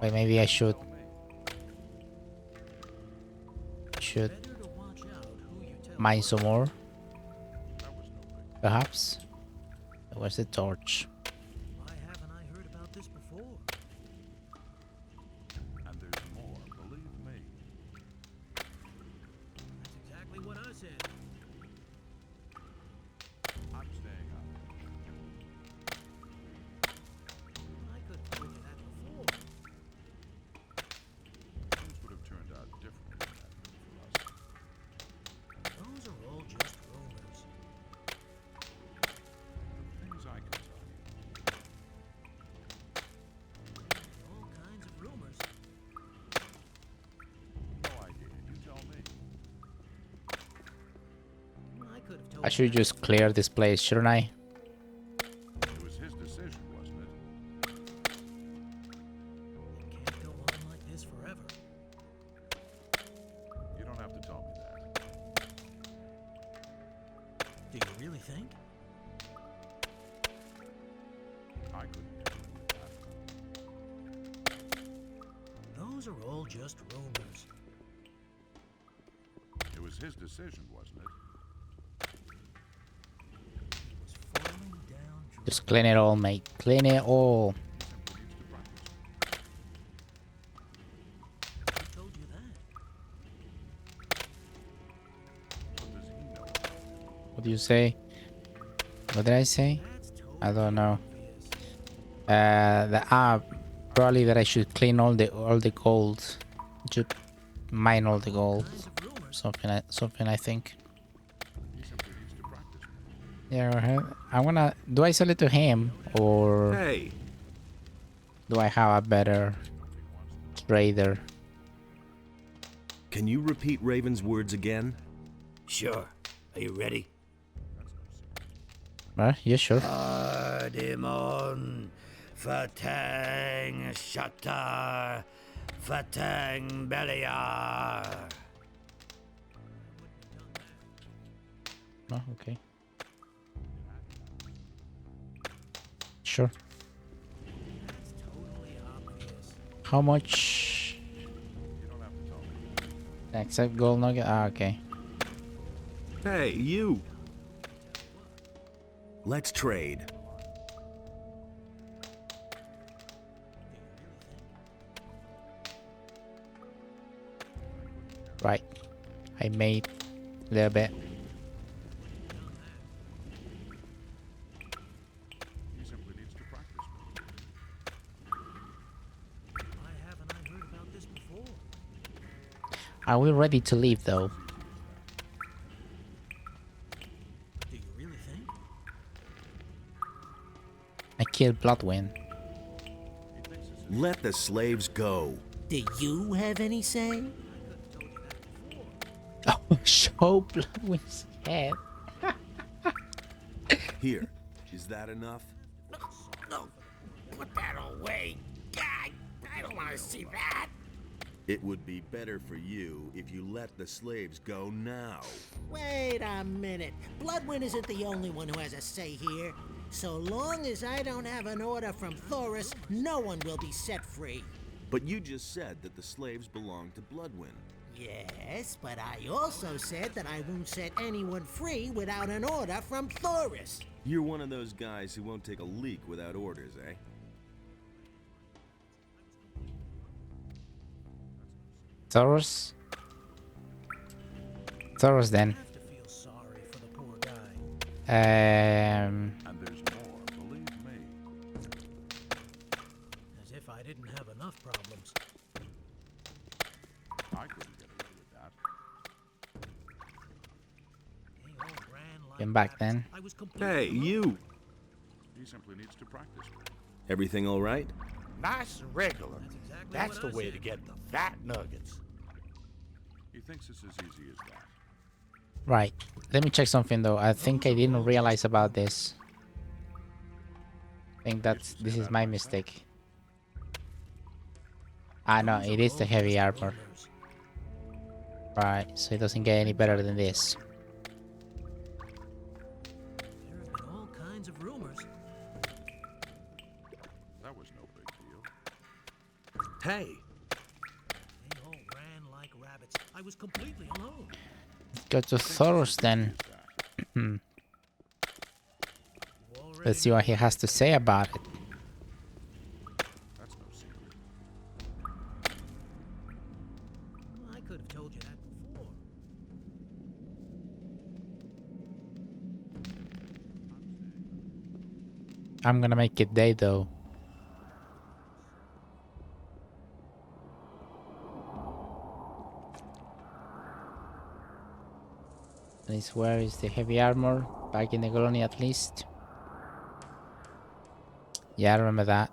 Wait, maybe I should mine some more. Perhaps. Where's the torch? Why haven't I heard about this before? And there's more, believe me. That's exactly what I said. I'm staying out. I could have told you that before. Things would have turned out differently than that for us. Those are all just rumors. Things I can tell you. All kinds of rumors. No idea. You tell me. I could have told I should just clear this place, shouldn't I? It was his decision, wasn't it? It can't go on like this forever. You don't have to tell me that. Do you really think? I couldn't do it with that. Those are all just rumors. It was his decision, wasn't it? Falling down. Just clean it all, mate. Clean it all. I told you that. What does he know? What do you say? What did I say? I don't know. Probably that I should clean all the gold. Should mine all the gold. Something I think. He simply needs to practice. Yeah, I wanna. Do I sell it to him or Hey, do I have a better trader? Can you repeat Raven's words again? Sure. Are you ready? Yeah, sure. Ardimon, Fatang Shatar, Fatang Beliar. Oh, okay. Sure. How much? Accept gold nugget. Ah, okay. Hey, you! Let's trade. Right. I made a little bit. He simply needs to practice. Why haven't I heard about this before? Are we ready to leave though? Do you really think? I killed Bloodwind. Let the slaves go. Do you have any say? Oh, show Bloodwind's head. Here, is that enough? No, put that away. God, I don't want to see that. It would be better for you if you let the slaves go now. Wait a minute. Bloodwind isn't the only one who has a say here. So long as I don't have an order from Thoris, no one will be set free. But you just said that the slaves belong to Bloodwind. Yes, but I also said that I won't set anyone free without an order from Thoris. You're one of those guys who won't take a leak without orders, eh? Thoros? Thoros then. And there's more, believe me. As if I didn't have enough problems. I couldn't get away with that. Come back then. Hey, you! He simply needs to practice. Everything all right? Nice and regular. That's the way to get the fat nuggets. He thinks it's as easy as that. Right. Let me check something though. I think I didn't realize about this. I think this is my mistake. Ah no, it is the heavy armor. Right, so it doesn't get any better than this. There have been all kinds of rumors. That was no big deal. Hey! They all ran like rabbits. I was completely alone. Go to Thoros then. Let's see what he has to say about it. That's no secret. I could have told you that before. I'm gonna make it day though. This where is the heavy armor? Back in the colony at least. Yeah, I remember that.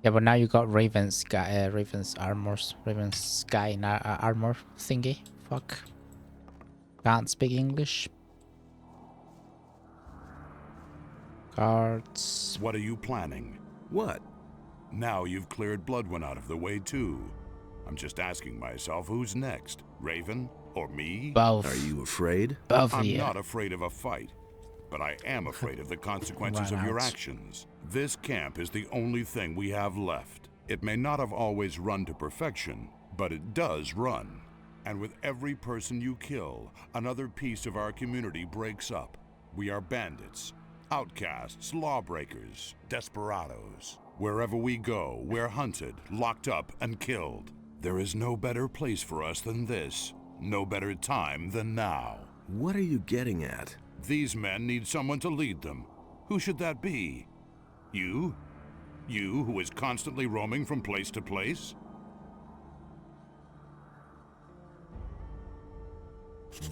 Yeah, but now you got Raven's sky, Raven's armors, Raven's sky armor thingy. Fuck. Can't speak English. Cards. What are you planning? What? Now you've cleared Bloodwind out of the way too. I'm just asking myself who's next, Raven or me? Both. Are you afraid? Both of I'm you. not afraid of a fight, but I am afraid of the consequences of your actions. This camp is the only thing we have left. It may not have always run to perfection, but it does run. And with every person you kill, another piece of our community breaks up. We are bandits, outcasts, lawbreakers, desperados. Wherever we go, we're hunted, locked up, and killed. There is no better place for us than this. No better time than now. What are you getting at? These men need someone to lead them. Who should that be? You? You who is constantly roaming from place to place?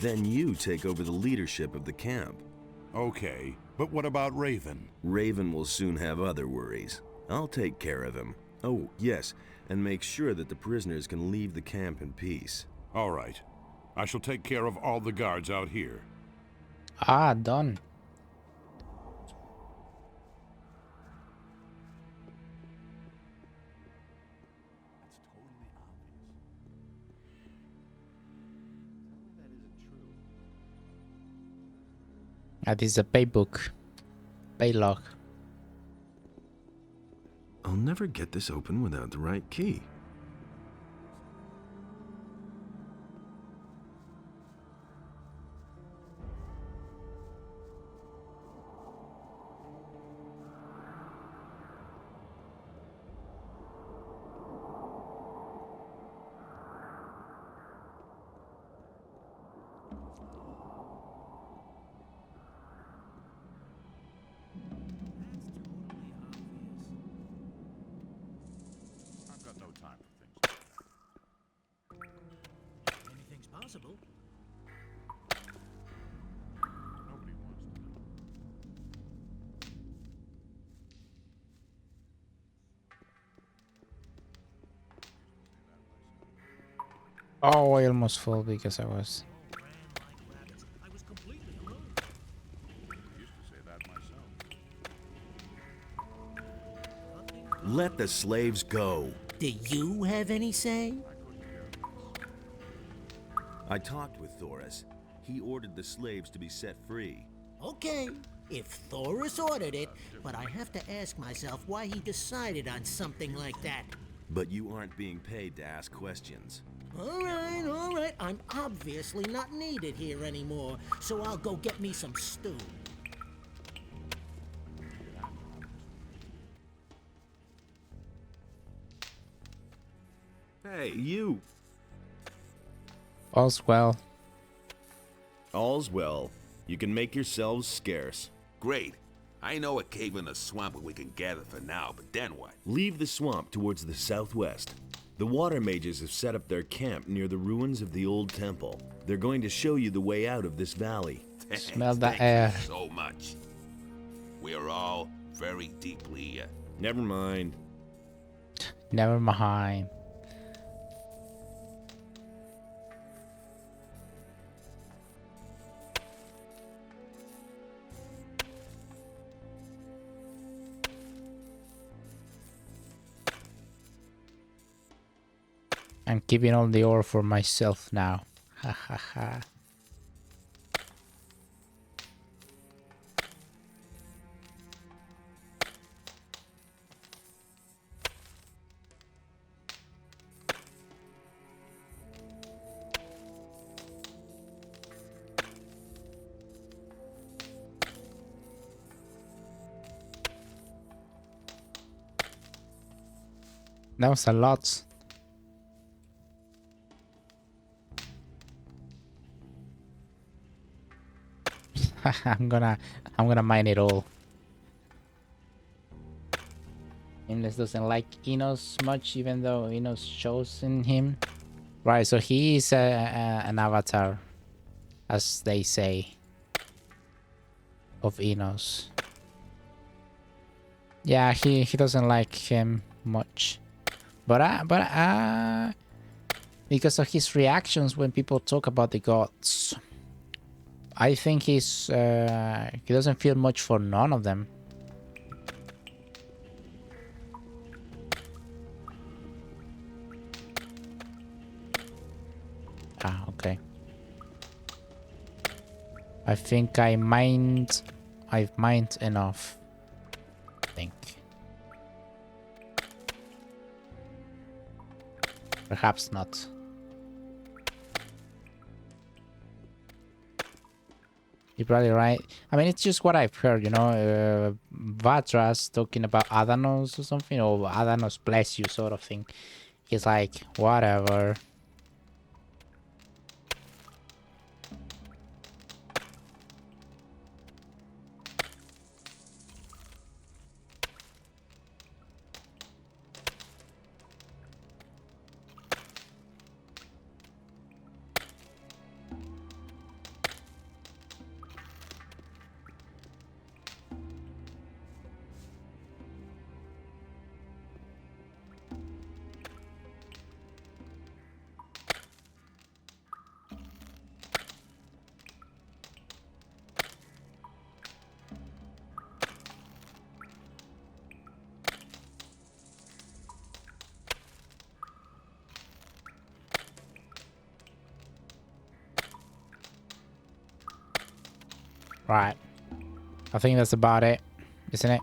Then you take over the leadership of the camp. Okay, but what about Raven? Raven will soon have other worries. I'll take care of him. Oh, yes, and make sure that the prisoners can leave the camp in peace. All right. I shall take care of all the guards out here. Ah, done. This is a pay book. Pay log. I'll never get this open without the right key. I've got no time for things like that. Anything's possible. Nobody wants to know. Oh, I almost fell because I was. I was completely alone. I used to say that myself. Let the slaves go. Do you have any say? I talked with Thoris. He ordered the slaves to be set free. Okay, if Thoris ordered it, but I have to ask myself why he decided on something like that. But you aren't being paid to ask questions. All right. I'm obviously not needed here anymore, so I'll go get me some stew. Hey, you! All's well. All's well. You can make yourselves scarce. Great. I know a cave in a swamp where we can gather for now, but then what? Leave the swamp towards the southwest. The water mages have set up their camp near the ruins of the old temple. They're going to show you the way out of this valley. Smell that Thank air. you so much. We are all very deeply. Never mind. Never mind. I'm keeping all the ore for myself now. Ha ha ha. That was a lot. I'm gonna mine it all. Inles doesn't like Enos much, even though Enos shows in him. Right, so he is an avatar, as they say, of Enos. Yeah, he doesn't like him much, but because of his reactions when people talk about the gods, I think he doesn't feel much for none of them. Ah, okay. I think I've mined enough. I think. Perhaps not. You're probably right. I mean, it's just what I've heard, you know. Vatras talking about Adanos or something, or Adanos bless you sort of thing. He's like, whatever. Right. I think that's about it, isn't it?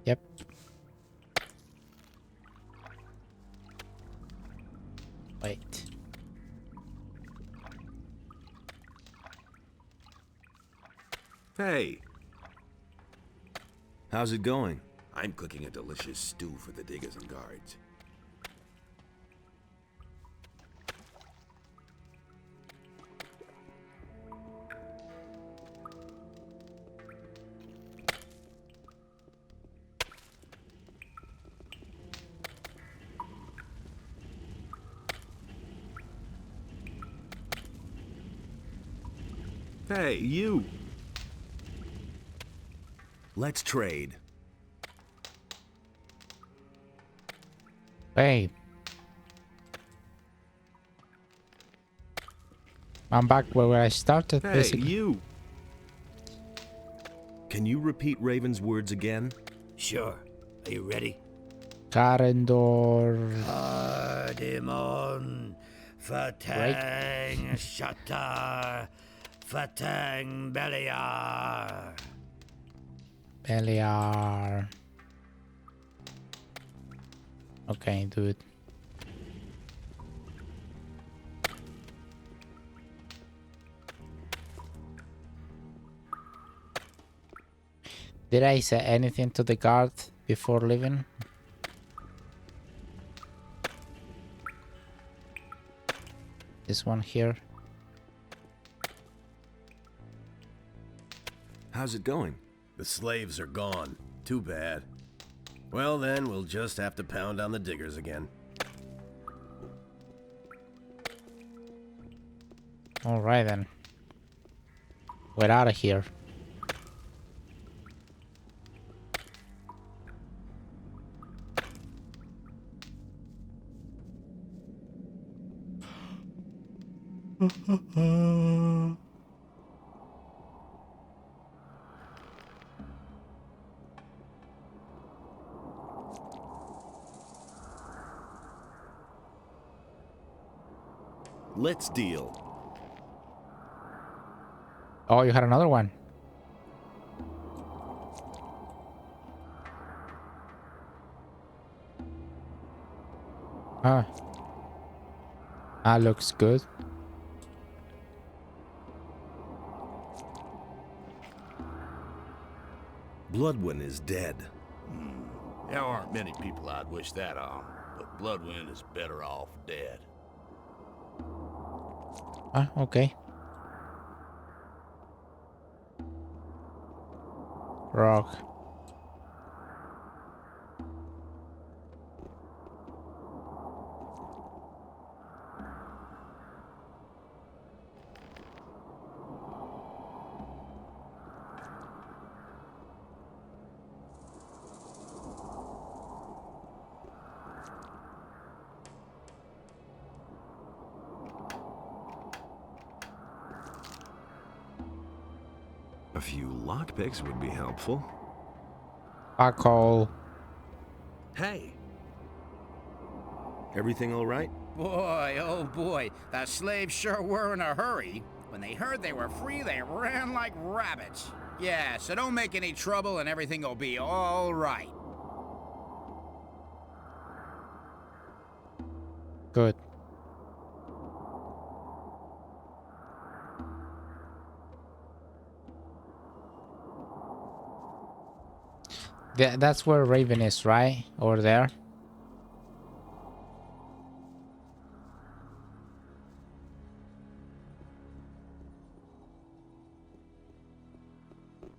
Yep. Wait. Hey. How's it going? I'm cooking a delicious stew for the diggers and guards. Hey, you! Let's trade. Hey. I'm back where I started, Hey, basically. you! Can you repeat Raven's words again? Sure. Are you ready? Karendor. Cardamon, Fatang Shatar, Fatang Beliar. Beliar. Okay, dude. Did I say anything to the guard before leaving? This one here. How's it going? The slaves are gone. Too bad. Well then, we'll just have to pound on the diggers again. Alright then. We're out of here. Let's deal. Oh, you had another one. Ah. That looks good. Bloodwind is dead. There aren't many people I'd wish that on, but Bloodwind is better off dead. Ah, okay. Rock. A few lockpicks would be helpful. Fuck all. Hey! Everything all right? Boy, oh boy, the slaves sure were in a hurry. When they heard they were free, they ran like rabbits. Yeah, so don't make any trouble and everything will be all right. Good. That's where Raven is, right? Over there.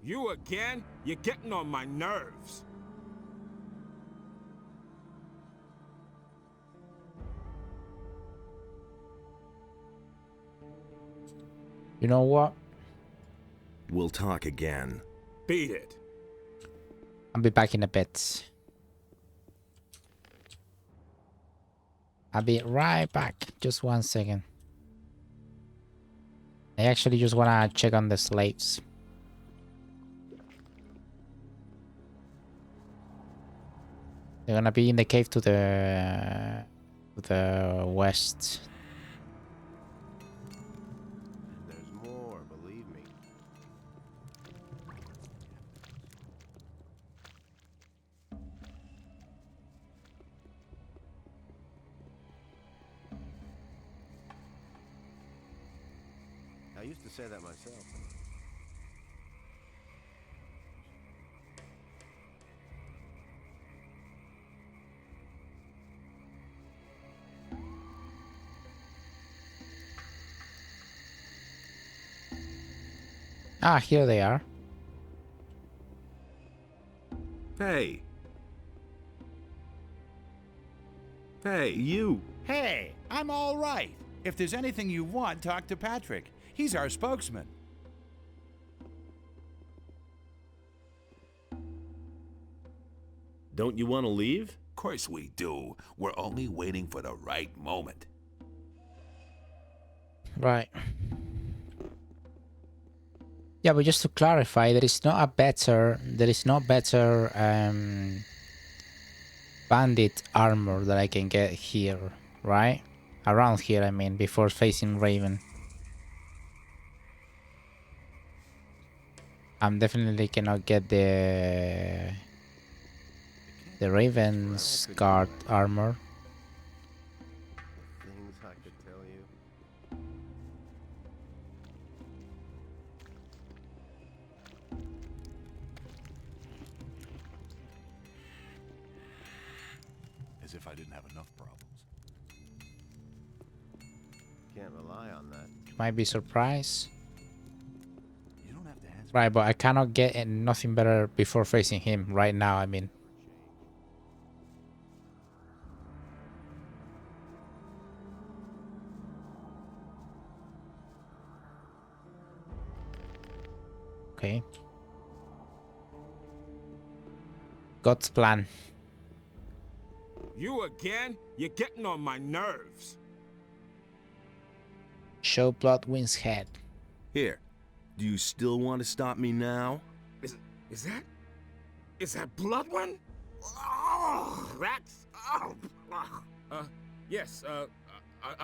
You again? You're getting on my nerves. You know what? We'll talk again. Beat it. I'll be back in a bit. I'll be right back. Just 1 second. I actually just wanna check on the slaves. They're gonna be in the cave to the west. used to say that myself. Ah, here they are. Hey. Hey, you. Hey, I'm all right. If there's anything you want, talk to Patrick. He's our spokesman. Don't you want to leave? Of course we do. We're only waiting for the right moment. Right. Yeah, but just to clarify, there is no better bandit armor that I can get here, right? Around here, I mean, before facing Raven. I'm definitely cannot get the Raven's guard armor. Things I could tell you. As if I didn't have enough problems. Can't rely on that. Might be surprised. You don't have to answer. Right, but I cannot get nothing better before facing him right now, I mean. Okay. God's plan. You again? You're getting on my nerves. Show Bloodwind's head. Here. Do you still want to stop me now? Is that Bloodwind? Oh, that's... Oh. Yes,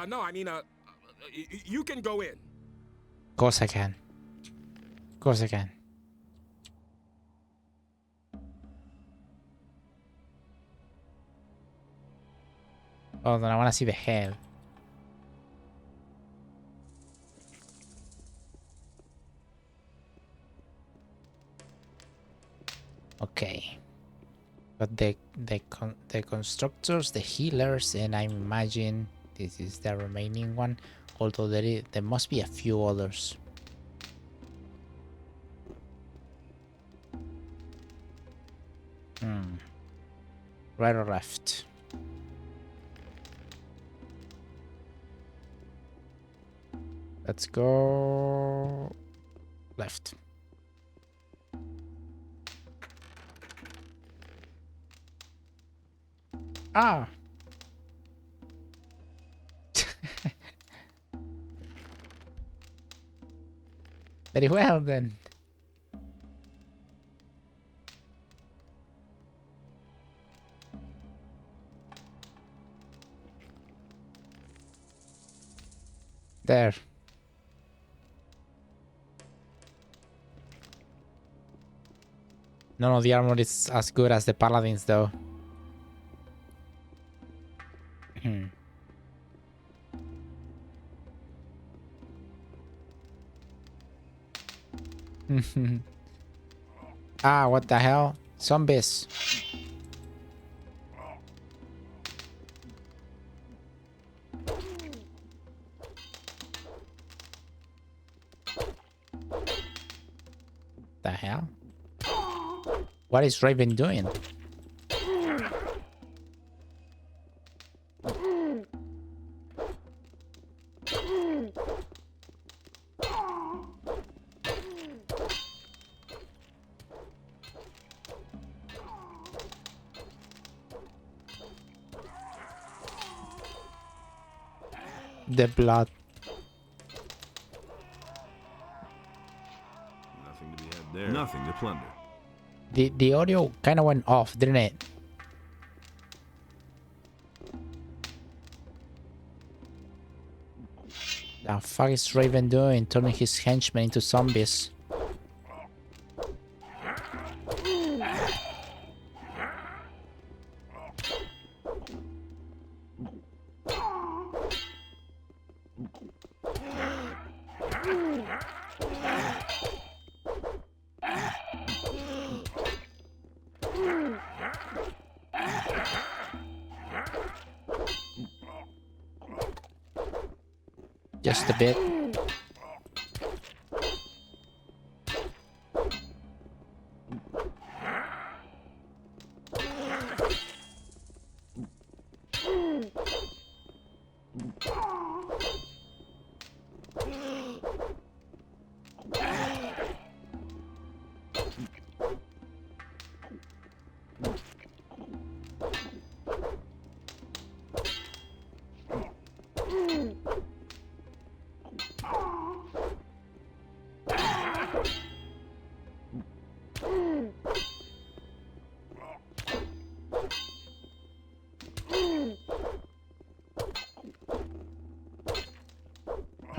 no, I mean, you can go in. Of course I can. Of course I can. Oh, then I want to see the head. Okay. But the constructors, the healers, and I imagine this is the remaining one. Although there must be a few others. Right or left? Let's go left. Ah. Very well then. There. None of the armor is as good as the paladins though. Ah, what the hell? Zombies. The hell? What is Raven doing? The blood. Nothing to be had there. Nothing to plunder. The audio kind of went off, didn't it? The fuck is Raven doing? Turning his henchmen into zombies. just a bit.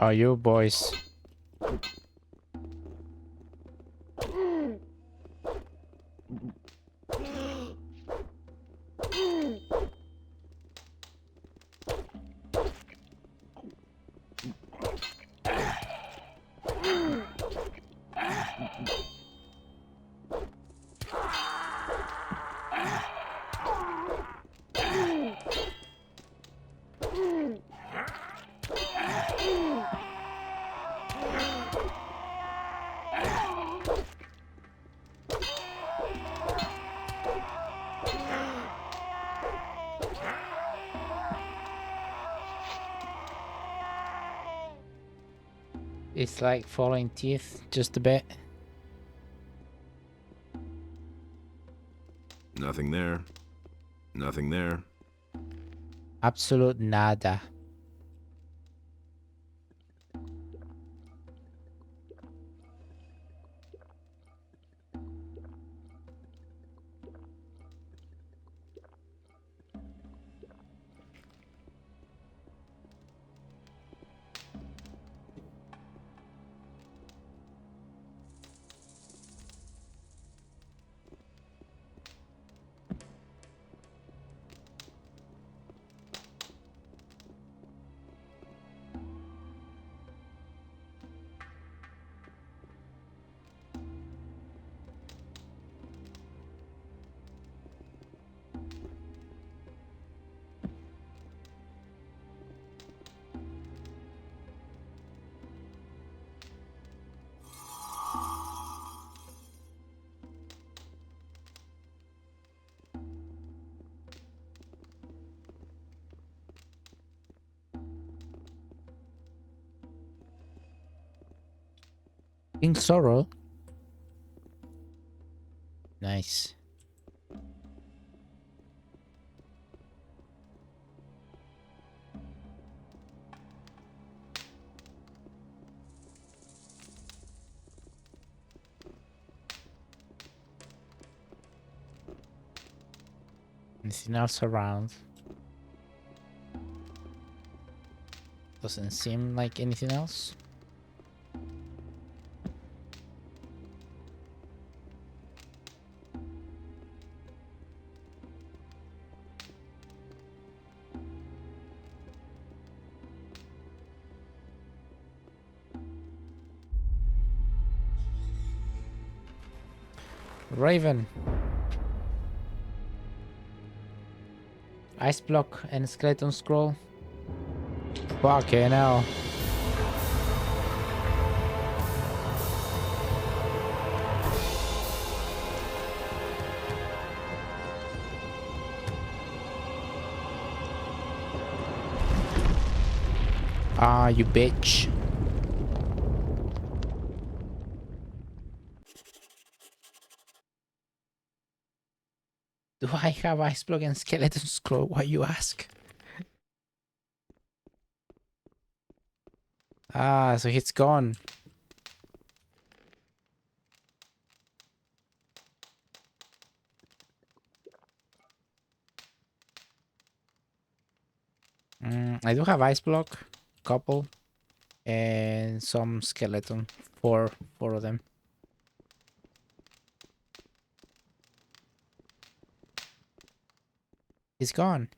Oh, you boys. It's like falling teeth just a bit. Nothing there. Nothing there. Absolute nada. King Sorrow. Nice. Anything else around? Doesn't seem like anything else. Raven. Ice block and skeleton scroll. Fucking hell. Ah, you bitch. Do I have ice block and skeleton scroll? Why you ask? Ah, so it's gone. I do have ice block, couple, and some skeleton. Four of them. He's gone.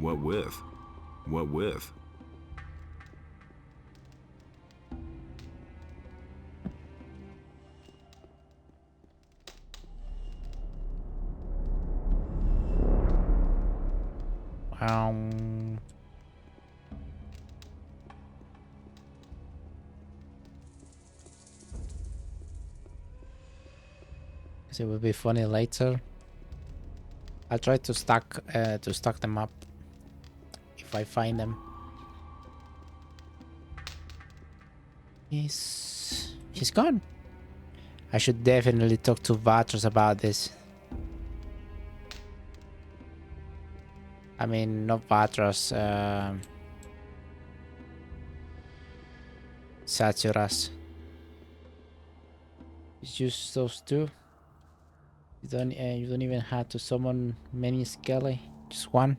What with? What with? It will be funny later. I'll try to stack them up if I find them. He's gone. I should definitely talk to Vatros about this. I mean, not Vatros. Saturas. It's just those two. You don't even have to summon many Skelly. Just one.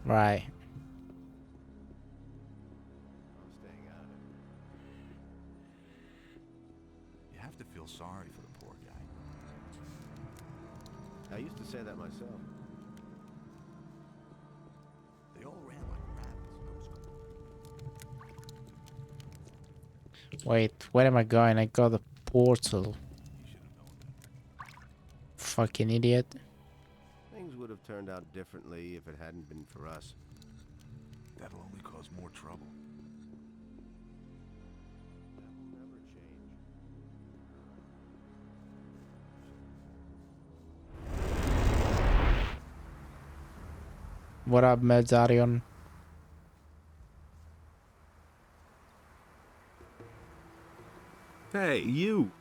Right. You have to feel sorry for the poor guy. I used to say that myself. They all ran like rabbits. Wait, where am I going? I got the portal. Fucking idiot. Things would have turned out differently if it hadn't been for us. That'll only cause more trouble. That will never change. What up, Meldarion? Hey, you!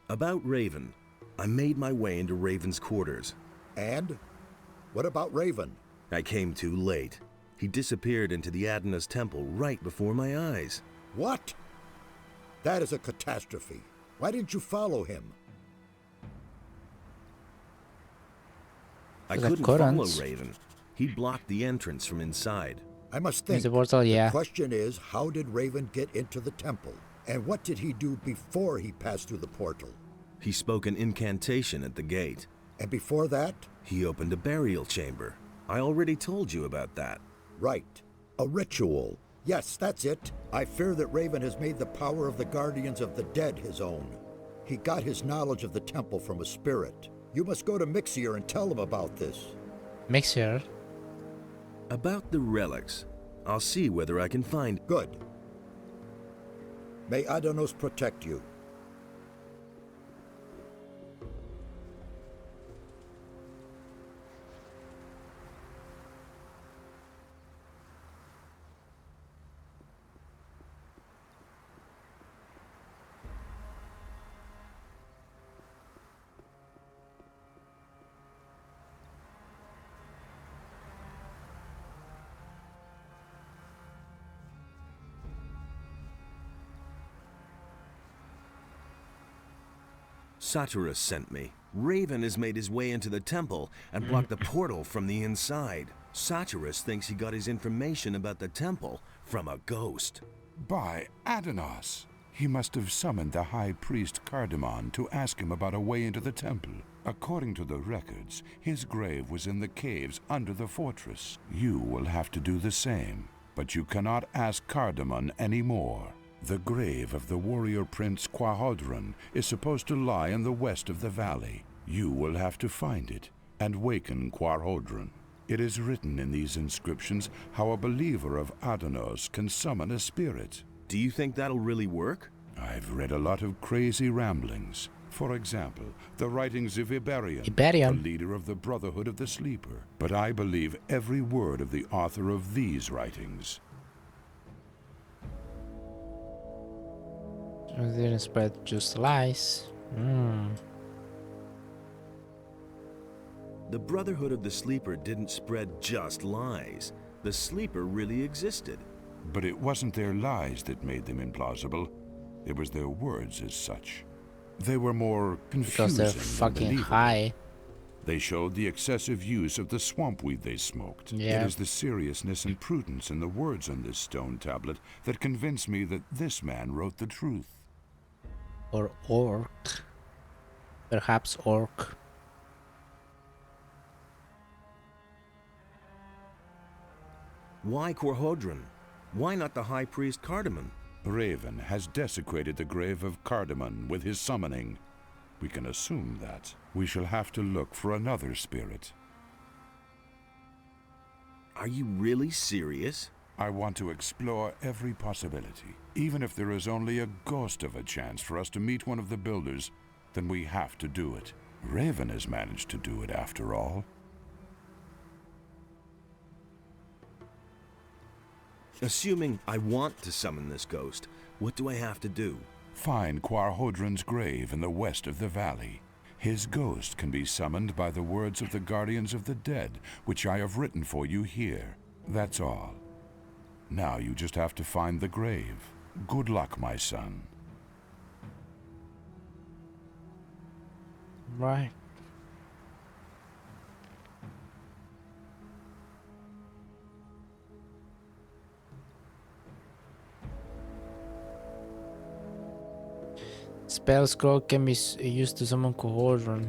About Raven. I made my way into Raven's quarters. And? What about Raven? I came too late. He disappeared into the Adana's temple right before my eyes. What? That is a catastrophe. Why didn't you follow him? I couldn't follow Raven. He blocked the entrance from inside. I must think. The portal, yeah. The question is, how did Raven get into the temple? And what did he do before he passed through the portal? He spoke an incantation at the gate. And before that? He opened a burial chamber. I already told you about that. Right. A ritual. Yes, that's it. I fear that Raven has made the power of the Guardians of the Dead his own. He got his knowledge of the temple from a spirit. You must go to Mixier and tell him about this. Mixier? About the relics. I'll see whether I can find... Good. May Adanos protect you. Saturus sent me. Raven has made his way into the temple and blocked the portal from the inside. Saturus thinks he got his information about the temple from a ghost. By Adanos! He must have summoned the High Priest Cardamon to ask him about a way into the temple. According to the records, his grave was in the caves under the fortress. You will have to do the same, but you cannot ask Cardamon anymore. The grave of the warrior prince Quahodron is supposed to lie in the west of the valley. You will have to find it and waken Quahodron. It is written in these inscriptions how a believer of Adanos can summon a spirit. Do you think that'll really work? I've read a lot of crazy ramblings. For example, the writings of Iberion, the leader of the Brotherhood of the Sleeper. But I believe every word of the author of these writings. Didn't spread just lies. The Brotherhood of the Sleeper didn't spread just lies. The Sleeper really existed. But it wasn't their lies that made them implausible. It was their words as such. They were more confusing. Because they're fucking high. They showed the excessive use of the swamp weed they smoked. Yeah. It is the seriousness and prudence in the words on this stone tablet that convinced me that this man wrote the truth. Or orc. Perhaps orc. Why Korhodron? Why not the High Priest Cardamon? Raven has desecrated the grave of Cardamon with his summoning. We can assume that. We shall have to look for another spirit. Are you really serious? I want to explore every possibility. Even if there is only a ghost of a chance for us to meet one of the builders, then we have to do it. Raven has managed to do it after all. Assuming I want to summon this ghost, what do I have to do? Find Korhodron's grave in the west of the valley. His ghost can be summoned by the words of the Guardians of the Dead, which I have written for you here. That's all. Now you just have to find the grave. Good luck, my son. Right. Spell scroll can be used to summon Korhodron.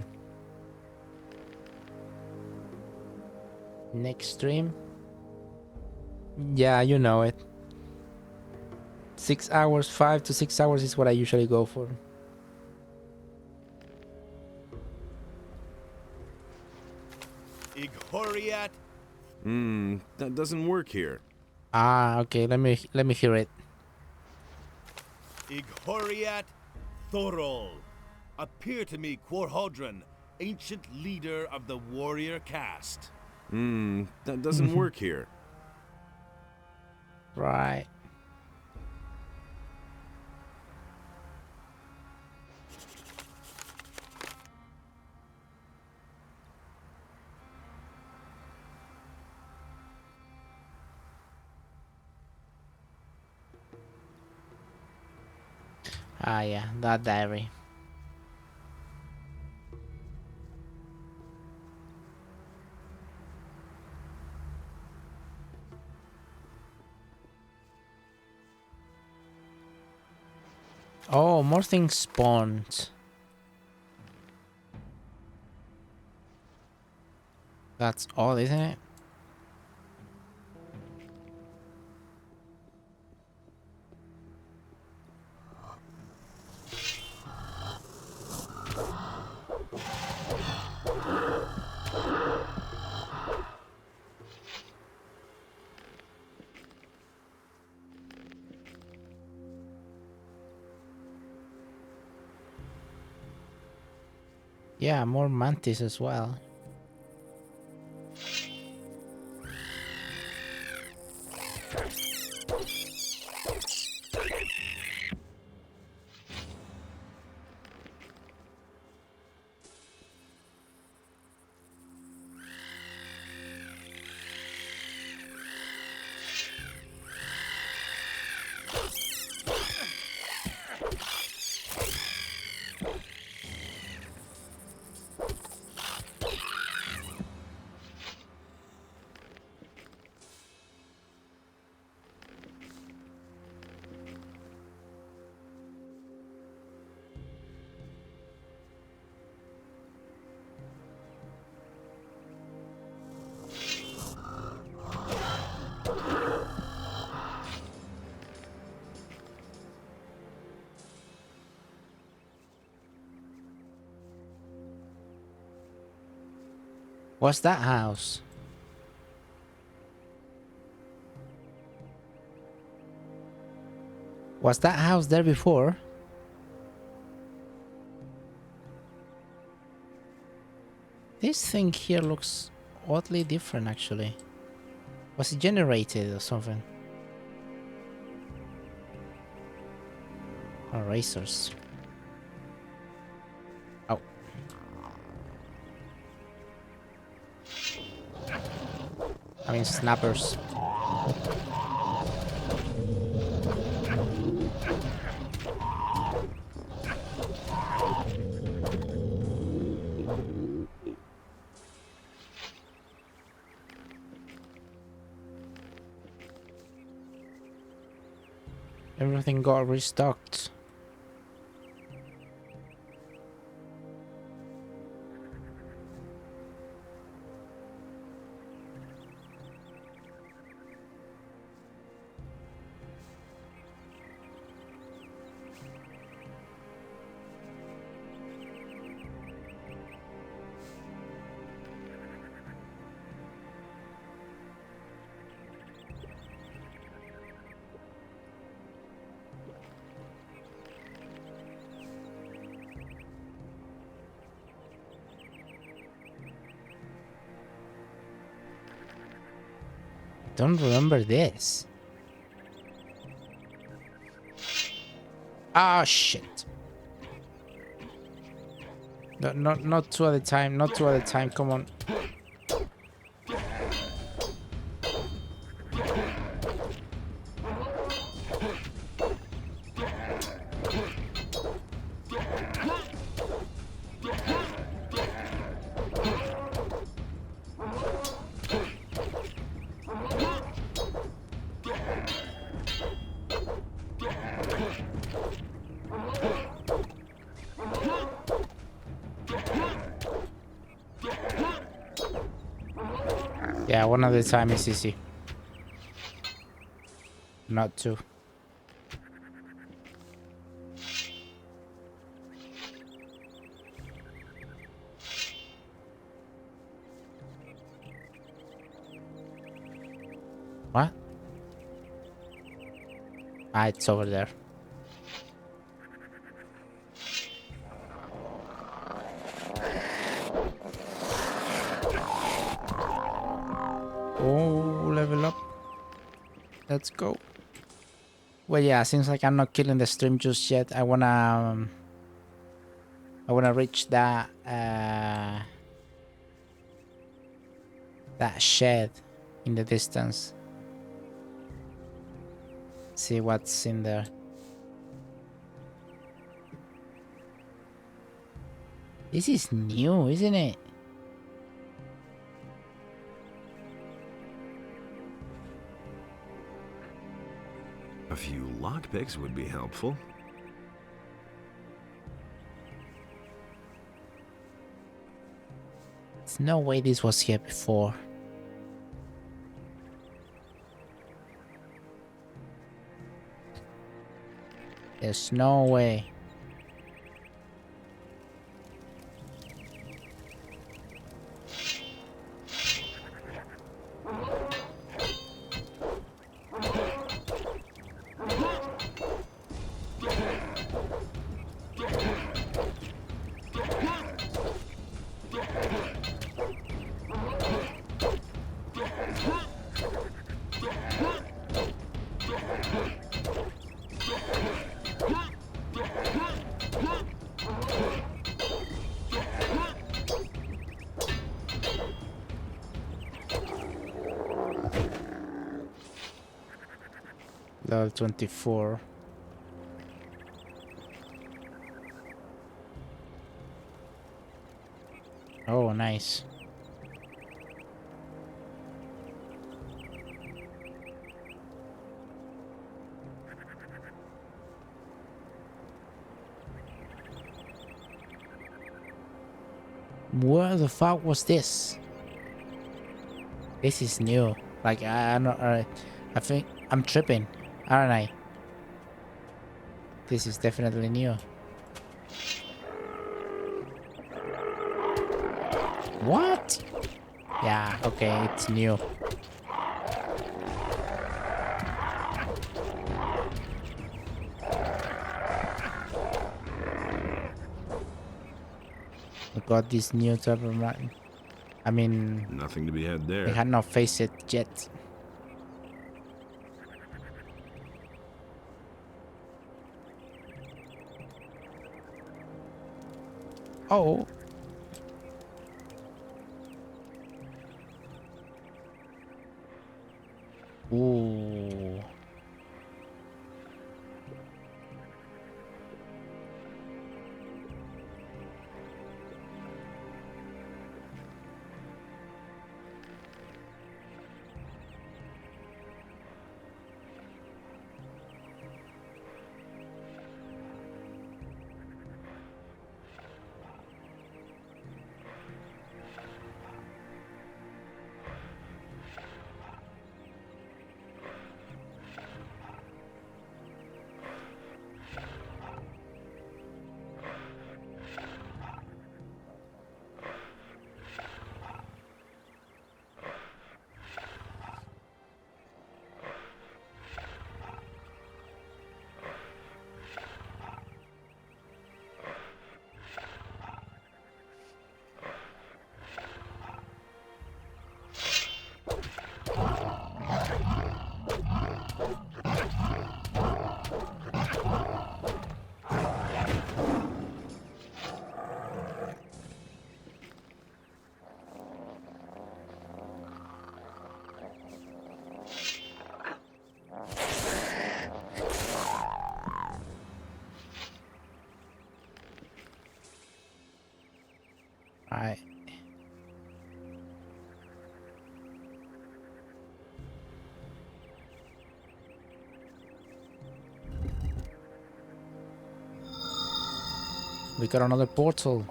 Next stream? Yeah, you know it. 6 hours, 5 to 6 hours is what I usually go for. Ighoriat. That doesn't work here. Ah, okay, let me hear it. Ighoriat Thorol. Appear to me, Korhodron, ancient leader of the warrior caste. That doesn't work here. Right. Ah, yeah, that diary. Oh, more things spawned. That's all, isn't it? Yeah, more mantis as well. What's that house? Was that house there before? This thing here looks oddly different actually. Was it generated or something? Erasers. Oh. I mean snappers. Everything got restocked. don't remember this. Ah, shit. No, not two at a time. Not two at a time. Come on. Yeah, one at a time is easy. Not two. What? Ah, it's over there. Oh, level up. Let's go. Well, yeah, seems like I'm not killing the stream just yet. I wanna reach that shed in the distance. See what's in there. This is new, isn't it? A few lockpicks would be helpful. There's no way this was here before. There's no way. Level 24. Oh, nice. Where the fuck was this? This is new. Like I don't. I think I'm tripping, aren't I? This is definitely new. What? Yeah. Okay, it's new. I got this new type of mine. I mean, nothing to be had there. They had not faced it yet. Oh. Ooh. Right. We got another portal.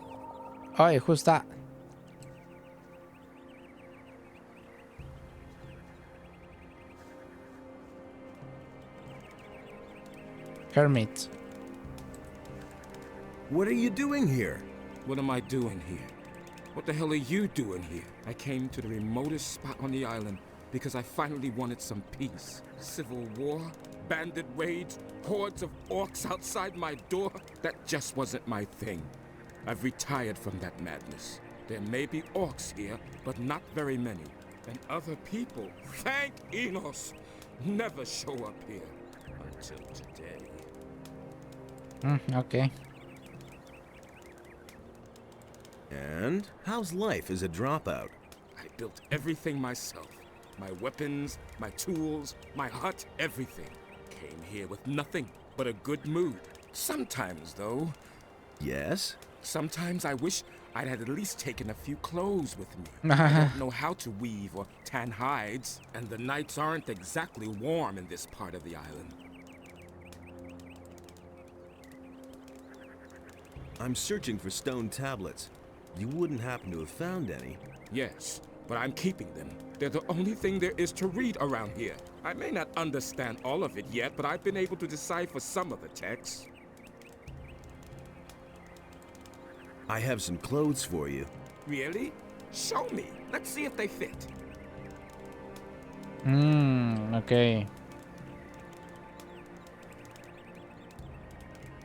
Oh, who's that? Hermit. What are you doing here? What am I doing here? What the hell are you doing here? I came to the remotest spot on the island because I finally wanted some peace. Civil war, bandit raids, hordes of orcs outside my door. That just wasn't my thing. I've retired from that madness. There may be orcs here, but not very many. And other people, thank Enos, never show up here. Until today. Okay. And how's life as a dropout? I built everything myself. My weapons, my tools, my hut, everything. Came here with nothing but a good mood. Sometimes, though. Yes? Sometimes I wish I'd had at least taken a few clothes with me. I don't know how to weave or tan hides, and the nights aren't exactly warm in this part of the island. I'm searching for stone tablets. You wouldn't happen to have found any? Yes, but I'm keeping them. They're the only thing there is to read around here. I may not understand all of it yet, but I've been able to decipher some of the texts. I have some clothes for you. Really? Show me. Let's see if they fit. Okay.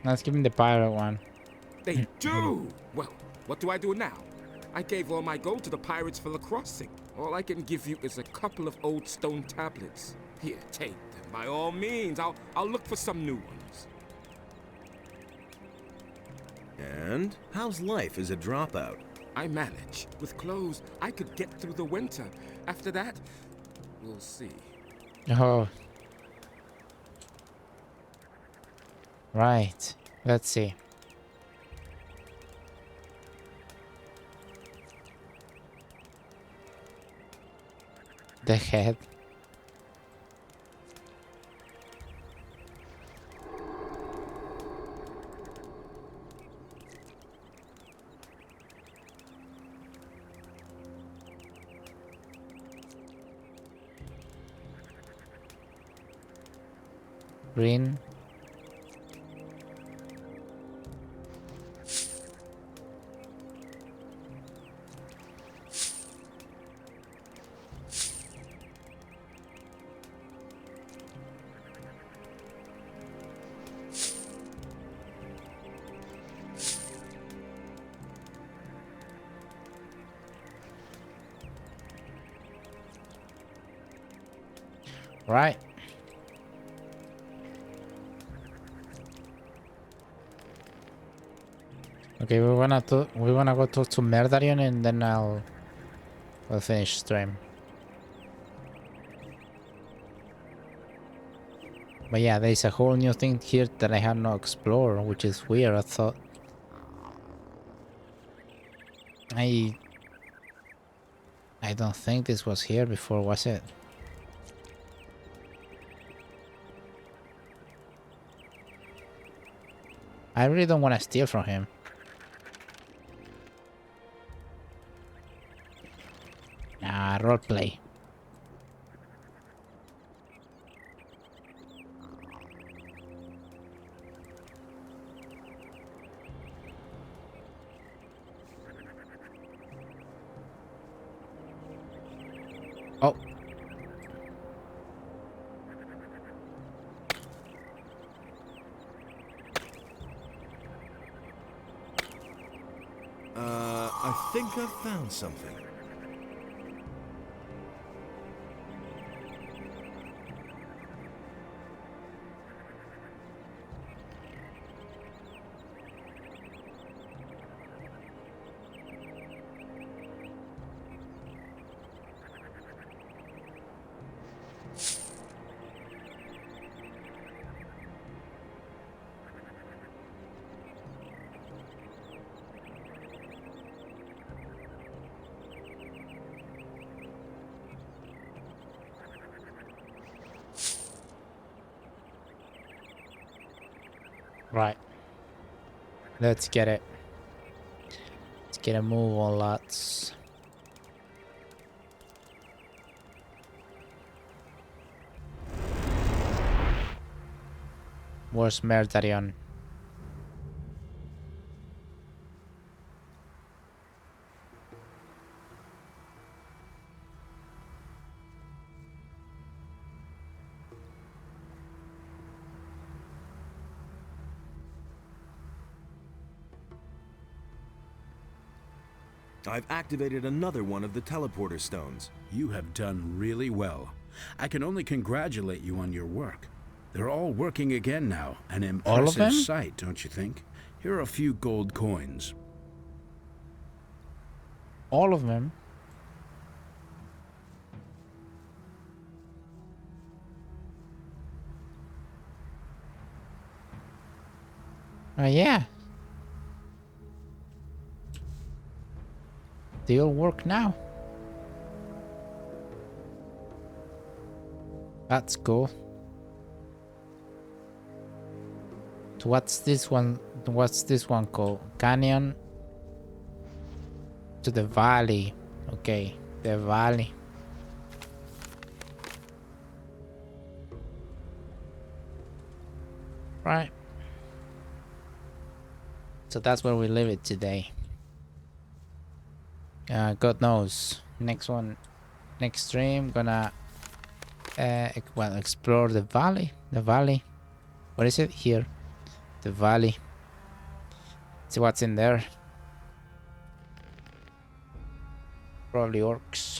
Let's give him the pirate one. They do! Well, what do I do now? I gave all my gold to the pirates for the crossing. All I can give you is a couple of old stone tablets. Here, take them. By all means, I'll look for some new ones. And how's life as a dropout? I manage. With clothes, I could get through the winter. After that, we'll see. Oh. Right. Let's see. The head. Green. Right. Okay, we're gonna go talk to Merdarion and then we'll finish stream. But yeah, there's a whole new thing here that I have not explored, which is weird. I thought I don't think this was here before, was it? I really don't want to steal from him. Nah, roleplay. Oh. I think I've found something. Right. Let's get it. Let's get a move on, lads. Where's Merdarion? I've activated another one of the teleporter stones. You have done really well. I can only congratulate you on your work. They're all working again now. An impressive them? sight, don't you think? Here are a few gold coins. All of them? Oh yeah. They all work now. That's cool. So what's this one? What's this one called? Canyon to the valley. Okay, the valley. Right. So that's where we leave it today. God knows. Next one, next stream, gonna well, explore the valley. The valley. What is it here? The valley. See what's in there. Probably orcs.